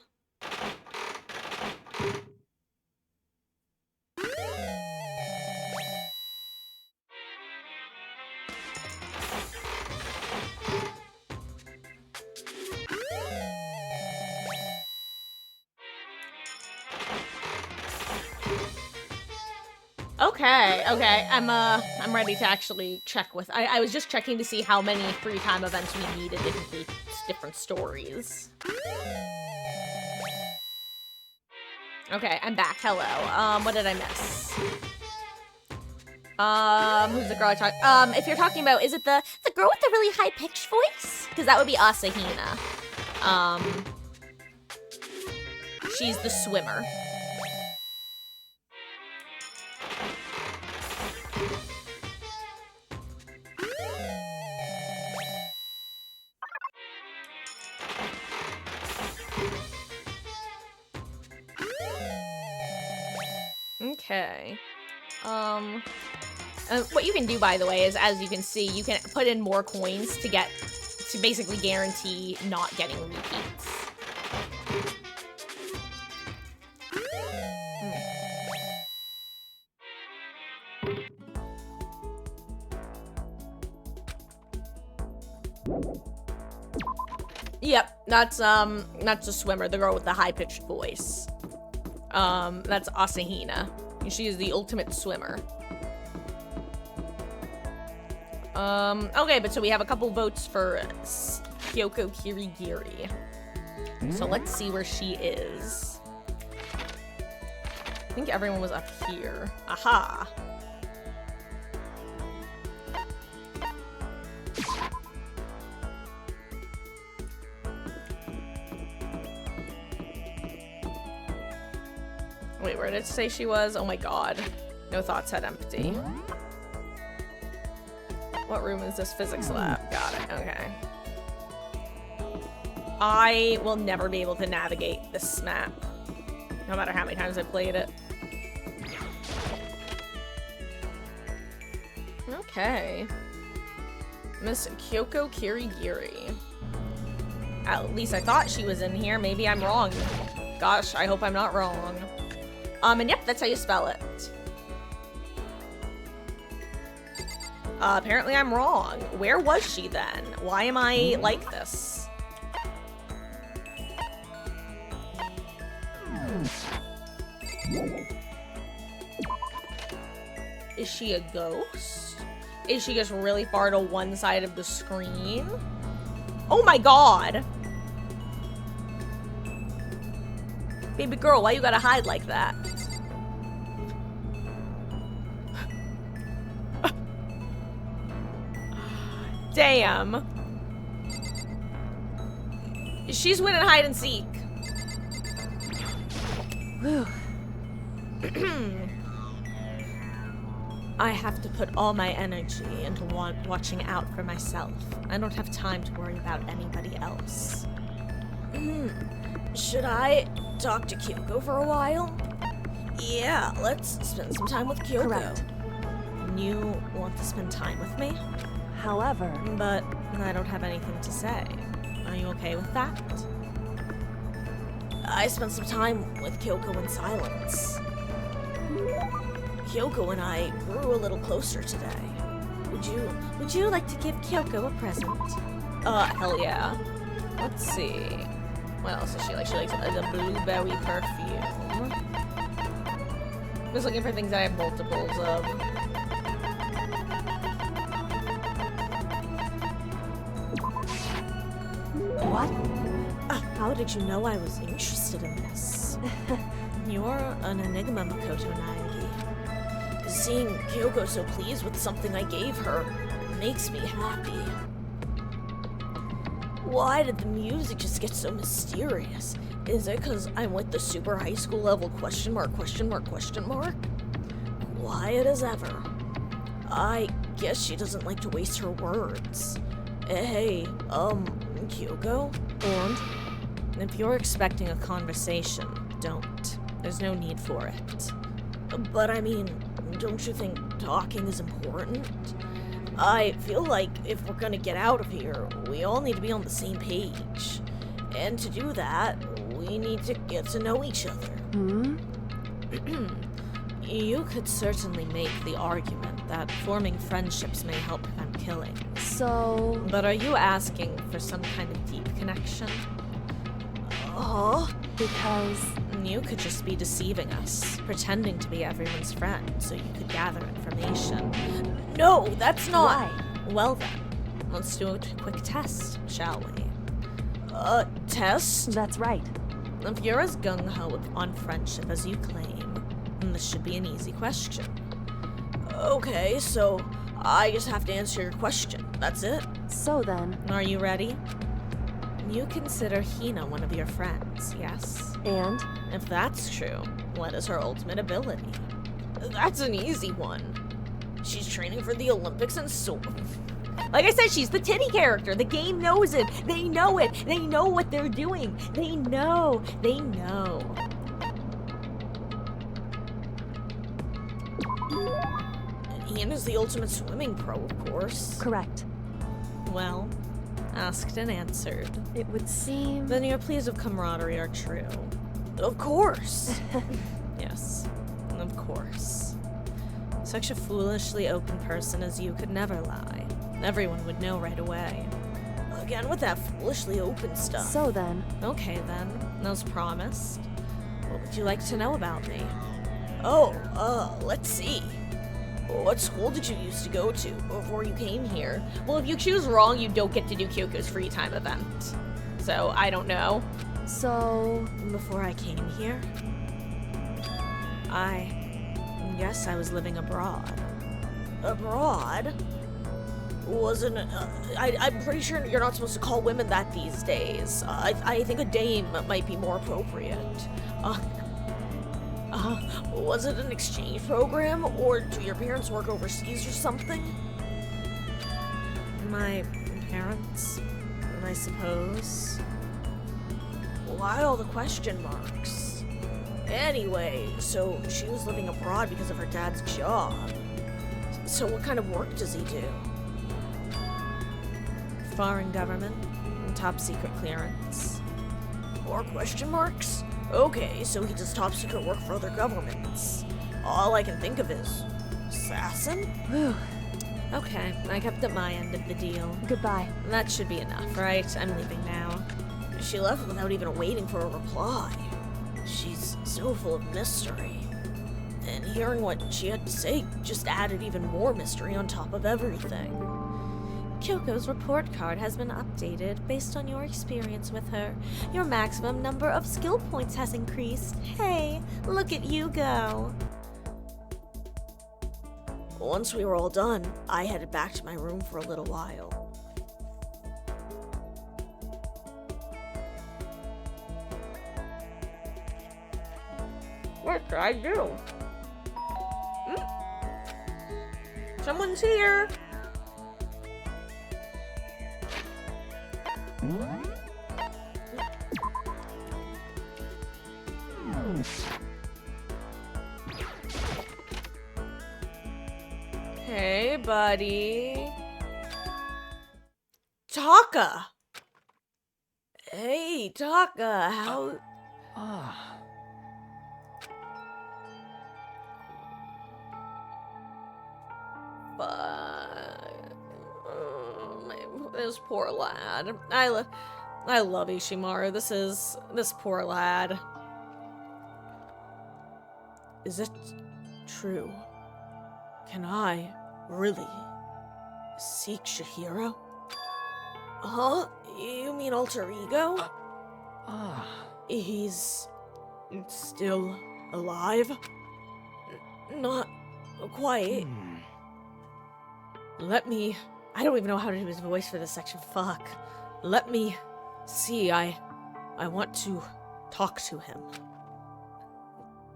Okay, I'm ready to actually check with. I was just checking to see how many free time events we needed to complete different stories. Okay, I'm back. Hello. What did I miss? Who's the girl I talk? If you're talking about, is it the girl with the really high-pitched voice? Because that would be Asahina. She's the swimmer. Okay. What you can do, by the way, is, as you can see, you can put in more coins to basically guarantee not getting repeats. Yep, that's a swimmer, the girl with the high-pitched voice. That's Asahina. She is the ultimate swimmer. Okay, but so we have a couple votes for Kyoko Kirigiri. So let's see where she is. I think everyone was up here. Aha! Wait, where did it say she was? Oh my god. No thoughts had empty. What room is this? Physics lab. Got it. Okay. I will never be able to navigate this map. No matter how many times I played it. Okay. Miss Kyoko Kirigiri. At least I thought she was in here. Maybe I'm wrong. Gosh, I hope I'm not wrong. And yep, that's how you spell it. Apparently I'm wrong. Where was she then? Why am I like this? Is she a ghost? Is she just really far to one side of the screen? Oh my god! Baby girl, why you gotta hide like that? Damn. She's winning hide and seek. Whew. I have to put all my energy into watching out for myself. I don't have time to worry about anybody else. Should I talk to Kyoko for a while? Yeah, let's spend some time with Kyoko. Correct. You want to spend time with me? However... But I don't have anything to say. Are you okay with that? I spent some time with Kyoko in silence. Kyoko and I grew a little closer today. Would you like to give Kyoko a present? Hell yeah. Let's see. What else does she like? She likes a blueberry perfume. I'm just looking for things that I have multiples of. What? How did you know I was interested in this? You're an enigma, Makoto Naegi. Seeing Kyoko so pleased with something I gave her makes me happy. Why did the music just get so mysterious? Is it because I'm with the super high school level question mark? Quiet as ever. I guess she doesn't like to waste her words. Hey, Kyoko? And? If you're expecting a conversation, don't. There's no need for it. But I mean, don't you think talking is important? I feel like if we're gonna get out of here, we all need to be on the same page. And to do that, we need to get to know each other. You could certainly make the argument that forming friendships may help prevent killing. So... But are you asking for some kind of deep connection? Because... You could just be deceiving us, pretending to be everyone's friend so you could gather information. No, that's not. Why? Well then, let's do a quick test, shall we? Test? That's right. If you're as gung-ho on friendship as you claim, then this should be an easy question. Okay, so I just have to answer your question. That's it? So then. Are you ready? You consider Hina one of your friends, yes? And? If that's true, what is her ultimate ability? That's an easy one. She's training for the Olympics and so... Like I said, she's the titty character. The game knows it. They know it. They know what they're doing. They know. They know. Hina's the ultimate swimming pro, of course. Correct. Well, asked and answered. It would seem... Then your pleas of camaraderie are true. Of course. Yes, of course. Such a foolishly open person as you could never lie. Everyone would know right away. Again with that foolishly open stuff. So then. Okay then, as promised. What would you like to know about me? Let's see. What school did you used to go to before you came here? Well, if you choose wrong, you don't get to do Kyoko's free time event. So, I don't know. So... Before I came here, yes, I was living abroad. Abroad? Wasn't... I'm pretty sure you're not supposed to call women that these days. I think a dame might be more appropriate. Was it an exchange program, or do your parents work overseas or something? My parents, I suppose. Why all the question marks? Anyway, so she was living abroad because of her dad's job. So what kind of work does he do? Foreign government, top secret clearance. More question marks? Okay, so he does top secret work for other governments. All I can think of is... assassin? Whew. Okay, I kept up my end of the deal. Goodbye. That should be enough, right? I'm leaving now. She left without even waiting for a reply. She's so full of mystery. And hearing what she had to say just added even more mystery on top of everything. Kyoko's report card has been updated based on your experience with her. Your maximum number of skill points has increased. Hey, look at you go. Once we were all done, I headed back to my room for a little while. What should I do? Someone's here! Hey, buddy. Taka! Hey, Taka, how... This poor lad. I love Ishimaru. This poor lad. Is it true? Can I really seek Shihiro? Huh? You mean alter ego? He's still alive? Not quite. Let me... I don't even know how to do his voice for this section. Fuck. Let me see. I want to talk to him.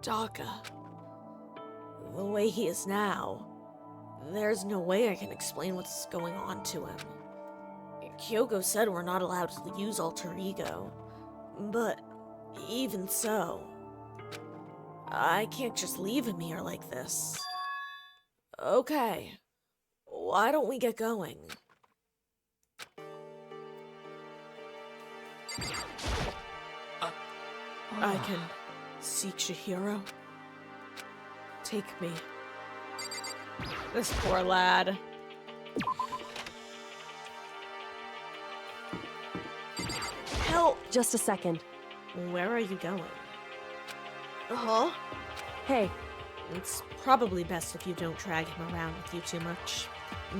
Taka. The way he is now, there's no way I can explain what's going on to him. Kyoko said we're not allowed to use alter ego, but even so, I can't just leave him here like this. Okay, why don't we get going? I can seek Shihiro. Take me. This poor lad. Help! Just a second. Where are you going? Huh? Hey, It's probably best if you don't drag him around with you too much,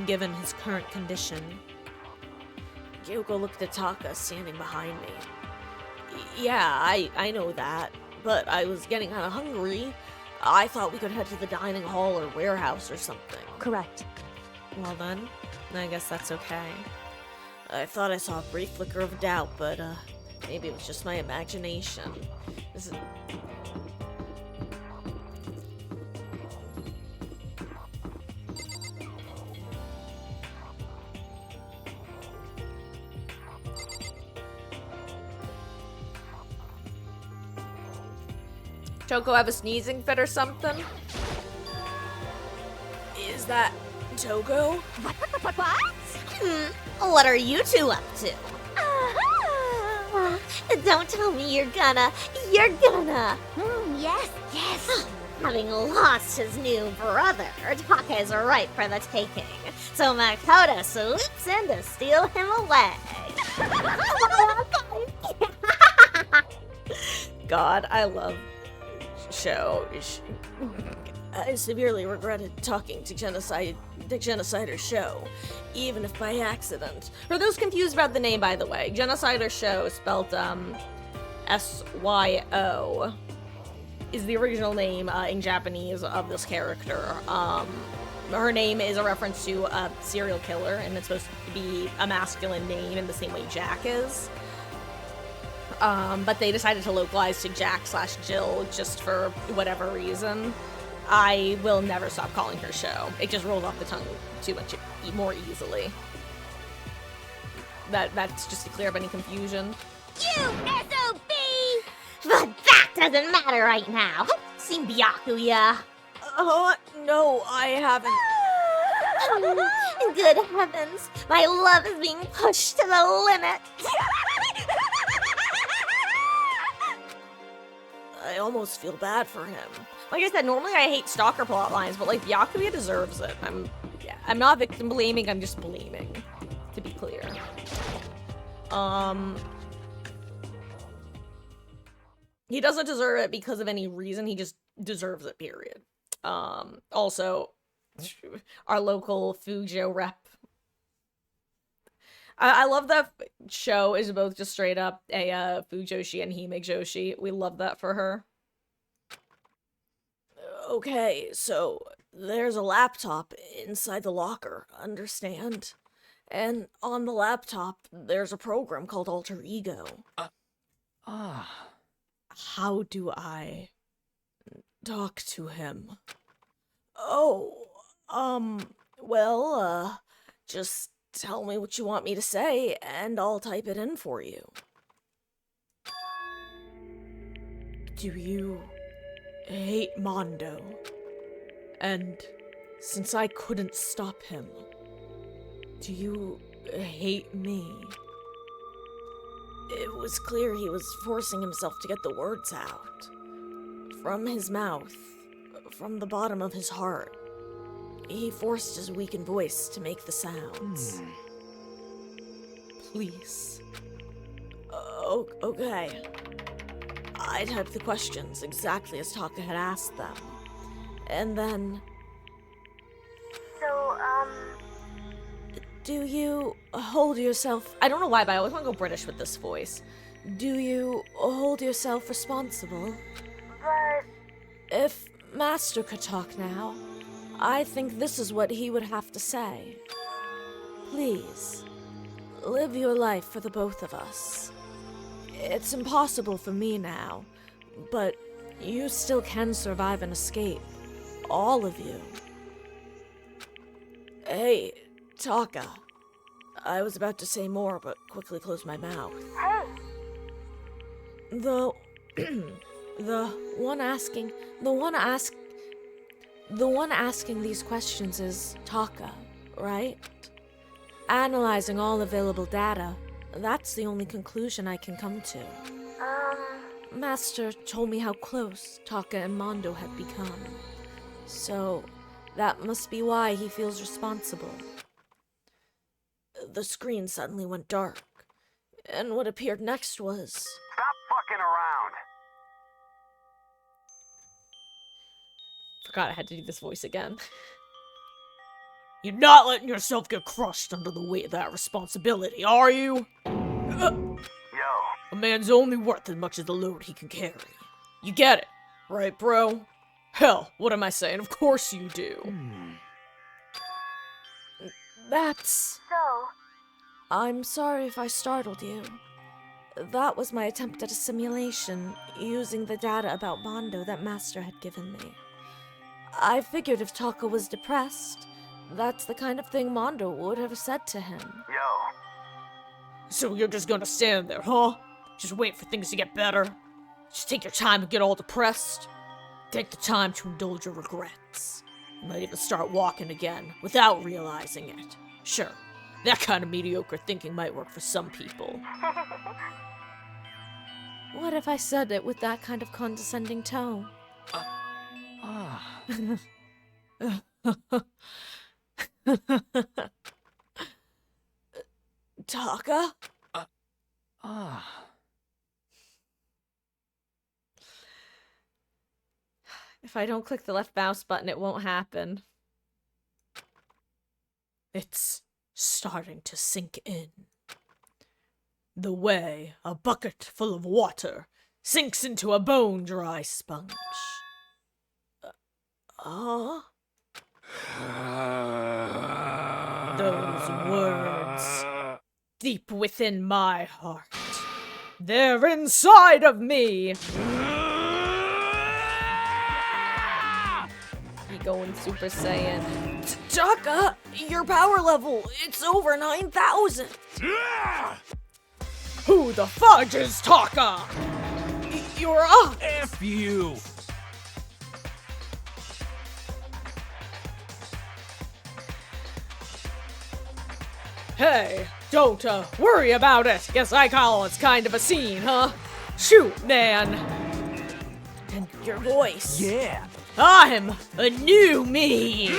given his current condition. Kyoko looked at Taka standing behind me. Yeah, I know that, but I was getting kind of hungry. I thought we could head to the dining hall or warehouse or something. correct. Well then, I guess that's okay. I thought I saw a brief flicker of doubt, but maybe it was just my imagination. This is... Choco have a sneezing fit or something? Is that Togo? What are you two up to? Don't tell me you're gonna. Yes, yes. Having lost his new brother, Taka is ripe for the taking. So Makoto swoops in to steal him away. God, I love show. I severely regretted talking to Genocider Show, even if by accident. For those confused about the name, by the way, Genocider Show, spelled S-Y-O, is the original name in Japanese of this character. Her name is a reference to a serial killer, and it's supposed to be a masculine name in the same way Jack is. But they decided to localize to Jack/Jill just for whatever reason. I will never stop calling her Show. It just rolls off the tongue too much more easily. That's just to clear up any confusion. You SOB! But that doesn't matter right now. Seen Byakuya? No, I haven't. Good heavens, my love is being pushed to the limit. I almost feel bad for him. Like I said, normally I hate stalker plot lines, but like Byakuya deserves it. I'm not victim blaming, I'm just blaming, to be clear. He doesn't deserve it because of any reason, he just deserves it, period. Also, our local Fujo rep. I love that Show is both just straight up a Fujoshi and Hime Joshi. We love that for her. Okay, so there's a laptop inside the locker, understand? And on the laptop, there's a program called Alter Ego. How do I talk to him? Well, just tell me what you want me to say, and I'll type it in for you. Do you hate Mondo? And since I couldn't stop him, do you hate me? It was clear he was forcing himself to get the words out. From his mouth, from the bottom of his heart. He forced his weakened voice to make the sounds. Please. Okay. I typed the questions exactly as Taka had asked them. And then... So, do you hold yourself... I don't know why, but I always want to go British with this voice. Do you hold yourself responsible? but... If Master could talk now, I think this is what he would have to say. Please, live your life for the both of us. It's impossible for me now, but you still can survive and escape. All of you. Hey, Taka. I was about to say more, but quickly closed my mouth. Hey! The one asking these questions is Taka, right? Analyzing all available data, that's the only conclusion I can come to. Master told me how close Taka and Mondo had become. So, that must be why he feels responsible. The screen suddenly went dark, and what appeared next was... Stop fucking around! God, I had to do this voice again. You're not letting yourself get crushed under the weight of that responsibility, are you? Yo. A man's only worth as much as the load he can carry. You get it, right, bro? Hell, what am I saying? Of course you do. That's... So? I'm sorry if I startled you. That was my attempt at a simulation, using the data about Mondo that Master had given me. I figured if Taka was depressed, that's the kind of thing Mondo would have said to him. Yo. So you're just gonna stand there, huh? Just wait for things to get better? Just take your time and get all depressed? Take the time to indulge your regrets. You might even start walking again, without realizing it. Sure, that kind of mediocre thinking might work for some people. What if I said it with that kind of condescending tone? Taka? If I don't click the left mouse button, it won't happen. It's starting to sink in. The way a bucket full of water sinks into a bone-dry sponge. Those words, deep within my heart, they're inside of me! You going Super Saiyan. Taka, your power level, it's over 9,000. Who the fudge is Taka? You're up. F you! Hey, don't worry about it. Guess I call it kind of a scene, huh? Shoot, man. And your voice. Yeah! I'm a new me.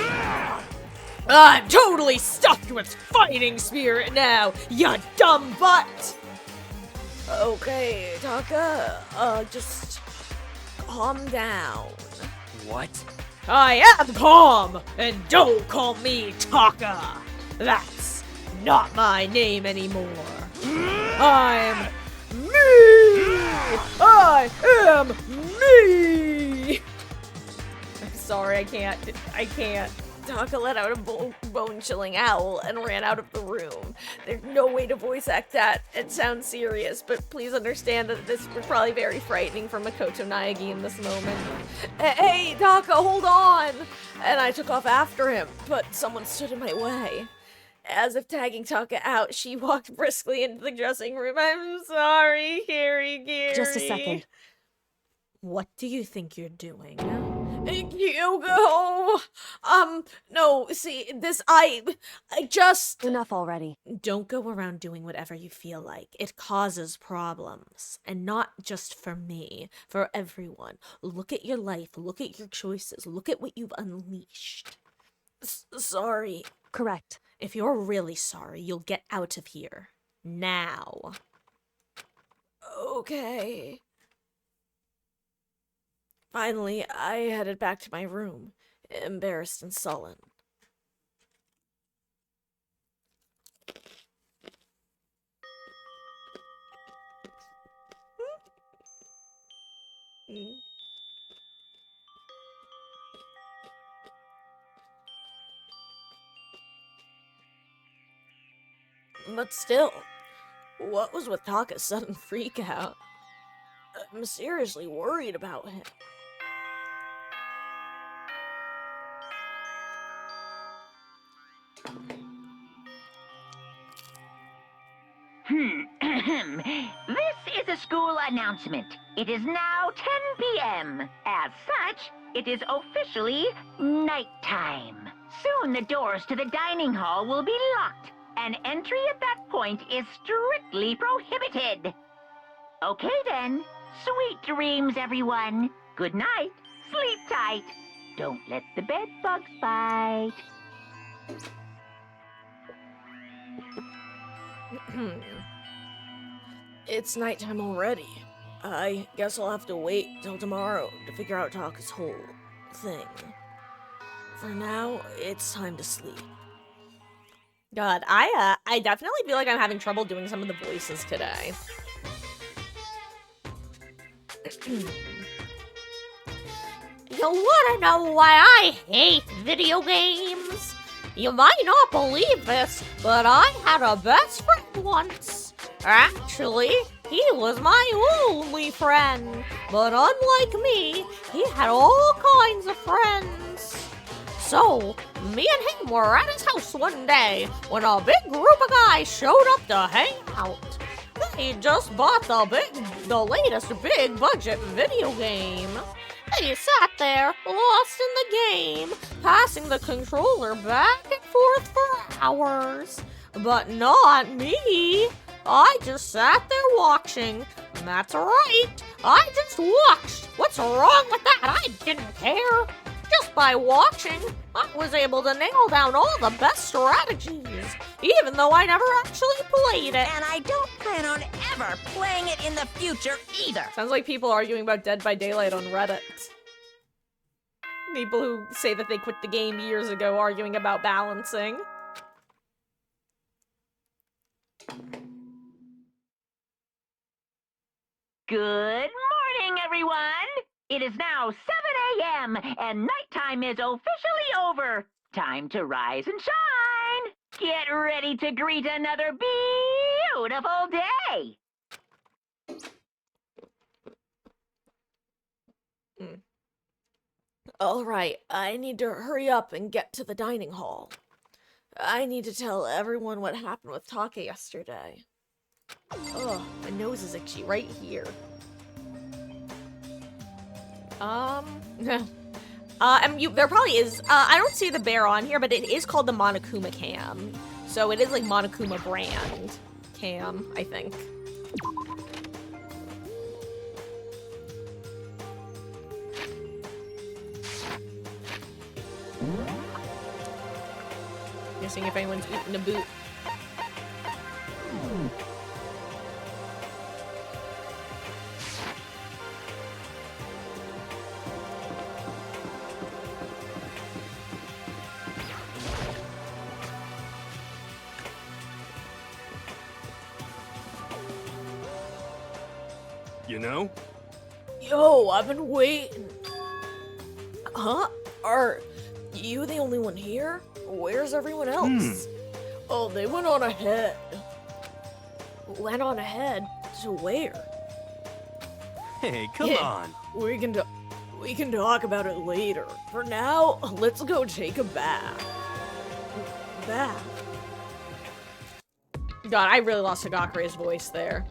I'm totally stuffed with fighting spirit now, you dumb butt. Okay, Taka, just calm down. What? I am calm, and don't call me Taka. That's not my name anymore. I'm me. I am me. I'm sorry, I can't. Taka let out a bone-chilling owl and ran out of the room. There's no way to voice act that. It sounds serious, but please understand that this was probably very frightening for Makoto Naegi in this moment. Hey, Taka, hold on! And I took off after him, but someone stood in my way. As if tagging Taka out, she walked briskly into the dressing room. I'm sorry, Gary. Just a second. What do you think you're doing? Hugo! No, see, I just... Enough already. Don't go around doing whatever you feel like. It causes problems. And not just for me, for everyone. Look at your life, look at your choices, look at what you've unleashed. Sorry. Correct. If you're really sorry, you'll get out of here. Now. Okay. Finally, I headed back to my room, embarrassed and sullen. But still, what was with Taka's sudden freak out? I'm seriously worried about him. This is a school announcement. It is now 10 p.m. As such, it is officially nighttime. Soon the doors to the dining hall will be locked, and entry at that point is strictly prohibited. Okay then. Sweet dreams, everyone. Good night. Sleep tight. Don't let the bed bugs bite. It's nighttime already. I guess I'll have to wait till tomorrow to figure out Taka's whole thing. For now, it's time to sleep. God, I definitely feel like I'm having trouble doing some of the voices today. You wanna know why I hate video games? You might not believe this, but I had a best friend once. Actually, he was my only friend. But unlike me, he had all kinds of friends. So, me and him were at his house one day when a big group of guys showed up to hang out. They just bought the latest big budget video game. They sat there, lost in the game, passing the controller back and forth for hours. But not me. I just sat there watching. That's right, I just watched. What's wrong with that? I didn't care. Just by watching, I was able to nail down all the best strategies, even though I never actually played it. And I don't plan on ever playing it in the future either. Sounds like people arguing about Dead by Daylight on Reddit. People who say that they quit the game years ago arguing about balancing. Good morning, everyone! It is now 7 a.m. and nighttime is officially over. Time to rise and shine! Get ready to greet another beautiful day! Alright, I need to hurry up and get to the dining hall. I need to tell everyone what happened with Take yesterday. Ugh, my nose is itchy right here. There probably is, I don't see the bear on here, but it is called the Monokuma cam. So it is like Monokuma brand cam, I think. Guessing if anyone's eaten a boot. You know? Yo, I've been waiting. Huh? Are you the only one here? Where's everyone else? Oh, they went on ahead. Went on ahead? To where? Hey, come on. We can talk about it later. For now, let's go take a bath. God, I really lost Hagakure's voice there.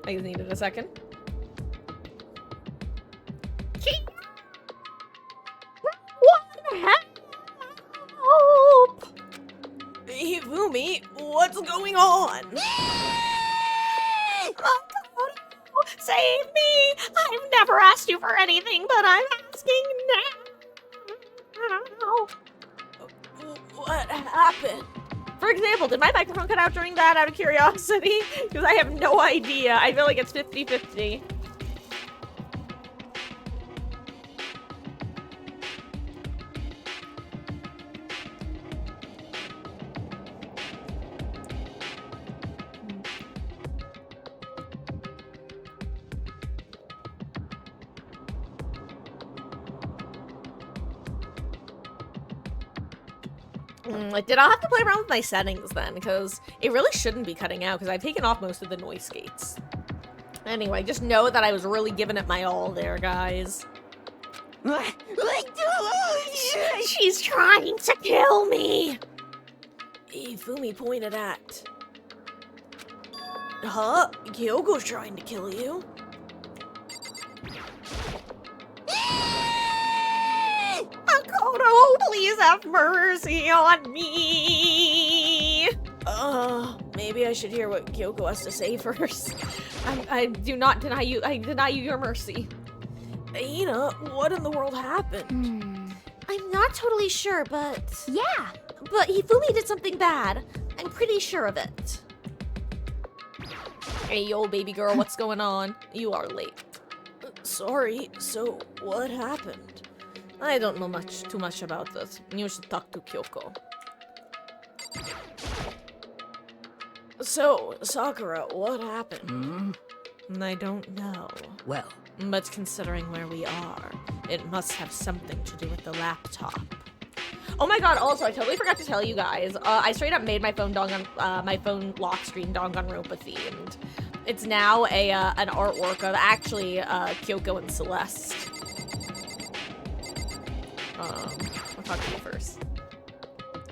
I just needed a second. Help! Hey, Fumi, what's going on? Save me! I've never asked you for anything, but I'm asking now. What happened? For example, did my microphone cut out during that out of curiosity? Because I have no idea. I feel like it's 50-50. Did I have to play around with my settings then? Because it really shouldn't be cutting out because I've taken off most of the noise gates. Anyway, just know that I was really giving it my all there, guys. She's trying to kill me. Fumi pointed at. Huh? Kyoko's trying to kill you. Makoto, please have mercy on me. Maybe I should hear what Kyoko has to say first. I do not deny you. I deny you your mercy. Aina, what in the world happened? I'm not totally sure, but... Yeah, but Hifumi did something bad. I'm pretty sure of it. Hey, yo, baby girl, what's going on? You are late. Sorry, so what happened? I don't know too much about this. You should talk to Kyoko. So, Sakura, what happened? I don't know. Well, But considering where we are, it must have something to do with the laptop. Oh my god, also, I totally forgot to tell you guys, I straight up made my phone lock screen Danganronpa themed. It's now an artwork of, actually, Kyoko and Celeste. I'll talk to you first.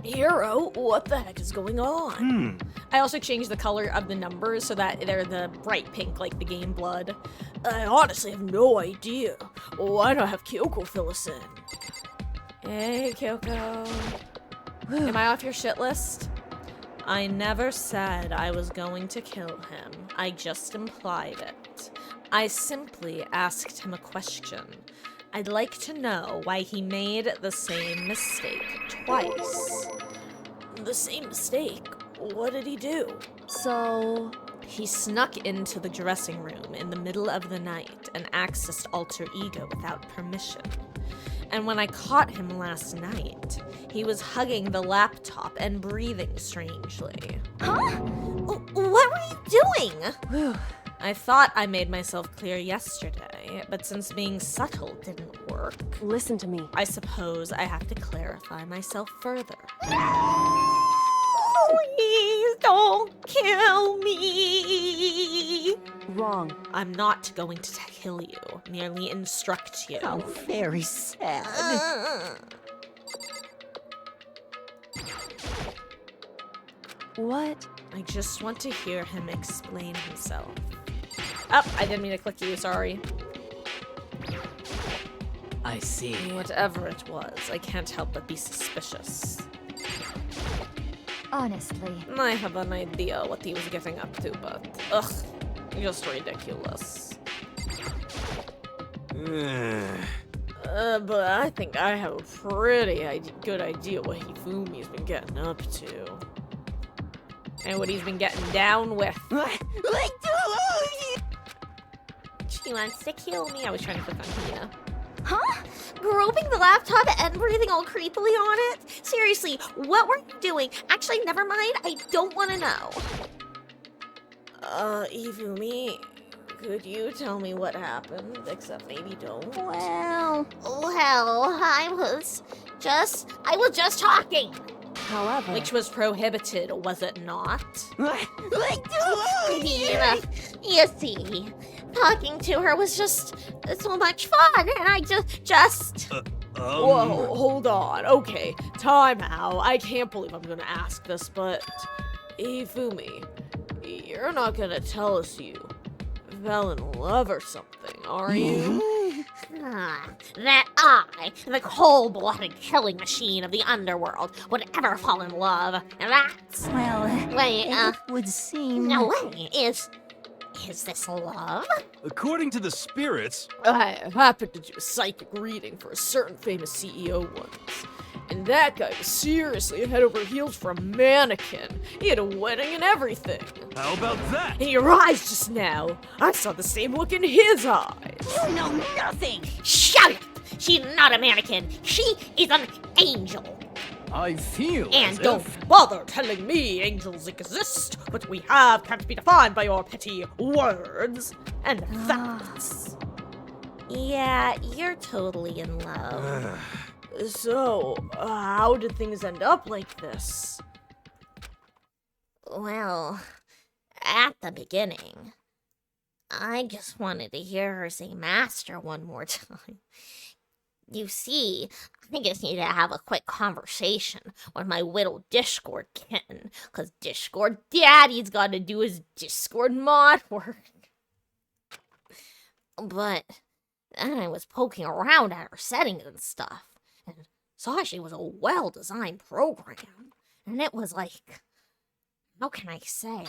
Hero, what the heck is going on? I also changed the color of the numbers so that they're the bright pink, like the game blood. I honestly have no idea. Why not have Kyoko fill us in? Hey, Kyoko. Am I off your shit list? I never said I was going to kill him. I just implied it. I simply asked him a question. I'd like to know why he made the same mistake twice. The same mistake? What did he do? So... He snuck into the dressing room in the middle of the night and accessed Alter Ego without permission. And when I caught him last night, he was hugging the laptop and breathing strangely. Huh? What were you doing? I thought I made myself clear yesterday, but since being subtle didn't work, Listen to me. I suppose I have to clarify myself further. Please don't kill me. Wrong. I'm not going to kill you, merely instruct you. how very sad. What? I just want to hear him explain himself. Oh, I didn't mean to click you, sorry. I see. Whatever it was, I can't help but be suspicious. Honestly. I have an idea what he was getting up to, but ugh, just ridiculous. But I think I have a pretty good idea what Hifumi's been getting up to. And what he's been getting down with. She wants to kill me. I was trying to click on Hina. Huh? Groping the laptop and breathing all creepily on it? Seriously, what were you doing? Actually, never mind. I don't want to know. Hifumi, could you tell me what happened? Except maybe don't. Well, I was just talking. However... Which was prohibited, was it not? You see, talking to her was just so much fun, and I just... Whoa, hold on. Okay, time out. I can't believe I'm gonna ask this, but... Hifumi, you're not gonna tell us you fell in love or something, are you? That I, the cold-blooded killing machine of the underworld, would ever fall in love. That's... Well, it would seem... No way. Is this love? According to the spirits, I happened to do a psychic reading for a certain famous CEO once. And that guy was seriously head over heels for a mannequin. He had a wedding and everything. how about that? In your eyes just now, I saw the same look in his eyes. You know nothing! Shut up! She's not a mannequin. She is an angel. I feel And don't bother telling me angels exist. What we have can't be defined by your petty words and facts. Yeah, you're totally in love. So, how did things end up like this? Well, at the beginning, I just wanted to hear her say master one more time. You see, I just need to have a quick conversation with my little Discord kitten, because Discord Daddy's got to do his Discord mod work. But then I was poking around at her settings and stuff, and saw she was a well-designed program, and it was like, how can I say?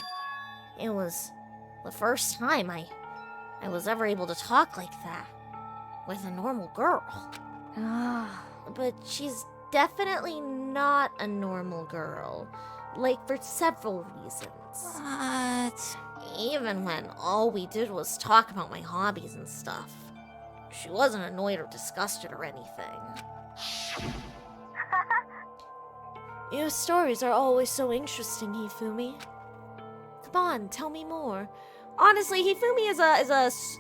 It was the first time I was ever able to talk like that with a normal girl. But she's definitely not a normal girl. Like, for several reasons. What? Even when all we did was talk about my hobbies and stuff. She wasn't annoyed or disgusted or anything. Your stories are always so interesting, Hifumi. Come on, tell me more. Honestly, Hifumi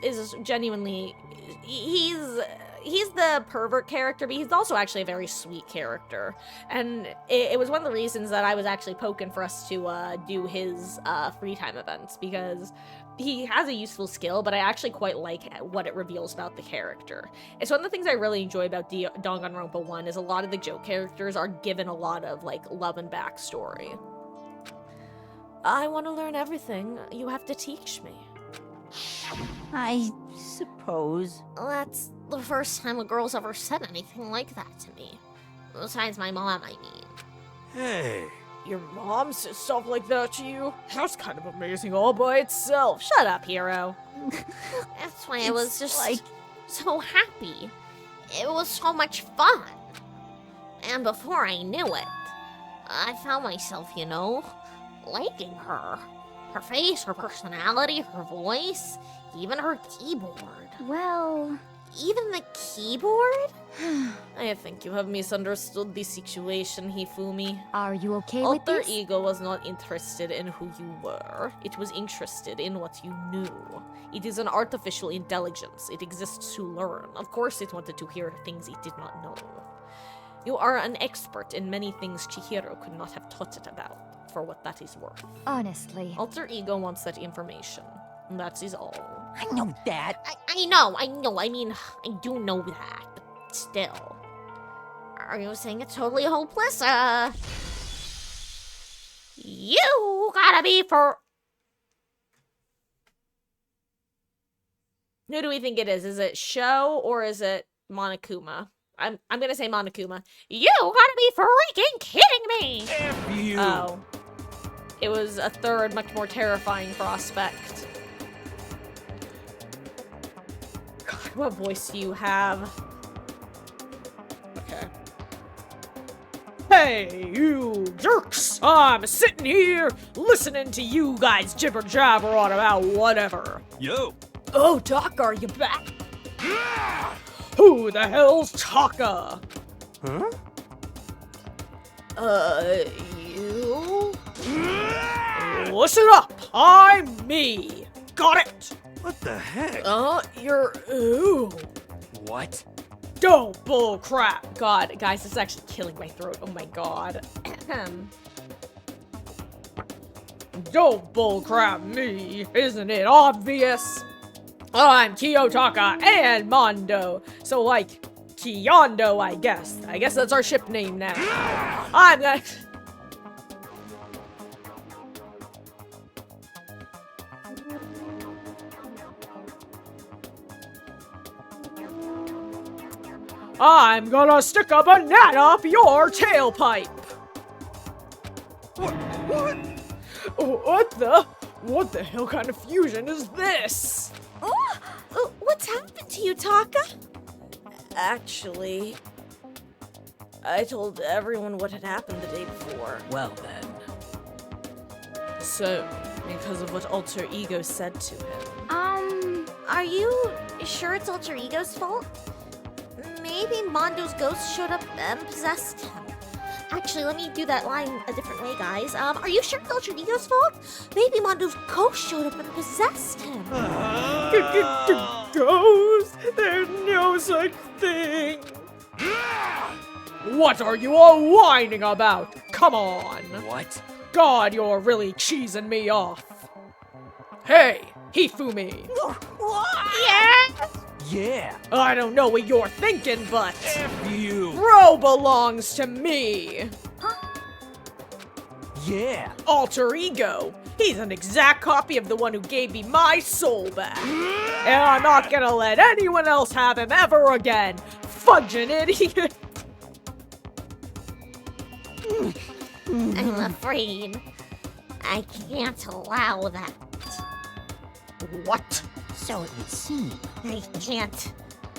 is genuinely he's the pervert character, but he's also actually a very sweet character. And it was one of the reasons that I was actually poking for us to do his free time events, because he has a useful skill, but I actually quite like what it reveals about the character. It's one of the things I really enjoy about Danganronpa 1 is a lot of the joke characters are given a lot of, like, love and backstory. I want to learn everything. You have to teach me. I suppose. That's the first time a girl's ever said anything like that to me. Besides my mom, I mean. Hey. Your mom says stuff like that to you? That's kind of amazing all by itself. Shut up, hero. That's why I was just like... so happy. It was so much fun. And before I knew it, I found myself, you know, liking her. Her face, her personality, her voice, even her keyboard. Well... Even the keyboard? I think you have misunderstood the situation, Hifumi. Are you okay with Alter this? Ego was not interested in who you were. It was interested in what you knew. It is an artificial intelligence. It exists to learn. Of course it wanted to hear things it did not know. You are an expert in many things Chihiro could not have taught it about, for what that is worth. Honestly. Alter Ego wants that information. That is all. I know that. I know. I mean, I do know that, but still. Are you saying it's totally hopeless? You gotta be for... Who do we think it is? Is it Sho or is it Monokuma? I'm gonna say Monokuma. You gotta be freaking kidding me! F you! Oh. It was a third, much more terrifying prospect. God, what voice do you have? Okay. Hey, you jerks! I'm sitting here listening to you guys jibber jabber on about whatever. Yo! Oh, Taka, are you back? Who the hell's Taka? Huh? You? Listen up! I'm me! Got it? What the heck? You're... Ooh. What? Don't bull crap! God, guys, this is actually killing my throat. Oh my god. Don't bull crap me! Isn't it obvious? I'm Kiyotaka and Mondo. So, like, Kiyondo, I guess. I guess that's our ship name now. I'm gonna... I'm gonna stick a banana up your tailpipe! What the hell kind of fusion is this? What's happened to you, Taka? Actually, I told everyone what had happened the day before. Well then. So, because of what Alter Ego said to him. Are you sure it's Alter Ego's fault? Maybe Mondo's ghost showed up and possessed him. Actually, let me do that line a different way, guys. Are you sure it's Alter Ego's fault? Maybe Mondo's ghost showed up and possessed him. Ghost? There's no such thing. What are you all whining about? Come on. What? God, you're really cheesing me off. Hey, Hifumi. Yeah? Yeah! I don't know what you're thinking, but... F you! Bro belongs to me. Yeah! Alter Ego. He's an exact copy of the one who gave me my soul back. And I'm not gonna let anyone else have him ever again. Fudging idiot. I'm afraid I can't allow that. What? So it would seem. I can't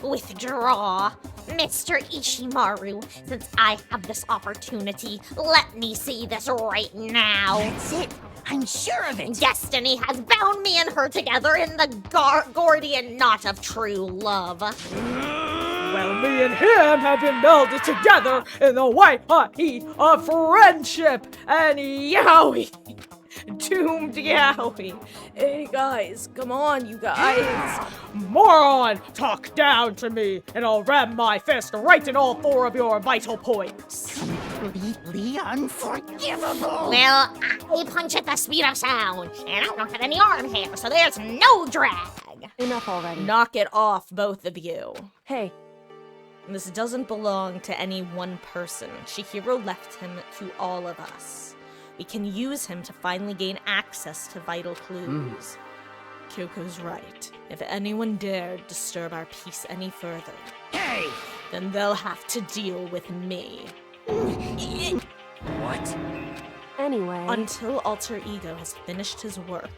withdraw Mr. Ishimaru, since I have this opportunity, let me see this right now. That's it. I'm sure of it. Destiny has bound me and her together in the Gordian knot of true love. Well, me and him have been melded together in the white hot heat of friendship, and yowie! Doomed yowie! Hey guys, come on, you guys! Moron! Talk down to me, and I'll ram my fist right in all 4 of your vital points! Completely unforgivable. Well, I punch at the speed of sound, and I don't have any arm hair, so there's no drag. Enough already. Knock it off, both of you. Hey, This doesn't belong to any one person. Chihiro left him to all of us. We can use him to finally gain access to vital clues. Kyoko's right. If anyone dared disturb our peace any further, Hey! then they'll have to deal with me. What? anyway. Until Alter Ego has finished his work,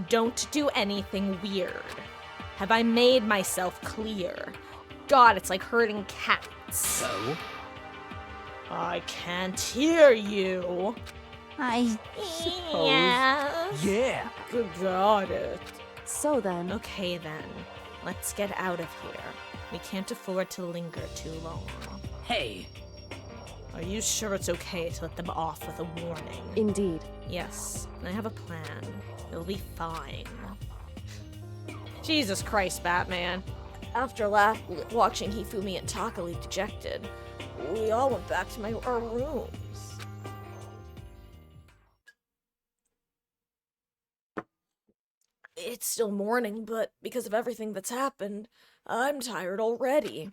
don't do anything weird. Have I made myself clear? God, it's like herding cats. So? I can't hear you. I Yeah. Yeah. Got it. So then, Okay then, let's get out of here. We can't afford to linger too long. Hey. Are you sure it's okay to let them off with a warning? indeed. Yes, I have a plan. It'll be fine. Jesus Christ, Batman. After watching Hifumi and Taka leave dejected, we all went back to our rooms. It's still morning, but because of everything that's happened, I'm tired already.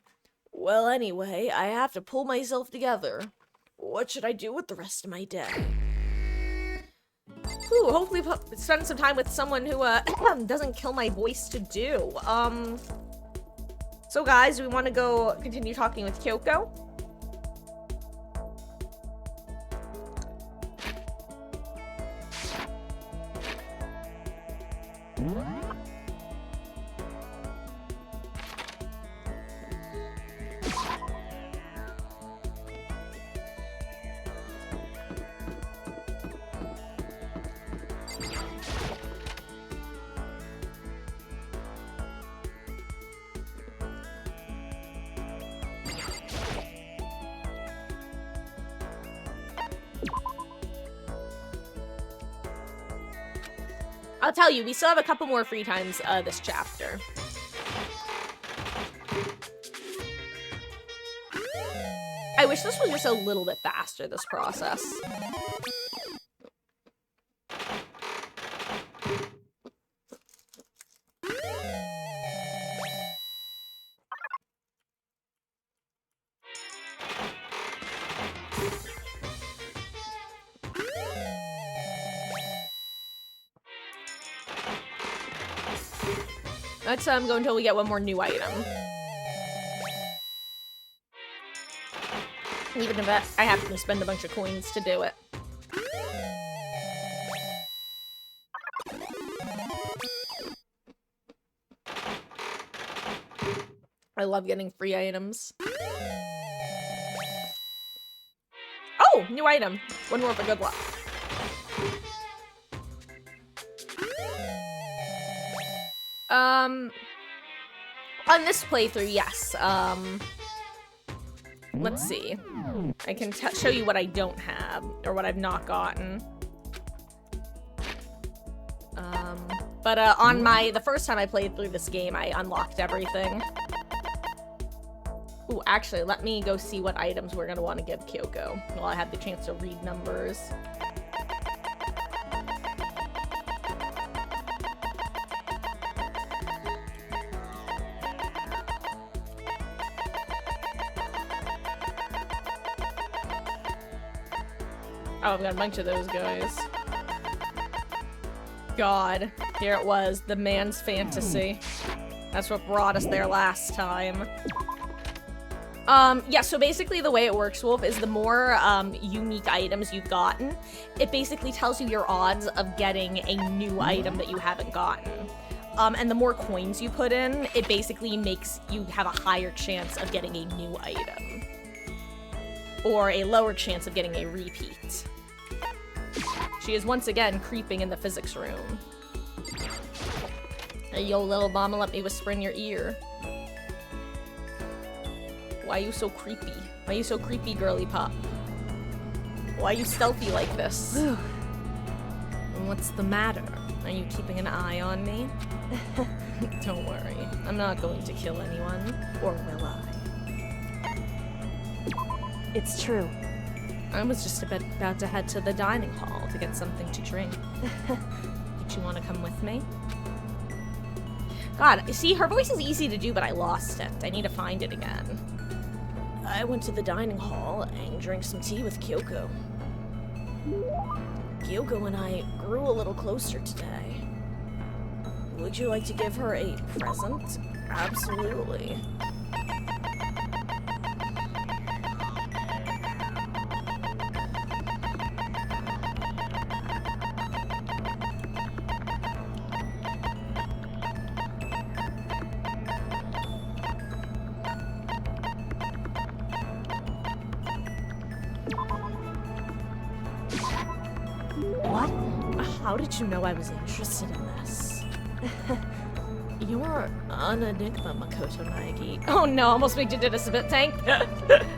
Well, anyway, I have to pull myself together. What should I do with the rest of my day? Ooh, hopefully spend some time with someone who, doesn't kill my voice to do. So guys, we want to go continue talking with Kyoko? I'll tell you, we still have a couple more free times this chapter. I wish this was just a little bit faster, this process. Let's go until we get one more new item. Even if I have to spend a bunch of coins to do it. I love getting free items. Oh, new item. One more for good luck. On this playthrough, yes. Let's see. I can show you what I don't have, or what I've not gotten. But on the first time I played through this game, I unlocked everything. Ooh, actually, let me go see what items we're gonna want to give Kyoko while I have the chance to read numbers. Oh, I've got a bunch of those guys. God, here it was, the man's fantasy. That's what brought us there last time. Yeah, so basically the way it works, Wolf, is the more unique items you've gotten, it basically tells you your odds of getting a new item that you haven't gotten. And the more coins you put in, it basically makes you have a higher chance of getting a new item. Or a lower chance of getting a repeat. She is once again creeping in the physics room. Hey, yo, little mama, let me whisper in your ear. Why you so creepy? Why you so creepy, girly pop? Why you stealthy like this? What's the matter? Are you keeping an eye on me? Don't worry, I'm not going to kill anyone, or will I? It's true. I was just about to head to the dining hall to get something to drink. Did you want to come with me? God, see, her voice is easy to do, but I lost it. I need to find it again. I went to the dining hall and drank some tea with Kyoko. Kyoko and I grew a little closer today. Would you like to give her a present? Absolutely. What? How did you know I was interested in this? You're an enigma, Makoto Naegi. Oh no, almost made you did a spit tank.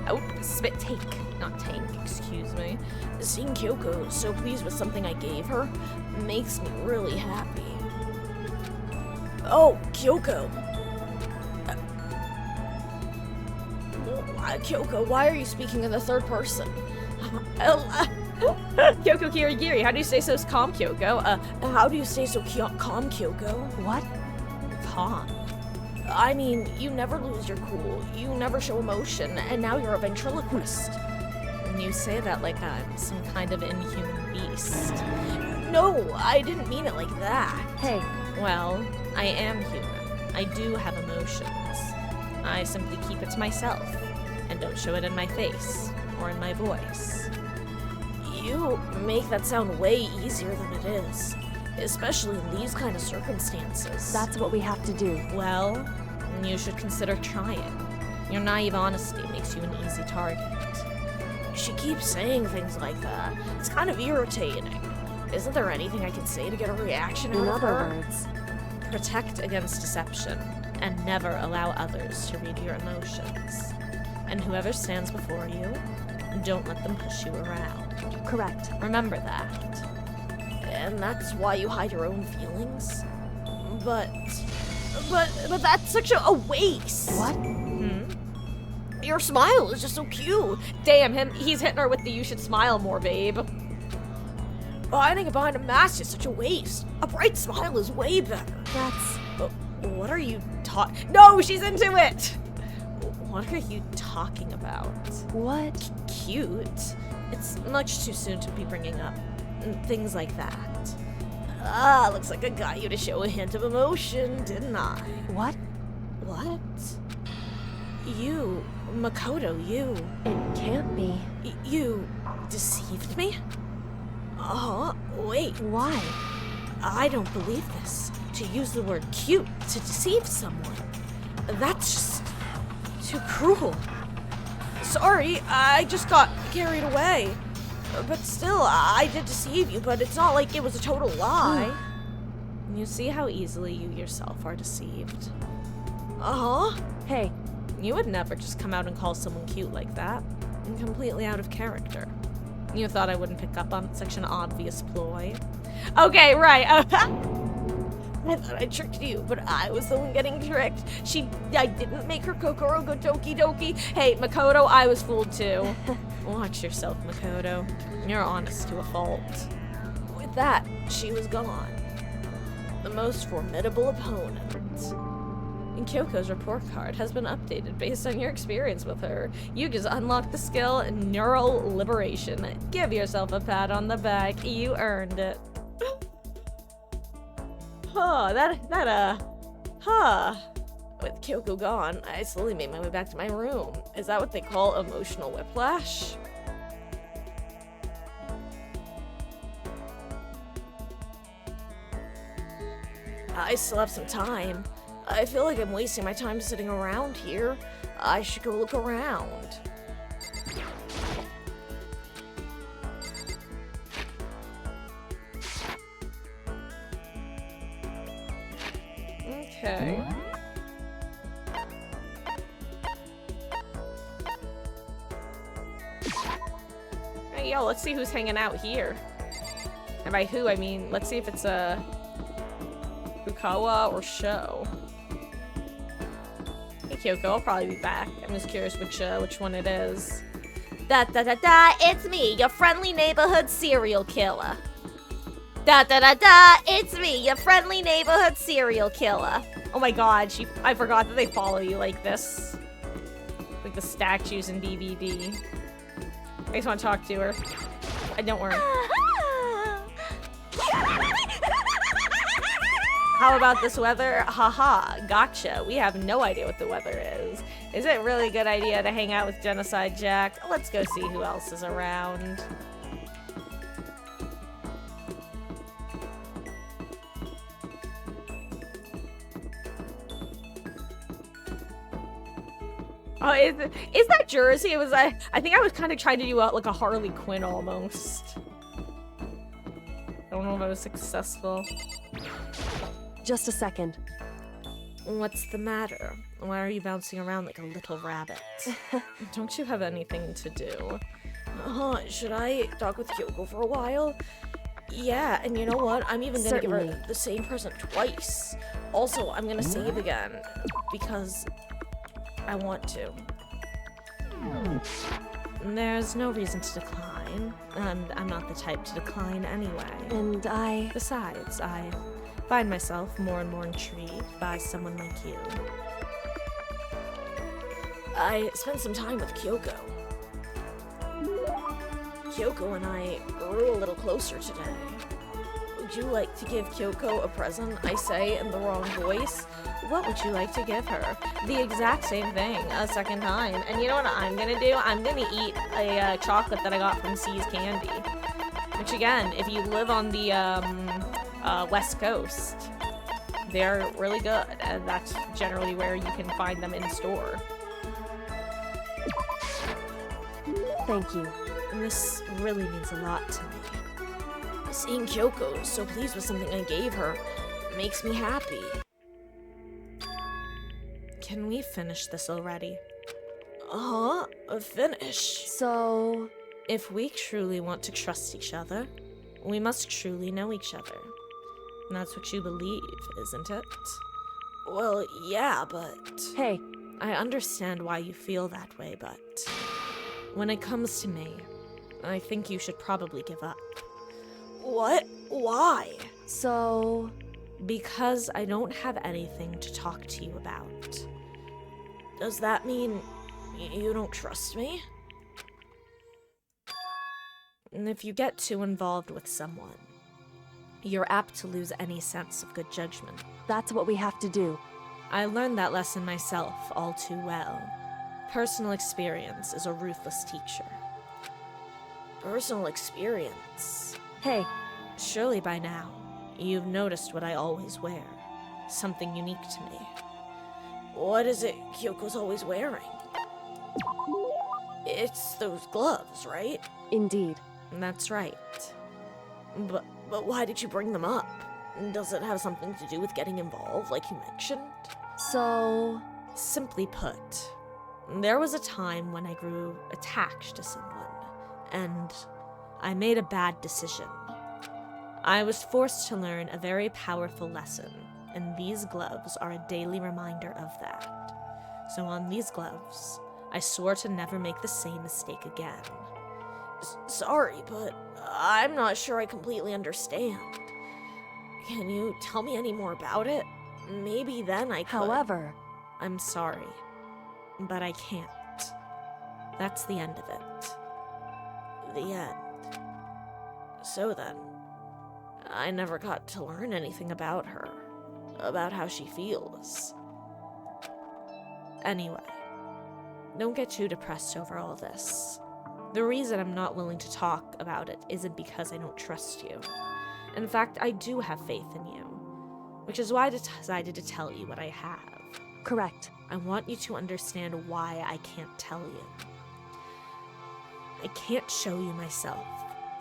Oh, spit take, not tank, excuse me. Seeing Kyoko so pleased with something I gave her makes me really happy. Oh, Kyoko. Kyoko, why are you speaking in the third person? Kyoko Kirigiri, how do you stay so calm, Kyoko? How do you stay so calm, Kyoko? What? Calm? I mean, you never lose your cool, you never show emotion, and now you're a ventriloquist. When you say that like I'm some kind of inhuman beast. No, I didn't mean it like that. Hey. Well, I am human. I do have emotions. I simply keep it to myself, and don't show it in my face, or in my voice. You make that sound way easier than it is, especially in these kind of circumstances. That's what we have to do. Well, you should consider trying. Your naive honesty makes you an easy target. She keeps saying things like that. It's kind of irritating. Isn't there anything I can say to get a reaction out In of other her? words, Protect against deception, and never allow others to read your emotions. And whoever stands before you, don't let them push you around. correct. Remember that. And that's why you hide your own feelings. But that's such a waste. What? Your smile is just so cute. Damn, he's hitting her with the you should smile more, babe. Hiding behind a mask is such a waste. A bright smile is way better. That's... What are you No, she's into it! What are you talking about? What? Cute? It's much too soon to be bringing up things like that. Looks like I got you to show a hint of emotion, didn't I? What? What? You, Makoto, you. It can't be. You deceived me? Wait. Why? I don't believe this. To use the word cute to deceive someone. That's just too cruel. Sorry, I just got carried away. But still, I did deceive you, but it's not like it was a total lie. You see how easily you yourself are deceived. Hey. You would never just come out and call someone cute like that. Completely out of character. You thought I wouldn't pick up on such an obvious ploy? Okay, right. I thought I tricked you, but I was the one getting tricked. I didn't make her Kokoro go Doki Doki. Hey, Makoto, I was fooled too. Watch yourself, Makoto. You're honest to a fault. With that, she was gone. The most formidable opponent. And Kyoko's report card has been updated based on your experience with her. You just unlocked the skill Neural Liberation. Give yourself a pat on the back. You earned it. With Kyoko gone, I slowly made my way back to my room. Is that what they call emotional whiplash? I still have some time. I feel like I'm wasting my time sitting around here. I should go look around. Okay. Hey, yo, let's see who's hanging out here. And by who, I mean, let's see if it's a Fukawa or Sho. Hey, Kyoko, I'll probably be back. I'm just curious which one it is. It's me, your friendly neighborhood serial killer. It's me, your friendly neighborhood serial killer. Oh my god, I forgot that they follow you like this. Like the statues in DVD. I just want to talk to her. Don't worry. How about this weather? Haha, gotcha. We have no idea what the weather is. Is it really a good idea to hang out with Genocide Jack? Let's go see who else is around. Oh, is that Jersey? It was I think I was kind of trying to do like a Harley Quinn almost. I don't know if I was successful. Just a second. What's the matter? Why are you bouncing around like a little rabbit? Don't you have anything to do? Should I talk with Kyoko for a while? Yeah, and you know what? I'm even gonna give her the same present twice. Also, I'm gonna save again because I want to. There's no reason to decline, and I'm not the type to decline anyway. Besides, I find myself more and more intrigued by someone like you. I spent some time with Kyoko. Kyoko and I grew a little closer today. Would you like to give Kyoko a present? I say in the wrong voice. What would you like to give her? The exact same thing a second time. And you know what I'm gonna do? I'm gonna eat a chocolate that I got from C's Candy. Which again, if you live on the West Coast, they're really good. And that's generally where you can find them in store. Thank you. And this really means a lot to me. Seeing Kyoko so pleased with something I gave her makes me happy. Can we finish this already? Finish? So... If we truly want to trust each other, we must truly know each other. And that's what you believe, isn't it? Well, yeah, but... Hey. I understand why you feel that way, but... When it comes to me, I think you should probably give up. What? Why? So... Because I don't have anything to talk to you about. Does that mean you don't trust me? And if you get too involved with someone, you're apt to lose any sense of good judgment. That's what we have to do. I learned that lesson myself all too well. Personal experience is a ruthless teacher. Personal experience? Hey. Surely by now, you've noticed what I always wear. Something unique to me. What is it Kyoko's always wearing? It's those gloves, right? Indeed. That's right. But why did you bring them up? Does it have something to do with getting involved, like you mentioned? So... Simply put, there was a time when I grew attached to someone, and I made a bad decision. I was forced to learn a very powerful lesson, and these gloves are a daily reminder of that. So on these gloves, I swore to never make the same mistake again. Sorry, but I'm not sure I completely understand. Can you tell me any more about it? Maybe then I could. However... I'm sorry, but I can't. That's the end of it. The end. So then, I never got to learn anything about her, about how she feels. Anyway, don't get too depressed over all this. The reason I'm not willing to talk about it isn't because I don't trust you. In fact, I do have faith in you. Which is why I decided to tell you what I have. Correct. I want you to understand why I can't tell you. I can't show you myself,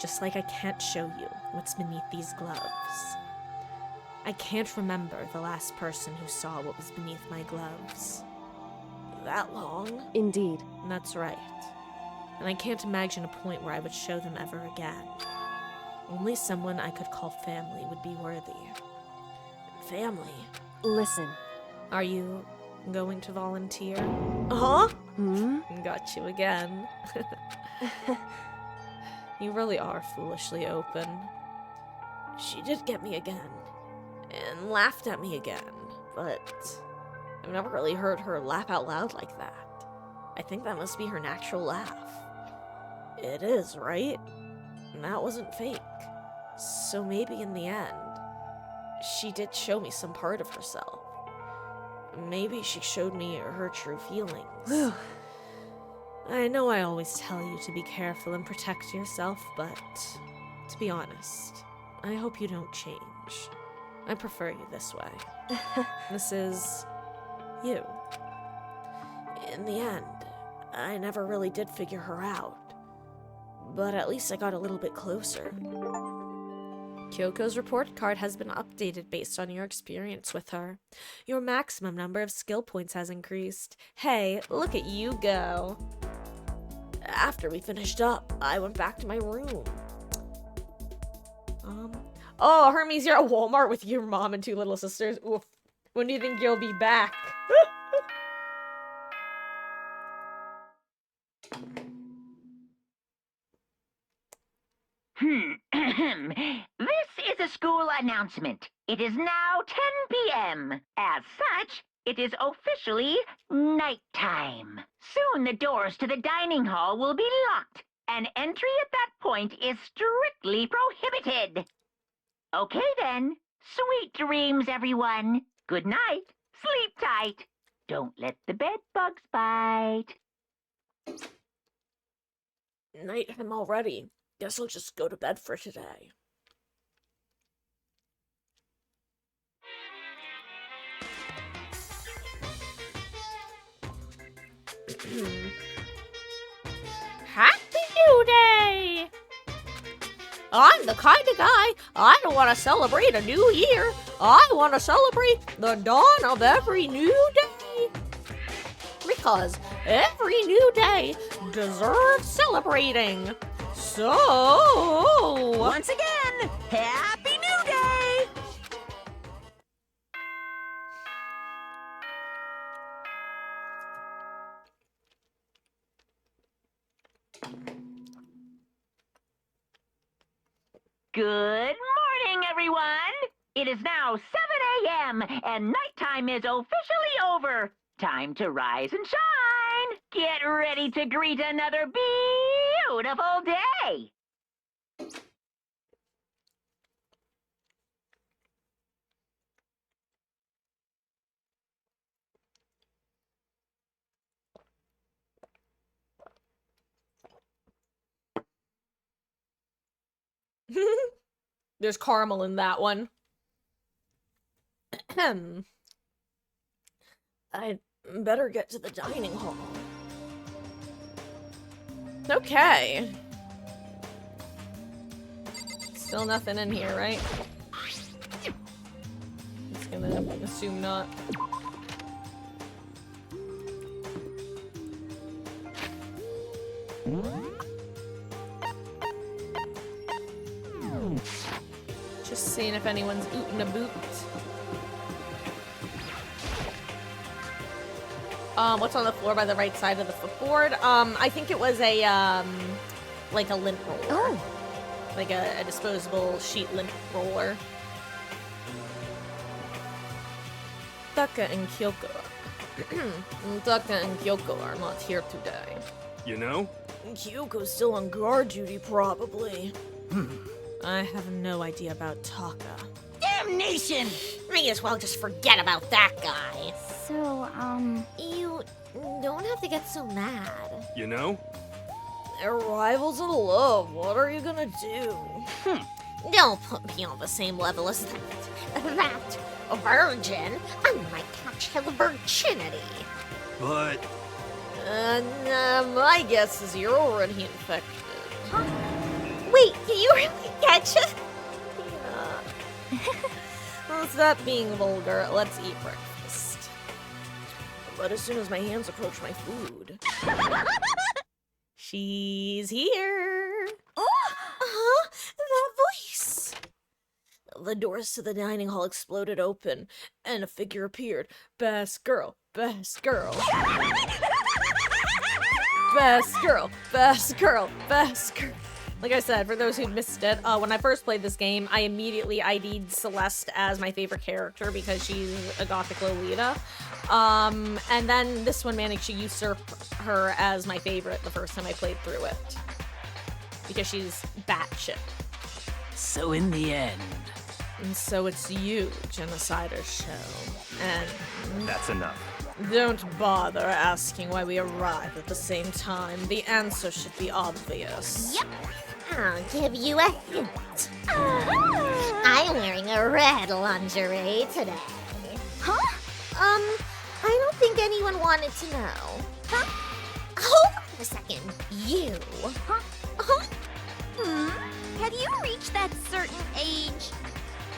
just like I can't show you what's beneath these gloves. I can't remember the last person who saw what was beneath my gloves. That long? Indeed. That's right. And I can't imagine a point where I would show them ever again. Only someone I could call family would be worthy. Family? Listen. Are you going to volunteer? Huh? Hmm? Got you again. You really are foolishly open. She did get me again. And laughed at me again. But I've never really heard her laugh out loud like that. I think that must be her natural laugh. It is, right? And that wasn't fake. So maybe in the end, she did show me some part of herself. Maybe she showed me her true feelings. I know I always tell you to be careful and protect yourself, but to be honest, I hope you don't change. I prefer you this way. This is you. In the end, I never really did figure her out, but at least I got a little bit closer. Kyoko's report card has been updated based on your experience with her. Your maximum number of skill points has increased. Hey, look at you go. After we finished up, I went back to my room. Oh, Hermes, you're at Walmart with your mom and 2 little sisters. Oof. When do you think you'll be back? This is a school announcement. It is now 10 p.m. As such, it is officially nighttime. Soon the doors to the dining hall will be locked, and entry at that point is strictly prohibited. Okay then. Sweet dreams, everyone. Good night. Sleep tight. Don't let the bed bugs bite. Nighttime already. Guess I'll just go to bed for today. Happy New Day! I'm the kind of guy, I don't want to celebrate a new year. I want to celebrate the dawn of every new day. Because every new day deserves celebrating. So... Once again, Happy New Day! Good morning, everyone! It is now 7 a.m., and nighttime is officially over. Time to rise and shine! Get ready to greet another beautiful day! There's caramel in that one. I'd better get to the dining hall. Okay. Still nothing in here, right? Just gonna assume not. Just seeing if anyone's ootin' a boot. What's on the floor by the right side of the footboard? I think it was a, like a lint roller. Oh. Like a disposable sheet lint roller. Taka and Kyoko. Taka and Kyoko are not here today. You know? Kyoko's still on guard duty, probably. I have no idea about Taka. Damnation! May as well just forget about that guy. So, You don't have to get so mad. You know? They're rivals in love. What are you gonna do? Don't put me on the same level as that. That virgin, I might catch his virginity. But My guess is you're already infected. Huh? Wait, can you really catch it? Well, it's that being vulgar, let's eat breakfast. But as soon as my hands approach my food... She's here! Uh-huh, that voice! The doors to the dining hall exploded open, and a figure appeared. Best girl, best girl. Best girl, best girl, best girl. Like I said, for those who missed it, when I first played this game, I immediately ID'd Celeste as my favorite character because she's a gothic Lolita. And then this one managed to usurp her as my favorite the first time I played through it. Because she's batshit. so in the end... And so it's you, Genocider Show. And That's enough. don't bother asking why we arrived at the same time. The answer should be obvious. Yep, I'll give you a hint. I'm wearing a red lingerie today. Huh? I don't think anyone wanted to know. Huh? Hold on a second. You? Huh? Have you reached that certain age?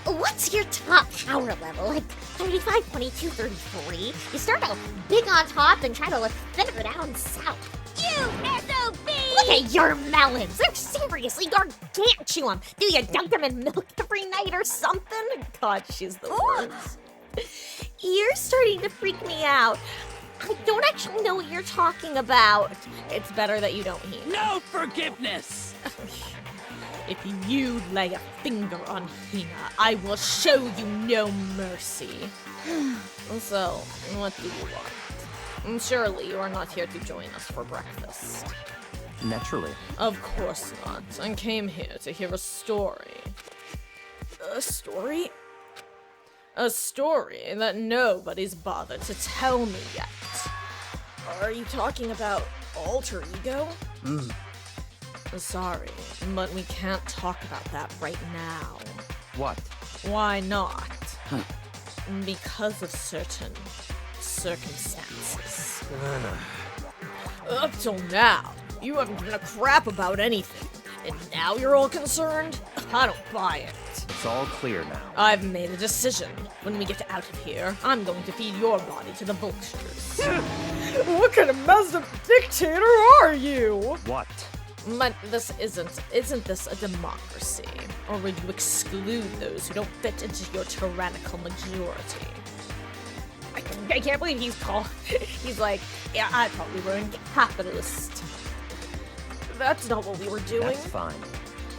What's your top power level? Like 35, 22, 33? You start out big on top and try to look thinner down south. You SOB! Look at your melons! They're seriously gargantuan! Do you dunk them in milk every night or something? God, she's the worst. You're starting to freak me out. I don't actually know what you're talking about. It's better that you don't hear. No forgiveness! If you lay a finger on Hina, I will show you no mercy. So, what do you want? And surely you are not here to join us for breakfast. Naturally. Of course not. I came here to hear a story. A story? A story that nobody's bothered to tell me yet. Are you talking about alter ego? Sorry, but we can't talk about that right now. What? Why not? Because of certain circumstances. Up till now, you haven't given a crap about anything. And now you're all concerned? I don't buy it. It's all clear now. I've made a decision. When we get out of here, I'm going to feed your body to the vultures. What kind of messed up dictator are you? What? But this isn't this a democracy? Or would you exclude those who don't fit into your tyrannical majority? I can't believe he's like, yeah, I thought we were in capitalist. That's not what we were doing. That's fine.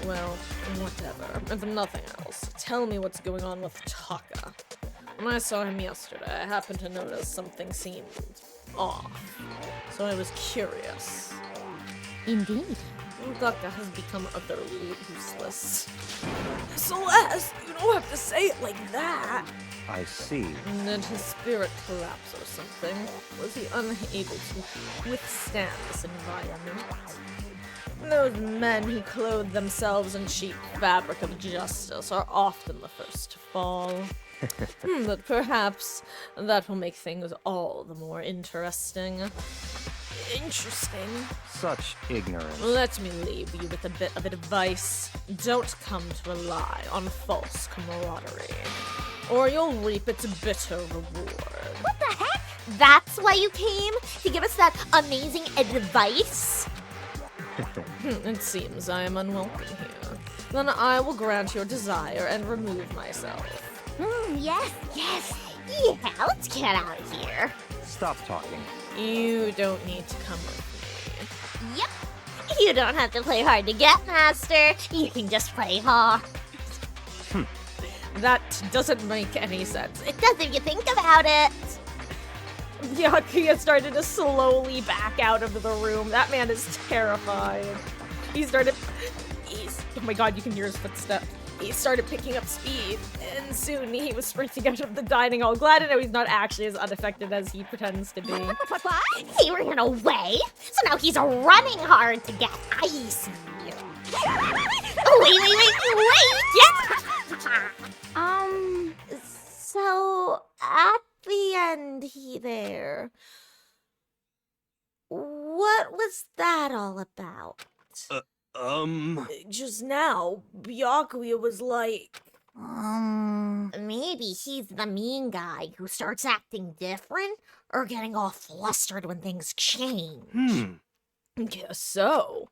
Well, whatever. If nothing else, tell me what's going on with Taka. When I saw him yesterday, I happened to notice something seemed off. So I was curious. Indeed. Taka has become utterly useless. Celeste, you don't have to say it like that. I see. And then his spirit collapsed or something. Was he unable to withstand this environment? Those men who clothe themselves in cheap fabric of justice are often the first to fall. But perhaps that will make things all the more interesting. Interesting. Such ignorance. Let me leave you with a bit of advice. Don't come to rely on false camaraderie, or you'll reap its bitter reward. What the heck? That's why you came? To give us that amazing advice? It seems I am unwelcome here. Then I will grant your desire and remove myself. Yes. Yeah, let's get out of here. Stop talking. You don't need to come with me. Yep. You don't have to play hard to get, Master. You can just play hard. That doesn't make any sense. It does if you think about it. Yakuya started to slowly back out of the room. That man is terrified. Oh my god, you can hear his footsteps. He started picking up speed, and soon he was sprinting out of the dining hall. Glad to know he's not actually as unaffected as he pretends to be. What? He ran away? So now he's running hard to get icy. Wait. Yes. So, at the end there, what was that all about? Just now, Byakuya was like... Maybe he's the mean guy who starts acting different or getting all flustered when things change. Guess so.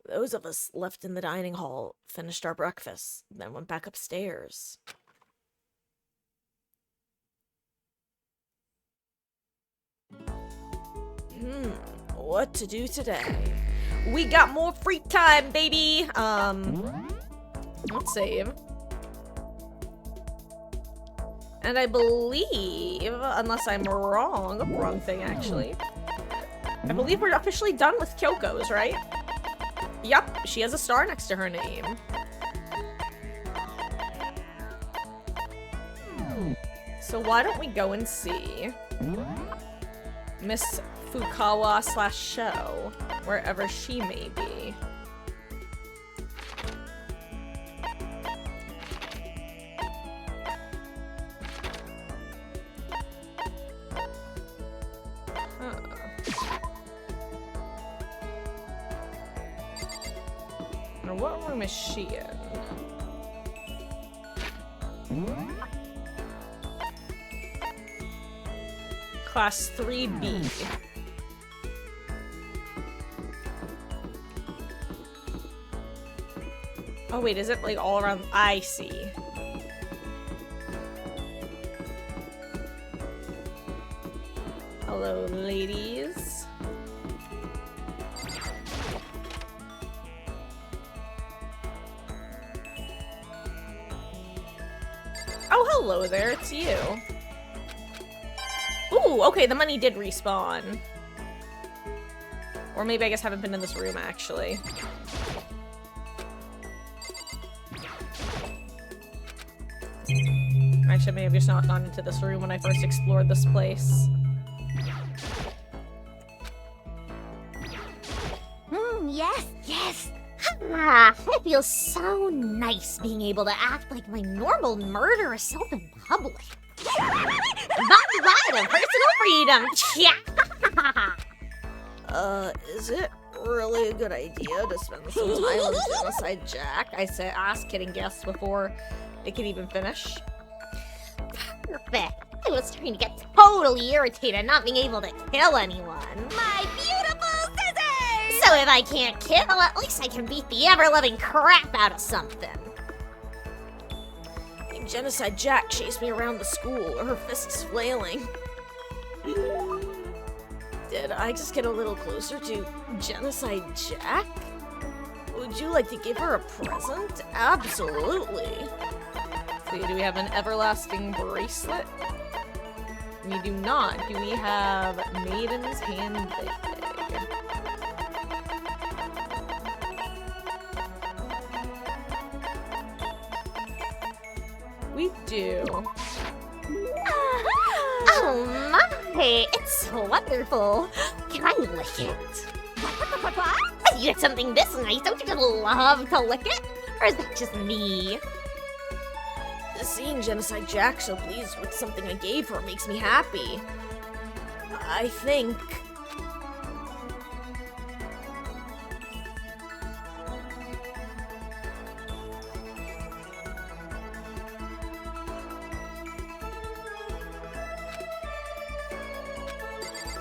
Those of us left in the dining hall finished our breakfast, then went back upstairs. What to do today? We got more free time, baby! Let's save. And I believe, unless I'm wrong thing actually, I believe we're officially done with Kyoko's, right? Yep, she has a star next to her name. So why don't we go and see Miss Fukawa / show, wherever she may be. Now, what room is she in? Class 3B. Oh wait, is it like all around? I see. Hello, ladies. Oh, hello there, it's you. Ooh, okay, the money did respawn. Or maybe I guess I haven't been in this room, actually. Actually, maybe I've just not gone into this room when I first explored this place. Yes, yes. Ah, it feels so nice being able to act like my normal murderer self in public. Bye-bye to personal freedom. Is it really a good idea to spend some time on Genocide Jack? I said, ask, kidding, guess before it can even finish. Perfect. I was starting to get totally irritated not being able to kill anyone. My beautiful scissors! So if I can't kill, at least I can beat the ever-loving crap out of something. Genocide Jack chased me around the school, her fists flailing. Did I just get a little closer to Genocide Jack? Would you like to give her a present? Absolutely. So do we have an everlasting bracelet? We do not. Do we have Maiden's Handbag? We do. Oh my, it's so wonderful. Can I lick it? What? You get something this nice, don't you just love to lick it? Or is that just me? Seeing Genocide Jack so pleased with something I gave her makes me happy. I think...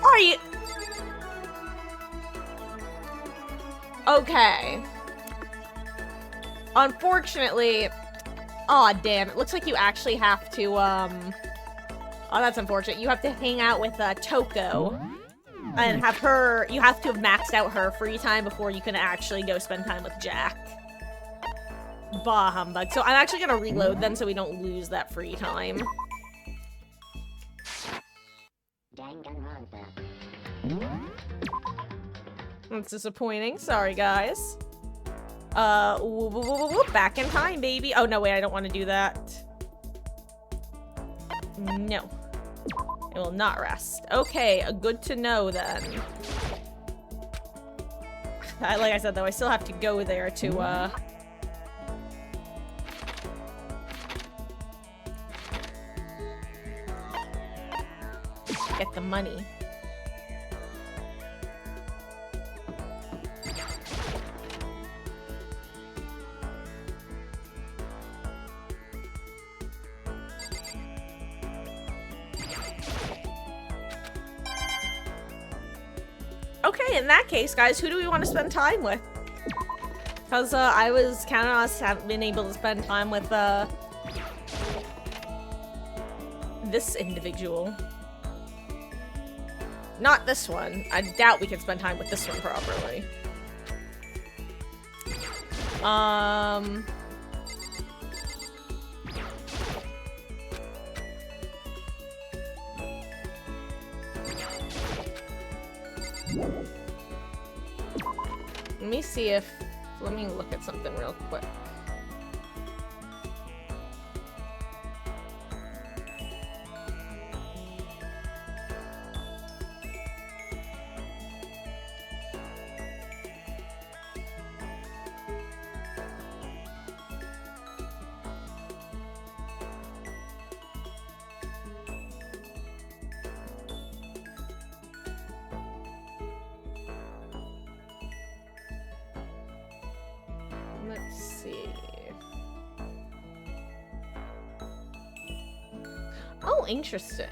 Are you... Okay. Unfortunately... Aw, damn. It looks like you actually have to, Oh, that's unfortunate. You have to hang out with, Toko. And have her... You have to have maxed out her free time before you can actually go spend time with Jack. Bah humbug. So I'm actually gonna reload then so we don't lose that free time. Danganronpa. That's disappointing. Sorry, guys. Back in time, baby. Oh, no, wait, I don't want to do that. No. It will not rest. Okay, good to know, then. Like I said, though, I still have to go there to, get the money. Okay, in that case, guys, who do we want to spend time with? Because I was counting on us having been able to spend time with this individual. Not this one. I doubt we can spend time with this one properly. Let me see if... Let me look at something real quick. Let's see. Oh, interesting.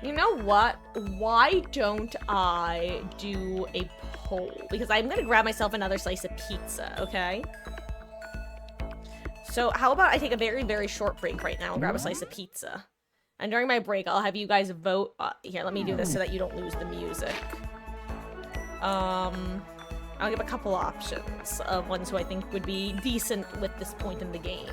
You know what? Why don't I do a poll? Because I'm gonna grab myself another slice of pizza, okay? So how about I take a very, very short break right now and grab a slice of pizza? And during my break, I'll have you guys vote. Here, let me do this so that you don't lose the music. I'll give a couple options of ones who I think would be decent with this point in the game.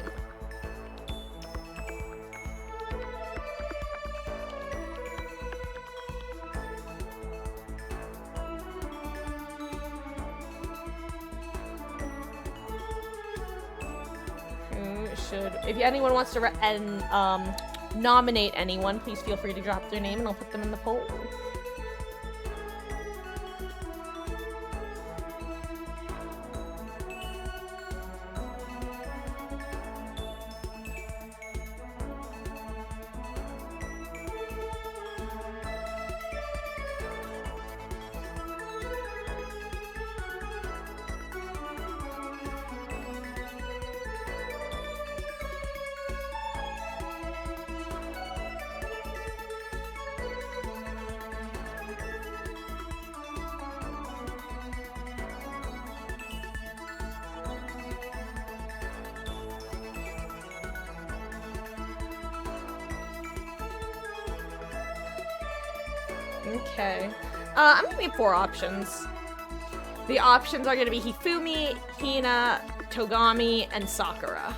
If anyone wants to nominate anyone, please feel free to drop their name and I'll put them in the poll. Okay. I'm gonna give 4 options. The options are gonna be Hifumi, Hina, Togami, and Sakura.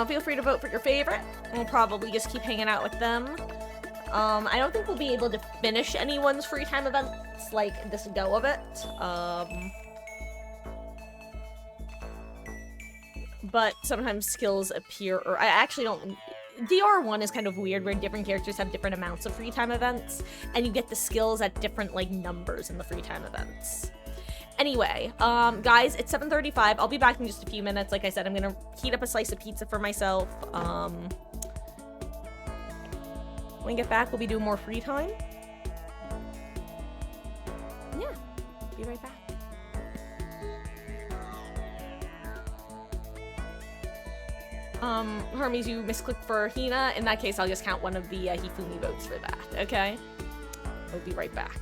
Feel free to vote for your favorite. We'll probably just keep hanging out with them. I don't think we'll be able to finish anyone's free time events, like, this go of it. But sometimes skills appear, or I actually don't... DR1 is kind of weird, where different characters have different amounts of free time events, and you get the skills at different, like, numbers in the free time events. Anyway, guys, it's 7:35. I'll be back in just a few minutes. Like I said, I'm gonna heat up a slice of pizza for myself. When we get back, we'll be doing more free time. Yeah, be right back. Hermes, you misclicked for Hina. In that case, I'll just count one of the Hifumi votes for that, okay? We'll be right back.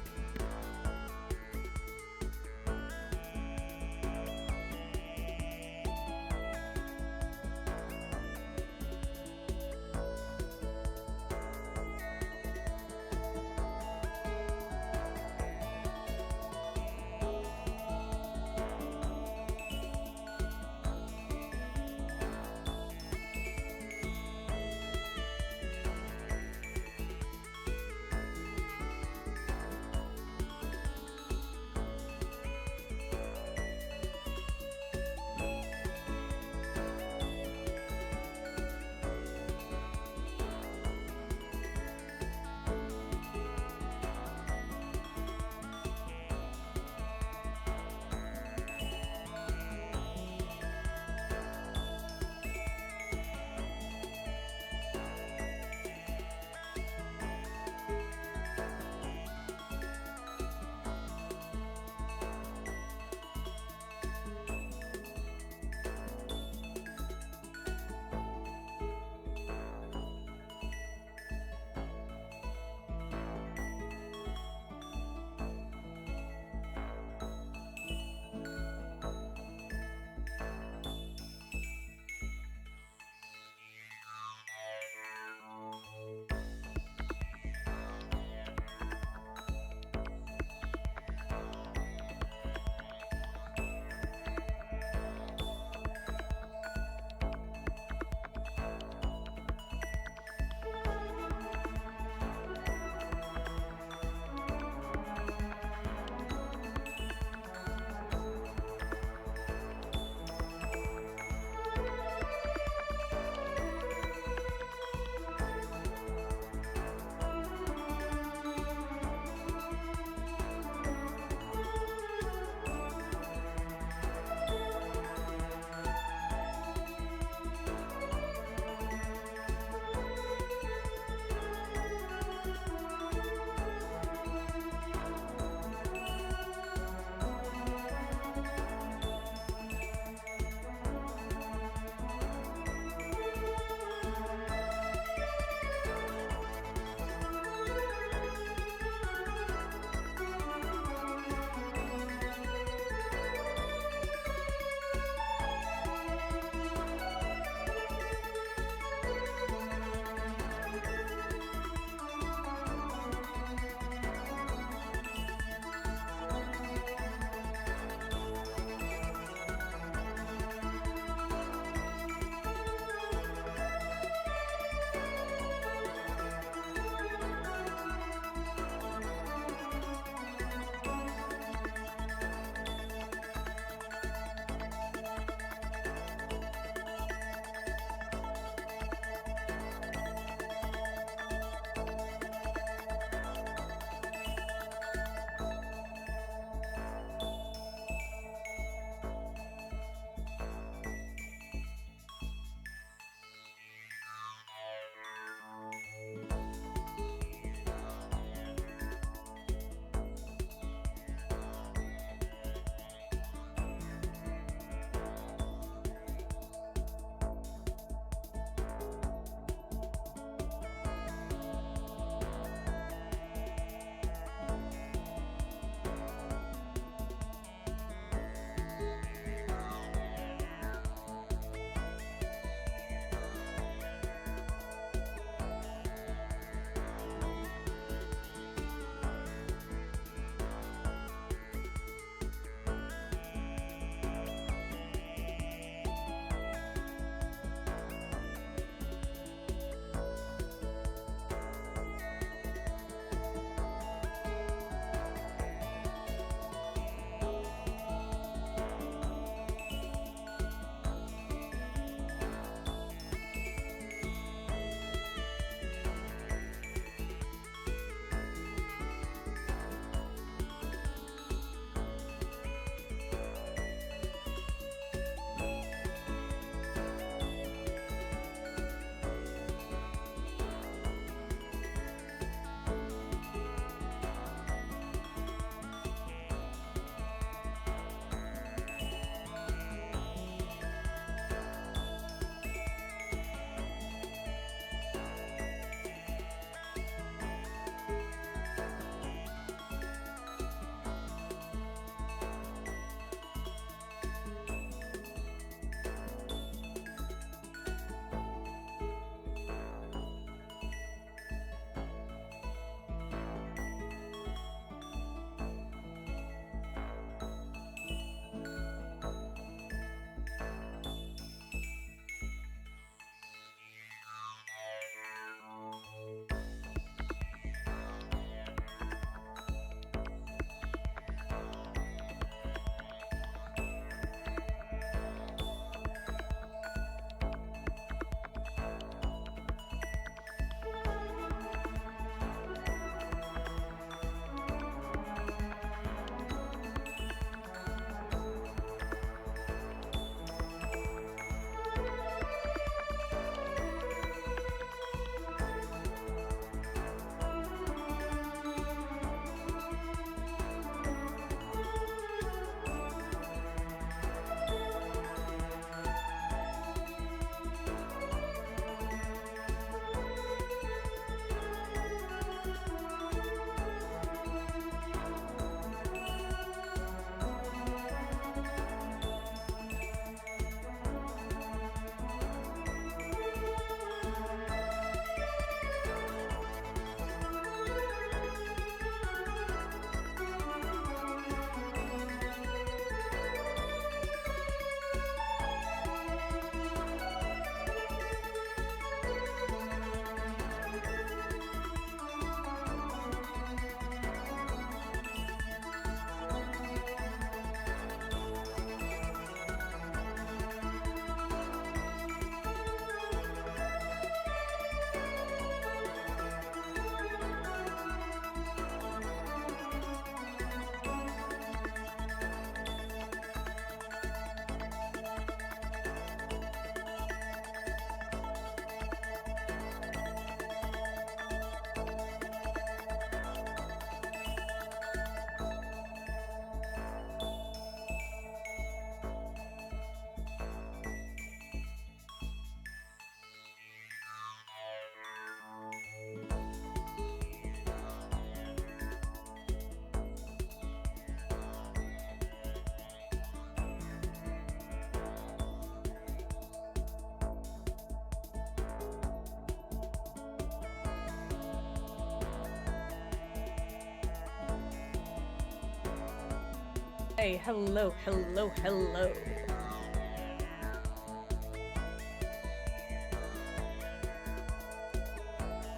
Hey, hello, hello, hello.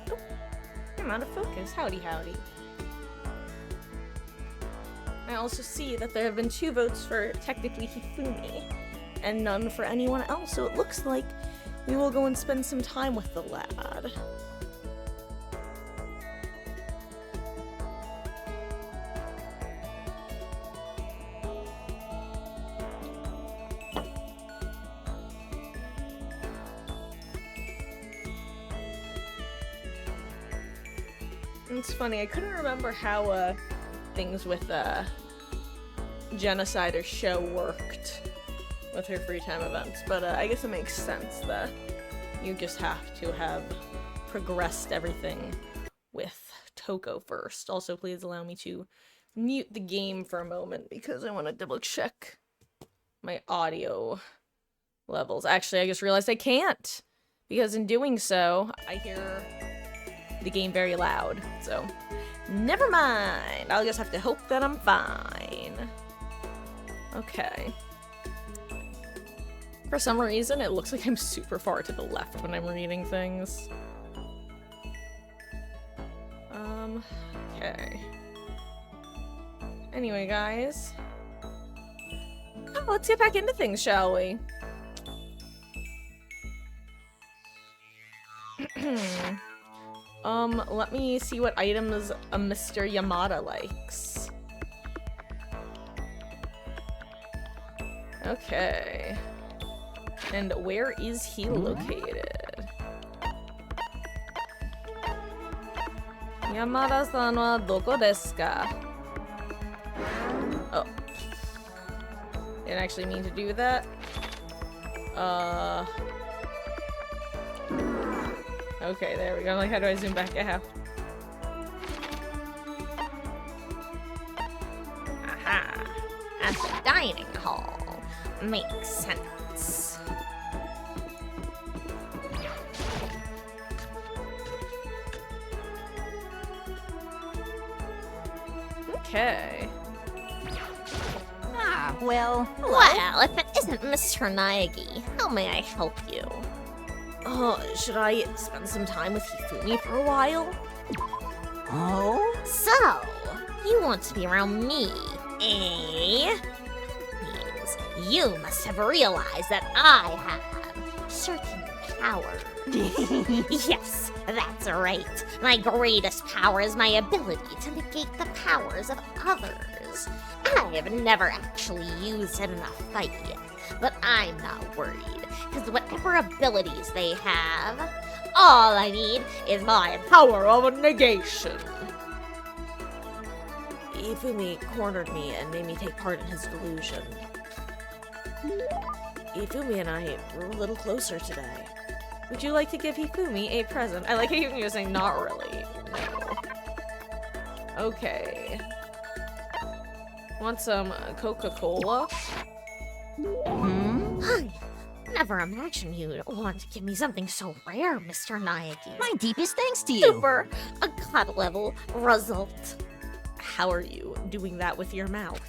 Oh, I'm out of focus. Howdy, howdy. I also see that there have been 2 votes for technically Hifumi, and none for anyone else, so it looks like we will go and spend some time with the lad. It's funny, I couldn't remember how things with Genocide or Show worked with her free time events, but I guess it makes sense that you just have to have progressed everything with Toko first. Also, please allow me to mute the game for a moment because I want to double check my audio levels. Actually, I just realized I can't, because in doing so, I hear the game very loud, so never mind. I'll just have to hope that I'm fine. Okay. For some reason, it looks like I'm super far to the left when I'm reading things. Okay. Anyway, guys. Oh, let's get back into things, shall we? Let me see what items a Mr. Yamada likes. Okay. And where is he located? Yamada-san wa doko desu ka? Oh. Didn't actually mean to do that. Okay, there we go. Like, how do I zoom back a half? Aha! At the dining hall. Makes sense. Okay. Ah, well, Well, if it isn't Mr. Naegi, how may I help you? Should I spend some time with Hifumi for a while? Oh? So, you want to be around me, eh? Means you must have realized that I have certain powers. Yes, that's right. My greatest power is my ability to negate the powers of others. I have never actually used it in a fight yet, but I'm not worried, because whatever abilities they have, all I need is my power of negation. Ifumi cornered me and made me take part in his delusion. Ifumi and I were a little closer today. Would you like to give Hifumi a present? I like how you're saying not really. No. Okay. Want some Coca-Cola? I never imagined you'd want to give me something so rare, Mr. Naegi. My deepest thanks to you. Super! A god level result. How are you doing that with your mouth?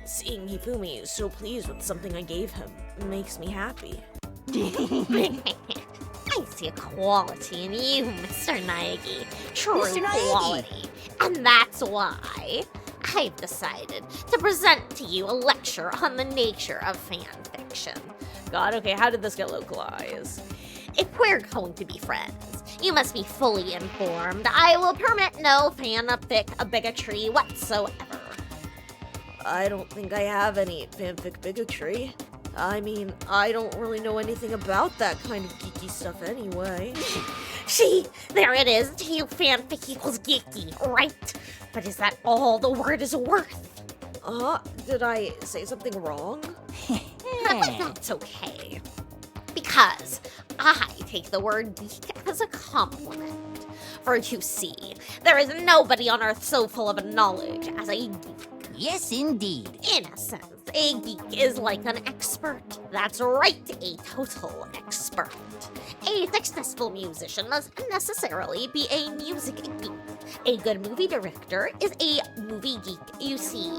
Seeing Hifumi so pleased with something I gave him makes me happy. I see a quality in you, Mr. Naegi. True Mr. Naegi. quality. And that's why I've decided to present to you a lecture on the nature of fan fiction. God, okay, how did this get localized? If we're going to be friends, you must be fully informed. I will permit no fanfic bigotry whatsoever. I don't think I have any fanfic bigotry. I mean, I don't really know anything about that kind of geeky stuff anyway. See, there it is. To you, fanfic equals geeky, right? But is that all the word is worth? Did I say something wrong? But that's okay. Because I take the word geek as a compliment. For you see, there is nobody on earth so full of knowledge as a geek. Yes, indeed. In a sense, a geek is like an expert. That's right, a total expert. A successful musician must necessarily be a music geek. A good movie director is a movie geek, you see.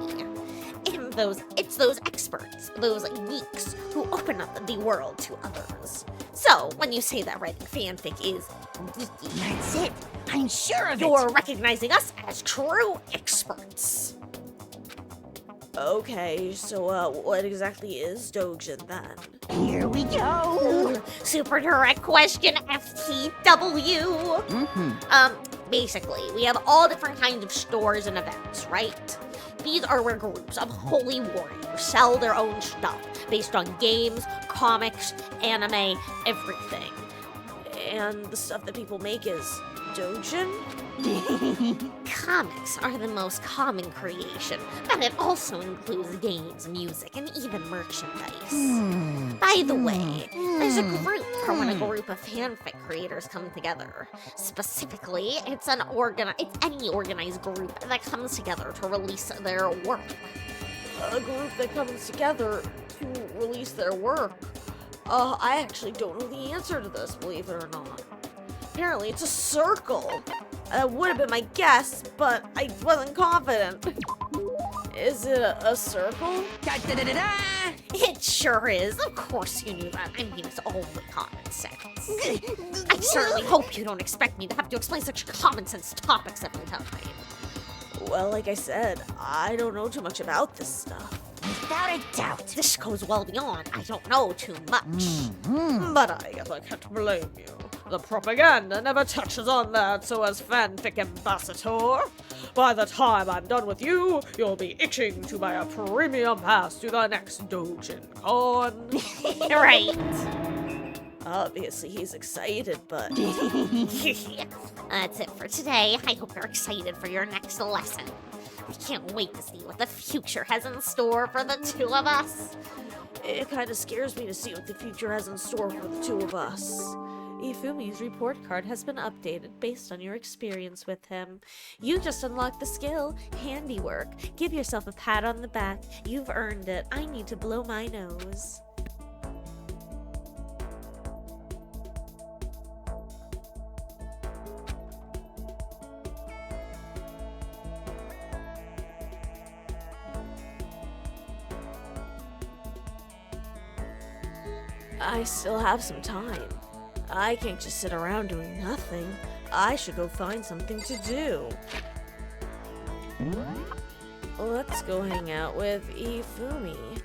And it's those experts, those geeks, who open up the world to others. So, when you say that writing fanfic is geeky, That's it. I'm sure of you're recognizing us as true experts. Okay, so what exactly is Dojin then? it. Here we go. Super direct question, FTW. Basically, we have all different kinds of stores and events, right? These are where groups of holy warriors sell their own stuff based on games, comics, anime, everything. And the stuff that people make is Dojin? Comics are the most common creation, but it also includes games, music, and even merchandise. By the way, there's a group for when a group of fanfic creators come together. Specifically, it's any organized group that comes together to release their work. A group that comes together to release their work? I actually don't know the answer to this, believe it or not. Apparently, it's a circle. That would have been my guess, but I wasn't confident. Is it a circle? Da-da-da-da-da. It sure is. Of course you knew that. I mean, it's only common sense. I certainly hope you don't expect me to have to explain such common sense topics every time. Well, like I said, I don't know too much about this stuff. Without a doubt. This goes well beyond I don't know too much. But I guess I can't blame you. The propaganda never touches on that, so as fanfic ambassador, by the time I'm done with you, you'll be itching to buy a premium pass to the next Dojin Con. Right. Obviously, he's excited, but... That's it for today. I hope you're excited for your next lesson. I can't wait to see what the future has in store for the two of us. It kind of scares me to see what the future has in store for the two of us. Ifumi's report card has been updated based on your experience with him. You just unlocked the skill, handiwork. Give yourself a pat on the back. You've earned it. I need to blow my nose. I still have some time. I can't just sit around doing nothing. I should go find something to do. Let's go hang out with Ifumi.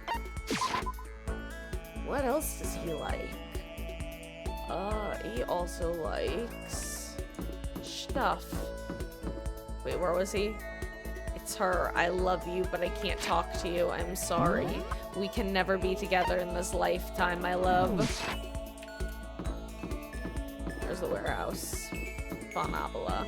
What else does he like? He also likes stuff. Wait, where was he? It's her. I love you, but I can't talk to you. I'm sorry. We can never be together in this lifetime, my love. There's the warehouse. Bonabola.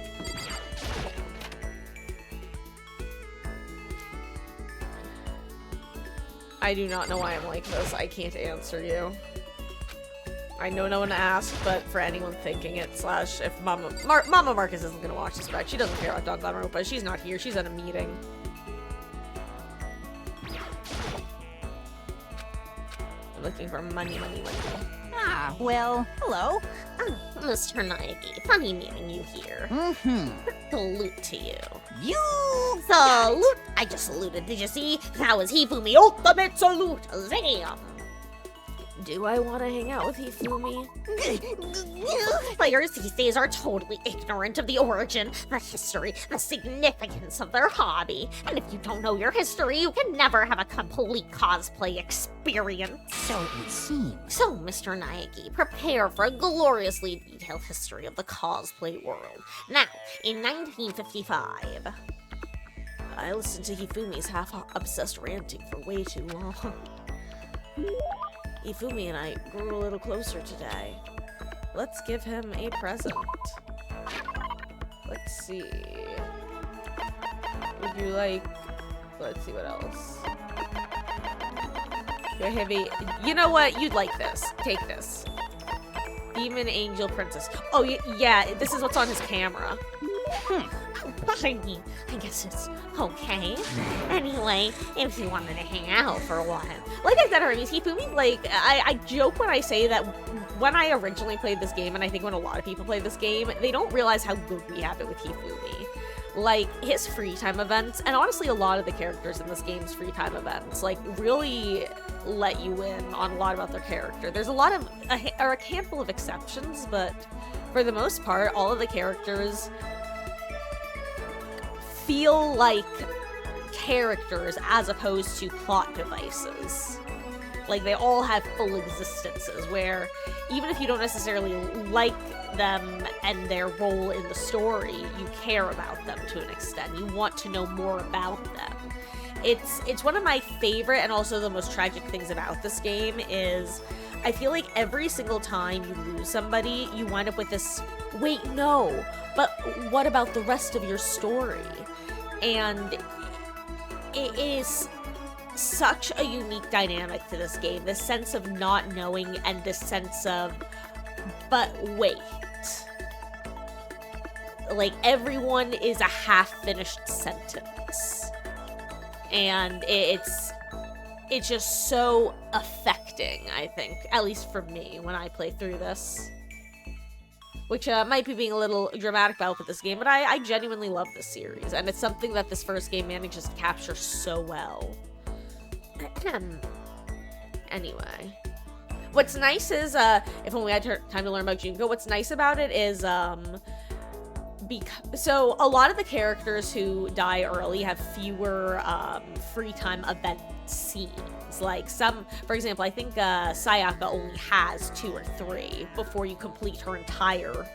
I do not know why I'm like this. I can't answer you. I know no one asked, but for anyone thinking it, slash if Mama Marcus isn't gonna watch this back, she doesn't care about Danganronpa. She's not here. She's at a meeting. I'm looking for money. Ah, well, hello. Mr. Naegi, funny meeting you here. Salute to you. You Salute! I just saluted, did you see? That was Hifumi ultimate salute! Zam! Do I want to hang out with Hifumi? Players these days are totally ignorant of the origin, the history, the significance of their hobby. And if you don't know your history, you can never have a complete cosplay experience. So it seems. So, Mr. Naegi, prepare for a gloriously detailed history of the cosplay world. Now, in 1955... I listened to Hifumi's half-obsessed ranting for way too long. Ifumi and I grew a little closer today. Let's give him a present. Let's see. Would you like... Let's see what else. Your heavy... You know what? You'd like this. Take this. Demon Angel Princess. Oh, yeah, this is what's on his camera. I mean, I guess it's okay. Anyway, if you wanted to hang out for a while. Like I said, Hermes, Hifumi, like, I joke when I say that when I originally played this game, and I think when a lot of people play this game, they don't realize how good we have it with Hifumi. like, his free time events, and honestly a lot of the characters in this game's free time events, like, really let you in on a lot about their character. There's a handful of exceptions, but for the most part, all of the characters feel like characters as opposed to plot devices. Like, they all have full existences, where even if you don't necessarily like them and their role in the story, you care about them to an extent. You want to know more about them. It's one of my favorite and also the most tragic things about this game is I feel like every single time you lose somebody, you wind up with this, wait, no, but what about the rest of your story? And it is such a unique dynamic to this game, this sense of not knowing and this sense of, but wait. Like, everyone is a half-finished sentence. And it's just so affecting, I think, at least for me, when I play through this. Which might be being a little dramatic about with this game, but I genuinely love this series, and it's something that this first game manages to capture so well. Anyway. What's nice is, if only I had time to learn about Junko, what's nice about it is, so a lot of the characters who die early have fewer free time event scenes. Like some, for example, I think Sayaka only has 2 or 3 before you complete her entire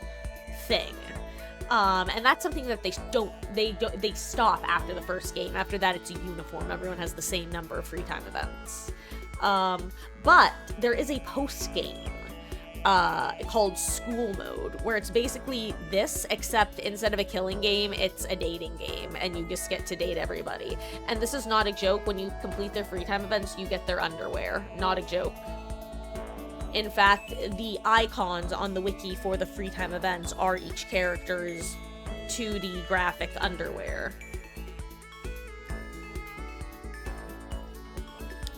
thing. And that's something that they stop after the first game. After that, it's a uniform. Everyone has the same number of free time events. But there is a post-game called School Mode, where it's basically this, except instead of a killing game, it's a dating game, and you just get to date everybody. And this is not a joke. When you complete their free time events, you get their underwear. Not a joke. In fact, the icons on the wiki for the free time events are each character's 2D graphic underwear.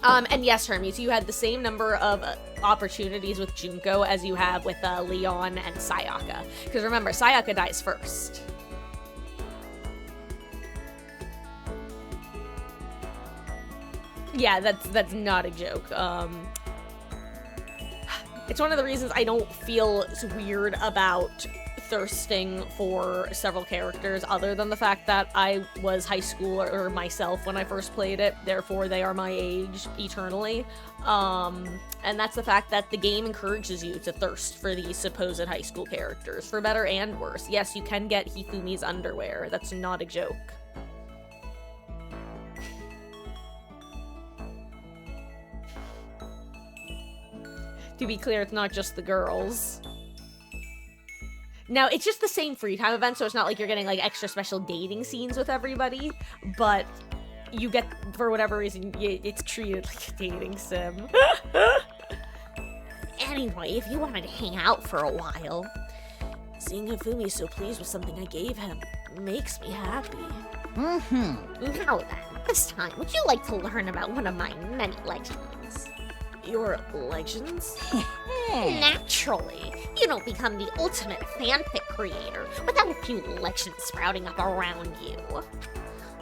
And yes, Hermes, you had the same number of opportunities with Junko as you have with Leon and Sayaka. Because remember, Sayaka dies first. Yeah, that's not a joke. It's one of the reasons I don't feel weird about thirsting for several characters, other than the fact that I was high school or myself when I first played it, therefore they are my age eternally. And that's the fact that the game encourages you to thirst for these supposed high school characters, for better and worse. Yes, you can get Hifumi's underwear, that's not a joke. To be clear, it's not just the girls. Now, it's just the same free time event, so it's not like you're getting, like, extra special dating scenes with everybody, but you get, for whatever reason, it's treated like a dating sim. Anyway, if you wanted to hang out for a while, seeing Hifumi so pleased with something I gave him makes me happy. Now then, this time, would you like to learn about one of my many legends? Your legends? Naturally. You don't become the ultimate fanfic creator without a few legends sprouting up around you.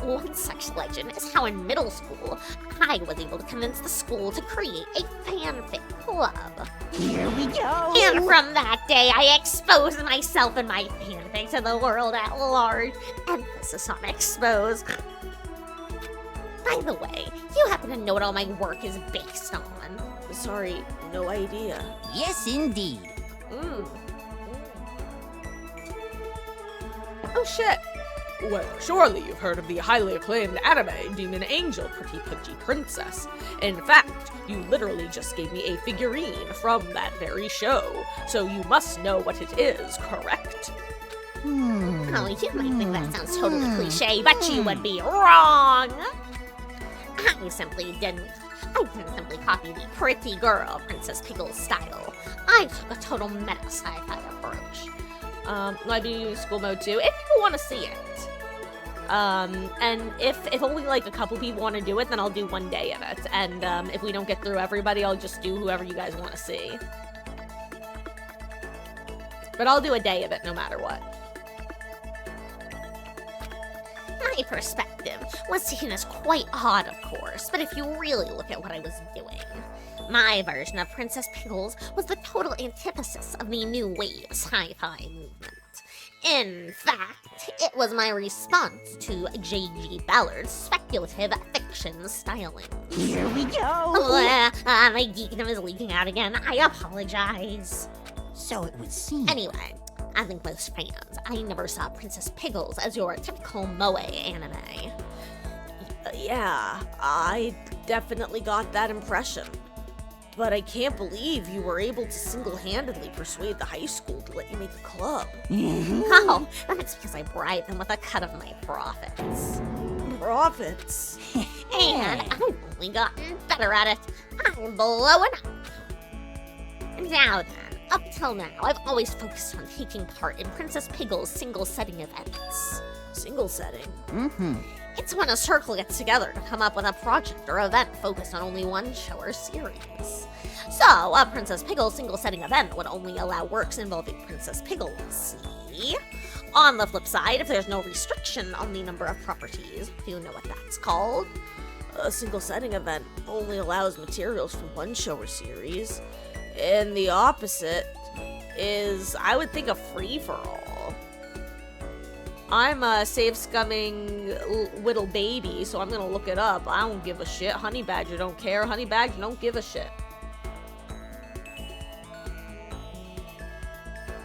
One such legend is how in middle school, I was able to convince the school to create a fanfic club. Here we go! And from that day, I exposed myself and my fanfic to the world at large. Emphasis on expose. By the way, you happen to know what all my work is based on? Sorry, no idea. Yes, indeed. Oh shit! Well, surely you've heard of the highly acclaimed anime Demon Angel Pretty Pudgy Princess. In fact, you literally just gave me a figurine from that very show, so you must know what it is, correct? Oh, you might think that sounds totally cliche, but you would be wrong! I didn't simply copy the pretty girl Princess Pickle's style. I took a total meta sci-fi approach. I've been using School Mode too, if you want to see it. And if only like a couple people want to do it, then I'll do one day of it. And if we don't get through everybody, I'll just do whoever you guys want to see. But I'll do a day of it no matter what. my perspective was seen as quite odd, of course, but if you really look at what I was doing, my version of Princess Pickles was the total antithesis of the new wave sci-fi movement. In fact, it was my response to J.G. Ballard's speculative fiction styling. Here we go. My geekdom is leaking out again. I apologize. So it would seem. Anyway, I think most fans, I never saw Princess Pickles as your typical moe anime. Yeah, I definitely got that impression. But I can't believe you were able to single-handedly persuade the high school to let you make a club. Oh, that's because I bribed them with a cut of my profits. Profits? And I've only gotten better at it. I'm blowing up. Now then, up till now, I've always focused on taking part in Princess Pickles' single-setting events. Single setting? Mm-hmm. It's when a circle gets together to come up with a project or event focused on only one show or series. So, a Princess Pickles single-setting event would only allow works involving Princess Pickles, see? On the flip side, if there's no restriction on the number of properties, do you know what that's called? A single setting event only allows materials from one show or series. And the opposite is, I would think, a free-for-all. I'm a save-scumming little baby, so I'm gonna look it up. I don't give a shit. Honey Badger don't care. Honey Badger don't give a shit.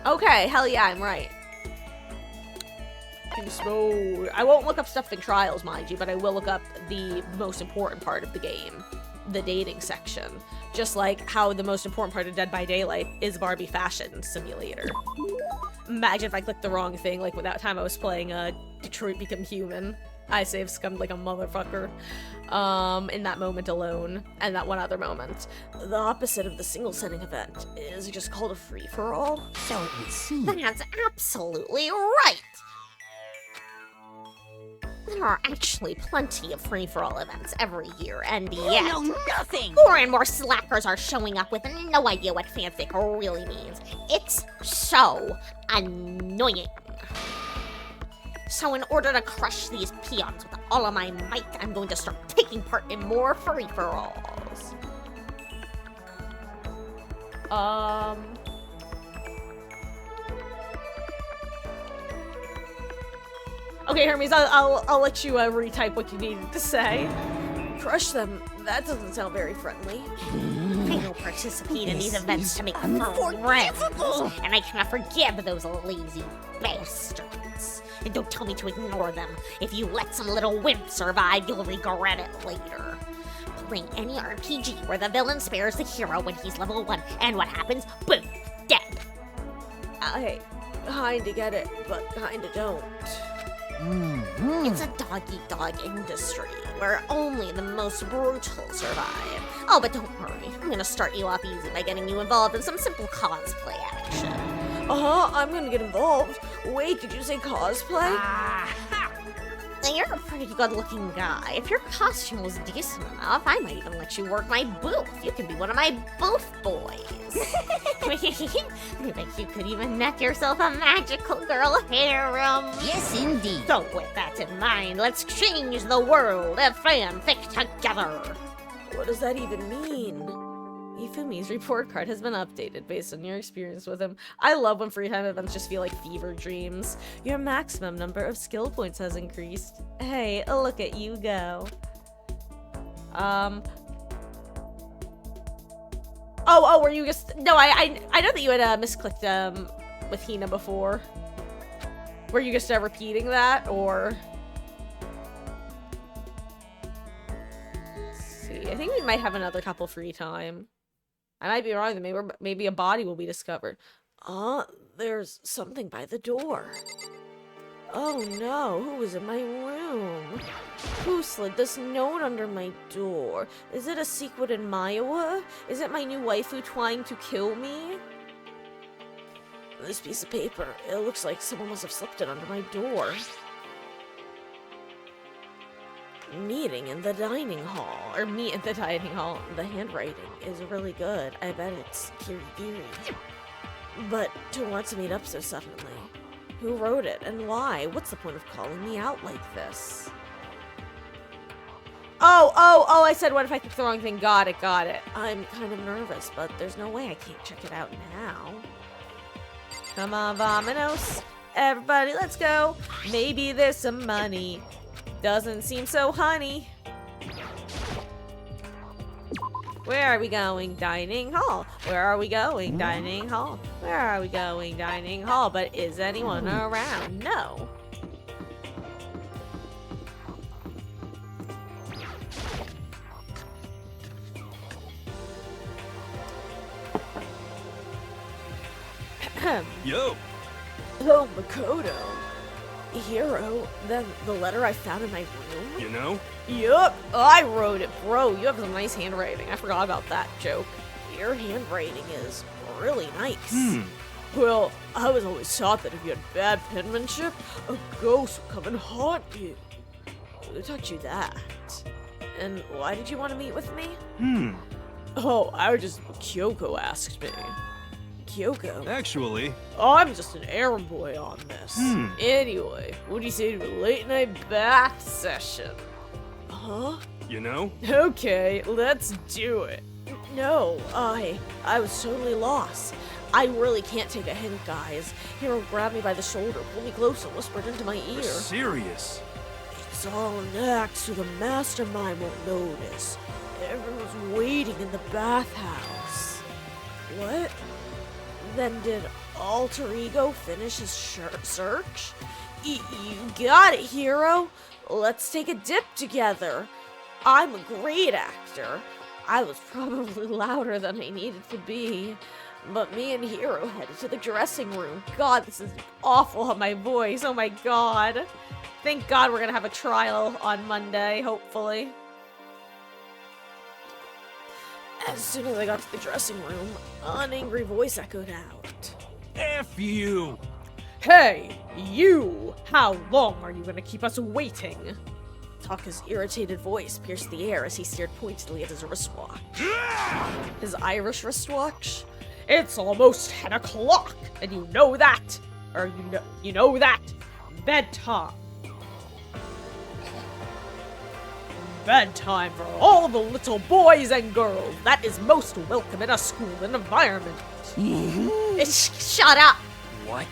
Okay, hell yeah, I'm right. Peace mode. I won't look up stuff in Trials, mind you, but I will look up the most important part of the game. The dating section. Just like how the most important part of Dead by Daylight is Barbie Fashion Simulator. Imagine if I clicked the wrong thing, like that time I was playing Detroit Become Human. I save scummed like a motherfucker in that moment alone, and that one other moment. The opposite of the single setting event is just called a free-for-all. So it would seem. That's absolutely right! There are actually plenty of free-for-all events every year, and yet You know nothing! more and more slackers are showing up with no idea what fanfic really means. It's so annoying. So in order to crush these peons with all of my might, I'm going to start taking part in more free-for-alls. Okay, Hermes, I'll let you retype what you needed to say. Crush them. That doesn't sound very friendly. I don't participate in these events to make friends, and I cannot forgive those lazy bastards. And don't tell me to ignore them. If you let some little wimp survive, you'll regret it later. Playing any RPG where the villain spares the hero when he's level 1, and what happens? Boom! Dead! I kinda get it, but kinda don't. It's a dog-eat-dog industry, where only the most brutal survive. Oh, but don't worry, I'm gonna start you off easy by getting you involved in some simple cosplay action. I'm gonna get involved. Wait, did you say cosplay? Now, you're a pretty good-looking guy. If your costume was decent enough, I might even let you work my booth. You can be one of my booth boys. I bet you could even net yourself a magical girl harem. Yes, indeed. So with that in mind, let's change the world of fanfic together. What does that even mean? Ifumi's report card has been updated based on your experience with him. I love when free time events just feel like fever dreams. Your maximum number of skill points has increased. Hey, look at you go. Oh, were you just... No, I know that you had misclicked with Hina before. Were you just repeating that, or... Let's see, I think we might have another couple free time. I might be wrong, maybe a body will be discovered. There's something by the door. Oh no, who was in my room? Who slid this note under my door? Is it a secret in Maiwa? Is it my new waifu trying to kill me? This piece of paper, it looks like someone must have slipped it under my door. Meeting in the dining hall, or meet in the dining hall. The handwriting is really good. I bet it's Kirigiri. But to want to meet up so suddenly. Who wrote it and why? What's the point of calling me out like this? Oh, I said what if I clicked the wrong thing? Got it. I'm kind of nervous, but there's no way I can't check it out now. Come on, Vominos. Everybody, let's go. Maybe there's some money. Doesn't seem so honey. Where are we going? Dining hall. Where are we going? Dining hall. Where are we going? Dining hall. But is anyone around? No. Yo! Oh, Makoto. Hero, then the letter I found in my room? You know? Yup, I wrote it, bro. You have some nice handwriting. I forgot about that joke. Your handwriting is really nice. Well, I was always taught that if you had bad penmanship, a ghost would come and haunt you. Who taught you that? And why did you want to meet with me? Oh, Kyoko asked me. Kyoko? Actually, I'm just an errand boy on this. Anyway, what do you say to a late night bath session? Huh? you know? Okay, let's do it. No, I was totally lost. I really can't take a hint, guys. Hero grabbed me by the shoulder, pulled me close, and whispered into my ear. Serious? It's all an act so the mastermind won't notice. Everyone's waiting in the bathhouse. What? Then did Alter Ego finish his search? You got it, Hero. Let's take a dip together. I'm a great actor. I was probably louder than I needed to be. But me and Hero headed to the dressing room. God, this is awful on my voice. Oh my god. Thank God we're gonna have a trial on Monday, hopefully. As soon as I got to the dressing room, an angry voice echoed out. F you! Hey, you! How long are you gonna keep us waiting? Taka's irritated voice pierced the air as he stared pointedly at his wristwatch. His Irish wristwatch? It's almost 10 o'clock, and you know that! Or you know that! Bedtime! Bedtime for all the little boys and girls. That is most welcome in a school environment. Shut up! What?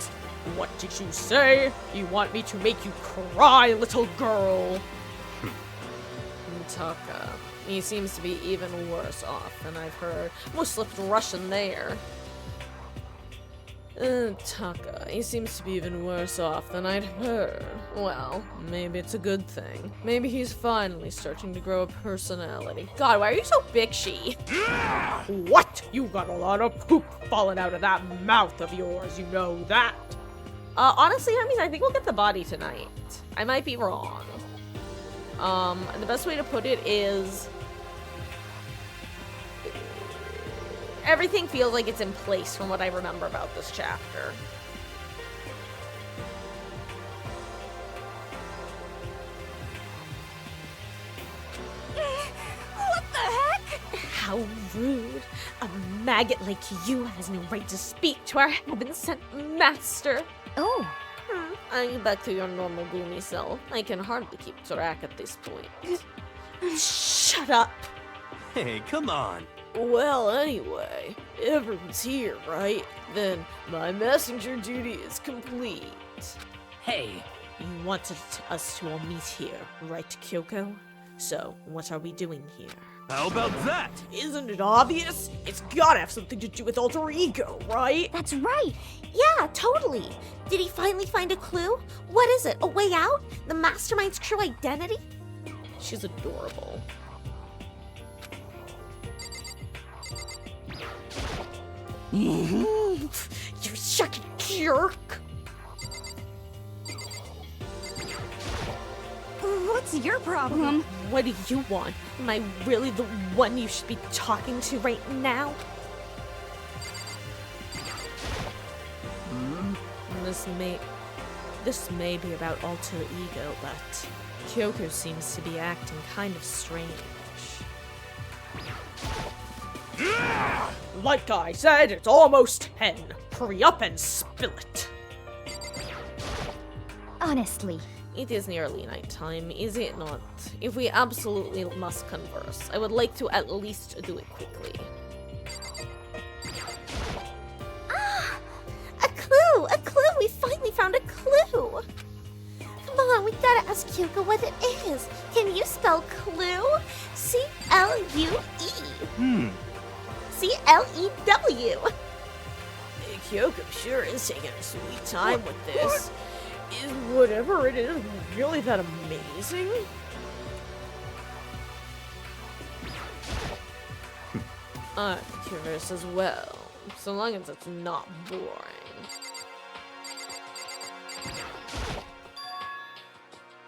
What did you say? You want me to make you cry, little girl? Taka. He seems to be even worse off than I've heard. Almost slipped Russian there. Taka. He seems to be even worse off than I'd heard. Well, maybe it's a good thing. Maybe he's finally starting to grow a personality. God, why are you so bitchy? What? You got a lot of poop falling out of that mouth of yours, you know that? Honestly, homies, I think we'll get the body tonight. I might be wrong. The best way to put it is everything feels like it's in place from what I remember about this chapter. What the heck? How rude. A maggot like you has no right to speak to our heaven-sent master. Oh. Are you back to your normal gloomy self? I can hardly keep track at this point. Shut up. Hey, come on. Well, anyway, everyone's here, right? Then my messenger duty is complete. Hey, you wanted us to all meet here, right, Kyoko? So, what are we doing here? How about that? Isn't it obvious? It's gotta have something to do with Alter Ego, right? That's right. Yeah, totally. Did he finally find a clue? What is it? A way out? The mastermind's true identity? She's adorable. You such a jerk. What's your problem? What do you want? Am I really the one you should be talking to right now? This may be about Alter Ego, but Kyoko seems to be acting kind of strange. Like I said, it's almost 10. Hurry up and spill it. Honestly. It is nearly nighttime, is it not? If we absolutely must converse, I would like to at least do it quickly. Ah! A clue! A clue! We finally found a clue! Come on, we gotta ask Kyoko what it is. Can you spell clue? C-L-U-E. C-L-E-W. Kyoko sure is taking her sweet time with this. Is whatever it is really that amazing? I'm curious as well, so long as it's not boring.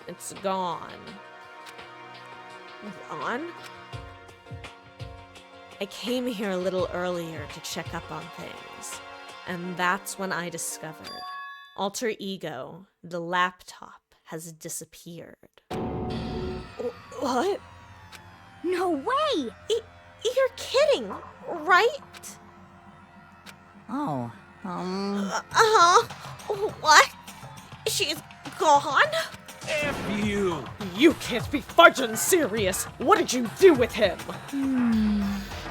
It's gone. Gone? I came here a little earlier to check up on things, and that's when I discovered Alter Ego, the laptop, has disappeared. What? No way! You're kidding, right? Oh, What? She's gone? F you! You can't be fudging serious! What did you do with him?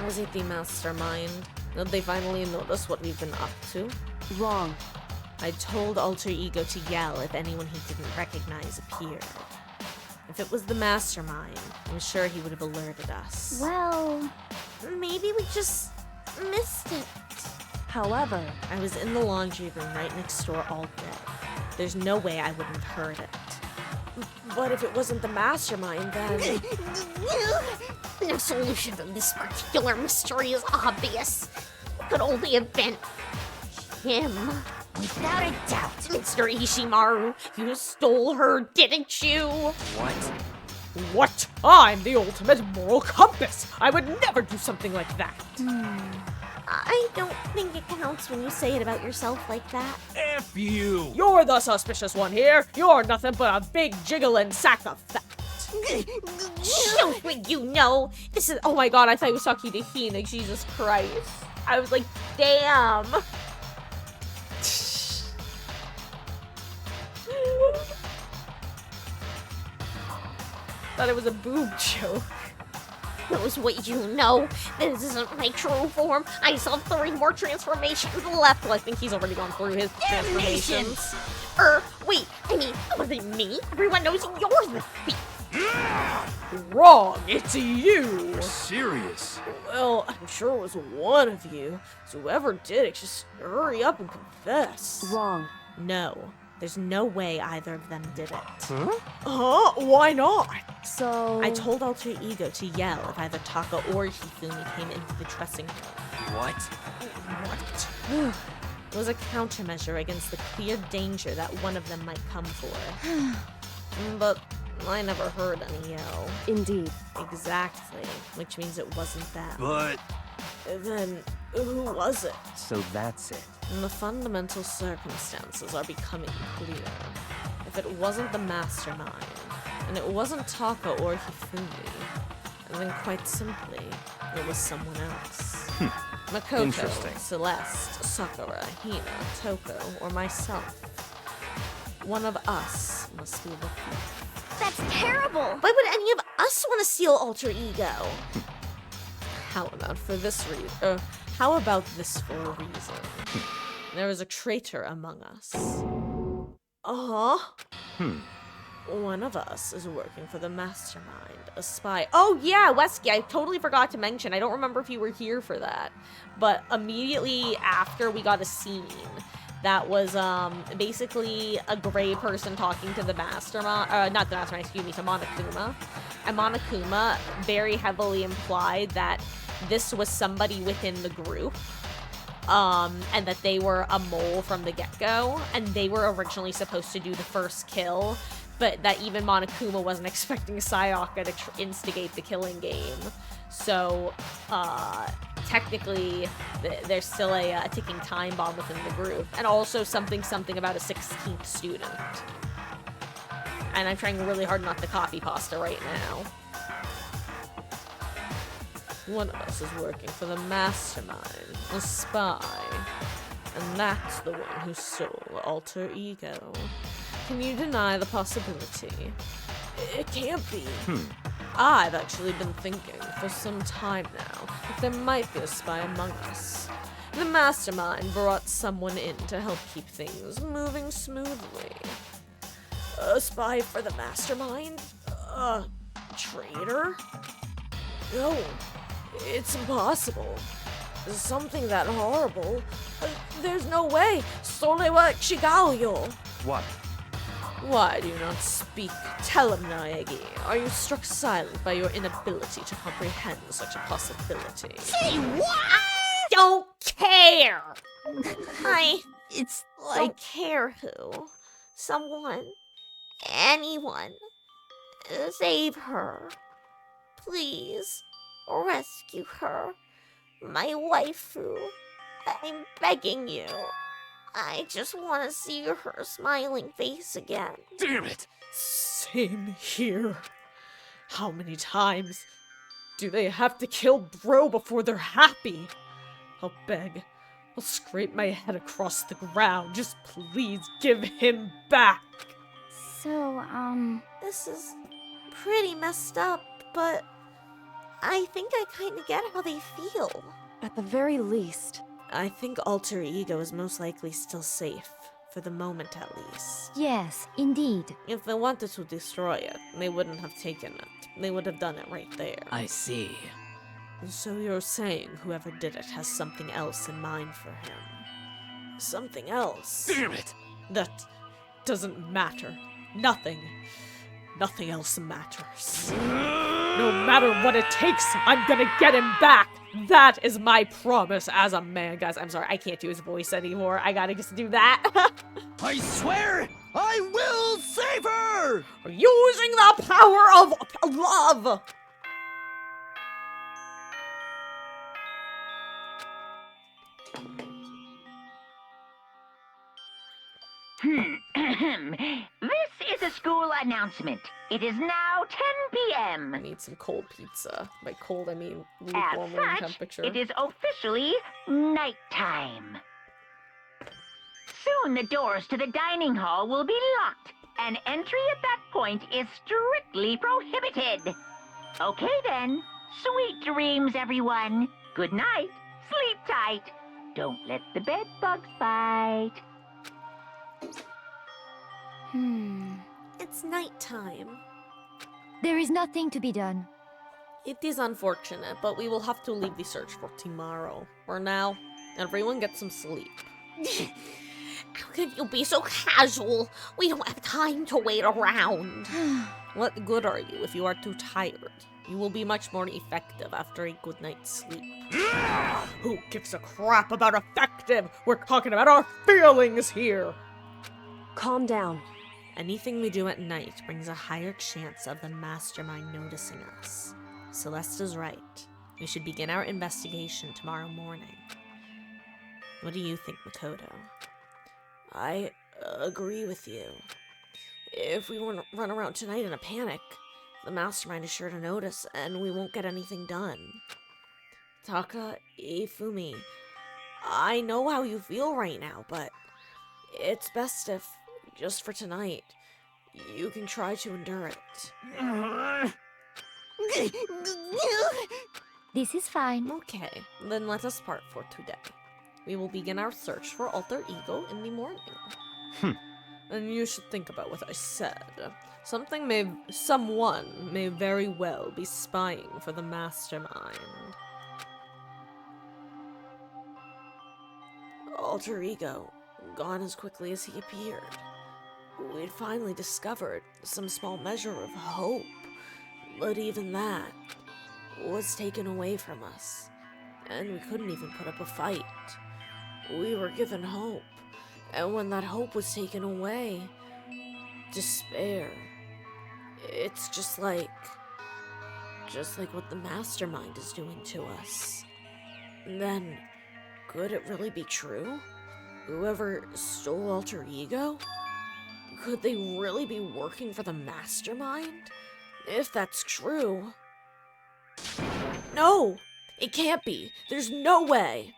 Was it the mastermind? Did they finally notice what we've been up to? Wrong. I told Alter Ego to yell if anyone he didn't recognize appeared. If it was the mastermind, I'm sure he would have alerted us. Well, Maybe we just missed it. However, I was in the laundry room right next door all day. There's no way I wouldn't have heard it. But if it wasn't the mastermind, then... The solution to this particular mystery is obvious. It could only have been him. without a doubt. Mr. Ishimaru, you stole her, didn't you? What? What? I'm the ultimate moral compass! I would never do something like that! I don't think it counts when you say it about yourself like that. F you! You're the suspicious one here! You're nothing but a big jiggling sack of fat! Don't think you know. This is, oh my god, I thought he was talking to Phoenix, Jesus Christ. I was like, damn. Thought it was a boob joke. Knows what you know. This isn't my true form. I still have 3 more transformations left. Well, I think he's already gone through his transformations. Wait, I mean, it wasn't me. Everyone knows you're the thief. Wrong! It's you! Serious? Well, I'm sure it was one of you. So whoever did it, just hurry up and confess. Wrong. No, there's no way either of them did it. Huh? Why not? So... I told Alter Ego to yell if either Taka or Hifumi came into the dressing room. What? What? It was a countermeasure against the clear danger that one of them might come for. But I never heard any yell. Indeed. Exactly, which means it wasn't them. But... Then, who was it? So that's it. And the fundamental circumstances are becoming clear. If it wasn't the mastermind, and it wasn't Taka or Hifumi, then quite simply, it was someone else. Makoto, Interesting. Celeste, Sakura, Hina, Toko, or myself. One of us must be the thief. That's terrible. Why would any of us want to steal Alter Ego? How about for this reason? How about this for a reason? There is a traitor among us. One of us is working for the mastermind, a spy. Oh yeah, Wesky, I totally forgot to mention. I don't remember if you were here for that. But immediately after we got a scene that was basically a gray person talking to the mastermind, not the mastermind, excuse me, to Monokuma. And Monokuma very heavily implied that this was somebody within the group. And that they were a mole from the get-go, and they were originally supposed to do the first kill, but that even Monokuma wasn't expecting Sayaka to instigate the killing game. So, technically, there's still a ticking time bomb within the group, and also something about a 16th student. And I'm trying really hard not to copy pasta right now. One of us is working for the mastermind, a spy, and that's the one who stole Alter Ego. Can you deny the possibility? It can't be. Hmm. I've actually been thinking for some time now that there might be a spy among us. The mastermind brought someone in to help keep things moving smoothly. A spy for the mastermind? A traitor? No, it's impossible. Something that horrible. There's no way. Solewa Chigaoyo. What? Why do you not speak? Tell him, Naegi. Are you struck silent by your inability to comprehend such a possibility? Say what? Don't care! It's Don't care who. Someone. Anyone. Save her. Please. Rescue her. My waifu. I'm begging you. I just want to see her smiling face again. Damn it! Same here. How many times do they have to kill bro before they're happy? I'll beg. I'll scrape my head across the ground. Just please give him back. So, this is pretty messed up, but I think I kind of get how they feel. At the very least. I think Alter Ego is most likely still safe, for the moment at least. Yes, indeed. If they wanted to destroy it, they wouldn't have taken it. They would have done it right there. I see. So you're saying whoever did it has something else in mind for him? Something else? Damn it! That doesn't matter. Nothing else matters. No matter what it takes, I'm gonna get him back. That is my promise as a man, guys. I'm sorry, I can't do his voice anymore. I gotta just do that. I swear I will save her! Using the power of love. This is a school announcement. It is now 10 p.m. I need some cold pizza. By cold, I mean As lukewarm room such, temperature. it is officially nighttime. Soon the doors to the dining hall will be locked, and entry at that point is strictly prohibited. Okay then, sweet dreams, everyone. Good night, sleep tight. Don't let the bed bugs bite. It's nighttime. There is nothing to be done. It is unfortunate, but we will have to leave the search for tomorrow. For now, everyone get some sleep. How could you be so casual? We don't have time to wait around. What good are you if you are too tired? You will be much more effective after a good night's sleep. Who gives a crap about effective? We're talking about our feelings here. Calm down. Anything we do at night brings a higher chance of the mastermind noticing us. Celeste's right. We should begin our investigation tomorrow morning. What do you think, Makoto? I agree with you. If we run around tonight in a panic, the mastermind is sure to notice, and we won't get anything done. Taka, Ifumi, I know how you feel right now, but it's best if, just for tonight, you can try to endure it. This is fine. Okay, then let us part for today. We will begin our search for Alter Ego in the morning. And you should think about what I said. Someone may very well be spying for the mastermind. Alter Ego, gone as quickly as he appeared. We'd finally discovered some small measure of hope, but even that was taken away from us, and we couldn't even put up a fight. We were given hope, and when that hope was taken away, despair. It's just like what the mastermind is doing to us. And then, could it really be true? Whoever stole Alter Ego? Could they really be working for the mastermind? If that's true... No! It can't be! There's no way!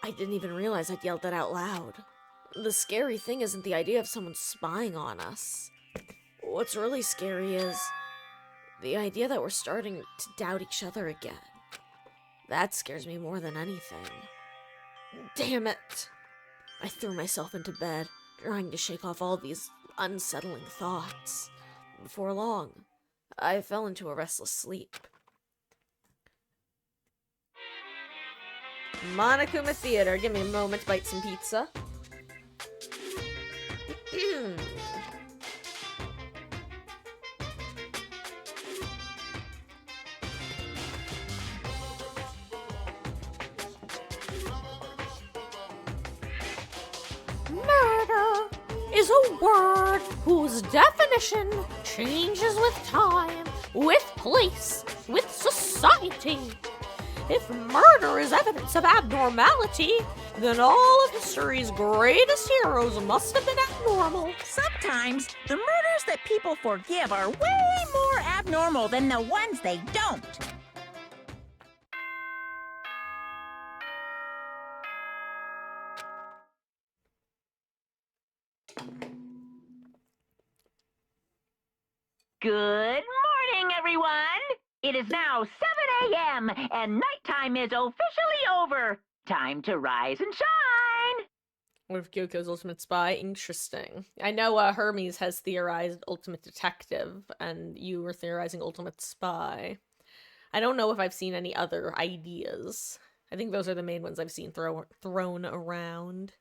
I didn't even realize I'd yelled that out loud. The scary thing isn't the idea of someone spying on us. What's really scary is the idea that we're starting to doubt each other again. That scares me more than anything. Damn it! I threw myself into bed, trying to shake off all these unsettling thoughts. Before long, I fell into a restless sleep. Monokuma Theater, give me a moment to bite some pizza. Murder is a word whose definition changes with time, with place, with society. If murder is evidence of abnormality, then all of history's greatest heroes must have been abnormal. Sometimes the murders that people forgive are way more abnormal than the ones they don't. Good morning, everyone! It is now 7 a.m. and nighttime is officially over. Time to rise and shine! What if Gyoko's Ultimate Spy? Interesting. I know Hermes has theorized Ultimate Detective, and you were theorizing Ultimate Spy. I don't know if I've seen any other ideas. I think those are the main ones I've seen thrown around.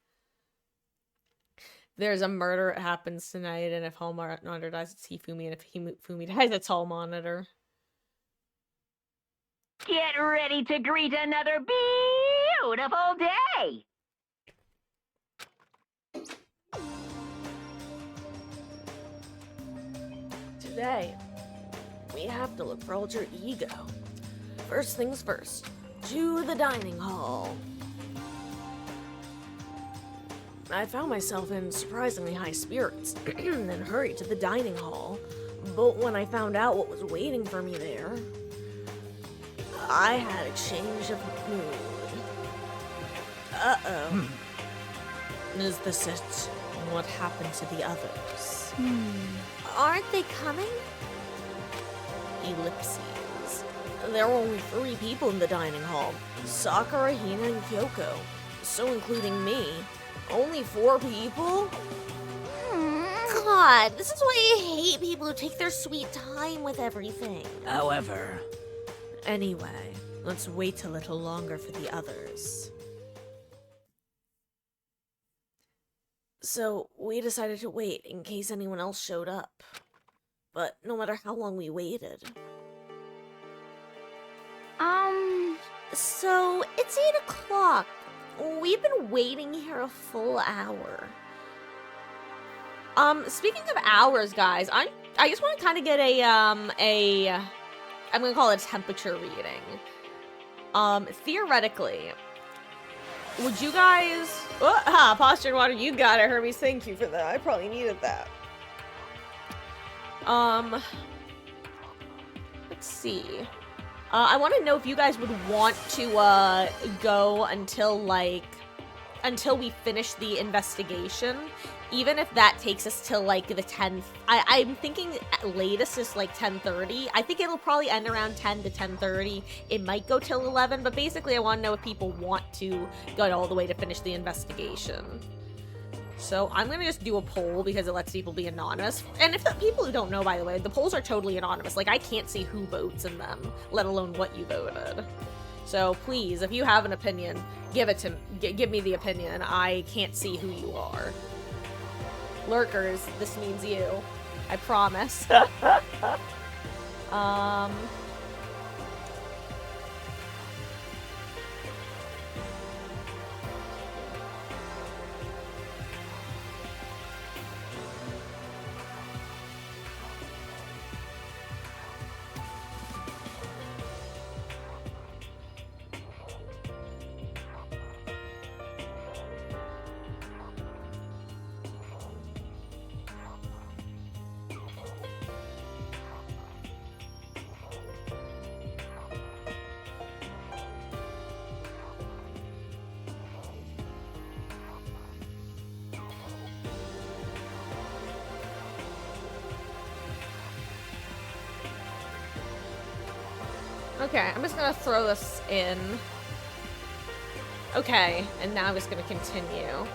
There's a murder that happens tonight, and if Hall Monitor dies, it's Hifumi, and if Hifumi dies, it's Hall Monitor. Get ready to greet another beautiful day! Today, we have to look for Alter Ego. First things first, to the dining hall. I found myself in surprisingly high spirits and hurried to the dining hall. But when I found out what was waiting for me there, I had a change of mood. Uh-oh. Is this it? What happened to the others? Aren't they coming? Ellipses. There were only 3 people in the dining hall. Sakura, Hina, and Kyoko. So including me. Only 4 people? God, this is why I hate people who take their sweet time with everything. However, Anyway, let's wait a little longer for the others. So, we decided to wait in case anyone else showed up. But no matter how long we waited. So it's 8 o'clock. We've been waiting here a full hour. Speaking of hours, guys, I just want to kind of get I'm gonna call it a temperature reading. Theoretically, would you guys... Posture and water, you got it, Hermes. Thank you for that. I probably needed that. Let's see. I want to know if you guys would want to, go until we finish the investigation. Even if that takes us till, like, the 10th... I'm thinking at latest is, like, 10:30. I think it'll probably end around 10 to 10:30. It might go till 11, but basically I want to know if people want to go all the way to finish the investigation. So I'm going to just do a poll because it lets people be anonymous. And if the people who don't know, by the way, the polls are totally anonymous. Like, I can't see who votes in them, let alone what you voted. So please, if you have an opinion, give me the opinion. I can't see who you are. Lurkers, this means you. I promise. Okay, I'm just gonna throw this in. Okay, and now I'm just gonna continue.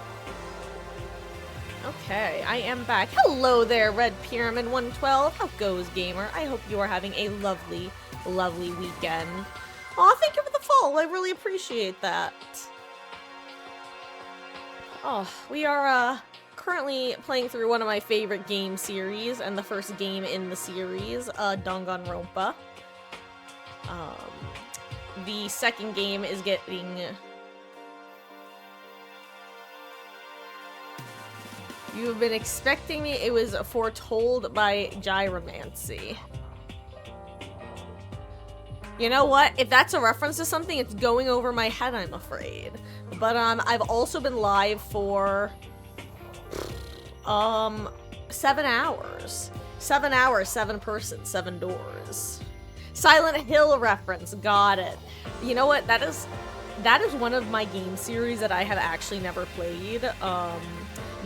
Okay, I am back. Hello there, Red Pyramid 112. How goes, gamer? I hope you are having a lovely, lovely weekend. Aw, thank you for the follow. I really appreciate that. Oh, we are, currently playing through one of my favorite game series, and the first game in the series, Danganronpa. The second game is getting... You have been expecting me. It was foretold by Gyromancy. You know what? If that's a reference to something, it's going over my head, I'm afraid. But, I've also been live for... 7 hours. 7 hours, 7 persons, 7 doors. Silent Hill reference, got it. You know what? That is one of my game series that I have actually never played.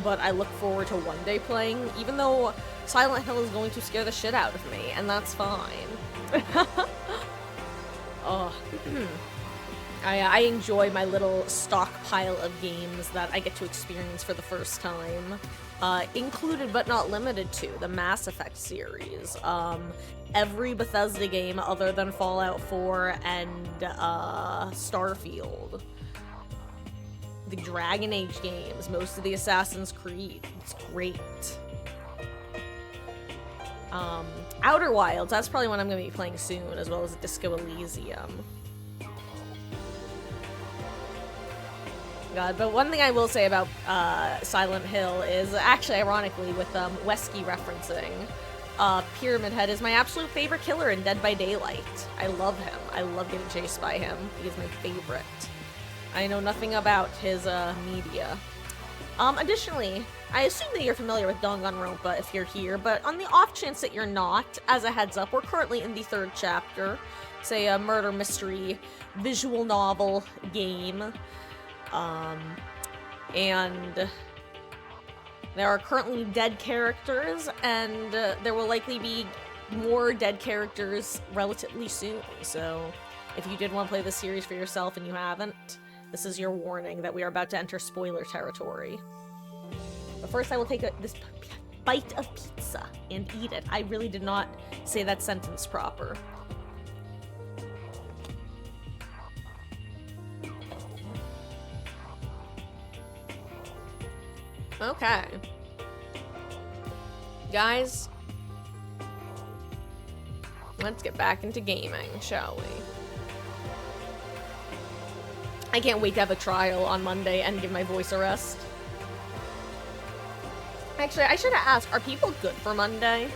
But I look forward to one day playing, even though Silent Hill is going to scare the shit out of me, and that's fine. Oh, I enjoy my little stockpile of games that I get to experience for the first time. Included but not limited to the Mass Effect series. Every Bethesda game other than Fallout 4 and Starfield. The Dragon Age games, most of the Assassin's Creed. It's great. Outer Wilds, that's probably one I'm going to be playing soon, as well as Disco Elysium. God, but one thing I will say about Silent Hill is, actually, ironically, with Wesky referencing, Pyramid Head is my absolute favorite killer in Dead by Daylight. I love him. I love getting chased by him. He is my favorite. I know nothing about his media. Additionally, I assume that you're familiar with Danganronpa if you're here, but on the off chance that you're not, as a heads up, we're currently in the 3rd chapter. It's a murder mystery visual novel game. And there are currently dead characters, and there will likely be more dead characters relatively soon. So if you did want to play this series for yourself and you haven't, this is your warning that we are about to enter spoiler territory. But first I will take this bite of pizza and eat it. I really did not say that sentence proper. Okay. Guys, let's get back into gaming, shall we? I can't wait to have a trial on Monday and give my voice a rest. Actually, I should have asked, are people good for Monday?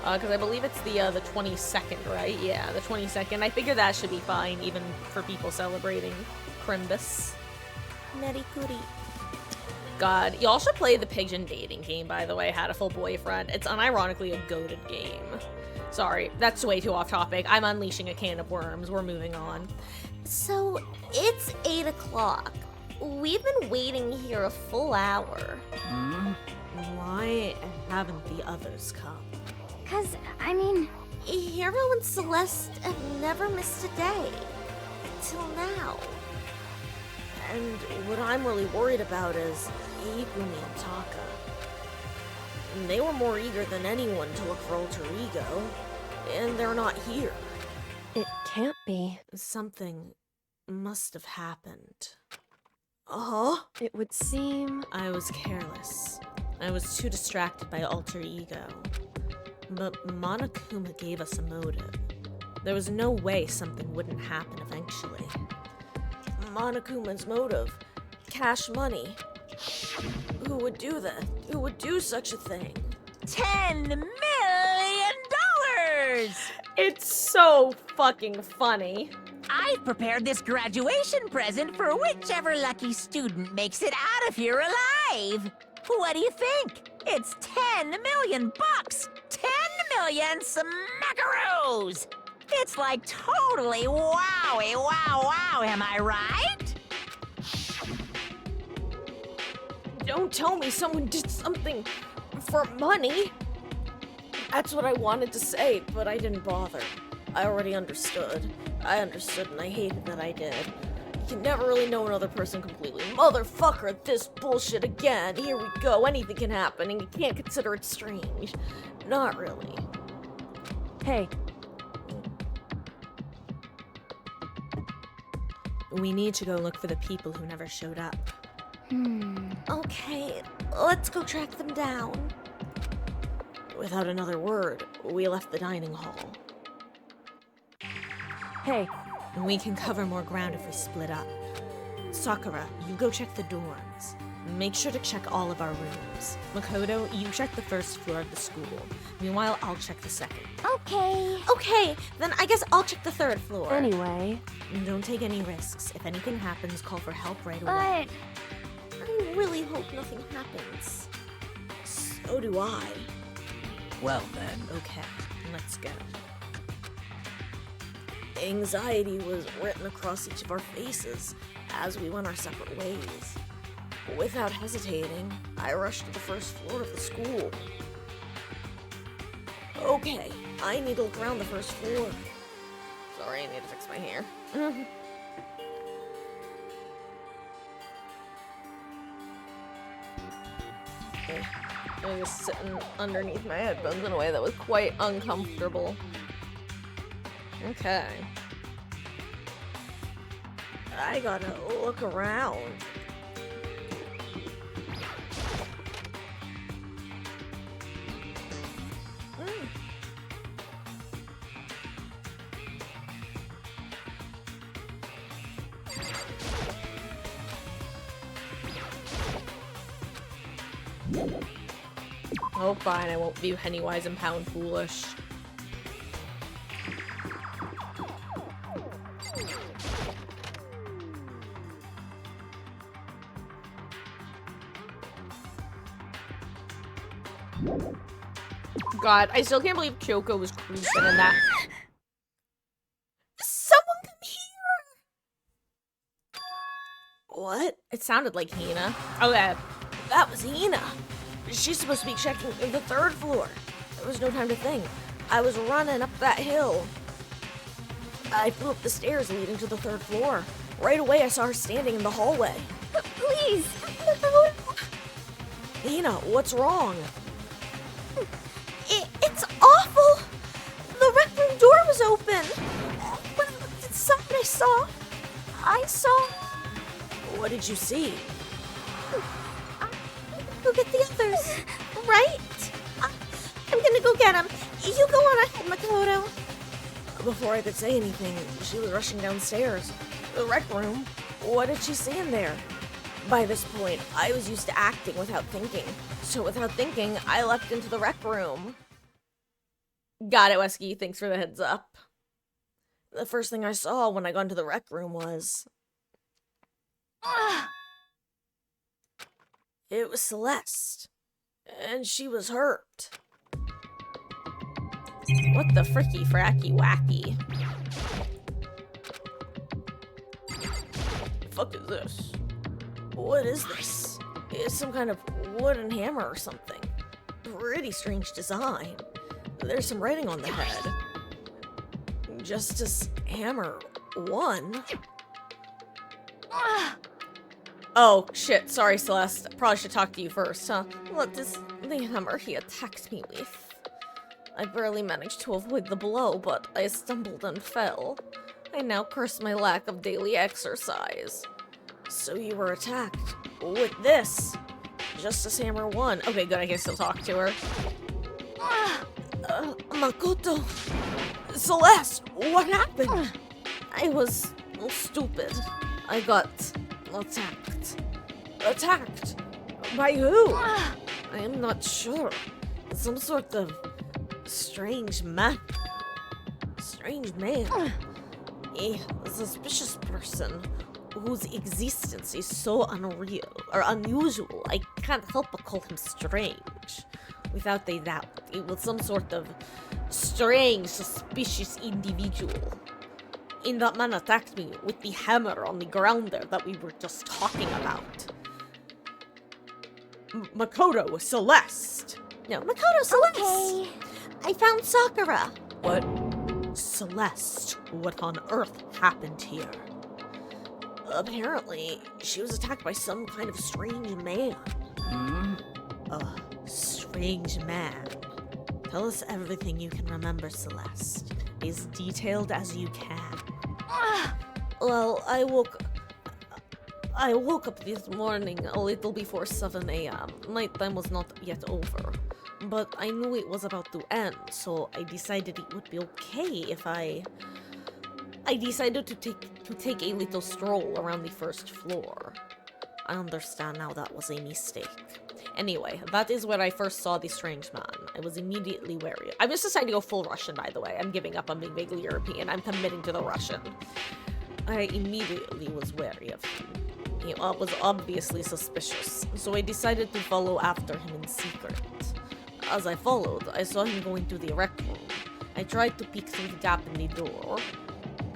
Because I believe it's the 22nd, right? Yeah, the 22nd. I figure that should be fine, even for people celebrating Crimbus. Merikuri. God, y'all should play the Pigeon dating game, by the way. Had a full boyfriend. It's unironically a goated game. Sorry, that's way too off topic. I'm unleashing a can of worms. We're moving on. So, it's 8 o'clock. We've been waiting here a full hour. Why haven't the others come? 'Cause, I mean, Hero and Celeste have never missed a day. Till now. And what I'm really worried about is Igumi and Taka. They were more eager than anyone to look for Alter Ego, and they're not here. It can't be. Something must have happened. It would seem... I was careless. I was too distracted by Alter Ego. But Monokuma gave us a motive. There was no way something wouldn't happen eventually. Monokuma's motive. Cash money. Who would do that? Who would do such a thing? $10 million! It's so fucking funny. I've prepared this graduation present for whichever lucky student makes it out of here alive. What do you think? It's 10 million bucks! 10 million smackaroos! It's like totally wowie, wow, am I right? Don't tell me someone did something for money. That's what I wanted to say, but I didn't bother. I already understood. I understood and I hated that I did. You can never really know another person completely. Motherfucker, this bullshit again. Here we go. Anything can happen and you can't consider it strange. Not really. Hey, We need to go look for the people who never showed up. Hmm. Okay, let's go track them down. Without another word, we left the dining hall. Hey, We can cover more ground if we split up. Sakura, you go check the dorms. Make sure to check all of our rooms. Makoto, you check the first floor of the school. Meanwhile, I'll check the second. Okay. Okay, then I guess I'll check the third floor. anyway. Don't take any risks. If anything happens, call for help right away. But I really hope nothing happens. So do I. Well then. Okay, let's go. Anxiety was written across each of our faces as we went our separate ways. Without hesitating, I rushed to the first floor of the school. Okay, I need to look around the first floor. Sorry, I need to fix my hair. I was sitting underneath my headphones in a way that was quite uncomfortable. Okay. I gotta look around. Oh, fine, I won't be Pennywise and Pound Foolish. God, I still can't believe Kyoko was creeping in that. Someone come here! What? It sounded like Hina. Oh, that was Hina. She's supposed to be checking the third floor. There was no time to think. I was running up that hill. I flew up the stairs leading to the third floor. Right away, I saw her standing in the hallway. please. Hina, what's wrong? It's awful! The rec room door was open! When I looked inside, I saw... What did you see? Go get the others, right? I'm gonna go get them. You go on ahead, Makoto. Before I could say anything, she was rushing downstairs. The rec room? What did she see in there? By this point, I was used to acting without thinking. So without thinking, I leapt into the rec room. Got it, Wesky. Thanks for the heads up. The first thing I saw when I got into the rec room was... It was Celeste. And she was hurt. What the fricky fracky wacky? The fuck is this? What is this? It's some kind of wooden hammer or something. Pretty strange design. There's some writing on the head. Justice Hammer 1? Oh, shit. Sorry, Celeste. Probably should talk to you first, huh? What is the hammer he attacked me with? I barely managed to avoid the blow, but I stumbled and fell. I now curse my lack of daily exercise. So you were attacked with this. Justice Hammer 1. Okay, good. I can still talk to her. Makoto. Celeste, what happened? I was stupid. I got attacked. Attacked? By who? I am not sure. Some sort of strange man. Strange man. A suspicious person whose existence is so unreal or unusual, I can't help but call him strange. Without a doubt, it was some sort of strange, suspicious individual. And that man attacked me with the hammer on the ground there that we were just talking about. Makoto, Celeste! No, Makoto, Celeste! Okay. I found Sakura. What? Celeste, what on earth happened here? Apparently, she was attacked by some kind of strange man. A strange man. Tell us everything you can remember, Celeste. As detailed as you can. Well, I woke up this morning a little before 7 a.m. Nighttime was not yet over. But I knew it was about to end, so I decided it would be okay if I decided to take a little stroll around the first floor. I understand now that was a mistake. Anyway, that is where I first saw the strange man. I was immediately wary. I'm just deciding to go full Russian, by the way. I'm giving up on being vaguely European. I'm committing to the Russian. I immediately was wary of him. He was obviously suspicious, so I decided to follow after him in secret. As I followed, I saw him go into the rec room. I tried to peek through the gap in the door,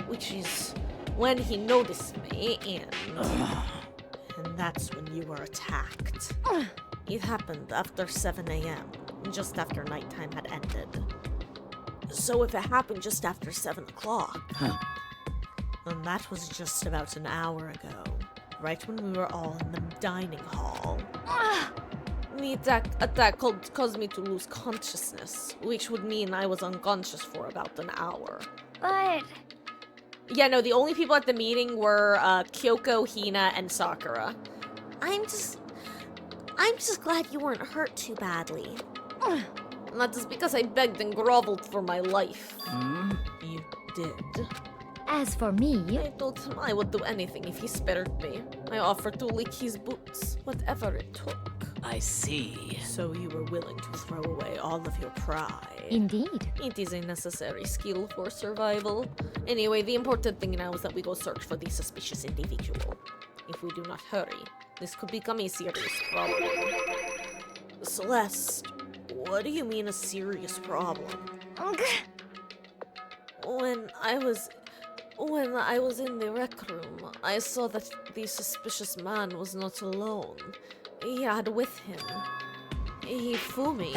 which is when he noticed me, and that's when you were attacked. It happened after 7 a.m., just after nighttime had ended. So if it happened just after 7 o'clock, And that was just about an hour ago, right when we were all in the dining hall. the attack caused me to lose consciousness, which would mean I was unconscious for about an hour. But Yeah, no, the only people at the meeting were Kyoko, Hina, and Sakura. I'm just glad you weren't hurt too badly. That is because I begged and groveled for my life. You did. as for me, I told him I would do anything if he spared me. I offered to lick his boots, whatever it took. I see. So you were willing to throw away all of your pride. indeed. It is a necessary skill for survival. Anyway, the important thing now is that we go search for the suspicious individual. If we do not hurry, this could become a serious problem. Celeste, what do you mean a serious problem? When I was in the rec room, I saw that the suspicious man was not alone. He had with him Hifumi.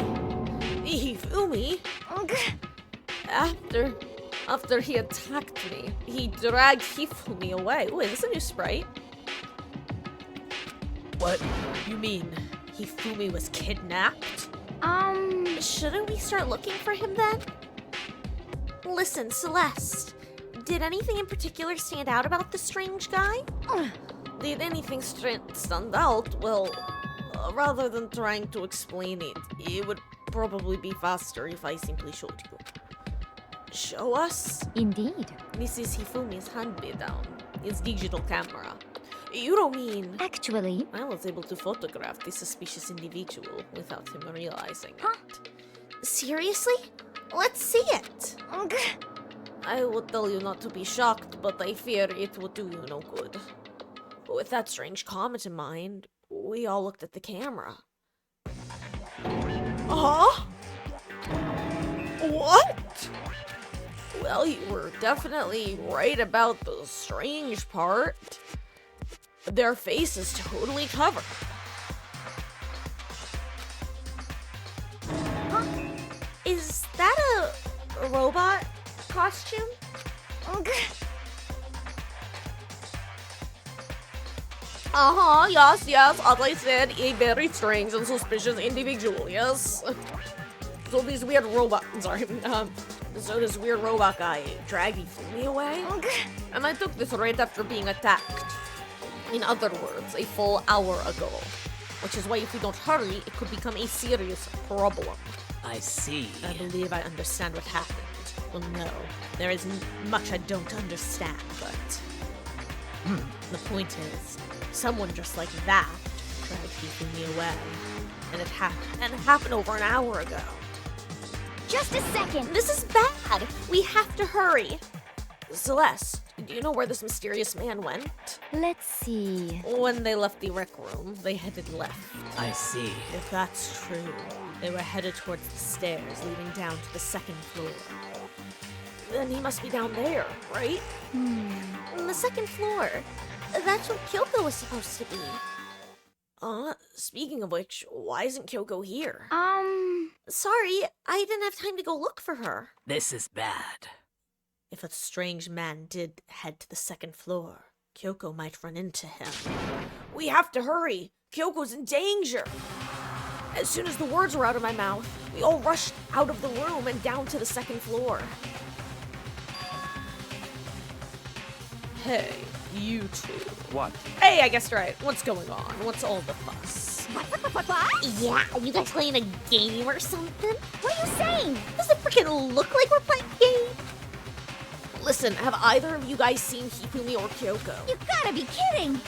Hifumi? After he attacked me, he dragged Hifumi away. Ooh, is this a new sprite? What? You mean Hifumi was kidnapped? Shouldn't we start looking for him then? Listen, Celeste, did anything in particular stand out about the strange guy? Did anything stand out? Well, rather than trying to explain it, it would probably be faster if I simply showed you. Show us? Indeed. This is Hifumi's hand-me-down. His digital camera. You don't mean... Actually, I was able to photograph the suspicious individual without him realizing it. Seriously? Let's see it. I would tell you not to be shocked, but I fear it would do you no good. With that strange comment in mind, we all looked at the camera. Huh? What? Well, you were definitely right about the strange part. Their face is totally covered. Is that a robot costume? Yes, as I said, a very strange and suspicious individual, yes. So this weird robot guy dragged me away, and I took this right after being attacked. In other words, a full hour ago. Which is why if we don't hurry, it could become a serious problem. I see. I believe I understand what happened. Well, no, there is much I don't understand, but... The point is, someone just like that tried keeping me away. And it happened over an hour ago. Just a second. This is bad. We have to hurry. Celeste, do you know where this mysterious man went? Let's see. When they left the rec room, they headed left. I see. If that's true, they were headed towards the stairs leading down to the second floor. Then he must be down there, right? On the second floor. That's where Kyoko was supposed to be. Speaking of which, why isn't Kyoko here? Sorry, I didn't have time to go look for her. This is bad. If a strange man did head to the second floor, Kyoko might run into him. We have to hurry! Kyoko's in danger! As soon as the words were out of my mouth, we all rushed out of the room and down to the second floor. Hey, you two. What? Hey, I guessed right. What's going on? What's all the fuss? What? Yeah, you guys playing a game or something? What are you saying? Does it freaking look like we're playing a game? Listen, have either of you guys seen Hifumi or Kyoko? You gotta be kidding.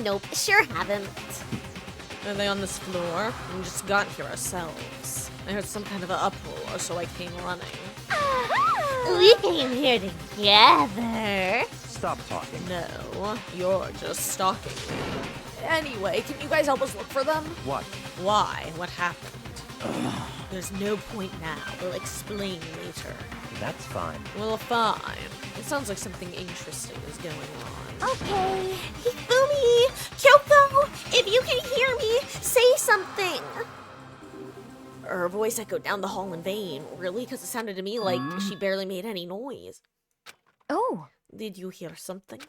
Nope, sure haven't. Are they on this floor? We just got here ourselves. I heard some kind of an uproar, so I came running. We came here together. Stop talking. No, you're just stalking me. Anyway, can you guys help us look for them? What? Why? What happened? There's no point now. We'll explain later. That's fine. Well, fine. It sounds like something interesting is going on. Okay. Hifumi! Kyoko! If you can hear me, say something! Her voice echoed down the hall in vain. Really? Because it sounded to me like she barely made any noise. Oh. Did you hear something?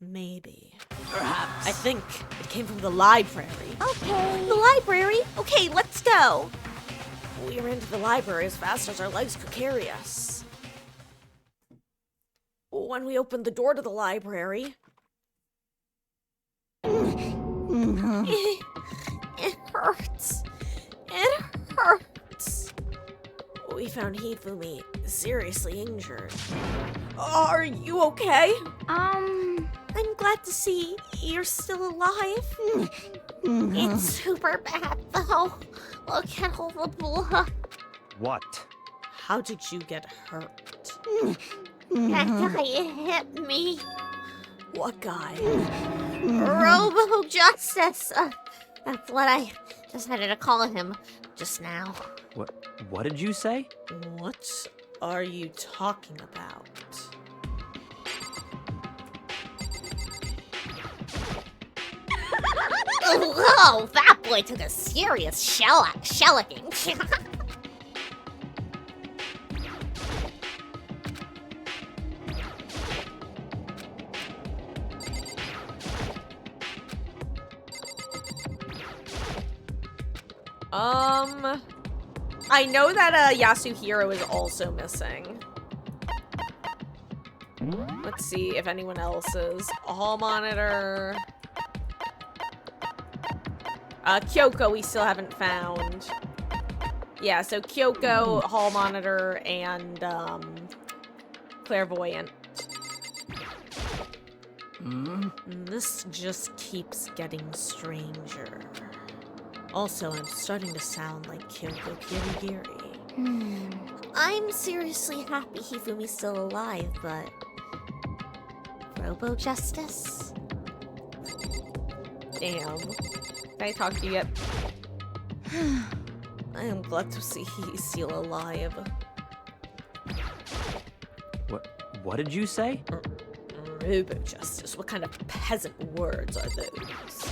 Maybe. Perhaps. I think it came from the library. Okay. The library? Okay, let's go. We ran to the library as fast as our legs could carry us. When we opened the door to the library... It hurts. It hurts. We found Hifumi seriously injured. Are you okay? I'm glad to see you're still alive. It's super bad, though. Look at all the blood. What? How did you get hurt? That guy hit me. What guy? Robo Justice. That's what I decided to call him just now. What did you say? What are you talking about? Whoa, that boy took a serious shellacking. I know that Yasuhiro is also missing. Let's see if anyone else is. Hall monitor. Kyoko we still haven't found. Yeah, so Kyoko, hall monitor, and clairvoyant. This just keeps getting stranger. Also, I'm starting to sound like Kyoko Kirigiri. I'm seriously happy Hifumi's still alive, but... Robo Justice? Damn. Can I talk to you yet? I am glad to see he's still alive. What did you say? Robo Justice? What kind of peasant words are those?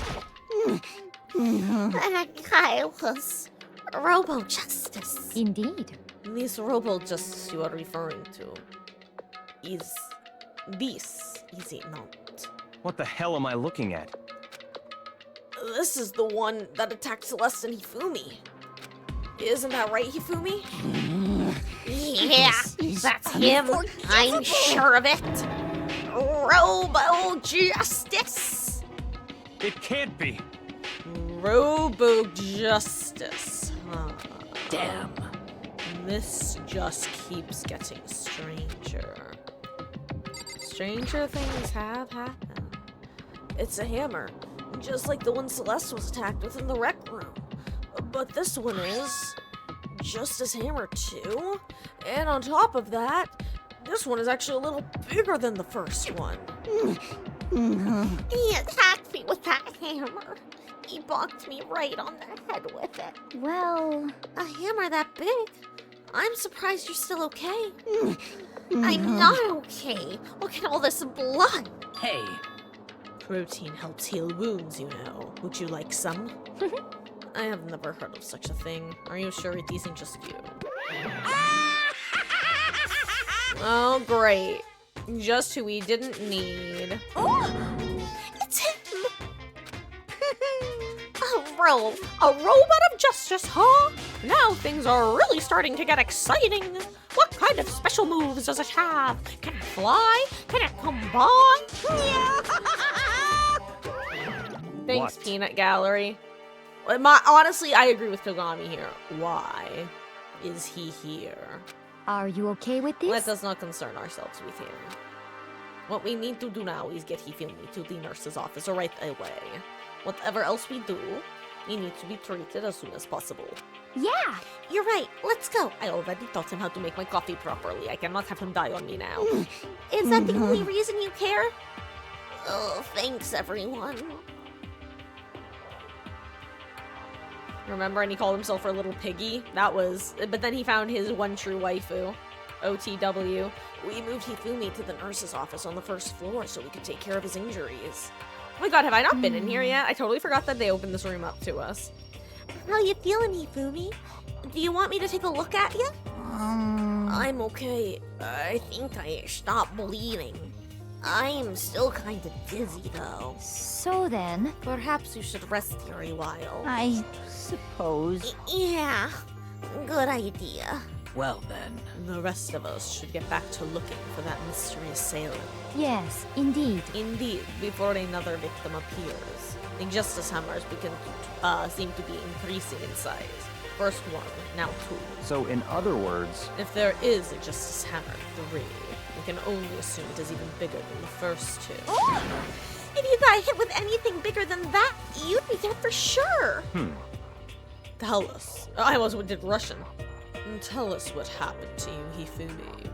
That guy was Robo Justice. Indeed. This Robo Justice you are referring to is it not? What the hell am I looking at? This is the one that attacked Celeste and Hifumi. Isn't that right, Hifumi? Yeah, that's him. I'm sure of it. Robo Justice. It can't be. Robo Justice. Huh. Damn. This just keeps getting stranger. Stranger things have happened. It's a hammer, just like the one Celeste was attacked with in the rec room. But this one is Justice Hammer too. And on top of that, this one is actually a little bigger than the first one. He attacked me with that hammer. He bonked me right on the head with it. Well, a hammer that big? I'm surprised you're still okay. I'm not okay. Look at all this blood. Hey. Protein helps heal wounds, you know. Would you like some? I have never heard of such a thing. Are you sure it isn't just you? Oh, great. Just who we didn't need. Oh, it's him! A robot of justice, huh? Now things are really starting to get exciting. What kind of special moves does it have? Can it fly? Can it combine? Thanks, What? Peanut Gallery. Honestly, I agree with Togami here. Why is he here? Are you okay with this? Let us not concern ourselves with him. What we need to do now is get Hifumi to the nurse's office right away. Whatever else we do, he needs to be treated as soon as possible. Yeah, you're right. Let's go. I already taught him how to make my coffee properly. I cannot have him die on me now. Is that the only reason you care? Oh, thanks, everyone. Remember, and he called himself a little piggy? But then he found his one true waifu. OTW. We moved Hifumi to the nurse's office on the first floor so we could take care of his injuries. Oh my god, have I not been in here yet? I totally forgot that they opened this room up to us. How you feeling, Hifumi? Do you want me to take a look at you? I'm okay. I think I stopped bleeding. I'm still kind of dizzy, though. So then, Perhaps you should rest here a while. I suppose. Yeah, good idea. Well then. The rest of us should get back to looking for that mystery assailant. yes, indeed. Indeed, before another victim appears. The Justice Hammers seem to be increasing in size. First one, now two. So, in other words, If there is a Justice Hammer 3, we can only assume it is even bigger than the first two. If you got hit with anything bigger than that, you'd be dead for sure. Tell us. I almost did Russian. Tell us what happened to you, Hifumi.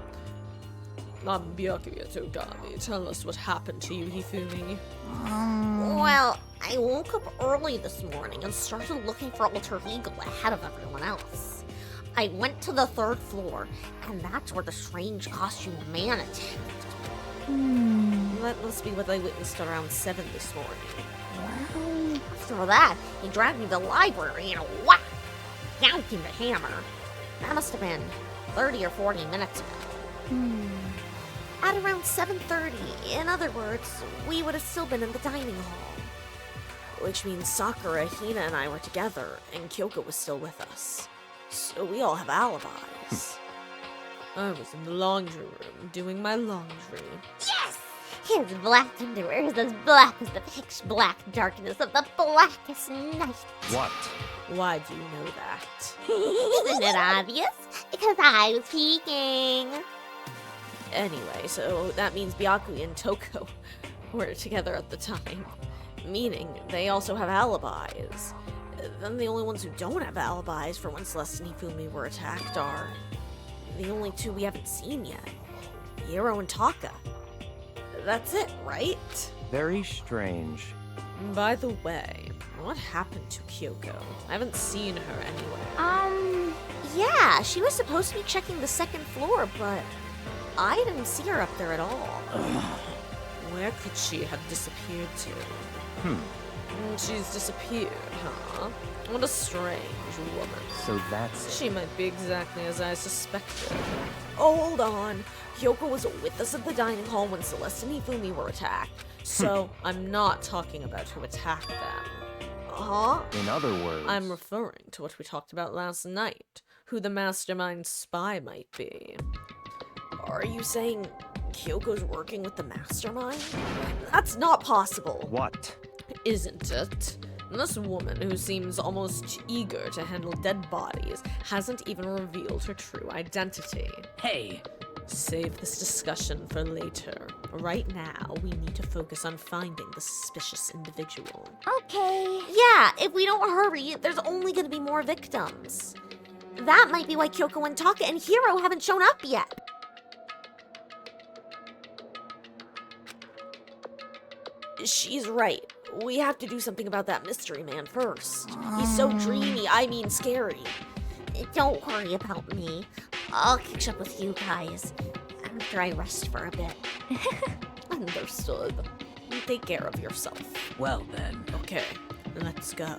I'm Byakuya Togami. Tell us what happened to you, Hifumi. Well, I woke up early this morning and started looking for Alter Ego ahead of everyone else. I went to the 3rd floor, and that's where the strange costumed man attacked. That must be what I witnessed around 7 this morning. After that, he dragged me to the library and whack! Down came the hammer. That must have been 30 or 40 minutes ago. At around 7:30, in other words, we would have still been in the dining hall. Which means Sakura, Hina, and I were together, and Kyoko was still with us. So we all have alibis. I was in the laundry room doing my laundry. Yes! His black underwear is as black as the pitch black darkness of the blackest night. what? Why do you know that? Isn't it obvious? Because I was peeking. Anyway, so that means Byakuya and Toko were together at the time. Meaning, they also have alibis. Then the only ones who don't have alibis for when Celeste and Hifumi were attacked are the only two we haven't seen yet. Hiro and Taka. That's it, right? Very strange. By the way, what happened to Kyoko? I haven't seen her anywhere. Yeah, she was supposed to be checking the 2nd floor, but I didn't see her up there at all. Where could she have disappeared to? She's disappeared, huh? What a strange woman. So that's it. She might be exactly as I suspected. Oh, hold on. Kyoko was with us at the dining hall when Celeste and Hifumi were attacked. So, I'm not talking about who attacked them. Huh? In other words, I'm referring to what we talked about last night. Who the mastermind spy might be. Are you saying Kyoko's working with the mastermind? That's not possible. what? Isn't it? This woman, who seems almost eager to handle dead bodies, hasn't even revealed her true identity. Hey, Save this discussion for later. Right now, we need to focus on finding the suspicious individual. Okay. Yeah, if we don't hurry, there's only gonna be more victims. That might be why Kyoko and Taka and Hiro haven't shown up yet. She's right. We have to do something about that mystery man first. He's so dreamy, I mean scary. Don't worry about me. I'll catch up with you guys after I rest for a bit. Understood. Take care of yourself. well then. Okay, let's go.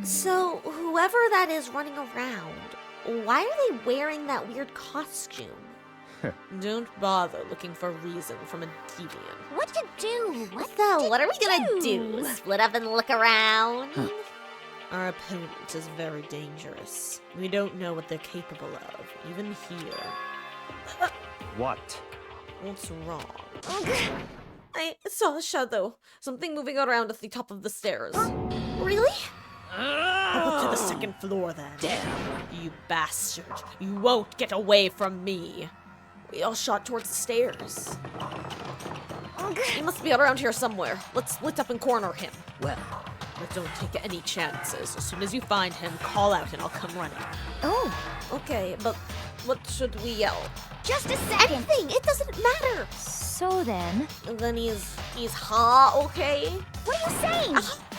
So, whoever that is running around, Why are they wearing that weird costume? Don't bother looking for a reason from a deviant. What to do? What are we gonna do? Split up and look around? Our opponent is very dangerous. We don't know what they're capable of, even here. What? What's wrong? I saw a shadow. Something moving around at the top of the stairs. Really? Up to the second floor then. Damn. You bastard. You won't get away from me. We all shot towards the stairs. He must be around here somewhere. Let's split up and corner him. Well, but don't take any chances. As soon as you find him, call out and I'll come running. Oh, Okay, but what should we yell? just a second. Anything. It doesn't matter. So then, And then he's ha, okay? What are you saying?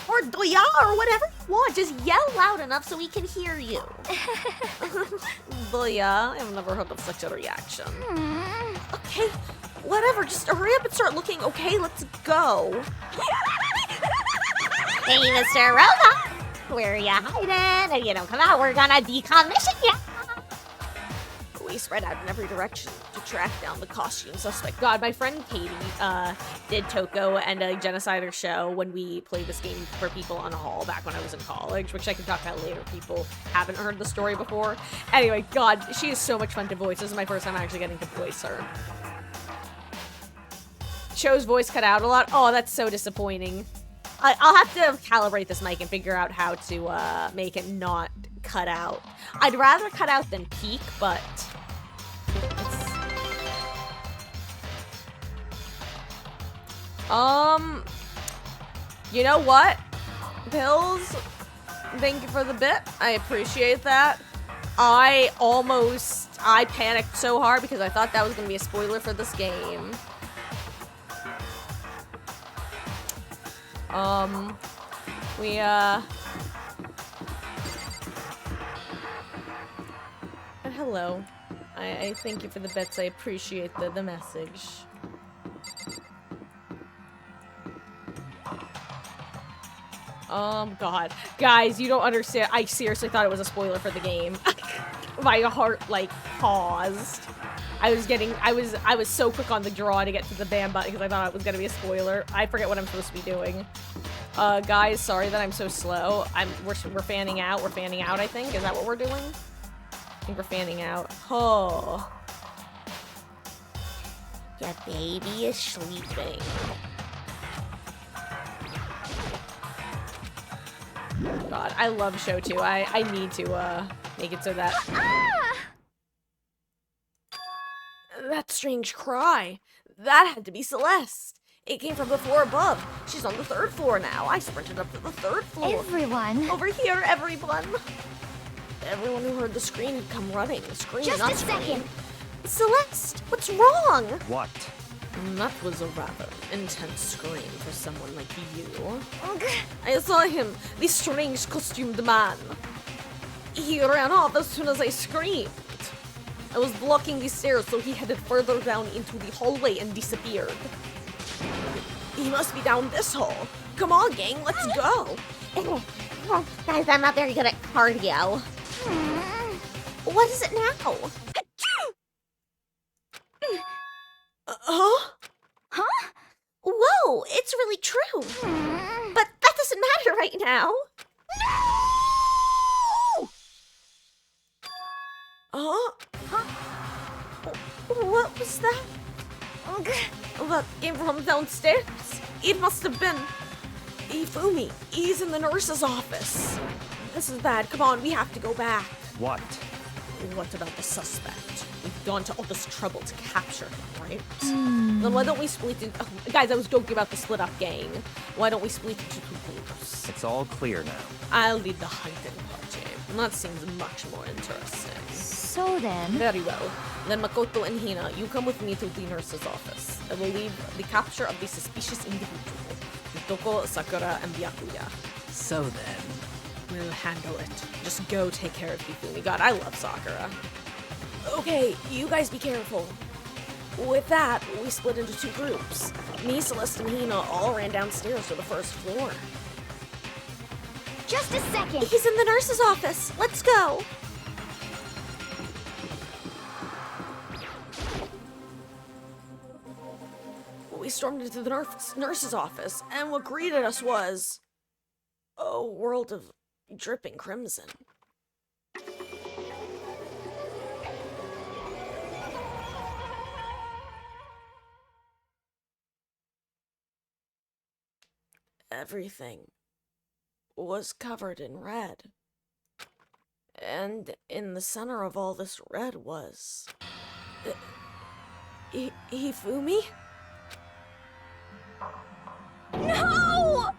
Or doya, or whatever you want. Just yell loud enough so we can hear you. But yeah, I've never heard of such a reaction. Okay, whatever. Just hurry up and start looking. Okay, let's go. Hey, Mr. Robot. Where are you hiding? If you don't come out, we're gonna decommission you. We spread out in every direction to track down the costume suspect. God, my friend Katie did Toko and a Genocider show when we played this game for people on a hall back when I was in college, which I can talk about later. People haven't heard the story before. Anyway, God, she is so much fun to voice. This is my first time actually getting to voice her. Cho's voice cut out a lot. Oh, that's so disappointing. I'll have to calibrate this mic and figure out how to make it not cut out. I'd rather cut out than peak, but it's... You know what? Pills, thank you for the bit. I appreciate that. I panicked so hard because I thought that was going to be a spoiler for this game. And hello. I thank you for the bits. I appreciate the message. God. Guys, you don't understand. I seriously thought it was a spoiler for the game. My heart, like, paused. I was so quick on the draw to get to the ban button because I thought it was gonna be a spoiler. I forget what I'm supposed to be doing. Guys, sorry that I'm so slow. We're fanning out. We're fanning out, I think. Is that what we're doing? I think we're fanning out. Oh. Your baby is sleeping. God, I love show 2. I need to make it so that that strange cry. That had to be Celeste. It came from the floor above. She's on the 3rd floor now. I sprinted up to the 3rd floor. everyone. Over here, everyone. Everyone who heard the scream come running. Scream, Just not a scream. second. Celeste, what's wrong? What? That was a rather intense scream for someone like you. I saw him, the strange costumed man. He ran off as soon as I screamed. I was blocking the stairs, so he headed further down into the hallway and disappeared. He must be down this hall. Come on, gang, let's go. Guys, I'm not very good at cardio. What is it now? Huh? Huh? Whoa, it's really true. But that doesn't matter right now. Huh? What was that? That came from downstairs. It must have been Ifumi. He's in the nurse's office. This is bad. Come on, we have to go back. What? What about the suspect? We've gone to all this trouble to capture him, right? Then why don't we split into... guys, I was joking about the split-up gang. Why don't we split into 2 groups? It's all clear now. I'll lead the hunting party. That seems much more interesting. So then... Very well. Then Makoto and Hina, you come with me to the nurse's office. I will leave the capture of the suspicious individual. Toko, Sakura, and Byakuya. So then... We'll handle it. Just go take care of Hifumi. God, I love Sakura. Okay, you guys be careful. With that, we split into 2 groups. Me, Celeste, and Hina all ran downstairs to the 1st floor. Just a second. He's in the nurse's office. Let's go. We stormed into the nurse's office, and what greeted us was a world of dripping crimson. Everything was covered in red. And in the center of all this red was... Hifumi? No!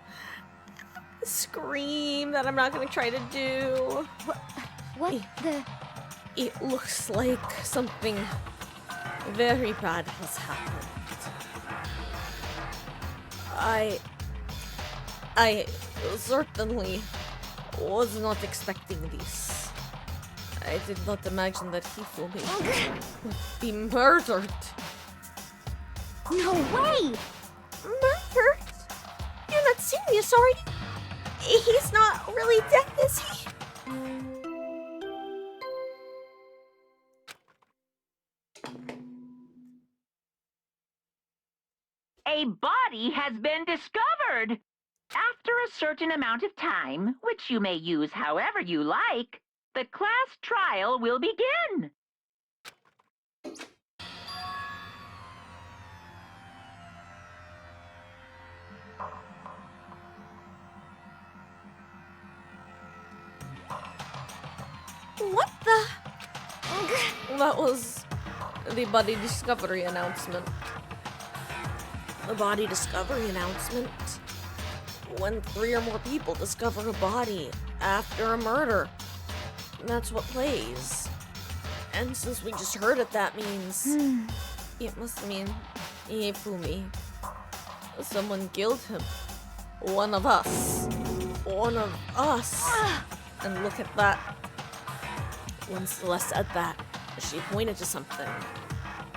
Scream that I'm not gonna try to do. What the? It looks like something very bad has happened. I certainly was not expecting this. I did not imagine that Hifumi would be murdered. No way! Murdered? You're not serious, are you? He's not really dead, is he? A body has been discovered. After a certain amount of time, which you may use however you like, the class trial will begin. What the? That was the body discovery announcement. The body discovery announcement. When 3 or more people discover a body after a murder. That's what plays. And since we just heard it, that means... It must mean Hifumi. Someone killed him. One of us. One of us. And look at that. When Celeste said that, she pointed to something.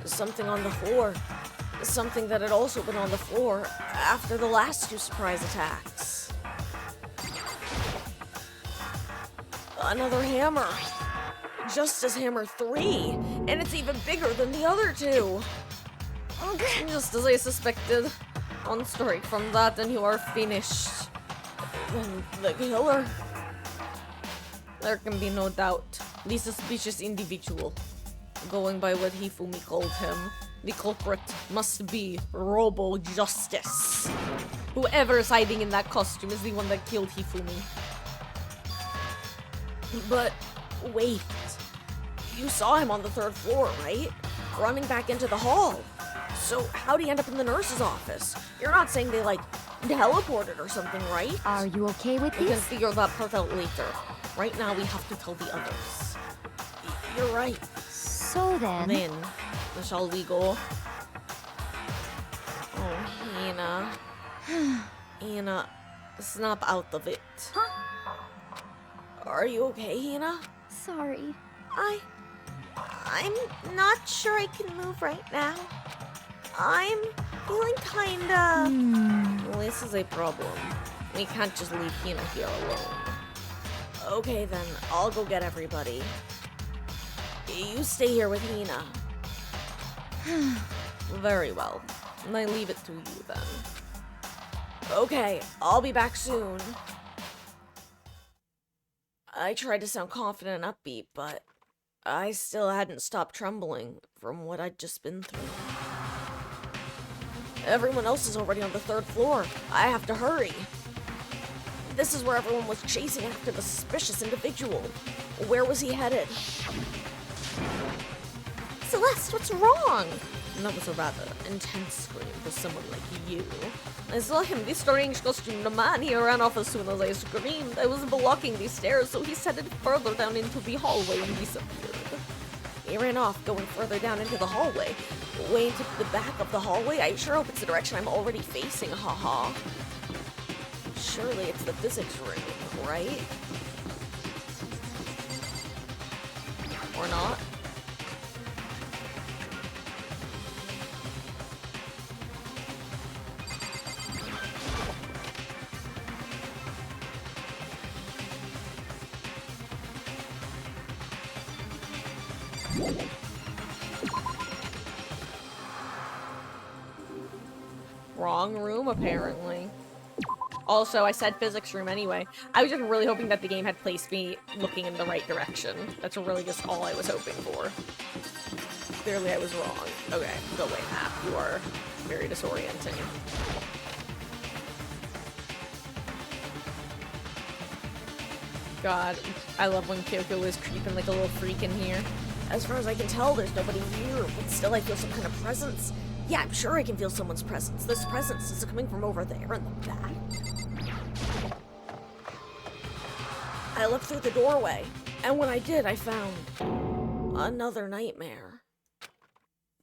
Something on the floor. Something that had also been on the floor after the last 2 surprise attacks. Another hammer. Justice Hammer 3, and it's even bigger than the other 2. Just as I suspected. One strike from that and you are finished. And the killer. There can be no doubt. The suspicious individual. Going by what Hifumi called him, the culprit must be Robo Justice. Whoever is hiding in that costume is the one that killed Hifumi. But wait. You saw him on the 3rd floor, right? Running back into the hall. So how'd he end up in the nurse's office? You're not saying they, like, teleported or something, right? Are you okay with We can this? figure that part out later. Right now we have to tell the others. You're right. So then... Shall we go? Oh, Hina. Hina, snap out of it. Huh? Are you okay, Hina? Sorry. I'm not sure I can move right now. I'm feeling kinda... Well, this is a problem. We can't just leave Hina here alone. Okay then, I'll go get everybody. You stay here with Hina. Very well. I leave it to you then. Okay, I'll be back soon. I tried to sound confident and upbeat, but I still hadn't stopped trembling from what I'd just been through. Everyone else is already on the 3rd floor. I have to hurry. This is where everyone was chasing after the suspicious individual. Where was he headed? Celeste, what's wrong? And that was a rather intense scream for someone like you. I saw him, the strange costumed man. He ran off as soon as I screamed. I was blocking the stairs, so he headed further down into the hallway and disappeared. He ran off, going further down into the hallway. Way into the back of the hallway? I sure hope it's the direction I'm already facing, haha. Surely it's the physics room, right? Or not? Wrong room, apparently. Also, I said physics room anyway. I was just really hoping that the game had placed me looking in the right direction. That's really just all I was hoping for. Clearly I was wrong. Okay, go away, map. You are very disorienting. God, I love when Kyoko is creeping like a little freak in here. As far as I can tell, there's nobody here, but still I feel some kind of presence. Yeah, I'm sure I can feel someone's presence. This presence is coming from over there in the back. I looked through the doorway, and when I did, I found another nightmare.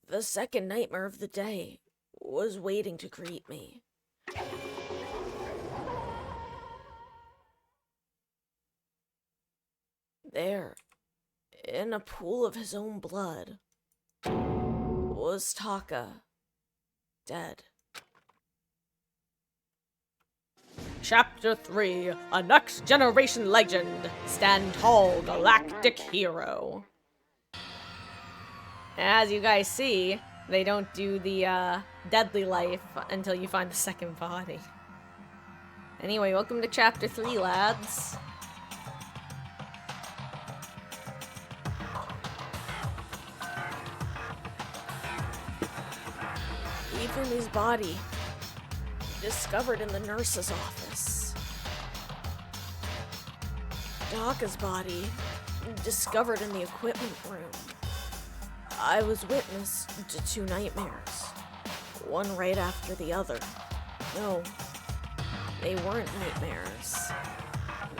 The second nightmare of the day was waiting to greet me. There, in a pool of his own blood, was Taka, dead. Chapter 3, A Next Generation Legend. Stand tall, galactic hero. As you guys see, they don't do the deadly life until you find the second body. Anyway, welcome to Chapter 3, lads. Ifumi's body discovered in the nurse's office. Taka's body discovered in the equipment room. I was witness to 2 nightmares, one right after the other. No, they weren't nightmares.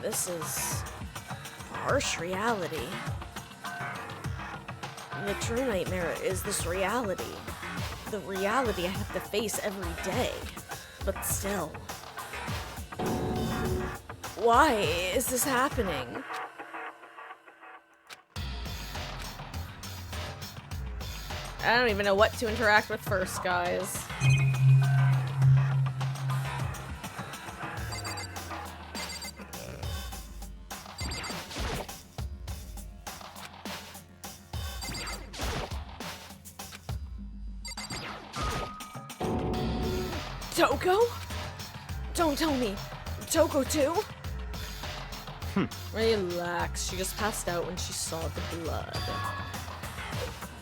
This is harsh reality. The true nightmare is this reality. The reality I have to face every day. But still. Why is this happening? I don't even know what to interact with first, guys. Toko? Don't tell me. Toko too? Relax. She just passed out when she saw the blood.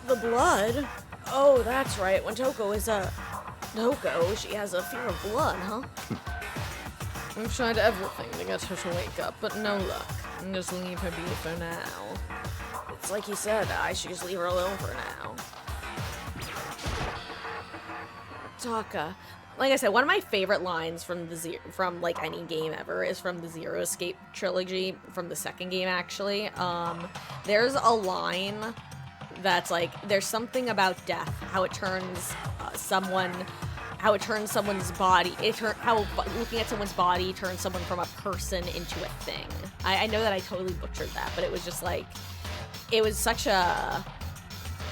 The blood? Oh, that's right. When Toko is Toko, she has a fear of blood, huh? We've tried everything to get her to wake up, but no luck. And just leave her be for now. It's like you said, I should just leave her alone for now. Taka. Like I said, one of my favorite lines from like any game ever is from the Zero Escape trilogy, from the second game actually. There's a line that's like, there's something about death, how it turns someone's body, how looking at someone's body turns someone from a person into a thing. I know that I totally butchered that, but it was just like, it was such a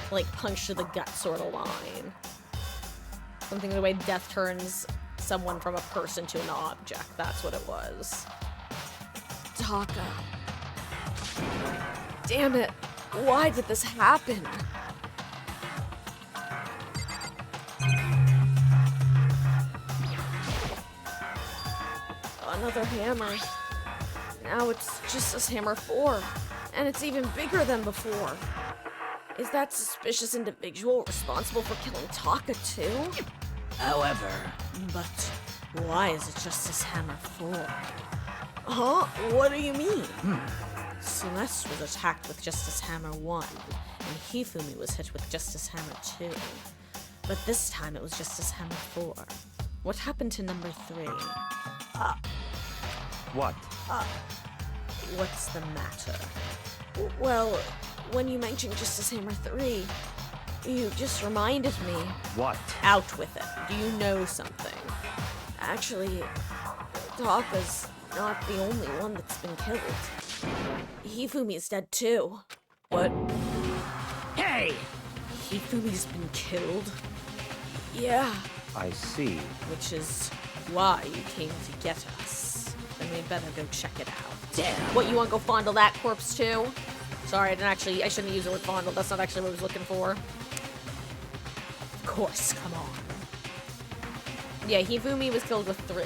like punch to the gut sort of line. Something the way death turns someone from a person to an object. That's what it was. Taka. Damn it. Why did this happen? Another hammer. Now it's Justice Hammer 4. And it's even bigger than before. Is that suspicious individual responsible for killing Taka too? However, but why is it Justice Hammer 4? Huh? What do you mean? Celeste was attacked with Justice Hammer 1, and Hifumi was hit with Justice Hammer 2. But this time it was Justice Hammer 4. What happened to number 3? What? What's the matter? Well, when you mentioned Justice Hammer 3, you just reminded me. What? Out with it. Do you know something? Actually, Taka's not the only one that's been killed. Hifumi's dead too. What? Hey! Hifumi's been killed? Yeah. I see. Which is why you came to get us. Then we better go check it out. Damn. What, you want to go fondle that corpse too? Sorry, I shouldn't use the word fondle. That's not actually what I was looking for. Of course, come on. Yeah, Hifumi was killed with 3.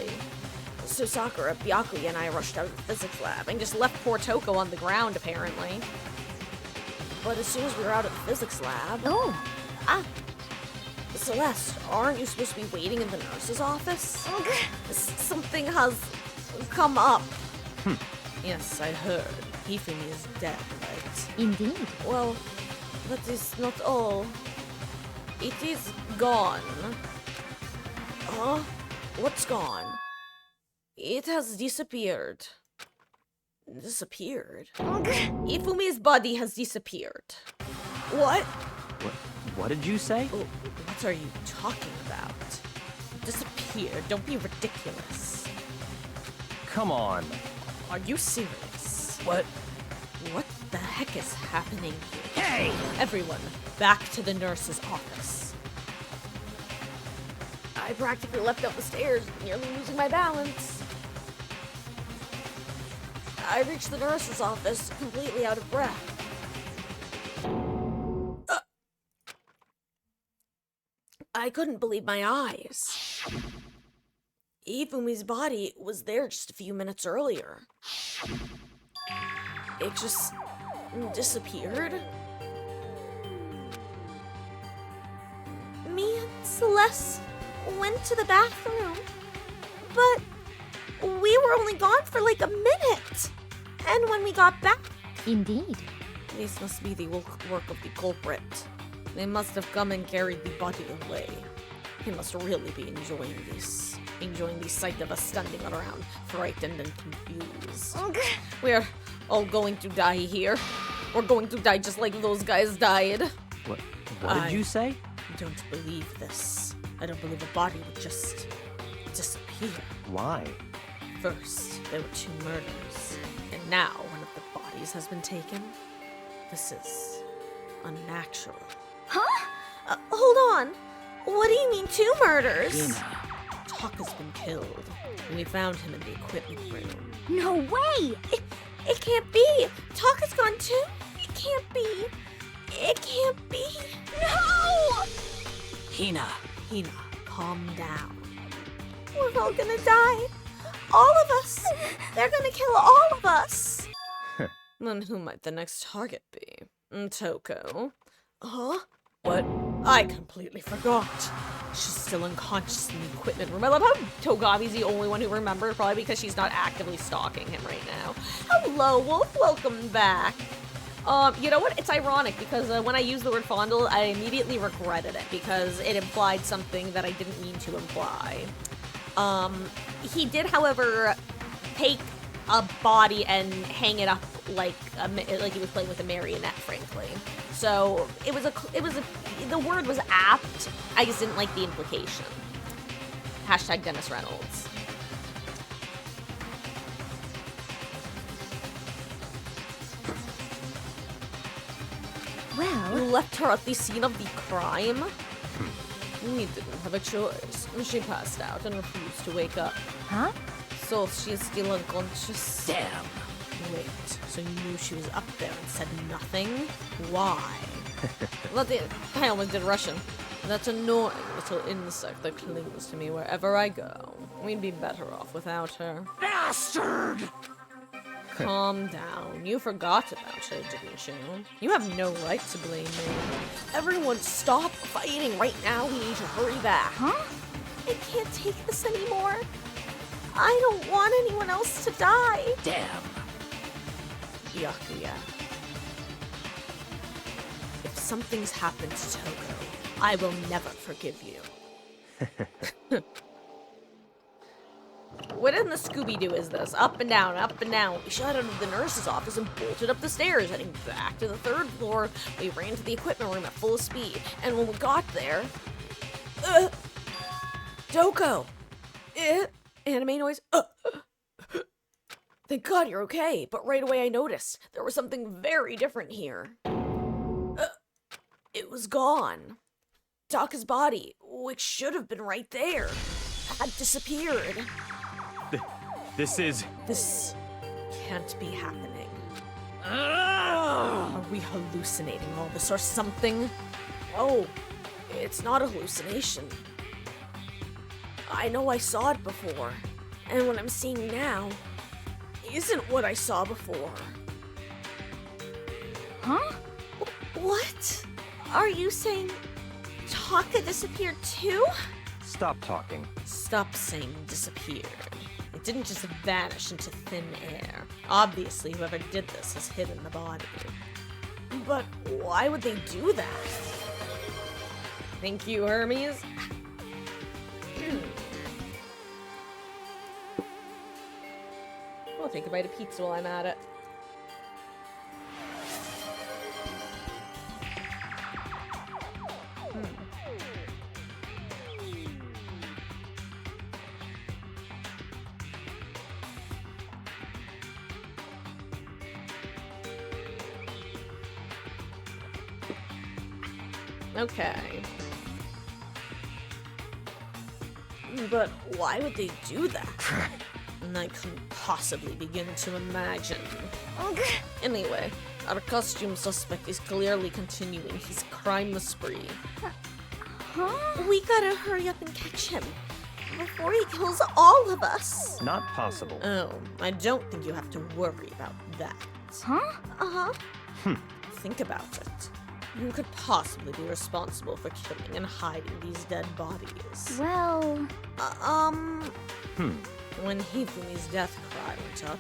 So Sakura, Byakuya, and I rushed out of the physics lab and just left poor Toko on the ground, apparently. But as soon as we were out of the physics lab... Oh. Celeste, aren't you supposed to be waiting in the nurse's office? Something has come up. Yes, I heard. Hifumi is dead, right? Indeed. Well, that is not all. It is gone. Huh? What's gone? It has disappeared. Disappeared? Ifumi's body has disappeared. What? What did you say? Oh, what are you talking about? Disappeared? Don't be ridiculous. Come on. Are you serious? What the heck is happening here? Hey! Everyone, back to the nurse's office. I practically leapt up the stairs, nearly losing my balance. I reached the nurse's office, completely out of breath. I couldn't believe my eyes. Ifumi's body was there just a few minutes earlier. It just disappeared. Me and Celeste went to the bathroom, but we were only gone for like a minute. And when we got back... Indeed. This must be the work of the culprit. They must have come and carried the body away. He must really be enjoying this. Enjoying the sight of us standing around, frightened and confused. We're all going to die here. We're going to die just like those guys died. What did you say? I don't believe this. I don't believe a body would just disappear. Why? First, there were 2 murders, and now one of the bodies has been taken. This is unnatural. Huh? Hold on. What do you mean 2 murders? Taka's been killed, and we found him in the equipment room. No way! It can't be! Taka's gone too? It can't be! It can't be! No! Hina. Hina, calm down. We're all gonna die. All of us! They're gonna kill all of us! Then who might the next target be? Toko. Huh? What? I completely forgot. She's still unconscious in the equipment room. I love how Togabi's the only one who remembered, probably because she's not actively stalking him right now. Hello, Wolf. Welcome back. You know what? It's ironic because when I used the word fondle, I immediately regretted it because it implied something that I didn't mean to imply. He did, however, take a body and hang it up like he was playing with a marionette, frankly. So the word was apt. I just didn't like the implication. Hashtag Dennis Reynolds. Well, You left her at the scene of the crime? We didn't have a choice. She passed out and refused to wake up. huh? So she is still unconscious. Damn. Wait, so you knew she was up there and said nothing? Why? I almost did Russian. That annoying little insect that clings to me wherever I go. We'd be better off without her. Bastard! Calm down. You forgot about her, didn't you? You have no right to blame me. Everyone stop fighting right now. We need to hurry back. Huh? I can't take this anymore. I don't want anyone else to die. Damn. Byakuya. If something's happened to Toko, I will never forgive you. What in the Scooby-Doo is this? Up and down, up and down. We shot out of the nurse's office and bolted up the stairs, heading back to the 3rd floor. We ran to the equipment room at full speed, and when we got there... Toko! Anime noise. Thank God you're okay, but right away I noticed there was something very different here. It was gone. Taka's body, which should have been right there, had disappeared. This can't be happening. Are we hallucinating all this or something? Oh, it's not a hallucination. I know I saw it before, and what I'm seeing now isn't what I saw before. Huh? What? Are you saying Taka disappeared too? Stop talking. Stop saying disappeared. It didn't just vanish into thin air. Obviously, whoever did this has hidden the body. But why would they do that? Thank you, Hermes. I'll take a bite of pizza while I'm at it. Okay. But why would they do that? And I couldn't possibly begin to imagine. Anyway, our costume suspect is clearly continuing his crime spree. Huh? We gotta hurry up and catch him before he kills all of us. Not possible. Oh, I don't think you have to worry about that. Huh? Uh-huh. Think about it. Who could possibly be responsible for killing and hiding these dead bodies? Well... When Hifumi's death cry went up,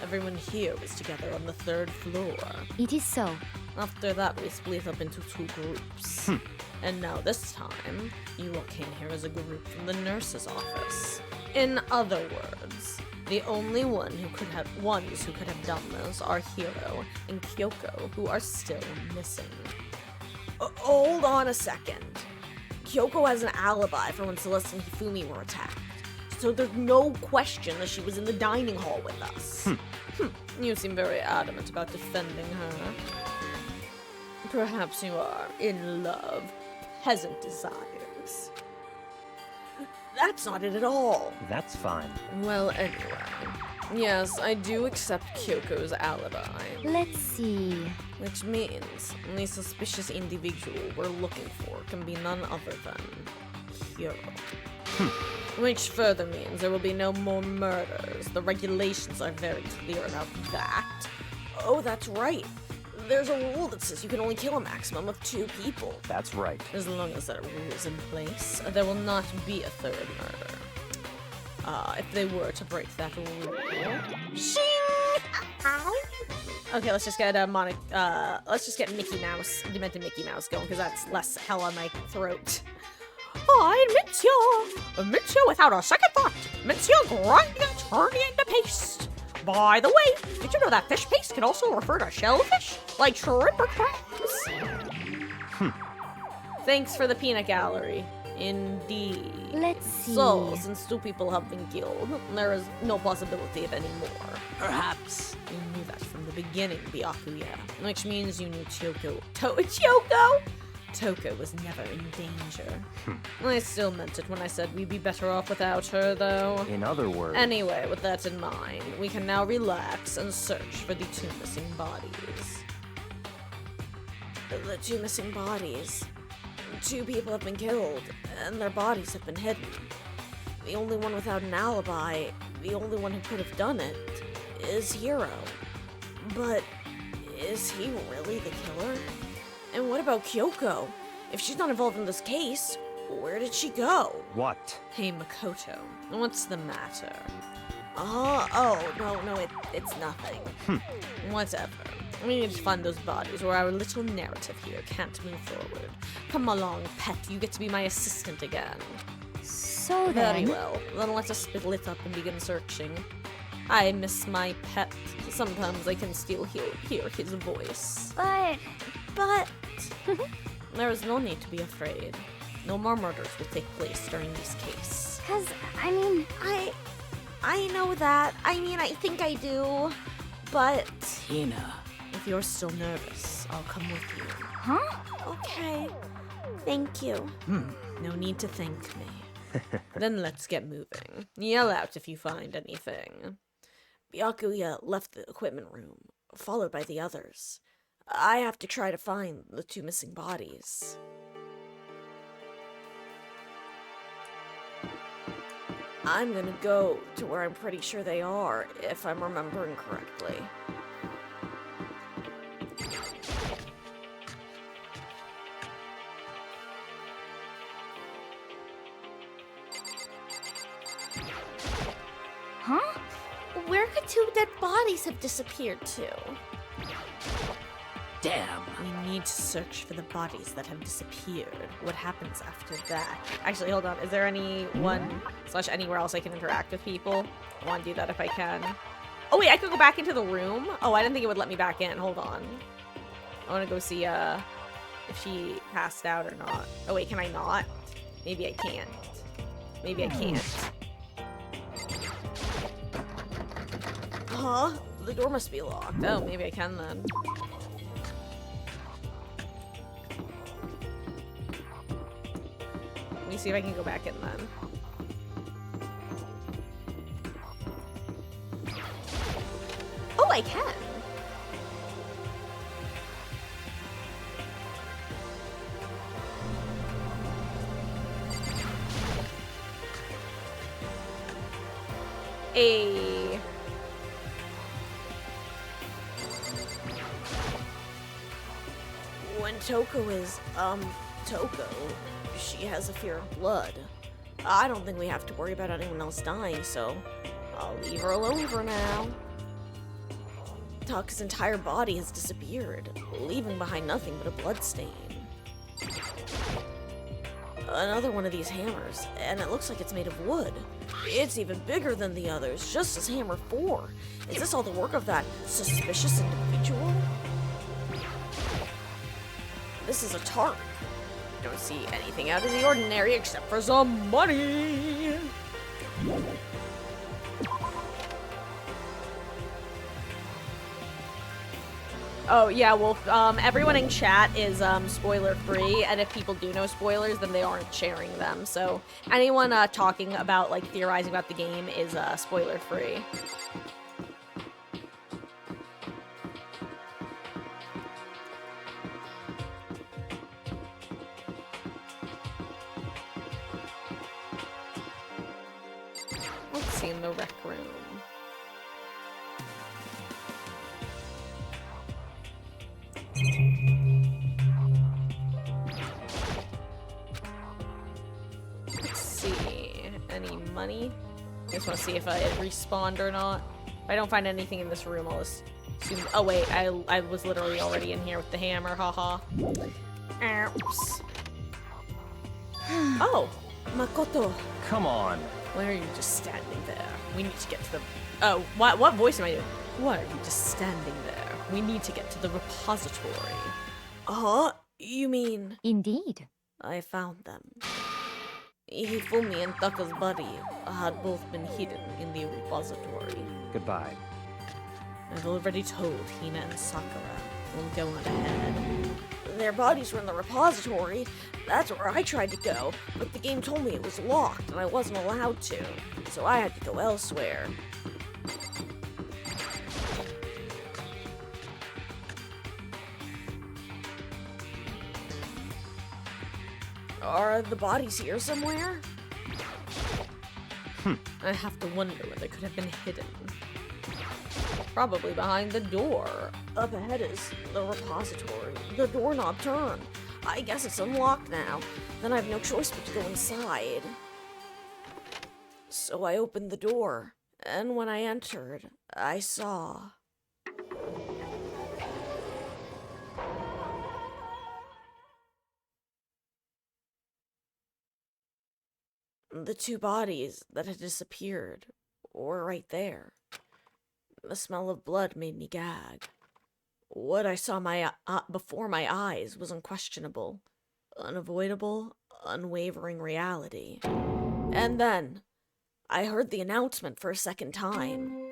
everyone here was together on the 3rd floor. It is so. After that, we split up into 2 groups. And now this time, you all came here as a group from the nurse's office. In other words, the only ones who could have done this are Hiro and Kyoko, who are still missing. Hold on a second. Kyoko has an alibi for when Celeste and Hifumi were attacked. So there's no question that she was in the dining hall with us. You seem very adamant about defending her. Perhaps you are in love. Peasant desires. That's not it at all. That's fine. Well, anyway. Yes, I do accept Kyoko's alibi. Let's see. Which means the suspicious individual we're looking for can be none other than Hiro. Which further means there will be no more murders. The regulations are very clear about that. Oh, that's right. There's a rule that says you can only kill a maximum of 2 people. That's right. As long as that rule is in place, there will not be a 3rd murder. If they were to break that rule. Shing! Okay, let's just get Mickey Mouse, demented Mickey Mouse going, because that's less hell on my throat. I admit you without a second thought. Admit you grinding and turning into paste. By the way, did you know that fish paste can also refer to shellfish, like shrimp or crabs? Thanks for the peanut gallery. Indeed. Let's see. So, since 2 people have been killed, there is no possibility of any more. Perhaps. You knew that from the beginning, Byakuya. Which means you knew Toko was never in danger. I still meant it when I said we'd be better off without her, though. In other words... Anyway, with that in mind, we can now relax and search for the 2 missing bodies. The 2 missing bodies. 2 people have been killed, and their bodies have been hidden. The only one without an alibi, the only one who could have done it, is Hiro. But is he really the killer? And what about Kyoko? If she's not involved in this case, where did she go? What? Hey, Makoto, what's the matter? It's nothing. Whatever. We need to find those bodies, or our little narrative here can't move forward. Come along, pet, you get to be my assistant again. So Very then... well, then let us split up and begin searching. I miss my pet. Sometimes I can still hear his voice. But... There is no need to be afraid. No more murders will take place during this case. 'Cause, I mean... I know that. I think I do. But... Tina. If you're still nervous, I'll come with you. Huh? Okay. Thank you. No need to thank me. Then let's get moving. Yell out if you find anything. Byakuya left the equipment room, followed by the others. I have to try to find the 2 missing bodies. I'm gonna go to where I'm pretty sure they are, if I'm remembering correctly. Huh? Where could 2 dead bodies have disappeared to? Damn. We need to search for the bodies that have disappeared. What happens after that? Actually, hold on. Is there anyone / anywhere else I can interact with people? I want to do that if I can. Oh wait, I could go back into the room? Oh, I didn't think it would let me back in. Hold on. I want to go see if she passed out or not. Oh wait, can I not? Maybe I can't. Maybe I can't. Huh? The door must be locked. Oh, maybe I can then. Let me see if I can go back in then. Oh, I can. When Toko is, Toko, she has a fear of blood. I don't think we have to worry about anyone else dying, so I'll leave her alone for now. Toko's entire body has disappeared, leaving behind nothing but a bloodstain. Another one of these hammers, and it looks like it's made of wood. It's even bigger than the others, just as Hammer 4. Is this all the work of that suspicious individual? This is a tarp. Don't see anything out of the ordinary except for some money. Oh yeah, well, everyone in chat is spoiler free, and if people do know spoilers, then they aren't sharing them. So anyone talking about, like, theorizing about the game is spoiler free. Let's see in the rec room. Let's see. Any money? I just want to see if it respawned or not. If I don't find anything in this room, I'll assume. Oh wait, I was literally already in here with the hammer. Haha. Oops. Oh, Makoto. Come on. Why are you just standing there? We need to get to the. Oh, what voice am I doing? Why are you just standing there? We need to get to the repository. You mean? Indeed. I found them. Hifumi and Taka's body had both been hidden in the repository. Goodbye. I've already told Hina and Sakura. We'll go on ahead. Their bodies were in the repository. That's where I tried to go, but the game told me it was locked and I wasn't allowed to. So I had to go elsewhere. Are the bodies here somewhere? I have to wonder where they could have been hidden. Probably behind the door. Up ahead is the repository. The doorknob turned. I guess it's unlocked now. Then I have no choice but to go inside. So I opened the door, and when I entered, I saw... the 2 bodies that had disappeared were right there. The smell of blood made me gag. What I saw before my eyes was unquestionable, unavoidable, unwavering reality. And then, I heard the announcement for a second time.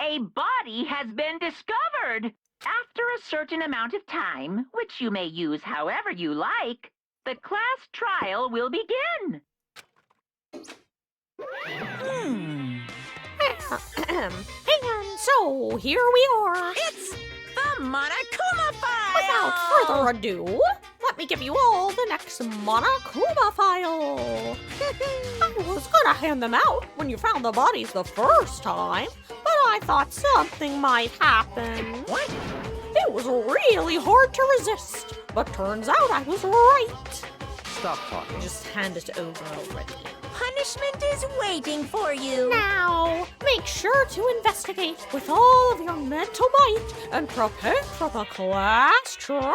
A body has been discovered! After a certain amount of time, which you may use however you like, the class trial will begin. And so, here we are. It's the Monokuma fight! Without further ado, let me give you all the next Monokuma file. I was gonna hand them out when you found the bodies the first time, but I thought something might happen. What? It was really hard to resist, but turns out I was right. Stop talking. Just hand it over already. Punishment is waiting for you. Now, make sure to investigate with all of your mental might and prepare for the class trial.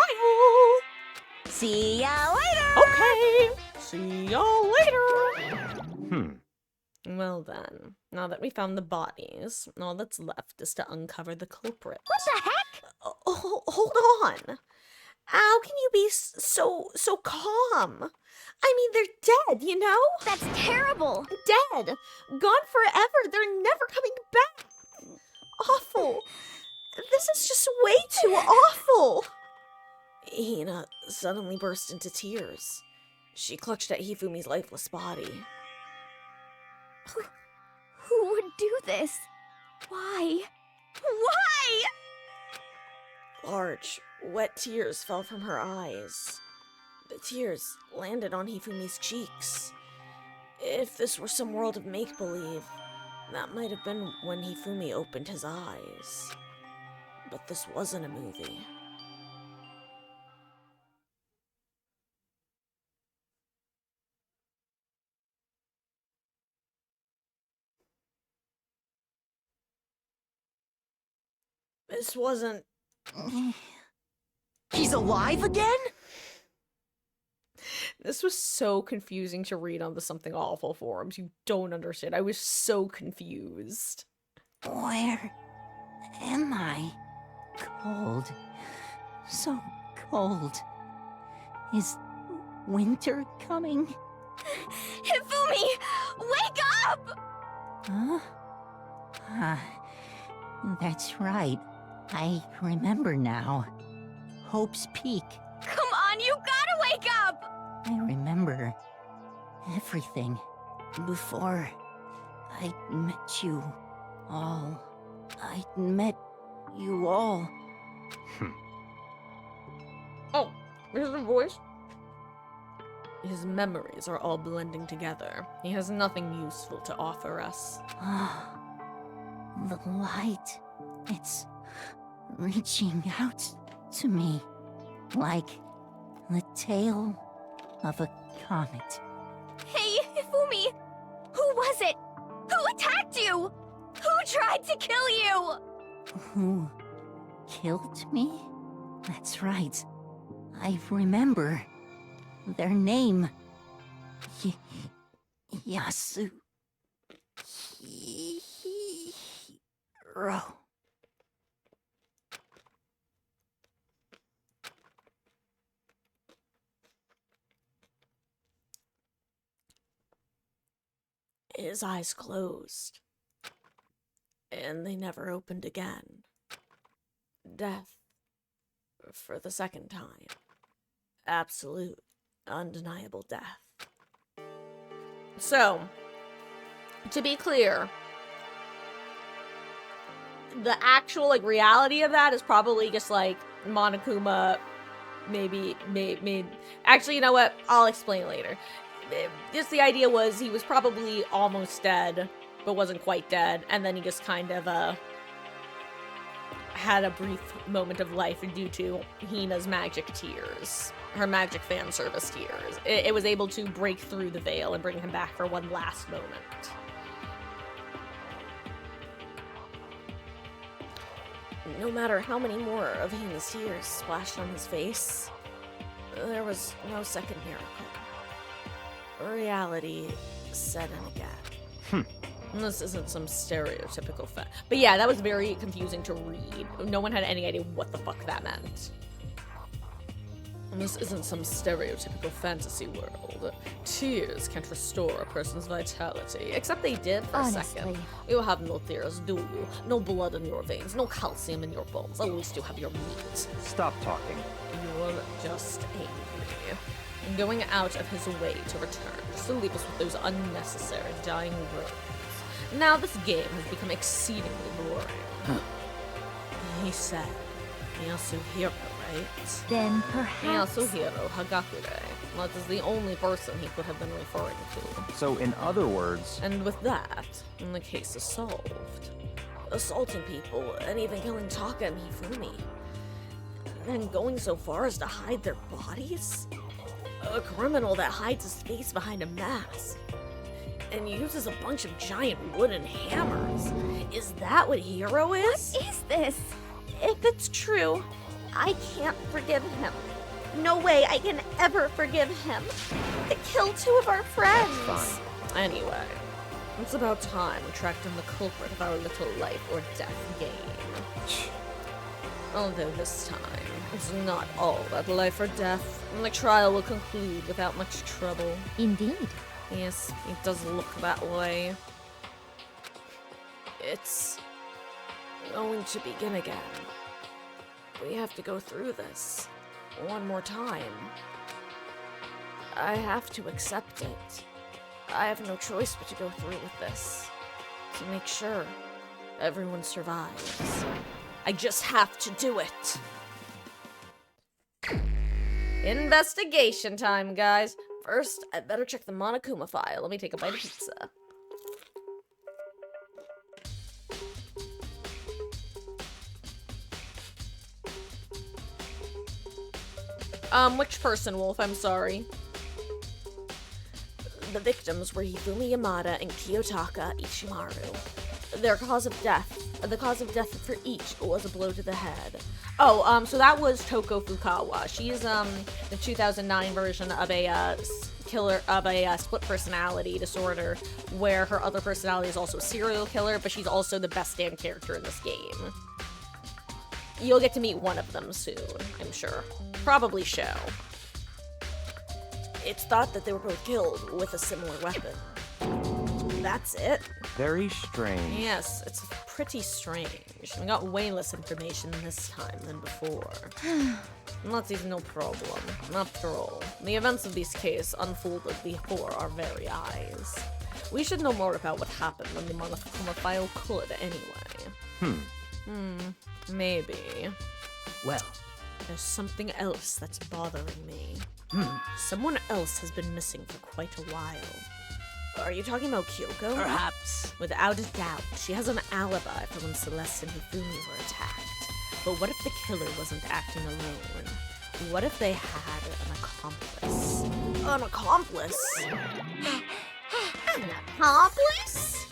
See ya later. Okay, see ya later. Well then, now that we found the bodies, all that's left is to uncover the culprit. What the heck? Hold on. How can you be so calm? I mean, they're dead, you know? That's terrible. Dead. Gone forever. They're never coming back. Awful. This is just way too awful. Hina suddenly burst into tears. She clutched at Hifumi's lifeless body. Who would do this? Why? Why? Large, wet tears fell from her eyes. The tears landed on Hifumi's cheeks. If this were some world of make-believe, that might have been when Hifumi opened his eyes. But this wasn't a movie. This wasn't... He's alive again? This was so confusing to read on the Something Awful forums. You don't understand. I was so confused. Where am I? Cold. So cold. Is winter coming? Hifumi, wake up! Huh? That's right. I remember now. Hope's Peak. Come on, you gotta wake up! I remember everything before I met you all. I met you all. Oh, there's a voice. His memories are all blending together. He has nothing useful to offer us. The light. It's reaching out to me like the tail of a comet. Hey, Hifumi! Who was it? Who attacked you? Who tried to kill you? Who killed me? That's right. I remember their name. Yasu. Hiro. His eyes closed, and they never opened again. Death, for the second time. Absolute, undeniable death. So, to be clear, the actual, reality of that is probably just, Monokuma maybe. Actually, you know what? I'll explain later. Just the idea was he was probably almost dead, but wasn't quite dead, and then he just kind of, had a brief moment of life due to Hina's magic tears. Her magic fan service tears. It was able to break through the veil and bring him back for one last moment. No matter how many more of Hina's tears splashed on his face, there was no second miracle. Reality set in again. This isn't some stereotypical fact. But yeah, that was very confusing to read. No one had any idea what the fuck that meant. This isn't some stereotypical fantasy world. Tears can't restore a person's vitality. Except they did for a second. You have no tears, do you? No blood in your veins, no calcium in your bones. At least you have your meat. Stop talking. You're just angry. And going out of his way to return, just to leave us with those unnecessary dying words. Now this game has become exceedingly boring. He said, Yasuhiro right? Then perhaps... Yasuhiro Hagakure. That is the only person he could have been referring to. So, in other words, And with that, the case is solved. Assaulting people, and even killing Taka and Hifumi. And going so far as to hide their bodies? A criminal that hides his face behind a mask. And uses a bunch of giant wooden hammers. Is that what Hiro is? What is this? If it's true, I can't forgive him. No way I can ever forgive him. To kill two of our friends. Fine. Anyway, it's about time we track down the culprit of our little life or death game. Although this time, it's not all about life or death, and the trial will conclude without much trouble. Indeed. Yes, it does look that way. It's going to begin again. We have to go through this one more time. I have to accept it. I have no choice but to go through with this. To make sure everyone survives. I just have to do it. Investigation time, guys. First, I'd better check the Monokuma file. Let me take a bite of pizza. Which person, Wolf? I'm sorry. The victims were Hifumi Yamada and Kiyotaka Ichimaru. The cause of death for each was a blow to the head. Oh, so that was Toko Fukawa. She's the 2009 version of a split personality disorder, where her other personality is also a serial killer, but she's also the best damn character in this game. You'll get to meet one of them soon, I'm sure. Probably Sho. It's thought that they were both killed with a similar weapon. That's it. very strange. Yes, it's pretty strange. We got way less information this time than before. And that's even no problem. After all, the events of this case unfolded before our very eyes. We should know more about what happened than the Monokuma file could anyway. Maybe. Well, there's something else that's bothering me. Someone else has been missing for quite a while. Are you talking about Kyoko? Perhaps. Without a doubt, she has an alibi for when Celeste and Hifumi were attacked. But what if the killer wasn't acting alone? What if they had an accomplice? An accomplice? An accomplice?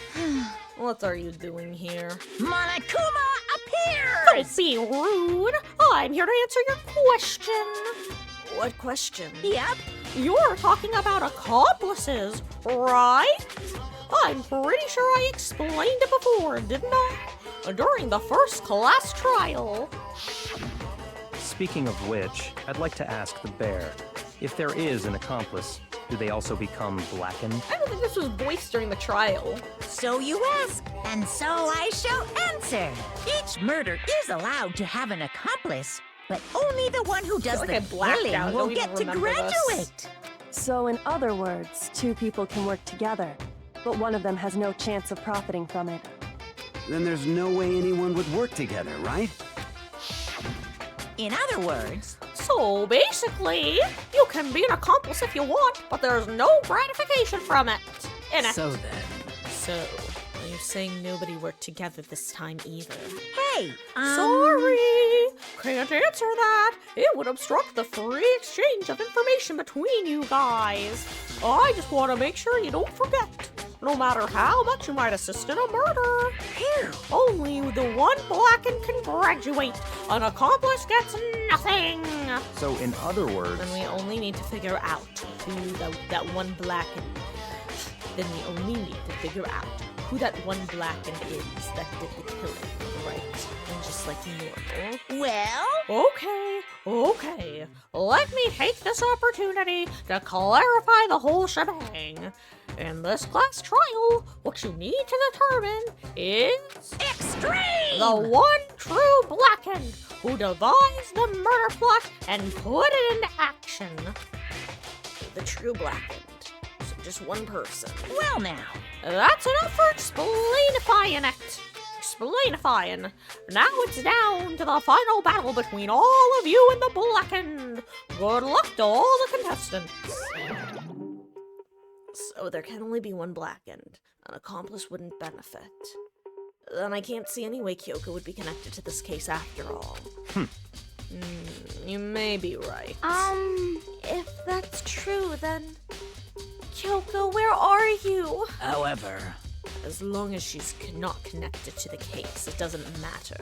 What are you doing here? Monokuma appears! Don't be rude. I'm here to answer your question. What question? Yep. You're talking about accomplices, right? I'm pretty sure I explained it before, didn't I? During the first class trial. Speaking of which, I'd like to ask the bear, if there is an accomplice, do they also become blackened? I don't think this was voiced during the trial. So you ask, and so I shall answer. Each murder is allowed to have an accomplice, but only the one who does the killing will get to graduate. So in other words, two people can work together, but one of them has no chance of profiting from it. Then there's no way anyone would work together, right? In other words... So basically, you can be an accomplice if you want, but there's no gratification from it. So then... So, are you saying nobody worked together this time either? Hey, Sorry, can't answer that. It would obstruct the free exchange of information between you guys. I just want to make sure you don't forget. No matter how much you might assist in a murder, only the one blackened can graduate. An accomplice gets nothing. So, in other words... Then we only need to figure out who that one blackened... Then we only need to figure out who that one blackened is that did the killing, right? And just like normal. Well? Okay. Let me take this opportunity to clarify the whole shebang. In this class trial, what you need to determine is... Extreme! The one true blackened who devised the murder plot and put it into action. The true blackened. So just one person. Well now. That's enough for explainifying it. explainifying. Now it's down to the final battle between all of you and the Blackened. Good luck to all the contestants. So there can only be one Blackened. An accomplice wouldn't benefit. Then I can't see any way Kyoko would be connected to this case after all. You may be right. If that's true, then... Kyoko, where are you? However, As long as she's not connected to the case, it doesn't matter.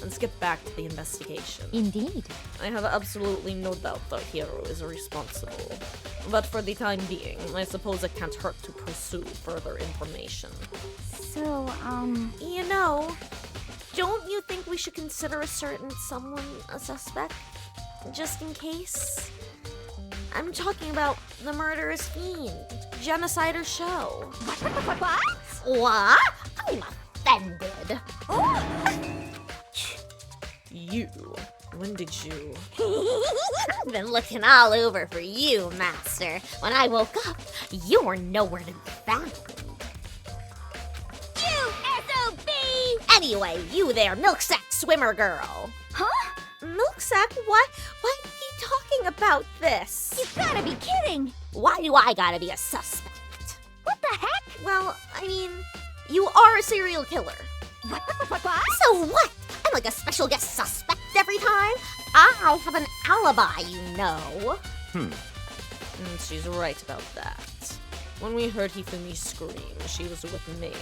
Let's get back to the investigation. Indeed. I have absolutely no doubt the hero is responsible. But for the time being, I suppose it can't hurt to pursue further information. So, You know, don't you think we should consider a certain someone a suspect? Just in case? I'm talking about the murderous fiend, genocider show. What? I'm offended. You? When did you? I've been looking all over for you, Master. When I woke up, you were nowhere to be found. You SOB! Anyway, you there, milksack swimmer girl. Huh? Milksack? What? Why are you talking about this? You gotta be kidding. Why do I gotta be a suspect? What the heck? Well, I mean, you are a serial killer. What? So what? I'm like a special guest suspect every time. I have an alibi, you know. She's right about that. When we heard Hifumi scream, she was with me.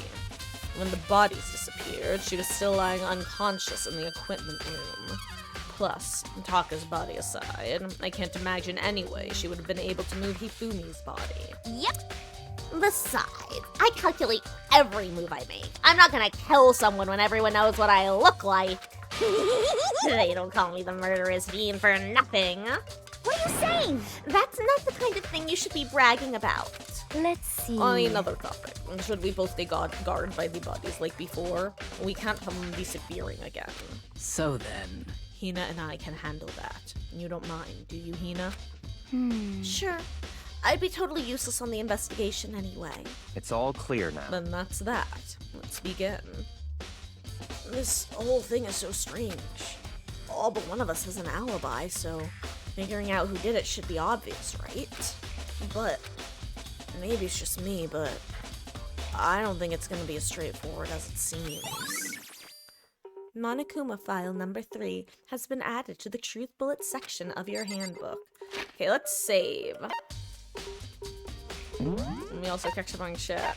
When the bodies disappeared, she was still lying unconscious in the equipment room. Plus, Taka's body aside, I can't imagine any way she would have been able to move Hifumi's body. Yep. Besides, I calculate every move I make. I'm not gonna kill someone when everyone knows what I look like. They don't call me the murderous fiend for nothing. What are you saying? That's not the kind of thing you should be bragging about. Let's see. On another topic, should we both stay guarded by the bodies like before? We can't have them disappearing again. so then, Hina and I can handle that. You don't mind, do you, Hina? Sure. I'd be totally useless on the investigation anyway. It's all clear now. Then that's that. Let's begin. This whole thing is so strange. All but one of us has an alibi, so figuring out who did it should be obvious, right? But maybe it's just me, but I don't think it's gonna be as straightforward as it seems. Monokuma file number 3 has been added to the Truth Bullet section of your handbook. Okay, let's save. And we also catch up on chat.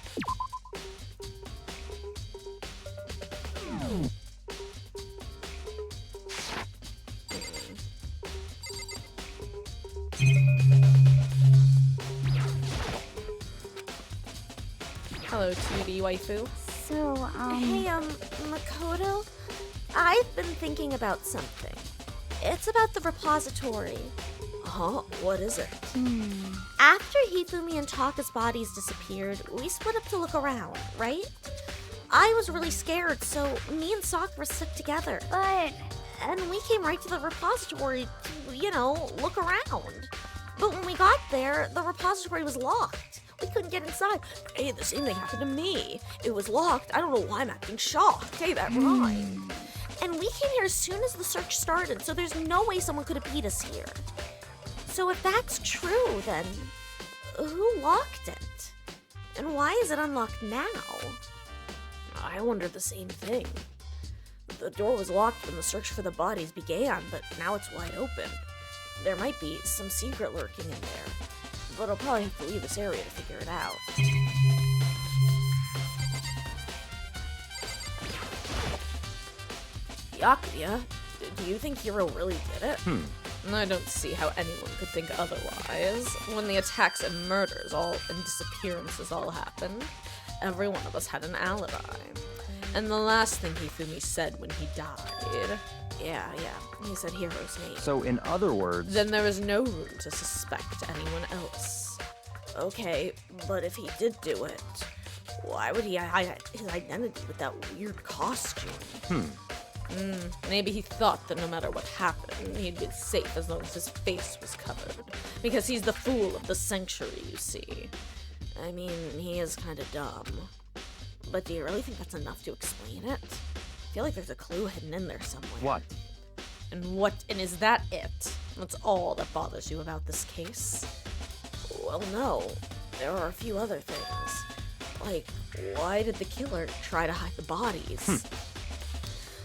Hello, 2D waifu. So, Hey, Makoto? I've been thinking about something. It's about the repository. Huh? What is it? After Hifumi and Taka's bodies disappeared, we split up to look around, right? I was really scared, so me and Sakura stuck together. And we came right to the repository to, look around. But when we got there, the repository was locked. We couldn't get inside. Hey, the same thing happened to me. It was locked. I don't know why I'm acting shocked. Hey, that rhymed. And we came here as soon as the search started, so there's no way someone could have beat us here. So if that's true, then who locked it? And why is it unlocked now? I wonder the same thing. The door was locked when the search for the bodies began, but now it's wide open. There might be some secret lurking in there, but I'll probably have to leave this area to figure it out. Yakuya, do you think Hiro really did it? I don't see how anyone could think otherwise. When the attacks and murders and disappearances all happened, every one of us had an alibi. And the last thing Hifumi said when he died, yeah, he said Hiro's name. So, in other words... Then there was no room to suspect anyone else. Okay, but if he did do it, why would he hide his identity with that weird costume? Maybe he thought that no matter what happened, he'd be safe as long as his face was covered. Because he's the fool of the sanctuary, you see. I mean, he is kind of dumb. But do you really think that's enough to explain it? feel like there's a clue hidden in there somewhere. What? And is that it? That's all that bothers you about this case? Well, no. There are a few other things. Like, why did the killer try to hide the bodies?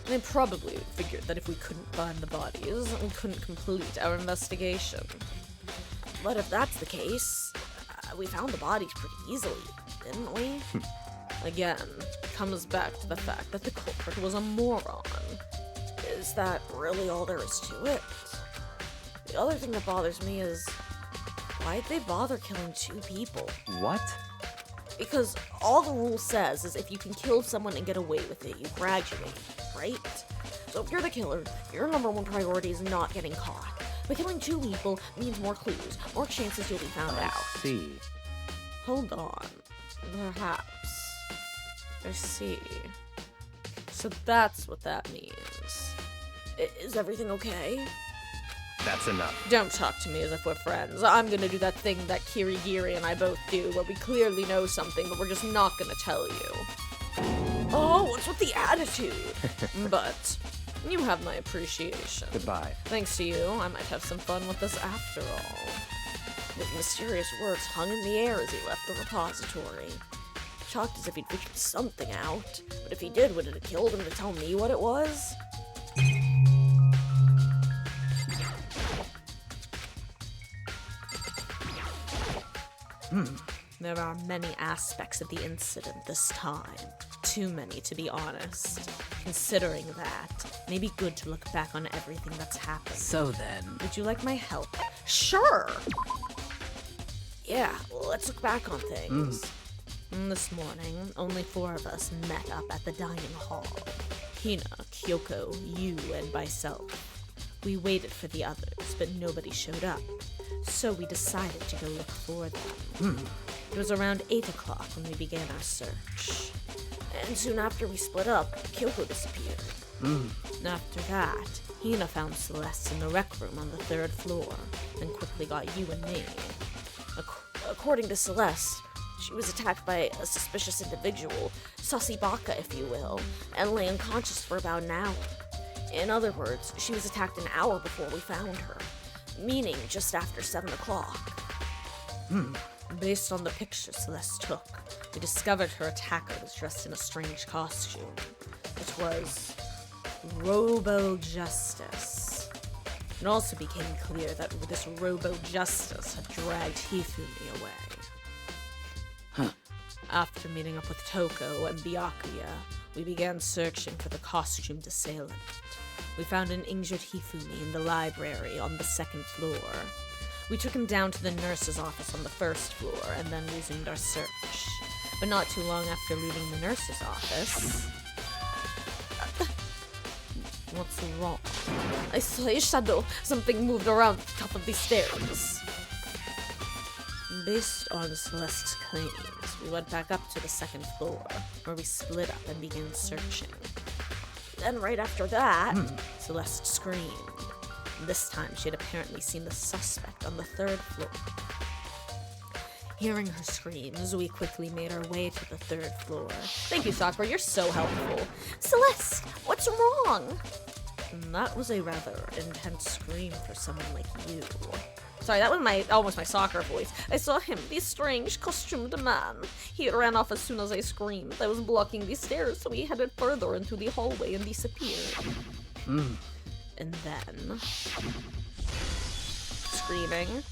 They probably figured that if we couldn't find the bodies, we couldn't complete our investigation. But if that's the case, we found the bodies pretty easily, didn't we? Again, it comes back to the fact that the culprit was a moron. Is that really all there is to it? The other thing that bothers me is, why'd they bother killing 2 people? What? Because all the rule says is if you can kill someone and get away with it, you graduate, right? So if you're the killer, your number one priority is not getting caught. But killing 2 people means more clues, more chances you'll be found out. See. Hold on. Perhaps. I see. So that's what that means. Is everything okay? That's enough. Don't talk to me as if we're friends. I'm gonna do that thing that Kirigiri and I both do, where we clearly know something, but we're just not gonna tell you. Oh, what's with the attitude? But you have my appreciation. Goodbye. Thanks to you, I might have some fun with this after all. His mysterious words hung in the air as he left the repository. He talked as if he'd figured something out, but if he did, would it have killed him to tell me what it was? There are many aspects of the incident this time. Too many, to be honest. Considering that, maybe good to look back on everything that's happened. So then... Would you like my help? Sure! Yeah, let's look back on things. This morning, only 4 of us met up at the dining hall. Hina, Kyoko, you, and myself. We waited for the others, but nobody showed up. So we decided to go look for them. It was around 8 o'clock when we began our search. And soon after we split up, Kyoko disappeared. After that, Hina found Celeste in the rec room on the 3rd floor, and quickly got you and me. According to Celeste, she was attacked by a suspicious individual, Sussy Baka if you will, and lay unconscious for about an hour. In other words, she was attacked an hour before we found her, meaning just after 7 o'clock. Based on the pictures Celeste took, we discovered her attacker was dressed in a strange costume. It was Robo-Justice. It also became clear that this Robo-Justice had dragged Hifumi away. After meeting up with Toko and Byakuya, we began searching for the costumed assailant. We found an injured Hifumi in the library on the 2nd floor. We took him down to the nurse's office on the 1st floor and then resumed our search. But not too long after leaving the nurse's office... What's wrong? I saw a shadow. Something moved around the top of the stairs. Based on Celeste's claims, we went back up to the 2nd floor, where we split up and began searching. Then right after that, Celeste screamed. This time she had apparently seen the suspect on the 3rd floor. Hearing her screams, we quickly made our way to the 3rd floor. Thank you, Sakura, you're so helpful. Celeste, what's wrong? And that was a rather intense scream for someone like you. Sorry, that was almost my Sakura voice. I saw him, the strange costumed man. He ran off as soon as I screamed. I was blocking the stairs, so he headed further into the hallway and disappeared. And then... Screaming.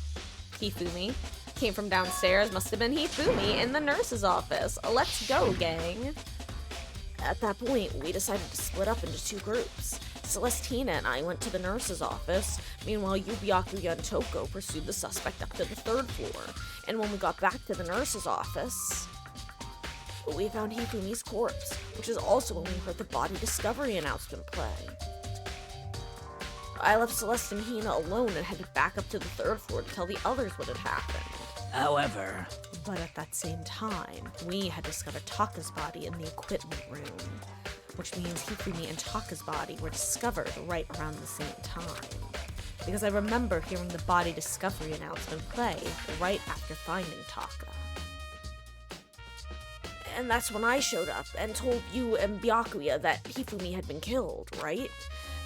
Hifumi came from downstairs. Must have been Hifumi in the nurse's office. Let's go, gang. At that point, we decided to split up into 2 groups. Celestina and I went to the nurse's office. Meanwhile, Byakuya and Toko pursued the suspect up to the 3rd floor. And when we got back to the nurse's office, we found Hifumi's corpse, which is also when we heard the body discovery announcement play. I left Celeste and Hina alone and headed back up to the 3rd floor to tell the others what had happened. However... But at that same time, we had discovered Taka's body in the equipment room, which means Hifumi and Taka's body were discovered right around the same time. Because I remember hearing the body discovery announcement play right after finding Taka. And that's when I showed up and told you and Byakuya that Hifumi had been killed, right?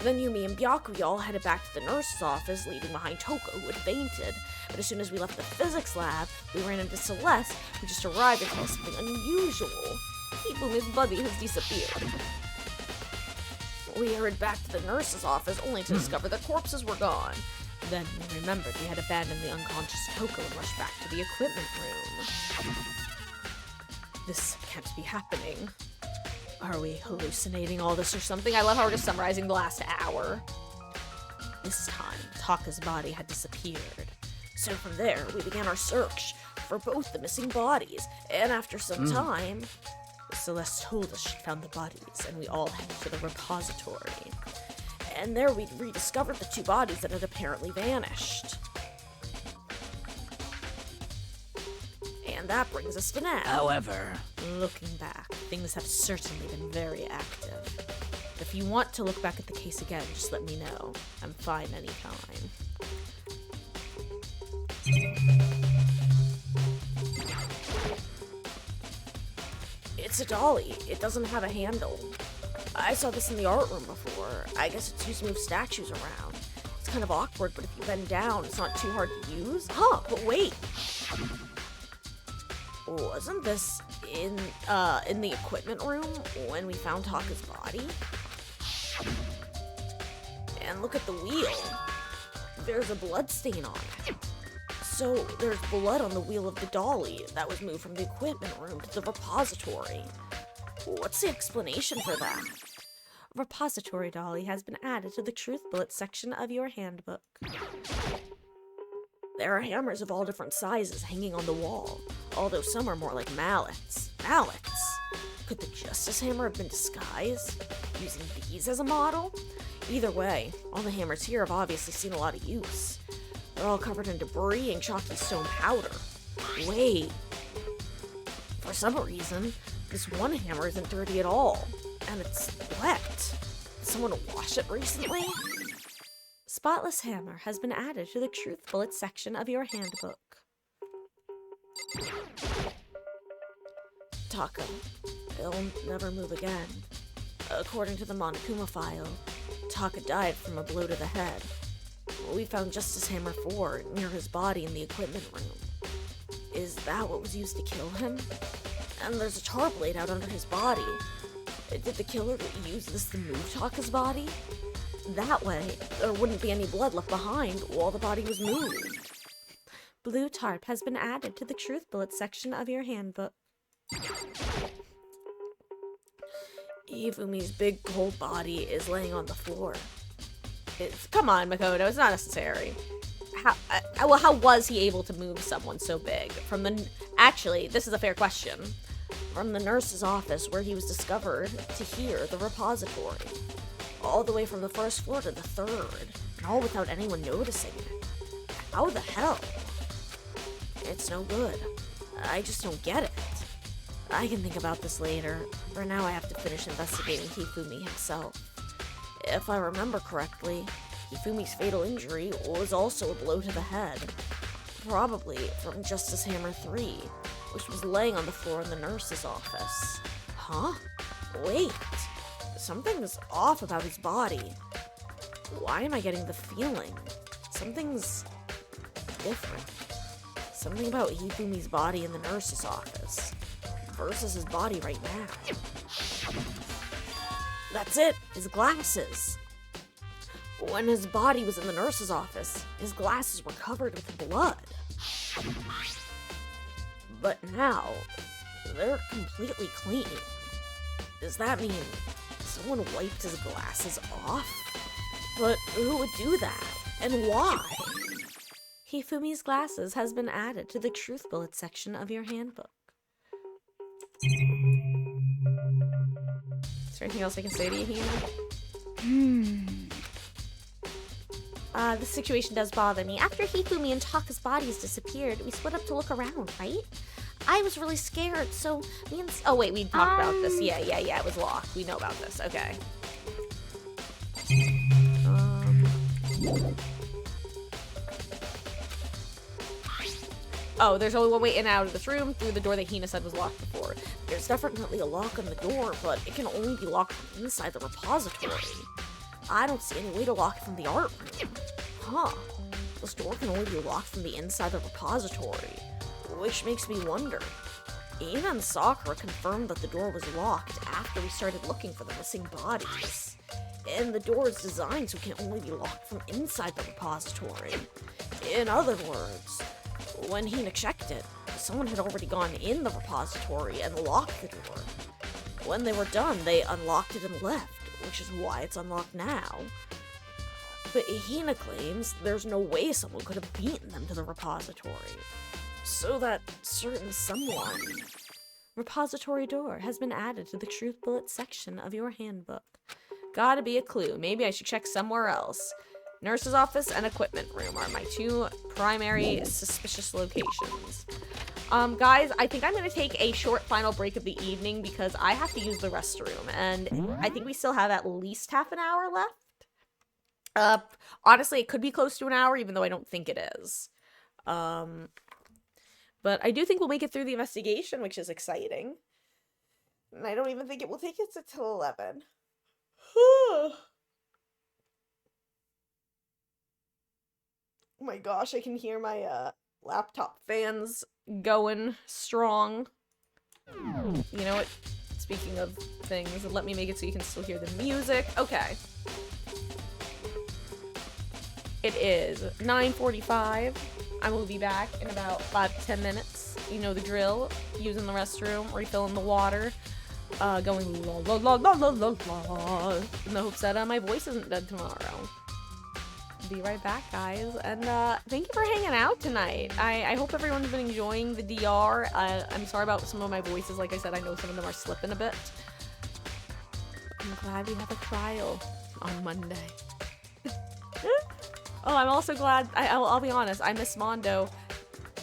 Then Yumi and Byakuya all headed back to the nurse's office, leaving behind Toko, who had fainted. But as soon as we left the physics lab, we ran into Celeste, who just arrived to tell us something unusual. Hifumi's body has disappeared. We hurried back to the nurse's office, only to discover the corpses were gone. Then we remembered we had abandoned the unconscious Toko and rushed back to the equipment room. This can't be happening. Are we hallucinating all this or something? I love how we're just summarizing the last hour. This time, Taka's body had disappeared. So from there, we began our search for both the missing bodies. And after some time, Celeste told us she found the bodies, and we all headed to the repository. And there we rediscovered the 2 bodies that had apparently vanished. And that brings us to now. However, looking back, things have certainly been very active. If you want to look back at the case again, just let me know. I'm fine anytime. It's a dolly. It doesn't have a handle. I saw this in the art room before. I guess it's used to move statues around. It's kind of awkward, but if you bend down, it's not too hard to use. Huh, but wait. Wasn't this in the equipment room when we found Taka's body? And look at the wheel. There's a blood stain on it. So there's blood on the wheel of the dolly that was moved from the equipment room to the repository. What's the explanation for that? Repository dolly has been added to the truth bullet section of your handbook. There are hammers of all different sizes hanging on the wall, although some are more like mallets. Mallets? Could the Justice Hammer have been disguised, using these as a model? Either way, all the hammers here have obviously seen a lot of use. They're all covered in debris and chalky stone powder. Wait. For some reason, this one hammer isn't dirty at all, and it's wet. Did someone wash it recently? Spotless hammer has been added to the truth bullet section of your handbook. Taka. He'll never move again. According to the Monokuma file, Taka died from a blow to the head. We found Justice Hammer 4 near his body in the equipment room. Is that what was used to kill him? And there's a tar blade out under his body. Did the killer use this to move Taka's body? That way, there wouldn't be any blood left behind while the body was moved. Blue tarp has been added to the truth bullet section of your handbook. Ifumi's big cold body is laying on the floor. Come on, Makoto, it's not necessary. How was he able to move someone so big? Actually, this is a fair question. From the nurse's office where he was discovered to here, the repository. All the way from the first floor to the third, and all without anyone noticing it. How the hell? It's no good. I just don't get it. I can think about this later. For now, I have to finish investigating Hifumi himself. If I remember correctly, Hifumi's fatal injury was also a blow to the head. Probably from Justice Hammer 3, which was laying on the floor in the nurse's office. Huh? Wait. Something's off about his body. Why am I getting the feeling? Something's different. Something about Hifumi's body in the nurse's office versus his body right now. That's it! His glasses! When his body was in the nurse's office, his glasses were covered with blood. But now, they're completely clean. Does that mean someone wiped his glasses off? But who would do that? And why? Hifumi's glasses has been added to the truth bullet section of your handbook. Is there anything else I can say to you, Hina? This situation does bother me. After Hifumi and Taka's bodies disappeared, we split up to look around, right? I was really scared, so me and... Oh, wait, we talked about this. Yeah, it was locked. We know about this. Okay. Oh, there's only one way in and out of this room through the door that Hina said was locked before. There's there's definitely a lock on the door, but it can only be locked from inside the repository. I don't see any way to lock it from the art room. Huh. This door can only be locked from the inside the repository, which makes me wonder. Ina and Sakura confirmed that the door was locked after we started looking for the missing bodies. And the door is designed so it can only be locked from inside the repository. In other words, when Hina checked it, someone had already gone in the repository and locked the door. When they were done, they unlocked it and left, which is why it's unlocked now. But Hina claims there's no way someone could have beaten them to the repository. So that certain someone... Repository door has been added to the Truth Bullet section of your handbook. Gotta be a clue. Maybe I should check somewhere else. Nurse's office and equipment room are my two primary suspicious locations. Guys, I think I'm gonna take a short final break of the evening because I have to use the restroom, and I think we still have at least half an hour left. Honestly, it could be close to an hour, even though I don't think it is. But I do think we'll make it through the investigation, which is exciting. And I don't even think it will take us until 11. Oh my gosh, I can hear my laptop fans going strong. You know what? Speaking of things, let me make it so you can still hear the music. Okay. It is 9:45. I will be back in about 5 to 10 minutes. You know the drill. Using the restroom, refilling the water, going la la la la la la la, in the hopes that my voice isn't dead tomorrow. Be right back, guys, and thank you for hanging out tonight. I hope everyone's been enjoying the DR. I'm sorry about some of my voices. Like I said, I know some of them are slipping a bit. I'm glad we have a trial on Monday. Oh, I'm also glad, I'll be honest, I miss Mondo.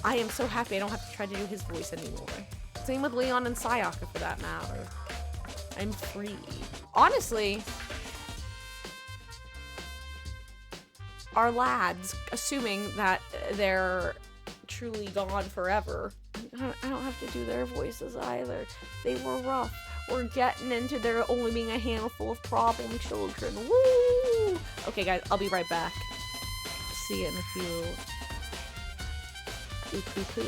I am so happy I don't have to try to do his voice anymore. Same with Leon and Sayaka for that matter. I'm free. Honestly, our lads, assuming that they're truly gone forever, I don't have to do their voices either. They were rough. We're getting into there only being a handful of problem children. Woo! Okay, guys, I'll be right back. See you in a few. Poo.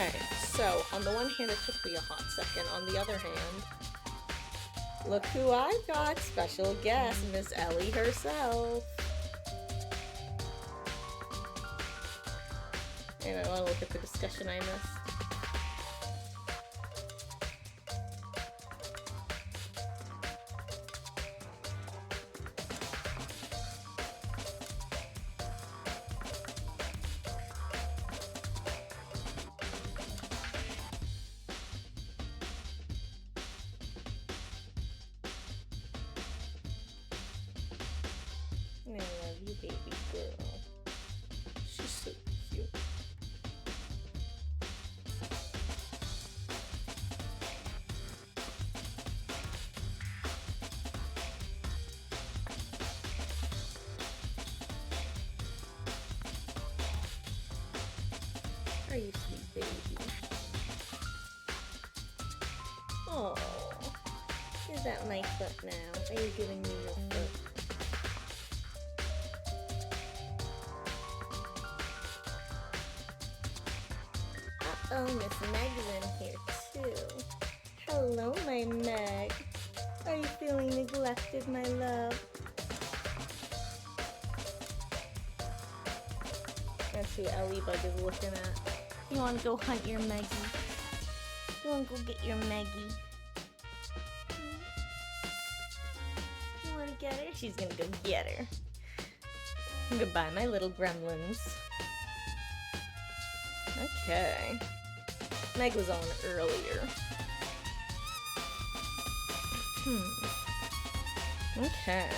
Okay, so on the one hand, it took me a hot second. On the other hand, look who I've got! Special guest, Miss Ellie herself. And I want to look at the discussion I missed. I love you, baby girl. She's so cute. Are you sweet baby? Oh, is that my foot now? Are you giving me your foot? Oh, Miss Meg's in here too. Hello, my Meg. Are you feeling neglected, my love? That's who Ellie Bug is looking at. You want to go hunt your Meggie? You want to go get your Meggie? You want to get her? She's gonna go get her. Goodbye, my little gremlins. Okay. Meg was on earlier. Okay.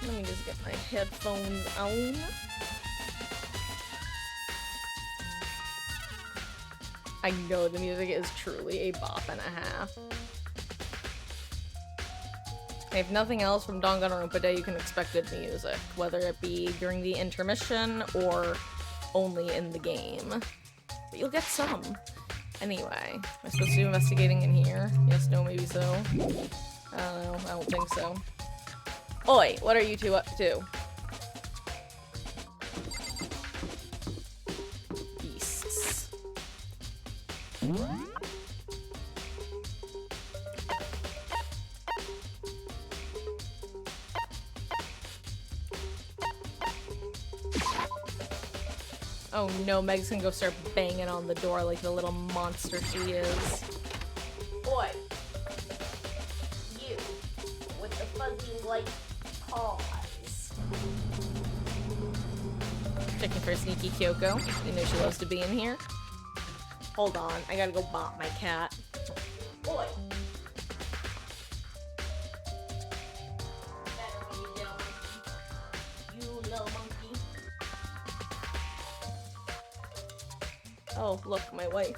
Let me just get my headphones on. I know the music is truly a bop and a half. If nothing else from Danganronpa Day, you can expect good music, whether it be during the intermission or only in the game. But you'll get some. Anyway, am I supposed to do investigating in here? Yes, no, maybe so. I don't know, I don't think so. Oi, what are you two up to? Beasts. Oh no, Meg's gonna go start banging on the door like the little monster she is. Boy, you with the fuzzy white paws. Checking for sneaky Kyoko. You know she loves to be in here. Hold on, I gotta go bop my cat. Boy. Oh, look, my wife.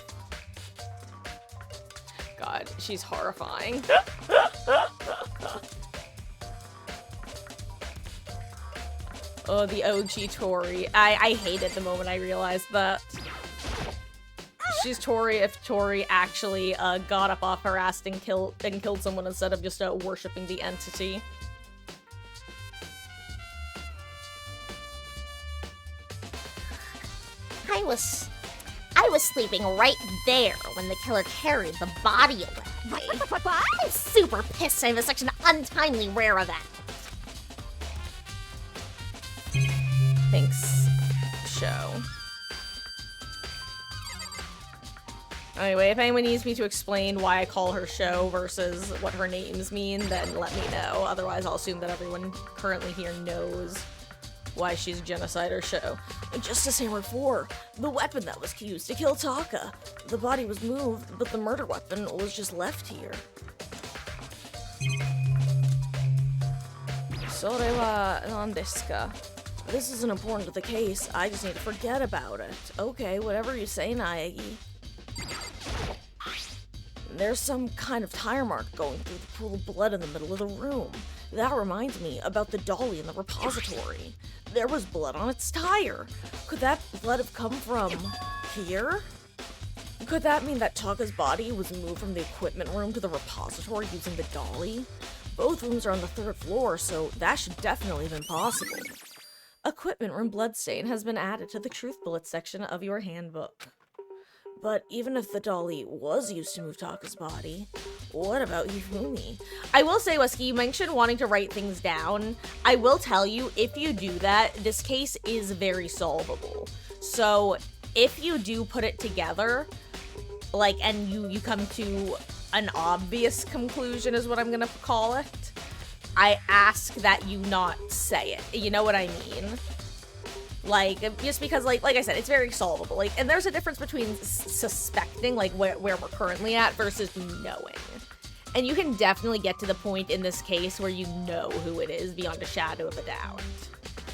God, she's horrifying. Oh, the OG Tori. I hated the moment I realized that. She's Tori if Tori actually got up off her ass and killed someone instead of just worshipping the entity. I was sleeping right there when the killer carried the body away. What? I'm super pissed I was such an untimely whereabout. Thanks, show. Anyway, if anyone needs me to explain why I call her show versus what her names mean, then let me know. Otherwise, I'll assume that everyone currently here knows why she's genocide or show. And just as Hammer 4, the weapon that was used to kill Taka. The body was moved, but the murder weapon was just left here. Sore wa nan desu ka? This isn't important to the case, I just need to forget about it. Okay, whatever you say, Naegi. There's some kind of tire mark going through the pool of blood in the middle of the room. That reminds me about the dolly in the repository. There was blood on its tire. Could that blood have come from here? Could that mean that Taka's body was moved from the equipment room to the repository using the dolly? Both rooms are on the 3rd floor, so that should definitely have been possible. Equipment room bloodstain has been added to the truth bullet section of your handbook. But even if the dolly was used to move Taka's body, what about Hifumi? I will say, Wesky, you mentioned wanting to write things down. I will tell you, if you do that, this case is very solvable. So if you do put it together, like, and you come to an obvious conclusion is what I'm gonna call it, I ask that you not say it. You know what I mean? Like, just because, like I said, it's very solvable. Like, and there's a difference between suspecting, like, where we're currently at versus knowing. And you can definitely get to the point in this case where you know who it is beyond a shadow of a doubt.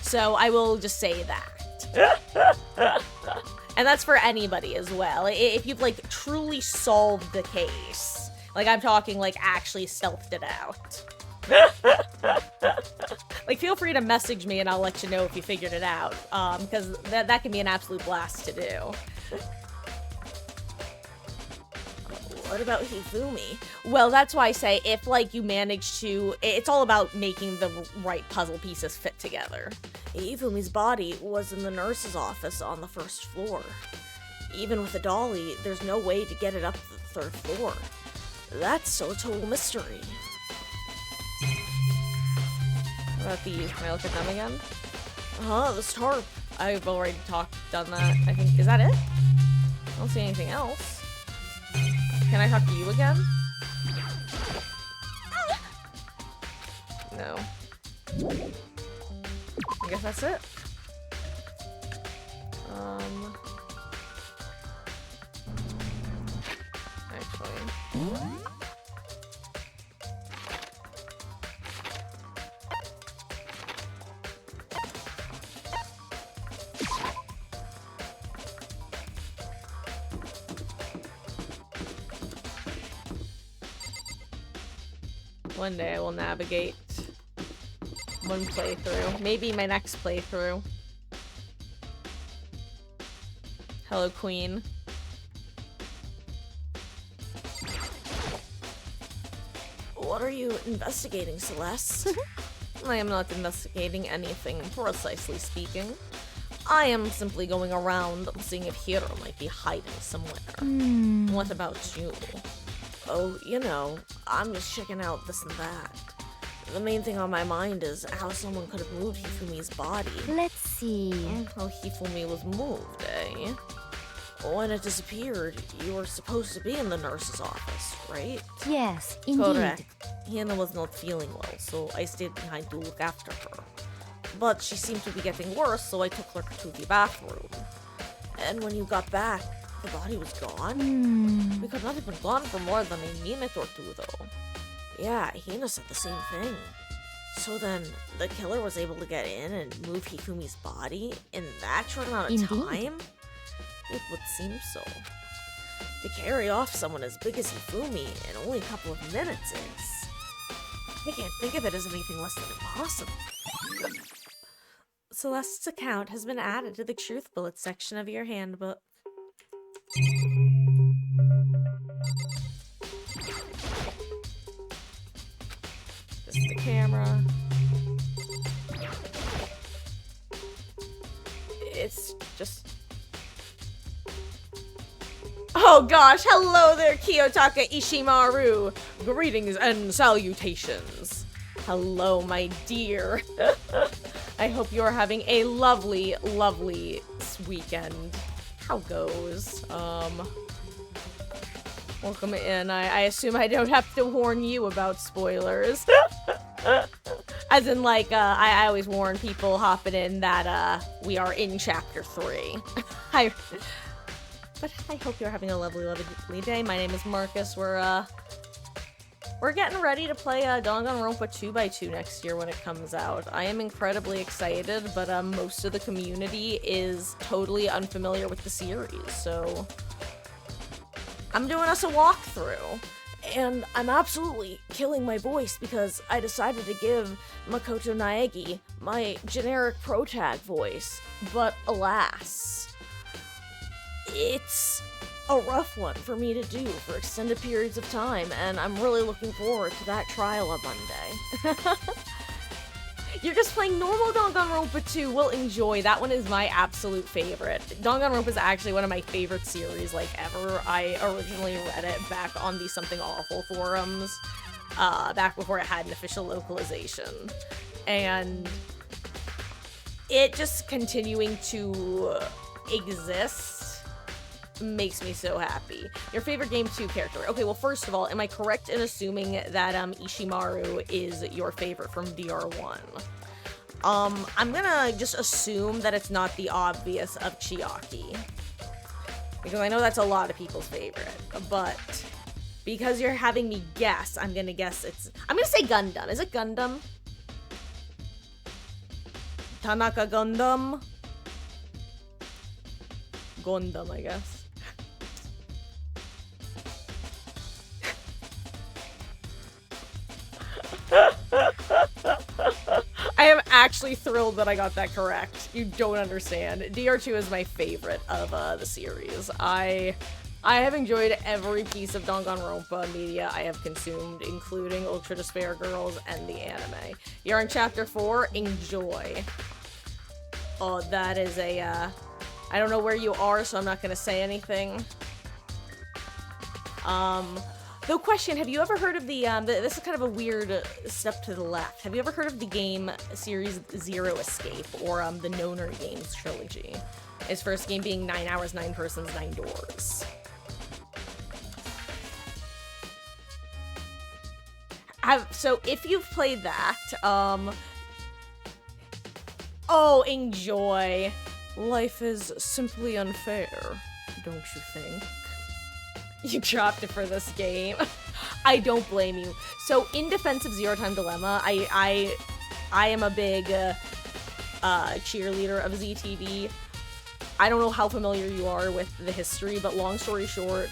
So I will just say that. And that's for anybody as well. If you've, like, truly solved the case. Like, I'm talking, like, actually stealthed it out. Like, feel free to message me and I'll let you know if you figured it out, because that can be an absolute blast to do. What about Hifumi? Well, that's why I say if, like, you manage to... It's all about making the right puzzle pieces fit together. Hifumi's body was in the nurse's office on the first floor. Even with a dolly, there's no way to get it up to the 3rd floor. That's still a total mystery. What about these? Can I look at them again? This tarp. I've already done that. I think, is that it? I don't see anything else. Can I talk to you again? No. I guess that's it. Actually. One day I will navigate one playthrough. Maybe my next playthrough. Hello, Queen. What are you investigating, Celeste? I am not investigating anything, precisely speaking. I am simply going around seeing if Hiro might be hiding somewhere. What about you? Oh, you know, I'm just checking out this and that. The main thing on my mind is how someone could have moved Hifumi's body. Let's see. How Hifumi was moved, eh? When it disappeared, you were supposed to be in the nurse's office, right? Yes, indeed. Correct. Hina was not feeling well, so I stayed behind to look after her. But she seemed to be getting worse, so I took her to the bathroom. And when you got back, the body was gone? We could not have been gone for more than a minute or two, though. Yeah, Hina said the same thing. So then, the killer was able to get in and move Hifumi's body in that short amount of time? It would seem so. To carry off someone as big as Hifumi in only a couple of minutes is... I can't think of it as anything less than impossible. Celeste's account has been added to the Truth Bullet section of your handbook. Just the camera. It's just... Oh gosh, hello there, Kiyotaka Ishimaru! Greetings and salutations. Hello, my dear. I hope you're having a lovely, lovely weekend. How goes? Welcome in. I assume I don't have to warn you about spoilers. As in, like, I always warn people hopping in that, we are in Chapter 3. But I hope you're having a lovely, lovely day. My name is Marcus. We're getting ready to play Danganronpa 2x2 next year when it comes out. I am incredibly excited, but most of the community is totally unfamiliar with the series, so I'm doing us a walkthrough. And I'm absolutely killing my voice because I decided to give Makoto Naegi my generic protag voice, but alas, it's a rough one for me to do for extended periods of time, and I'm really looking forward to that trial on Monday. you're just playing normal Danganronpa 2, will enjoy. That one is my absolute favorite. Danganronpa is actually one of my favorite series, like, ever. I originally read it back on the Something Awful forums, back before it had an official localization. And it just continuing to exist makes me so happy. Your favorite Game 2 character? Okay, well, first of all, am I correct in assuming that Ishimaru is your favorite from DR1? I'm gonna just assume that it's not the obvious of Chiaki, because I know that's a lot of people's favorite, but because you're having me guess, I'm gonna say Gundam. Is it Gundam? Tanaka Gundam? Gundam, I guess. I am actually thrilled that I got that correct. You don't understand. DR2 is my favorite of the series. I have enjoyed every piece of Danganronpa media I have consumed, including Ultra Despair Girls and the anime. You're in Chapter 4, enjoy. Oh, that is a, I don't know where you are, so I'm not gonna say anything. Though, question, have you ever heard of this is kind of a weird step to the left. Have you ever heard of the game series Zero Escape, or the Noner Games trilogy? His first game being 9 Hours, 9 Persons, 9 Doors. So if you've played that, oh, enjoy. Life is simply unfair, don't you think? You dropped it for this game. I don't blame you. So, in defense of Zero Time Dilemma, I am a big cheerleader of ZTV. I don't know how familiar you are with the history, but long story short,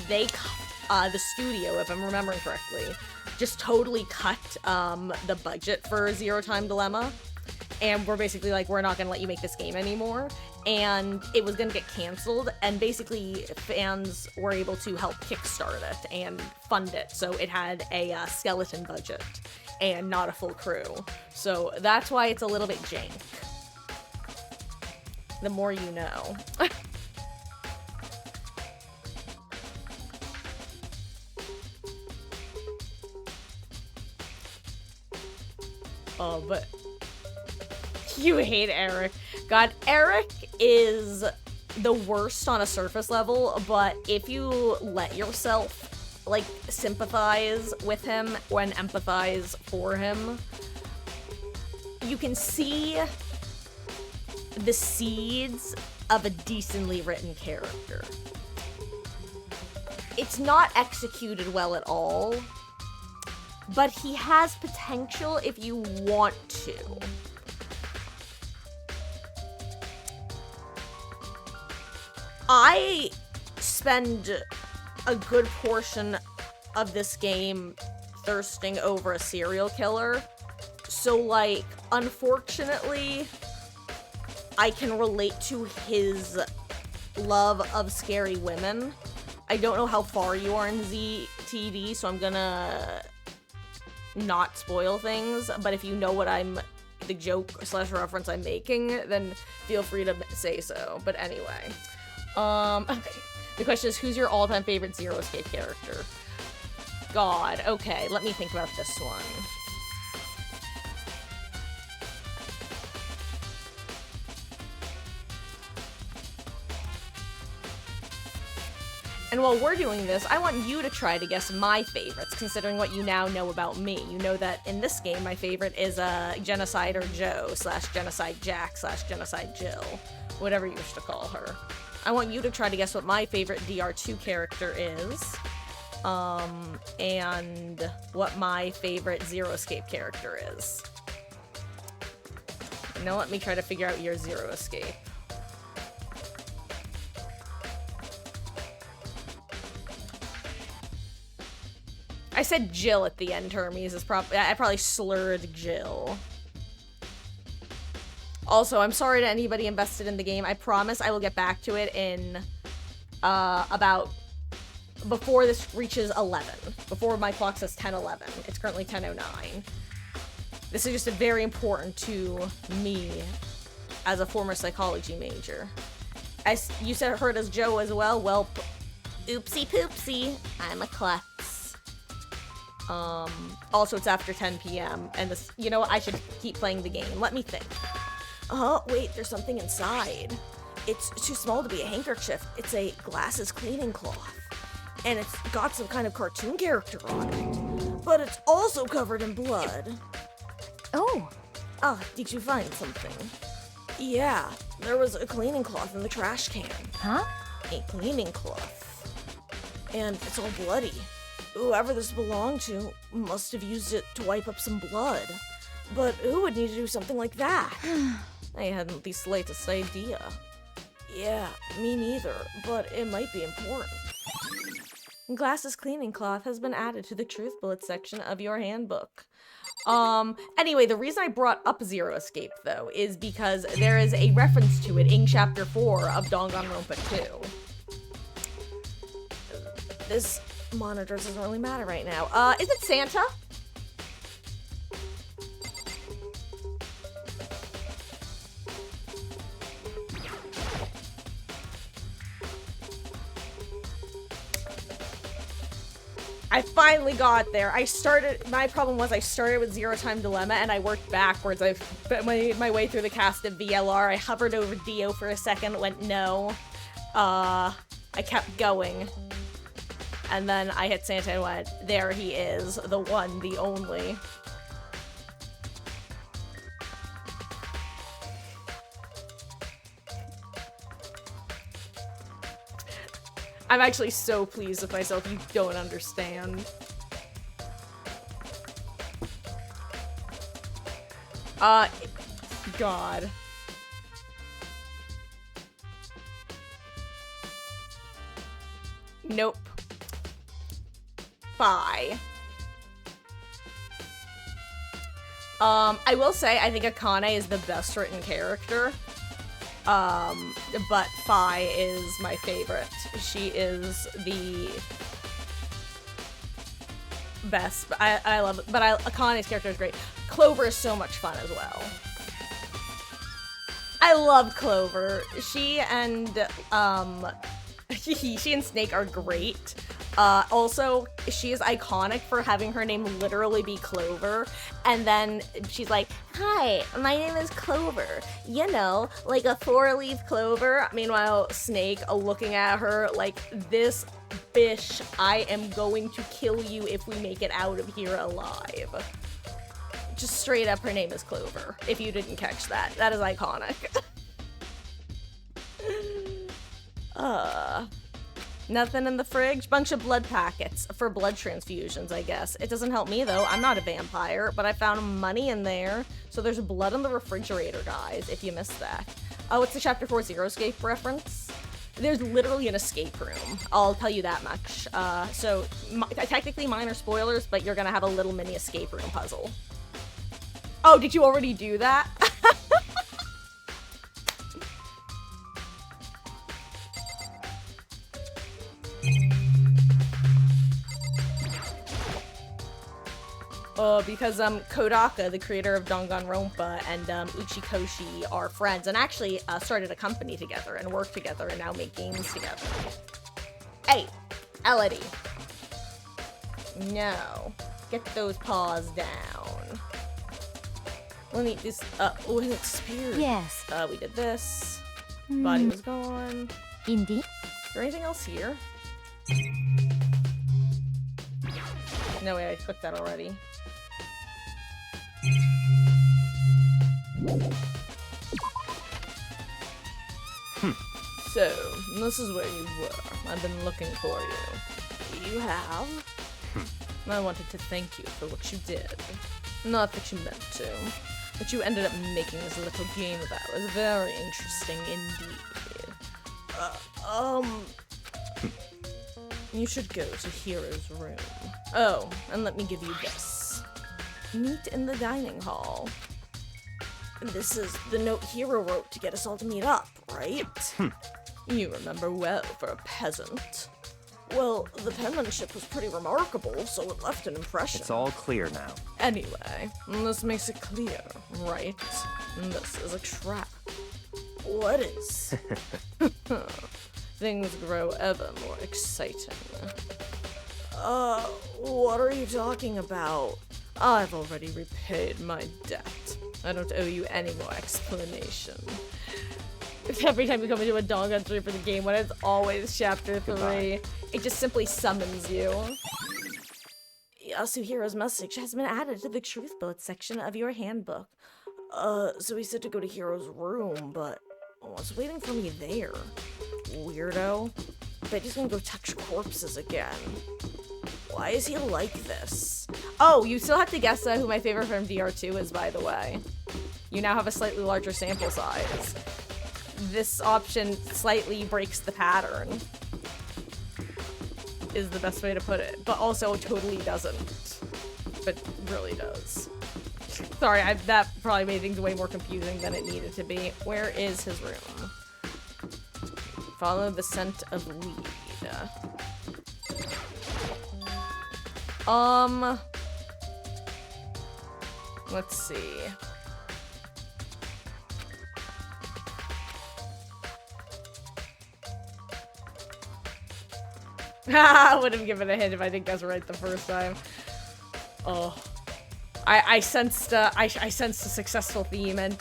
the studio, if I'm remembering correctly, just totally cut the budget for Zero Time Dilemma. And we're basically like, we're not gonna let you make this game anymore. And it was gonna get canceled, and basically fans were able to help kickstart it and fund it, so it had a skeleton budget and not a full crew. So that's why it's a little bit jank. The more you know. Oh, but you hate Eric. God, Eric is the worst on a surface level, but if you let yourself, like, sympathize with him and empathize for him, you can see the seeds of a decently written character. It's not executed well at all, but he has potential if you want to. I spend a good portion of this game thirsting over a serial killer, so, like, unfortunately, I can relate to his love of scary women. I don't know how far you are in ZTD, so I'm gonna not spoil things, but if you know what the joke / reference I'm making, then feel free to say so. But anyway. Okay. The question is, who's your all-time favorite Zero Escape character? God, okay, let me think about this one. And while we're doing this, I want you to try to guess my favorites, considering what you now know about me. You know that in this game, my favorite is Genocider Joe / Genocide Jack / Genocide Jill, whatever you wish to call her. I want you to try to guess what my favorite DR2 character is, and what my favorite Zero Escape character is. Now let me try to figure out your Zero Escape. I said Jill at the end, Hermes. I probably slurred Jill. Also, I'm sorry to anybody invested in the game. I promise I will get back to it in about before this reaches 11. Before my clock says 10:11. It's currently 10:09. This is just very important to me as a former psychology major. You said heard as Joe as well. Well, oopsie poopsie, I'm a klutz. Also, it's after 10 p.m. and this, you know what? I should keep playing the game. Let me think. Oh, wait, there's something inside. It's too small to be a handkerchief. It's a glasses cleaning cloth. And it's got some kind of cartoon character on it. But it's also covered in blood. Oh. Ah, did you find something? Yeah, there was a cleaning cloth in the trash can. Huh? A cleaning cloth. And it's all bloody. Whoever this belonged to must have used it to wipe up some blood. But who would need to do something like that? I hadn't the slightest idea. Yeah, me neither, but it might be important. Glasses cleaning cloth has been added to the truth bullet section of your handbook. Anyway, the reason I brought up Zero Escape, though, is because there is a reference to it in Chapter 4 of Danganronpa 2. This monitor doesn't really matter right now. Is it Santa? I finally got there. My problem was I started with Zero Time Dilemma and I worked backwards. I made my way through the cast of VLR. I hovered over Dio for a second, went no. I kept going. And then I hit Santa and went, there he is, the one, the only. I'm actually so pleased with myself, you don't understand. God. Nope. Bye. I will say, I think Akane is the best written character. But Fi is my favorite. She is the best. I love it. But Akane's character is great. Clover is so much fun as well. I love Clover. She and Snake are great. Also, she is iconic for having her name literally be Clover, and then she's like, hi, my name is Clover, you know, like a 4-leaf clover. Meanwhile, Snake looking at her like, this bish, I am going to kill you if we make it out of here alive. Just straight up, her name is Clover, if you didn't catch that. That is iconic. Nothing in the fridge? Bunch of blood packets for blood transfusions, I guess. It doesn't help me, though. I'm not a vampire, but I found money in there. So there's blood in the refrigerator, guys, if you missed that. Oh, it's the Chapter 4 Zero Escape reference. There's literally an escape room. I'll tell you that much. So technically minor spoilers, but you're gonna have a little mini escape room puzzle. Oh, did you already do that? Because Kodaka, the creator of Danganronpa, and Uchikoshi are friends, and actually started a company together and work together and now make games together. Hey, Elodie. No. Get those paws down. Let me just, oh, it disappeared. Yes. We did this. Body was gone. Indeed. Is there anything else here? No way, I clicked that already. So, this is where you were. I've been looking for you. You have? I wanted to thank you for what you did. Not that you meant to, but you ended up making this little game of ours very interesting indeed. You should go to Hero's room. Oh, and let me give you this. Meet in the dining hall. This is the note Hero wrote to get us all to meet up, right? You remember well for a peasant. Well, the penmanship was pretty remarkable, so it left an impression. It's all clear now. Anyway, this makes it clear, right? This is a trap. What is? Things grow ever more exciting. What are you talking about? I've already repaid my debt. I don't owe you any more explanation. Every time you come into a Danganronpa for the game, when it's always chapter 3, Goodbye. it just simply summons you. Yasuhiro's message has been added to the truth bullet section of your handbook. So he said to go to Hiro's room, but what's waiting for me there? Weirdo. Bet he's gonna go touch corpses again. Why is he like this? Oh, you still have to guess who my favorite from DR2 is, by the way. You now have a slightly larger sample size. This option slightly breaks the pattern, is the best way to put it, but also totally doesn't, but really does. Sorry, that probably made things way more confusing than it needed to be. Where is his room? Follow the scent of weed. Let's see. I would have given a hint if I think that's right the first time. Oh, I sensed a successful theme, and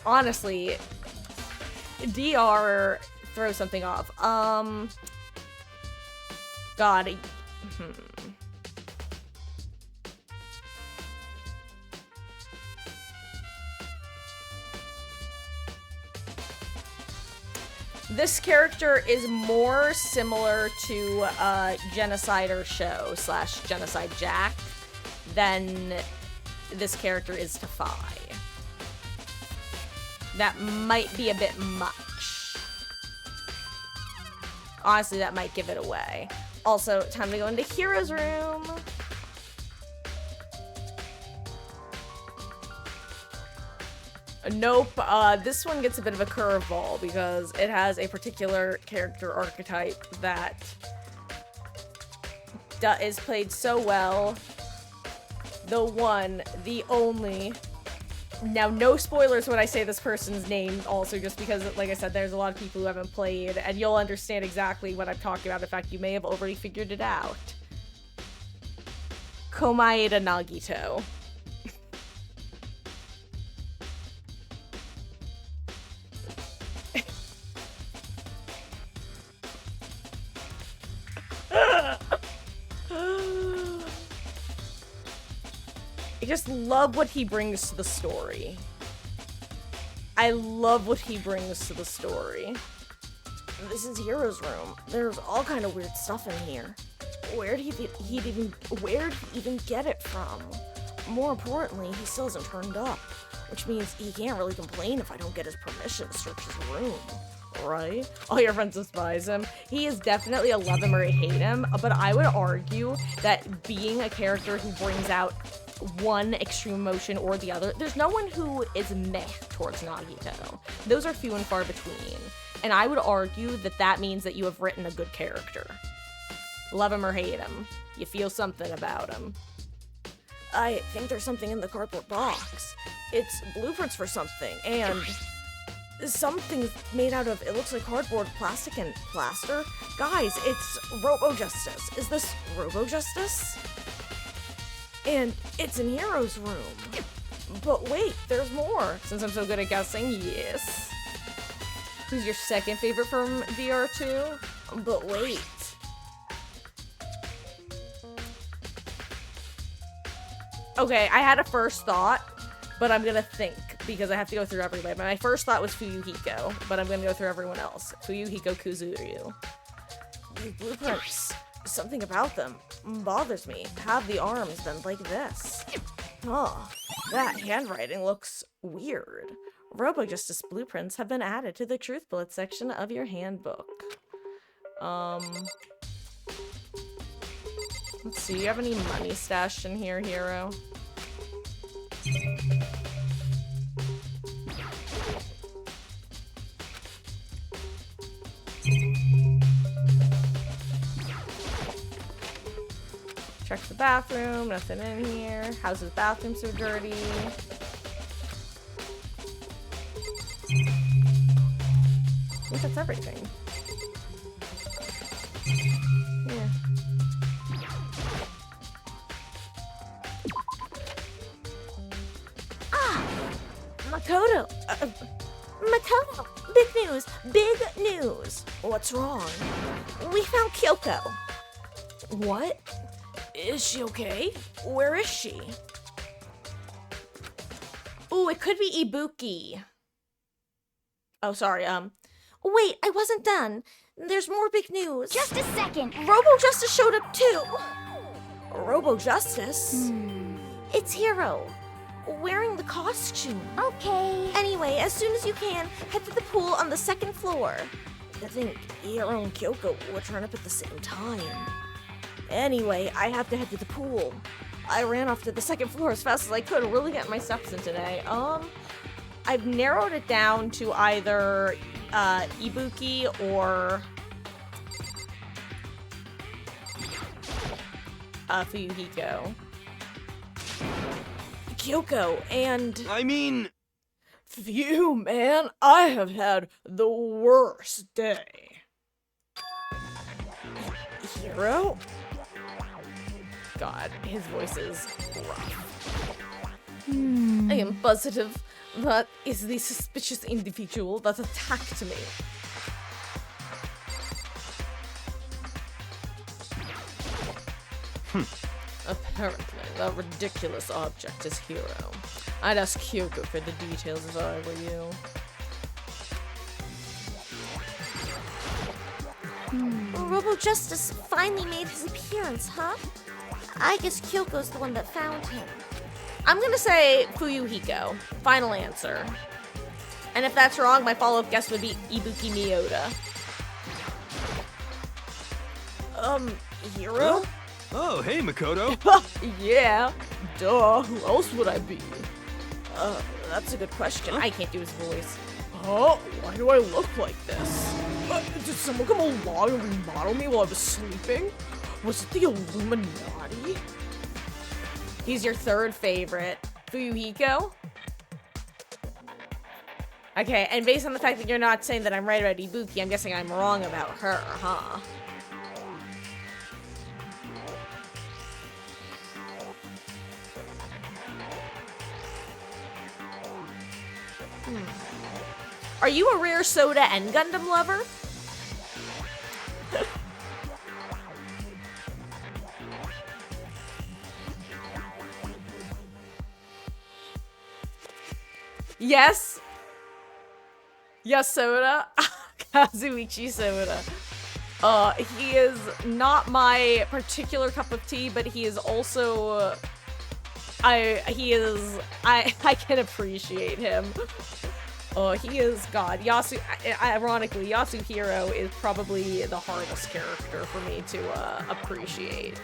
honestly, DR throws something off. God. This character is more similar to Genocider Show / Genocide Jack than this character is to Fi. That might be a bit much. Honestly, that might give it away. Also, time to go into Hiro's room. Nope, this one gets a bit of a curveball because it has a particular character archetype that is played so well. The one, the only. Now, no spoilers when I say this person's name, also, just because, like I said, there's a lot of people who haven't played, and you'll understand exactly what I'm talking about. In fact, you may have already figured it out. Komaeda Nagito. I just love what he brings to the story. I love what he brings to the story. This is Hiro's room. There's all kind of weird stuff in here. Where'd he even get it from? More importantly, he still hasn't turned up, which means he can't really complain if I don't get his permission to search his room. Right? All your friends despise him. He is definitely a love him or hate him, but I would argue that being a character who brings out one extreme emotion or the other, there's no one who is meh towards Nagito. Those are few and far between. And I would argue that that means that you have written a good character. Love him or hate him. You feel something about him. I think there's something in the cardboard box. It's blueprints for something, and something made out of, it looks like cardboard, plastic, and plaster. Guys, it's Robo-Justice. Is this Robo-Justice? And it's in Hiro's room. But wait, there's more. Since I'm so good at guessing, yes. Who's your second favorite from VR2? But wait. Okay, I had a first thought, but I'm gonna think, because I have to go through everybody. My first thought was Fuyuhiko, but I'm gonna go through everyone else. Fuyuhiko Kuzuryu. These blueprints, something about them bothers me. Have the arms been like this? Oh, that handwriting looks weird. Robo-Justice blueprints have been added to the Truth Bullet section of your handbook. Let's see, you have any money stashed in here, Hiro? Check the bathroom, nothing in here. How's his bathroom so dirty? I think that's everything. Yeah. Makoto! Makoto! Big news! Big news! What's wrong? We found Kyoko. What? Is she okay? Where is she? Ooh, it could be Ibuki. Oh, sorry, Wait, I wasn't done. There's more big news. Just a second. Robo Justice showed up too. Robo Justice? It's Hero. Wearing the costume. Okay. Anyway, as soon as you can, head to the pool on the 2nd floor. I think Hiro and Kyoko were trying up at the same time. Anyway, I have to head to the pool. I ran off to the 2nd floor as fast as I could, really getting my steps in today. I've narrowed it down to either Ibuki or Fuyuhiko. Kyoko, and... I mean... Phew, man, I have had the worst day. Hiro? God, his voice is rough. I am positive that is the suspicious individual that attacked me. Apparently, that ridiculous object is Hiro. I'd ask Kyoko for the details if I were you. Robo Justice finally made his appearance, huh? I guess Kyoko's the one that found him. I'm gonna say Fuyuhiko. Final answer. And if that's wrong, my follow-up guess would be Ibuki Miyota. Hiro? Huh? Oh, hey, Makoto. Yeah, duh, who else would I be? That's a good question. I can't do his voice. Oh, why do I look like this? Did someone come along and remodel me while I was sleeping? Was it the Illuminati? He's your 3rd favorite. Fuyuhiko? Okay, and based on the fact that you're not saying that I'm right about Ibuki, I'm guessing I'm wrong about her, huh? Are you a Rare Soda and Gundam lover? Yes. Yes, Soda. Kazuichi Soda. He is not my particular cup of tea, but he is also I can appreciate him. He is God. Ironically, Yasuhiro is probably the hardest character for me to appreciate.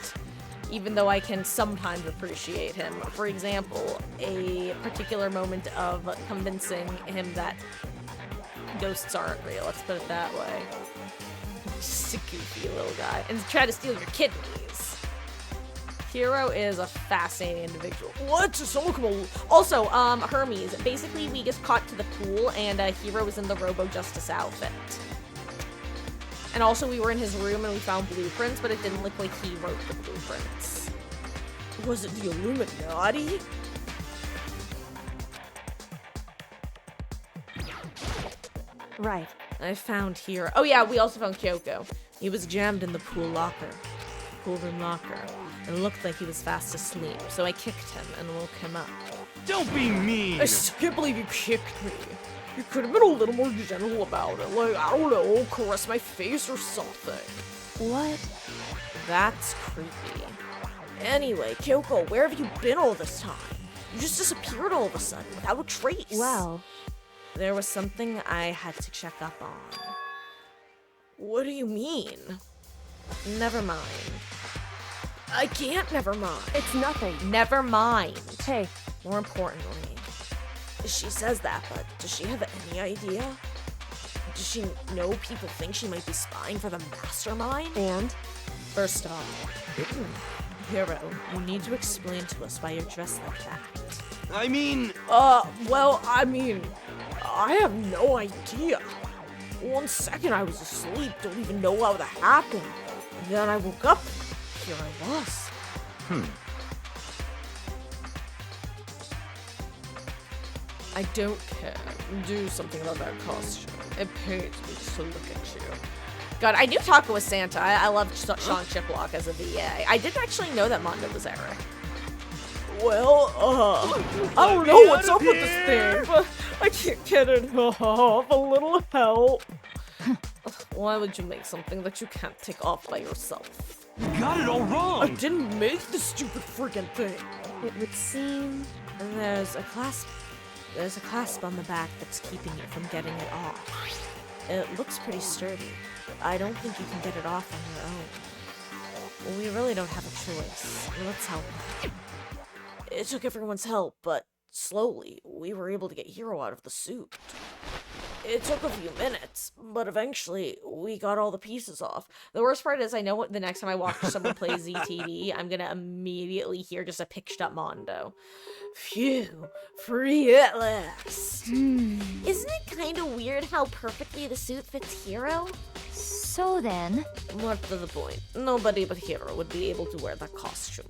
Even though I can sometimes appreciate him. For example, a particular moment of convincing him that ghosts aren't real, let's put it that way. Just a goofy little guy. And try to steal your kidneys. Hiro is a fascinating individual. What? Someone come along? Also, Hermes. Basically, we just caught to the pool, and Hiro was in the Robo Justice outfit. And also, we were in his room, and we found blueprints, but it didn't look like he wrote the blueprints. Was it the Illuminati? Right. I found Hiro. Oh yeah, we also found Kyoko. He was jammed in the pool room locker. It looked like he was fast asleep, so I kicked him and woke him up. Don't be mean. I still can't believe you kicked me. You could have been a little more gentle about it. Like, I don't know, caress my face or something. What? That's creepy. Anyway, Kyoko, where have you been all this time? You just disappeared all of a sudden without a trace. Well, there was something I had to check up on. What do you mean? Never mind. I can't never mind. it's nothing. Never mind. Hey, More importantly, She says that, but does she have any idea? Does she know people think she might be spying for the mastermind? and? first off, Hero, you need to explain to us why you're dressed like that. I mean... Well, I mean, I have no idea. 1 second I was asleep, don't even know how that happened. And then I woke up, here I was. I don't care. Do something about that costume. It pains me just to look at you. God, I knew Taco was Santa. I loved Sean Chiplock as a VA. I didn't actually know that Mondo was Eric. Well, I don't know what's up with this thing, but I can't get it off. A little help. Why would you make something that you can't take off by yourself? You got it all wrong! I didn't make the stupid freaking thing. It would seem... There's a clasp on the back that's keeping you from getting it off. It looks pretty sturdy, but I don't think you can get it off on your own. We really don't have a choice. Let's help. It took everyone's help, but slowly, we were able to get Hero out of the suit. It took a few minutes, but eventually, we got all the pieces off. The worst part is I know the next time I watch someone play ZTD, I'm gonna immediately hear just a pitched up Mondo. Phew, free at last. Isn't it kind of weird how perfectly the suit fits Hero? So then... What to the point? Nobody but Hero would be able to wear that costume.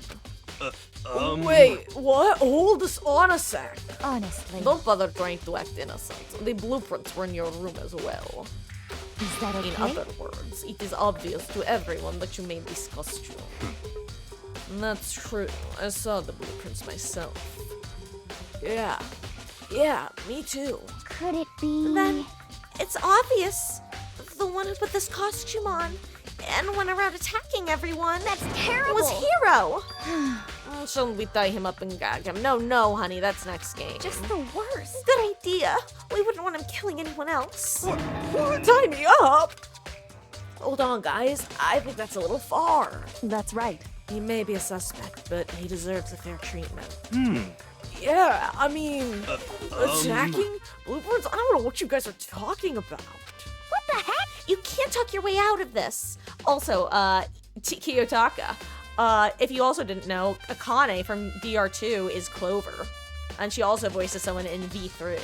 Wait, what? Hold us on a sec. Honestly. Don't bother trying to act innocent. The blueprints were in your room as well. Is that okay? In other words, it is obvious to everyone that you made this costume. That's true. I saw the blueprints myself. Yeah, me too. Could it be... Then it's obvious. The one who put this costume on and went around attacking everyone. That's terrible. Was Hero. Shouldn't we tie him up and gag him? No, honey, that's next game. Just the worst. Good idea. We wouldn't want him killing anyone else. What? Tie me up? Hold on, guys. I think that's a little far. That's right. He may be a suspect, but he deserves a fair treatment. Yeah, I mean, attacking? Blueprints? I don't know what you guys are talking about. What the heck? You can't talk your way out of this. Also, Kiyotaka. If you also didn't know, Akane from DR2 is Clover. And she also voices someone in V3.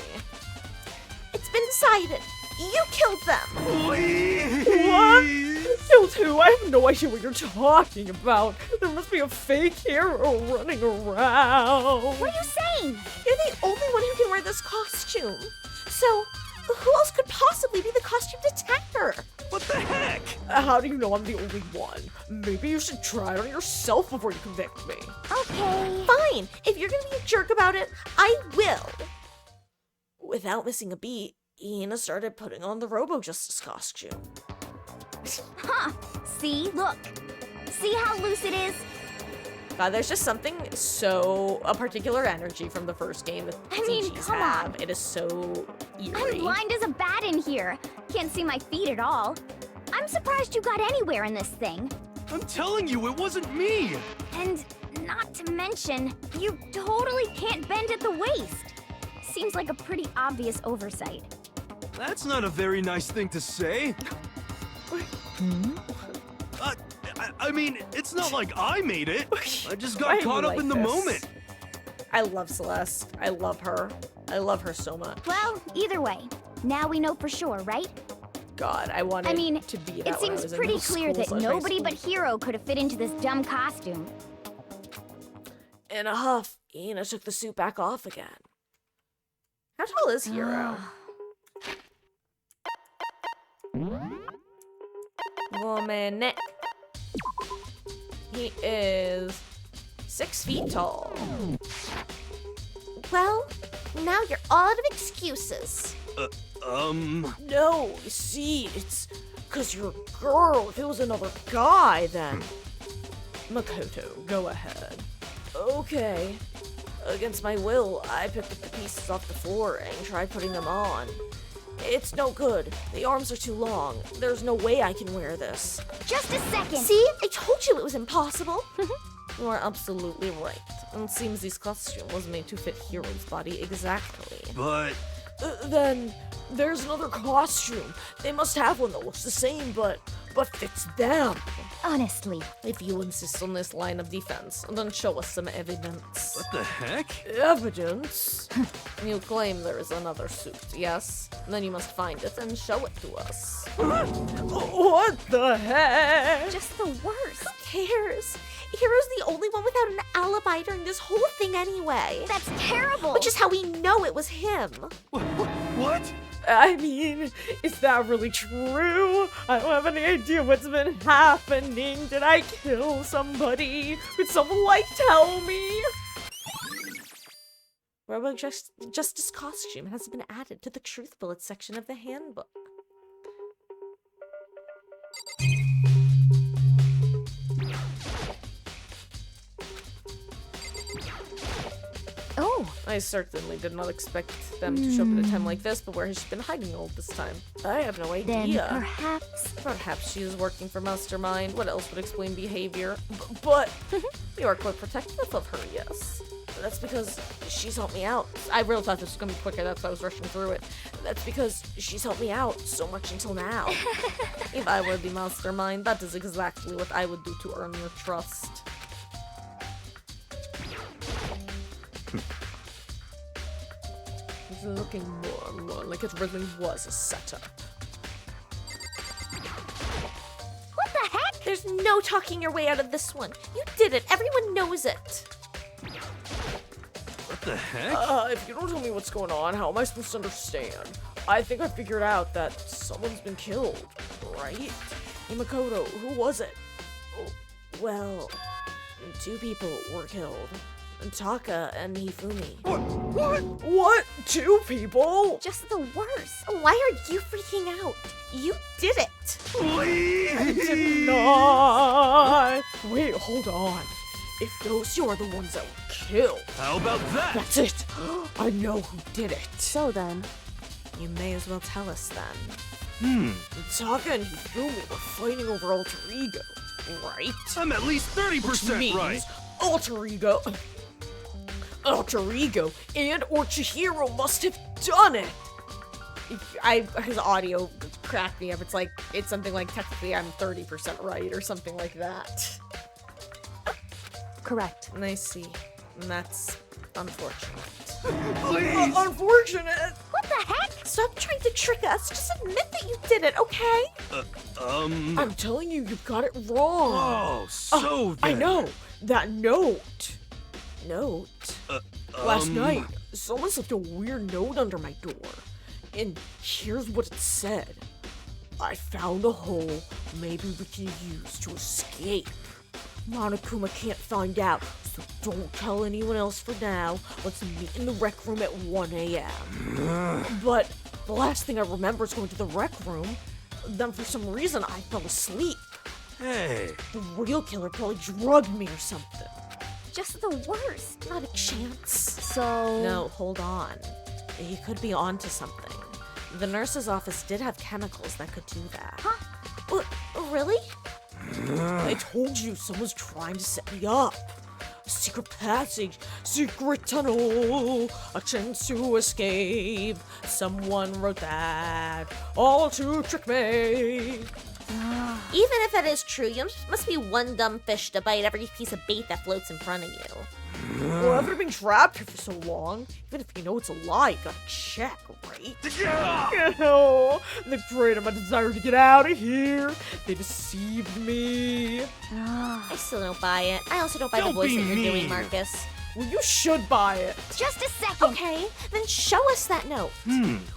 It's been decided. You killed them. What? Killed who? I have no idea what you're talking about. There must be a fake hero running around. What are you saying? You're the only one who can wear this costume. So, who else could possibly be the costumed attacker? What the heck? How do you know I'm the only one? Maybe you should try it on yourself before you convict me. Okay. Fine. If you're gonna be a jerk about it, I will. Without missing a beat, Ina started putting on the Robo-Justice costume. Huh. See? Look. See how loose it is? There's just something a particular energy from the first game that CGs come have. on. It is so eerie. I'm blind as a bat in here. Can't see my feet at all. I'm surprised you got anywhere in this thing. I'm telling you, it wasn't me! And not to mention, you totally can't bend at the waist. Seems like a pretty obvious oversight. That's not a very nice thing to say. I mean, it's not like I made it. I just got caught up in the moment. I love Celeste. I love her. I love her so much. Well, either way, now we know for sure, right? God, I wanted to be that it seems pretty clear that nobody but Hero could have fit into this dumb costume. In a huff, Ina took the suit back off again. How tall is Hero? Woman. He is 6 feet tall. Well, now you're all out of excuses. No, you see, it's 'cause you're a girl. If it was another guy, then... Makoto, go ahead. Okay. Against my will, I picked up the pieces off the floor and tried putting them on. It's no good. The arms are too long. There's no way I can wear this. Just a second. See? I told you it was impossible. You are absolutely right. It seems this costume was made to fit Hero's body exactly. But... Then, there's another costume. They must have one that looks the same, but but it's them. Honestly. If you insist on this line of defense, then show us some evidence. What the heck? Evidence? You claim there is another suit, yes? Then you must find it and show it to us. What the heck? Just the worst. Who cares? Hero's the only one without an alibi during this whole thing anyway. That's terrible. Which is how we know it was him. What? I mean, is that really true? I don't have any idea what's been happening. Did I kill somebody? Could someone, tell me? Robo Justice costume has been added to the Truth Bullet section of the handbook. Oh. I certainly did not expect them to show up at a time like this, but where has she been hiding all this time? I have no idea. Then perhaps... Perhaps she is working for Mastermind. What else would explain behavior? But you are quite protective of her, yes. That's because she's helped me out. I really thought this was going to be quicker, that's why I was rushing through it. That's because she's helped me out so much until now. If I were the Mastermind, that is exactly what I would do to earn your trust. It's looking more and more like it really was a setup. What the heck? There's no talking your way out of this one. You did it. Everyone knows it. What the heck? If you don't tell me what's going on, how am I supposed to understand? I think I figured out that someone's been killed, right? Imakoto, who was it? Well, 2 people were killed. Taka and Hifumi. What? 2 people? Just the worst. Why are you freaking out? You did it. Please! I did not. Wait, hold on. If those 2 are the ones that were killed, How about that? that's it. I know who did it. So then, You may as well tell us then. Taka and Hifumi were fighting over alter ego, right? I'm at least 30% Means right. Alter ego and or Chihiro must have done it. His audio cracked me up. It's something like technically I'm 30% right or something like that. correct. And I see. And that's unfortunate. Please! Unfortunate. What the heck? Stop trying to trick us. Just admit that you did it, okay? I'm telling you, you got it wrong. Oh, so I then. know. That note. Last Um, night, someone left a weird note under my door. And here's what it said. I found a hole maybe we can use to escape. Monokuma can't find out, so don't tell anyone else for now. Let's meet in the rec room at 1 a.m. But the last thing I remember is going to the rec room. Then for some reason I fell asleep. Hey. The real killer probably drugged me or something. Just the worst. Not a chance. So... No, hold on. He could be onto something. The nurse's office did have chemicals that could do that. Huh? Really? I told you someone's trying to set me up. A secret passage, secret tunnel, a chance to escape. Someone wrote that, all to trick me. Even if that is true, you must be one dumb fish to bite every piece of bait that floats in front of you. Well, after being trapped here for so long, even if you know it's a lie, you gotta check, right? Oh, they preyed on my desire to get out of here. They deceived me. I still don't buy it. I also don't buy the Don't voice be that you're doing, mean. Marcus. Well, you should buy it. Just a second. Okay, then show us that note.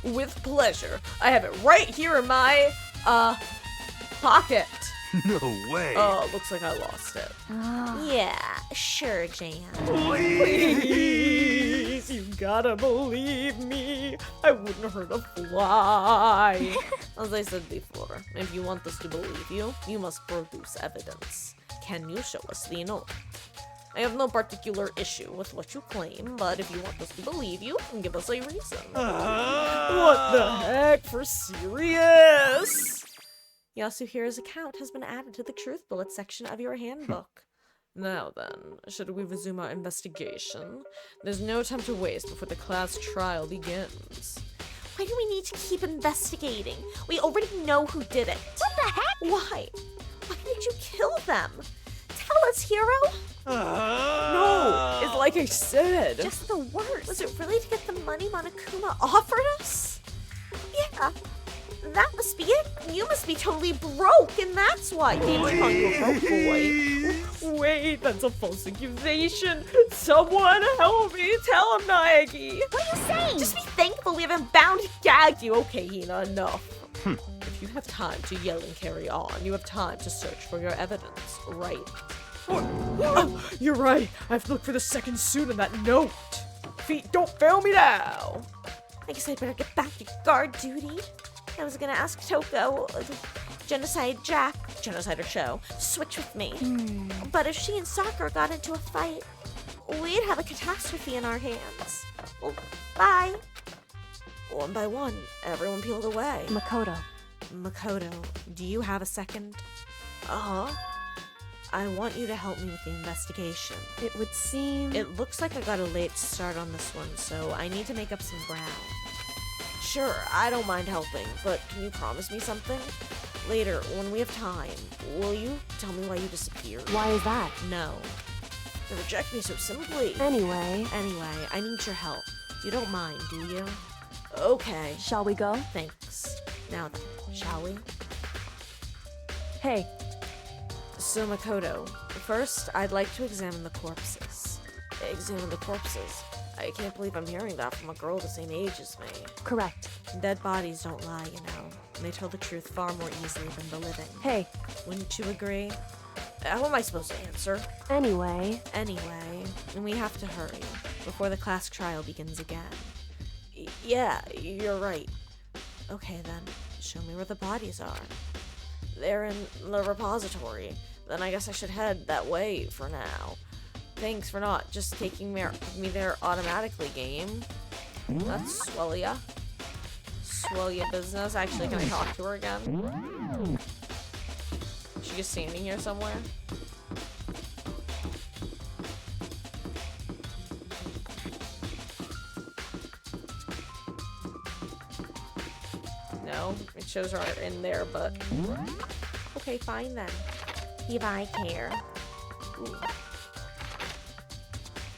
With pleasure. I have it right here in my, pocket. No way. Looks like I lost it. Yeah, sure, Jan. Please, you gotta believe me. I wouldn't hurt a fly. As I said before, if you want us to believe you, you must produce evidence. Can you show us the note? I have no particular issue with what you claim, but if you want us to believe you, then give us a reason. What the heck? For serious? Yasuhira's account has been added to the Truth Bullet section of your handbook. Now then, should we resume our investigation? There's no time to waste before the class trial begins. Why do we need to keep investigating? We already know who did it. What the heck? Why? Why did you kill them? Tell us, Hero. No, it's like I said. Just the worst. Was it really to get the money Monokuma offered us? Yeah. That must be it. You must be totally broke, and that's why you hung you a broke boy. Wait, that's a false accusation. Someone help me. Tell him, Naegi. What are you saying? Just be thankful we haven't bound and gagged you. Okay, Hina, enough. If you have time to yell and carry on, you have time to search for your evidence, right? Oh, you're right. I have to look for the second suit in that note. Feet, don't fail me now. I guess I'd better get back to guard duty. I was gonna ask Toko, Genocide Jack, Genocider Show, to switch with me. But if she and Sakura got into a fight, we'd have a catastrophe in our hands. Well, bye. One by one, everyone peeled away. Makoto. Makoto, do you have a second? Uh-huh. I want you to help me with the investigation. It would seem... It looks like I got a late start on this one, so I need to make up some ground. Sure, I don't mind helping, but can you promise me something? Later, when we have time, will you tell me why you disappeared? Why is that? No. To reject me so simply. Anyway, I need your help. You don't mind, do you? Okay. Shall we go? Thanks. Now then, shall we? Hey. So, Makoto, first, I'd like to examine the corpses. Examine the corpses? I can't believe I'm hearing that from a girl the same age as me. Correct. Dead bodies don't lie, you know. They tell the truth far more easily than the living. Hey. Wouldn't you agree? How am I supposed to answer? Anyway, we have to hurry before the class trial begins again. Yeah, you're right. Okay then, show me where the bodies are. They're in the repository. Then I guess I should head that way for now. Thanks for not just taking me there automatically, game. That's swell ya. Swell ya business. Actually, can I talk to her again? Is she just standing here somewhere? No, it shows her in there, but... Okay, fine then. If I care. Ooh.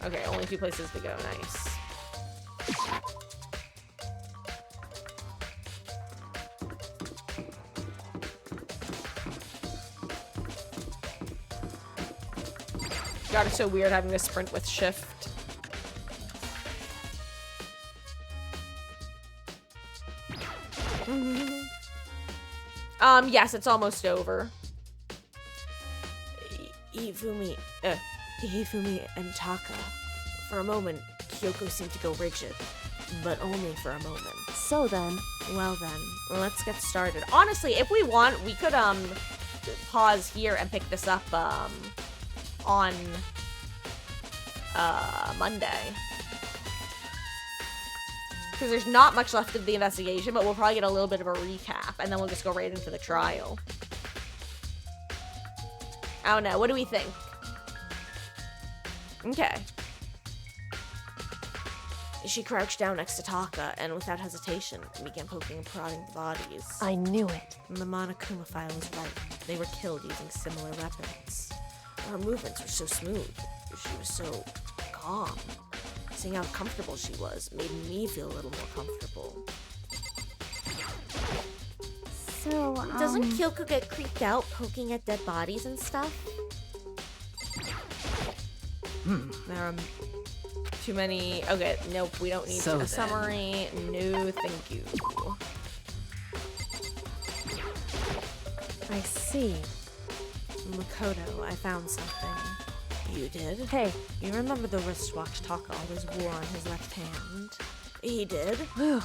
Okay, only 2 places to go. Nice. God, it's so weird having to sprint with shift. Yes, it's almost over. Hifumi and Taka. For a moment, Kyoko seemed to go rigid, but only for a moment. So then... Well then, let's get started. Honestly, if we want, we could, pause here and pick this up, on, Monday. Because there's not much left of the investigation, but we'll probably get a little bit of a recap, and then we'll just go right into the trial. I don't know, what do we think? Okay. She crouched down next to Taka, and without hesitation, began poking and prodding the bodies. I knew it. The Monokuma file was right. They were killed using similar weapons. Her movements were so smooth. She was so calm. Seeing how comfortable she was made me feel a little more comfortable. So, Doesn't Kyoko get creeped out poking at dead bodies and stuff? There are too many... Okay, nope, we don't need a summary. No, thank you. I see. Makoto, I found something. You did? Hey. You remember the wristwatch Taka always wore on his left hand? He did? Whew.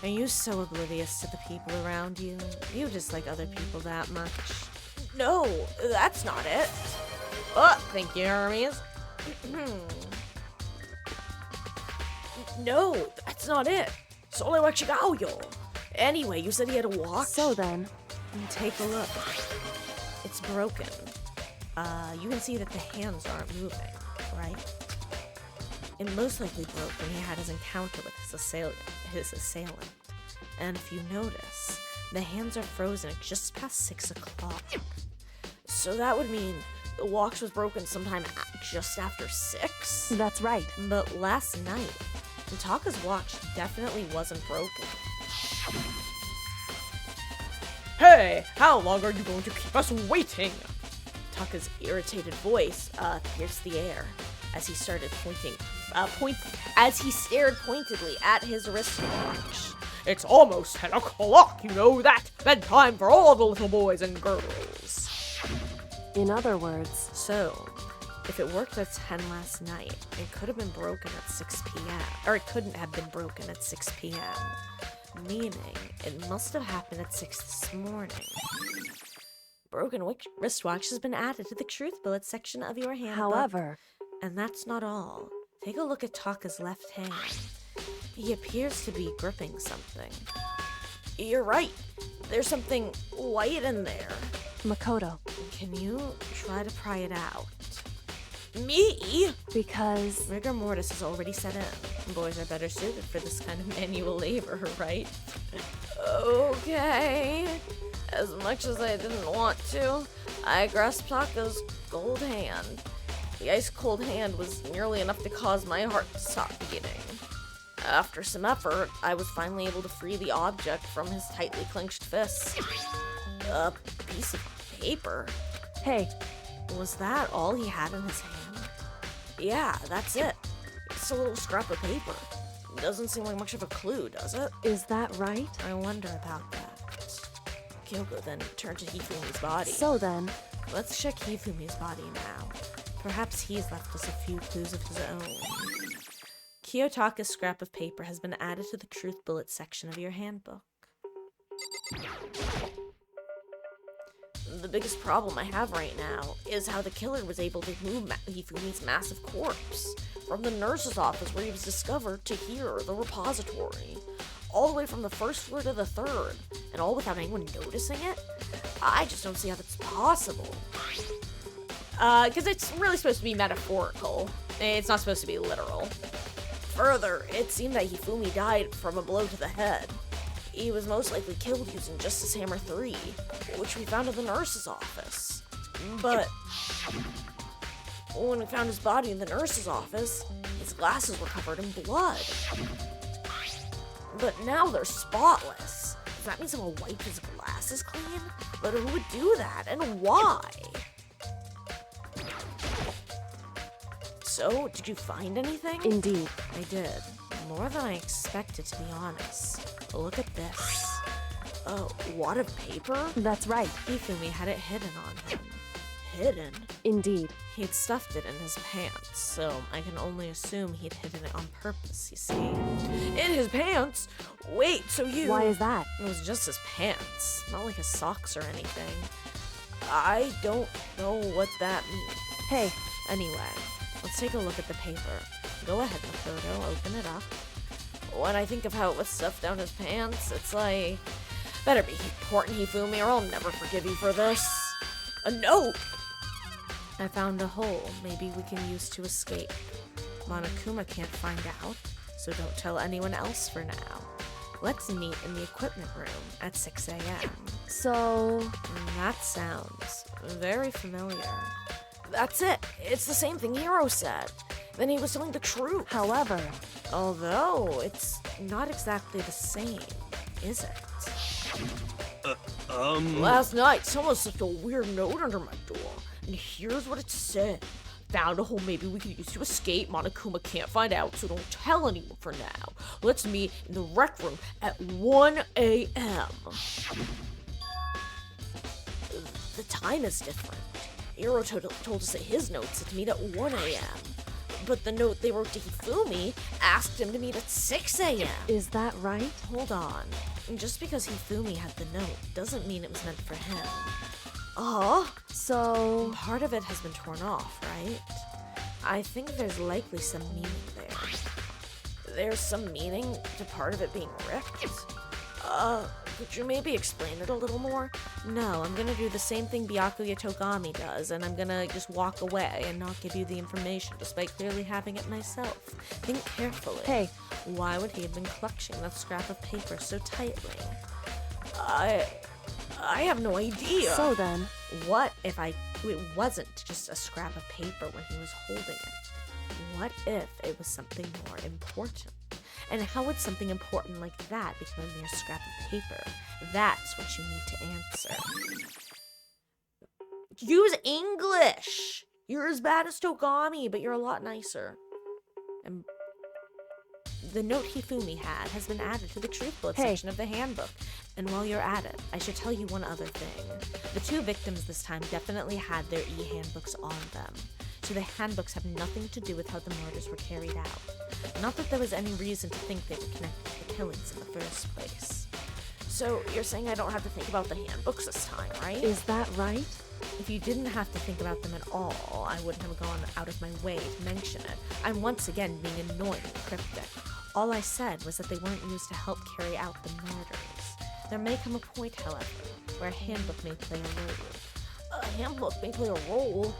Are you so oblivious to the people around you? You dislike other people that much? No, that's not it. Oh, thank you, Hermes. No, that's not it. Sole wa chigau yo. Anyway, you said he had a watch? So then... Take a look. It's broken. You can see that the hands aren't moving, right? It most likely broke when he had his encounter with his assailant. And if you notice, the hands are frozen at just past 6 o'clock. So that would mean the watch was broken sometime just after 6? That's right. But last night, Taka's watch definitely wasn't broken. Hey, how long are you going to keep us waiting? Taka's irritated voice pierced the air as he started as he stared pointedly at his wristwatch. It's almost 10 o'clock, you know that. Bedtime for all the little boys and girls. In other words, so, if it worked at 10 last night, it could have been broken at 6 p.m. Or it couldn't have been broken at 6 p.m. Meaning, it must have happened at 6 this morning. Broken wristwatch has been added to the truth bullet section of your handbook. however, And that's not all. Take a look at Taka's left hand. He appears to be gripping something. You're right. There's something white in there. Makoto, Can you try to pry it out? Me? because Rigor mortis has already set in. Boys are better suited for this kind of manual labor, right? Okay. As much as I didn't want to, I grasped Taka's gold hand. The ice-cold hand was nearly enough to cause my heart to stop beating. After some effort, I was finally able to free the object from his tightly clenched fist. A piece of paper. hey, Was that all he had in his hand? Yeah, that's it. It's a little scrap of paper. Doesn't seem like much of a clue, does it? is that right? I wonder about that. Kyoko then turned to Hifumi's body. So then, Let's check Hifumi's body now. Perhaps he's left us a few clues of his own. Kiyotaka's scrap of paper has been added to the truth bullet section of your handbook. The biggest problem I have right now is how the killer was able to move Hifumi's massive corpse from the nurse's office where he was discovered to here, the repository. All the way from the first floor to the third, and all without anyone noticing it? I just don't see how that's possible. Because it's really supposed to be metaphorical. It's not supposed to be literal. Further, it seemed that Hifumi died from a blow to the head. He was most likely killed using Justice Hammer 3, which we found in the nurse's office. But when we found his body in the nurse's office, his glasses were covered in blood. But now they're spotless. Does that mean someone wiped his glasses clean? But who would do that, and why? So, did you find anything? indeed. I did. More than I expected, to be honest. Look at this. A wad of paper? That's right. Hifumi had it hidden on him. Hidden? Indeed. He'd stuffed it in his pants, so I can only assume he'd hidden it on purpose, you see. In his pants? Wait, so you... Why is that? It was just his pants, not like his socks or anything. I don't know what that means. Hey, Anyway, let's take a look at the paper. Go ahead, Makoto, open it up. When I think of how it was stuffed down his pants, it's like... Better be important, Hifumi, or I'll never forgive you for this. A note! I found a hole maybe we can use to escape. Monokuma can't find out, so don't tell anyone else for now. Let's meet in the equipment room at 6 a.m. so... That sounds very familiar. That's it. It's the same thing Hiro said. Then he was telling the truth. However, although it's not exactly the same, is it? Last night, someone slipped a weird note under my door, and here's what it said. Found a hole maybe we could use to escape. Monokuma can't find out, so don't tell anyone for now. Let's meet in the rec room at 1 a.m. The time is different. Hiro told us that his note said to meet at 1 a.m. But the note they wrote to Hifumi asked him to meet at 6 a.m. is that right? Hold on. Just because Hifumi had the note doesn't mean it was meant for him. So... Part of it has been torn off, right? I think there's likely some meaning there. There's some meaning to part of it being ripped? Could you maybe explain it a little more? No, I'm gonna do the same thing Byakuya Togami does, and I'm gonna just walk away and not give you the information despite clearly having it myself. Think carefully. Hey. Why would he have been clutching that scrap of paper so tightly? I have no idea. So then, What if it wasn't just a scrap of paper when he was holding it? What if it was something more important? And how would something important like that become a mere scrap of paper? That's what you need to answer. Use English! You're as bad as Togami, but you're a lot nicer. And the note Hifumi had has been added to the truth bullet section of the handbook. And while you're at it, I should tell you one other thing. The two victims this time definitely had their e-handbooks on them. So the handbooks have nothing to do with how the murders were carried out. Not that there was any reason to think they were connected to the killings in the first place. So you're saying I don't have to think about the handbooks this time, right? is that right? If you didn't have to think about them at all, I wouldn't have gone out of my way to mention it. I'm once again being annoying and cryptic. All I said was that they weren't used to help carry out the murders. There may come a point, however, where a handbook may play a role. A handbook may play a role?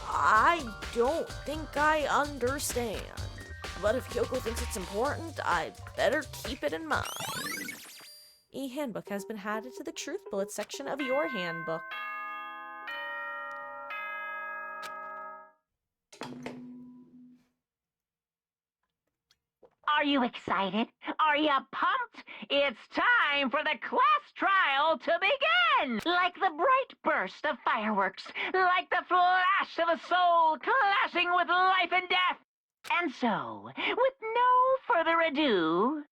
I don't think I understand. But if Kyoko thinks it's important, I'd better keep it in mind. E-handbook has been added to the truth bullet section of your handbook. Are you excited? Are you pumped? It's time for the class trial to begin! Like the bright burst of fireworks, like the flash of a soul clashing with life and death. And so, with no further ado,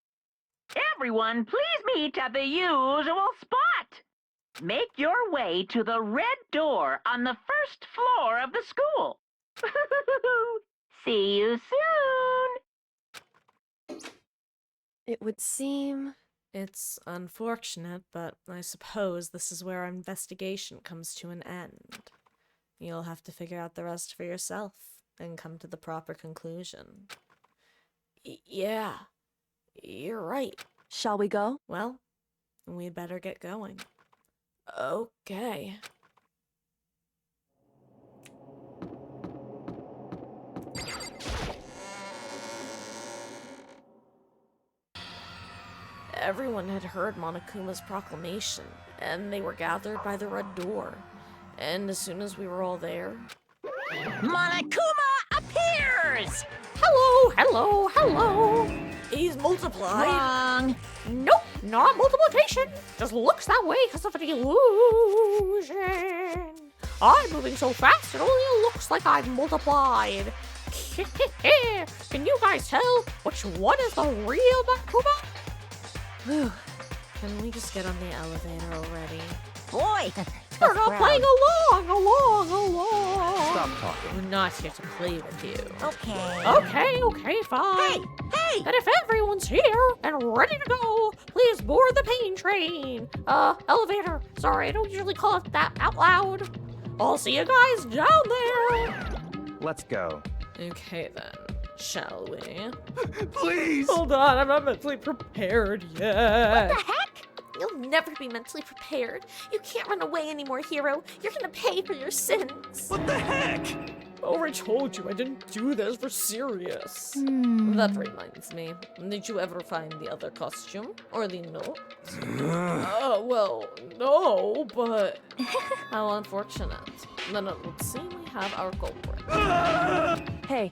everyone please meet at the usual spot. Make your way to the red door on the first floor of the school. See you soon! It would seem... It's unfortunate, but I suppose this is where our investigation comes to an end. You'll have to figure out the rest for yourself and come to the proper conclusion. Yeah, you're right. Shall we go? Well, we'd better get going. Okay. Everyone had heard Monokuma's proclamation, and they were gathered by the red door. And as soon as we were all there... Monokuma appears! Hello, hello, hello. He's multiplied. Wrong. Nope, not multiplication. Just looks that way because of an illusion. I'm moving so fast it only looks like I've multiplied. Can you guys tell which one is the real Monokuma? Whew. Can we just get on the elevator already? Boy, We're not playing along. Stop talking. We're not here to play with you. Okay. Okay, fine. Hey! And if everyone's here and ready to go, please board the pain train. Elevator. Sorry, I don't usually call it that out loud. I'll see you guys down there. Let's go. Okay then, shall we? Please! Hold on, I'm not mentally prepared yet. What the heck? You'll never be mentally prepared. You can't run away anymore, hero. You're gonna pay for your sins. What the heck? Oh, I told you I didn't do this for serious. That reminds me, did you ever find the other costume? Or the note? Well, no, but how unfortunate. Then it would seem we have our culprit. Hey,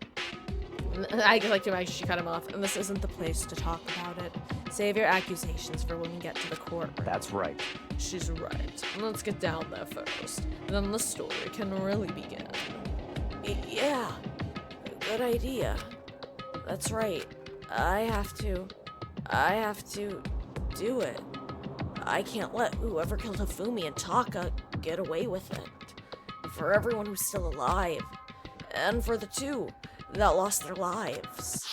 I like to imagine she cut him off, and this isn't the place to talk about it. Save your accusations for when we get to the courtroom. That's right. She's right. Let's get down there first. Then the story can really begin. Yeah, good idea. That's right. I have to do it. I can't let whoever killed Hifumi and Taka get away with it. For everyone who's still alive. And for the two that lost their lives.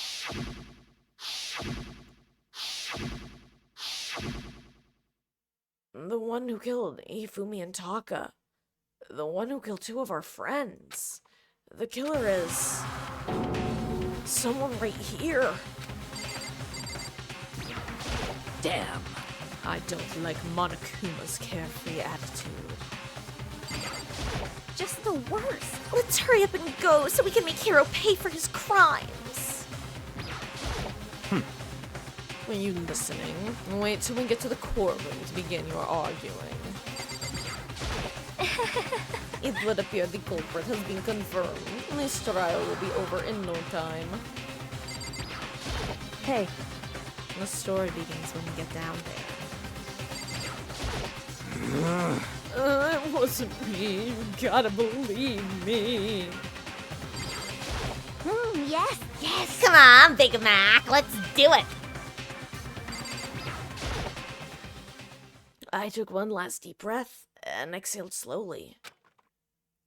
The one who killed Hifumi and Taka. The one who killed two of our friends. The killer is... someone right here. Damn. I don't like Monokuma's carefree attitude. Just the worst. Let's hurry up and go so we can make Hiro pay for his crimes. Were you listening? Wait till we get to the courtroom to begin your arguing. It would appear the culprit has been confirmed. This trial will be over in no time. Hey. The story begins when we get down there. It wasn't me. You gotta believe me. Yes, yes. Come on, Big Mac. Let's do it. I took one last deep breath and exhaled slowly.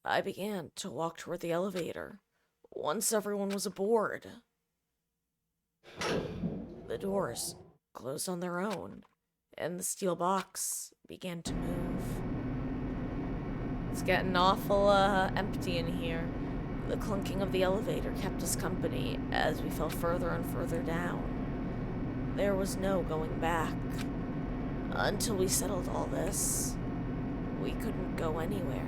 I began to walk toward the elevator once everyone was aboard. The doors closed on their own, and the steel box began to move. It's getting awful empty in here. The clunking of the elevator kept us company as we fell further and further down. There was no going back. Until we settled all this, we couldn't go anywhere.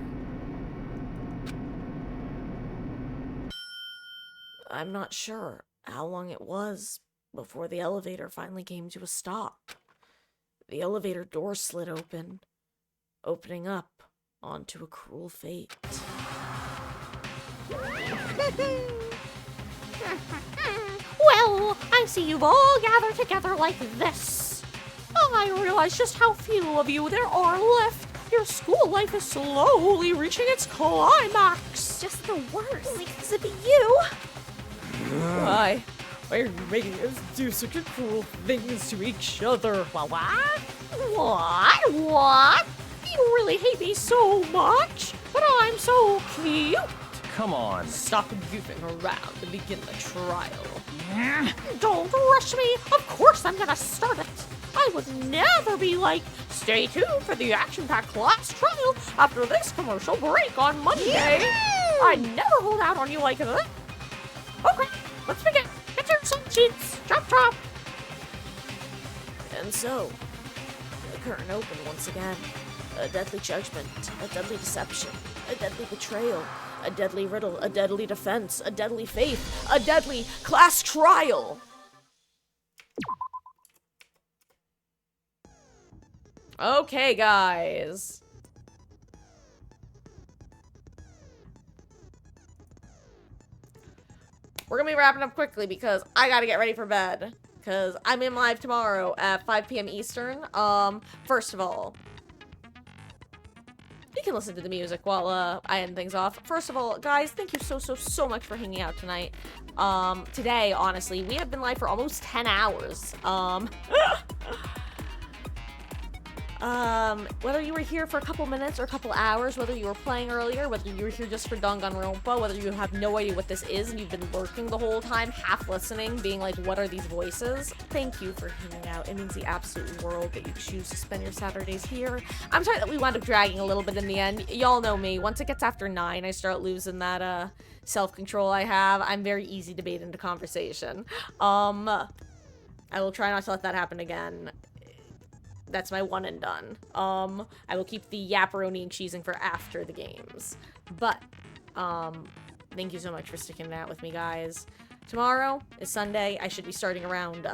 I'm not sure how long it was before the elevator finally came to a stop. The elevator door slid open, opening up onto a cruel fate. Well, I see you've all gathered together like this. I realize just how few of you there are left. Your school life is slowly reaching its climax. Just the worst. Because it be you. Why? Why are you making us do such cruel things to each other? What? What? You really hate me so much? But I'm so cute. Come on. Stop goofing around and begin the trial. Don't rush me. Of course I'm gonna start it. I would never be like, stay tuned for the action-packed class trial after this commercial break on Monday. I never hold out on you like that. Okay, let's begin. Get your sun sheets. Chop, chop. And so, the curtain opened once again. A deadly judgment, a deadly deception, a deadly betrayal, a deadly riddle, a deadly defense, a deadly faith, a deadly class trial. Okay, guys. We're gonna be wrapping up quickly because I gotta get ready for bed. Because I'm in live tomorrow at 5 p.m. Eastern. First of all, you can listen to the music while I end things off. First of all, guys, thank you so much for hanging out tonight. Today, honestly, we have been live for almost 10 hours. Whether you were here for a couple minutes or a couple hours, whether you were playing earlier, whether you were here just for Danganronpa, whether you have no idea what this is and you've been lurking the whole time, half listening, being like, what are these voices? Thank you for hanging out. It means the absolute world that you choose to spend your Saturdays here. I'm sorry that we wound up dragging a little bit in the end. Y'all know me. Once it gets after 9, I start losing that, self-control I have. I'm very easy to bait into conversation. I will try not to let that happen again. That's my one and done. I will keep the yapperoni and cheesing for after the games. But, thank you so much for sticking it out with me, guys. Tomorrow is Sunday. I should be starting around,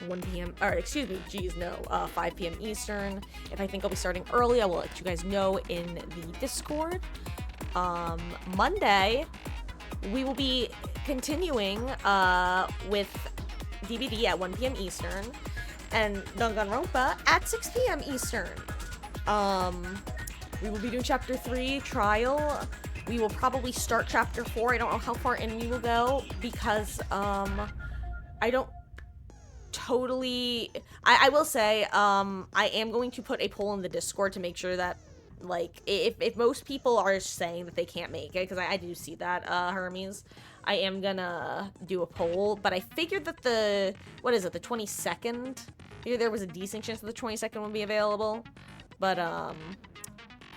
1 p.m. Or, excuse me, 5 p.m. Eastern. If I think I'll be starting early, I will let you guys know in the Discord. Monday, we will be continuing, with DVD at 1 p.m. Eastern. And Danganronpa at 6 p.m. Eastern. We will be doing Chapter 3, Trial. We will probably start Chapter 4. I don't know how far in we will go, because, I don't totally... I will say, I am going to put a poll in the Discord to make sure that, like, if most people are saying that they can't make it, because I do see that, Hermes, I am gonna do a poll, but I figured that the 22nd? Maybe there was a decent chance that the 22nd would be available. But,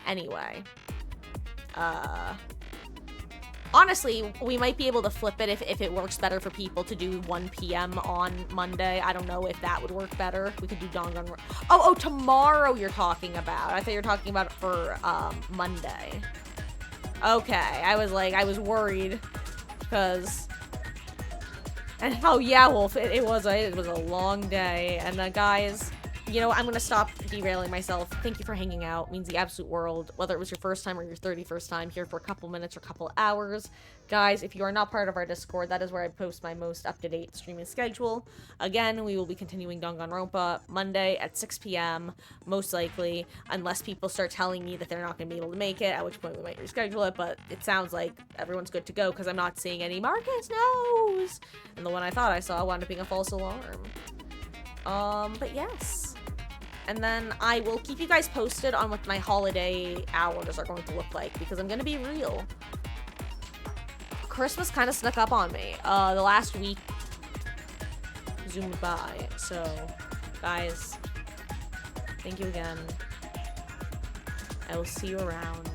anyway. Honestly, we might be able to flip it if it works better for people to do 1 p.m. on Monday. I don't know if that would work better. We could do Danganronpa. Oh, tomorrow you're talking about. I thought you were talking about it for Monday. Okay, I was worried because. And oh yeah, Wolf, it was a long day. And guys, you know, I'm gonna stop derailing myself. Thank you for hanging out. It means the absolute world. Whether it was your first time or your 31st time here for a couple minutes or a couple hours. Guys, if you are not part of our Discord, that is where I post my most up-to-date streaming schedule. Again, we will be continuing Danganronpa Monday at 6 p.m. most likely, unless people start telling me that they're not going to be able to make it, at which point we might reschedule it, but it sounds like everyone's good to go because I'm not seeing any Marcus knows! And the one I thought I saw wound up being a false alarm. But yes. And then I will keep you guys posted on what my holiday hours are going to look like, because I'm going to be real. Christmas kind of snuck up on me. The last week zoomed by. So, guys, thank you again. I will see you around.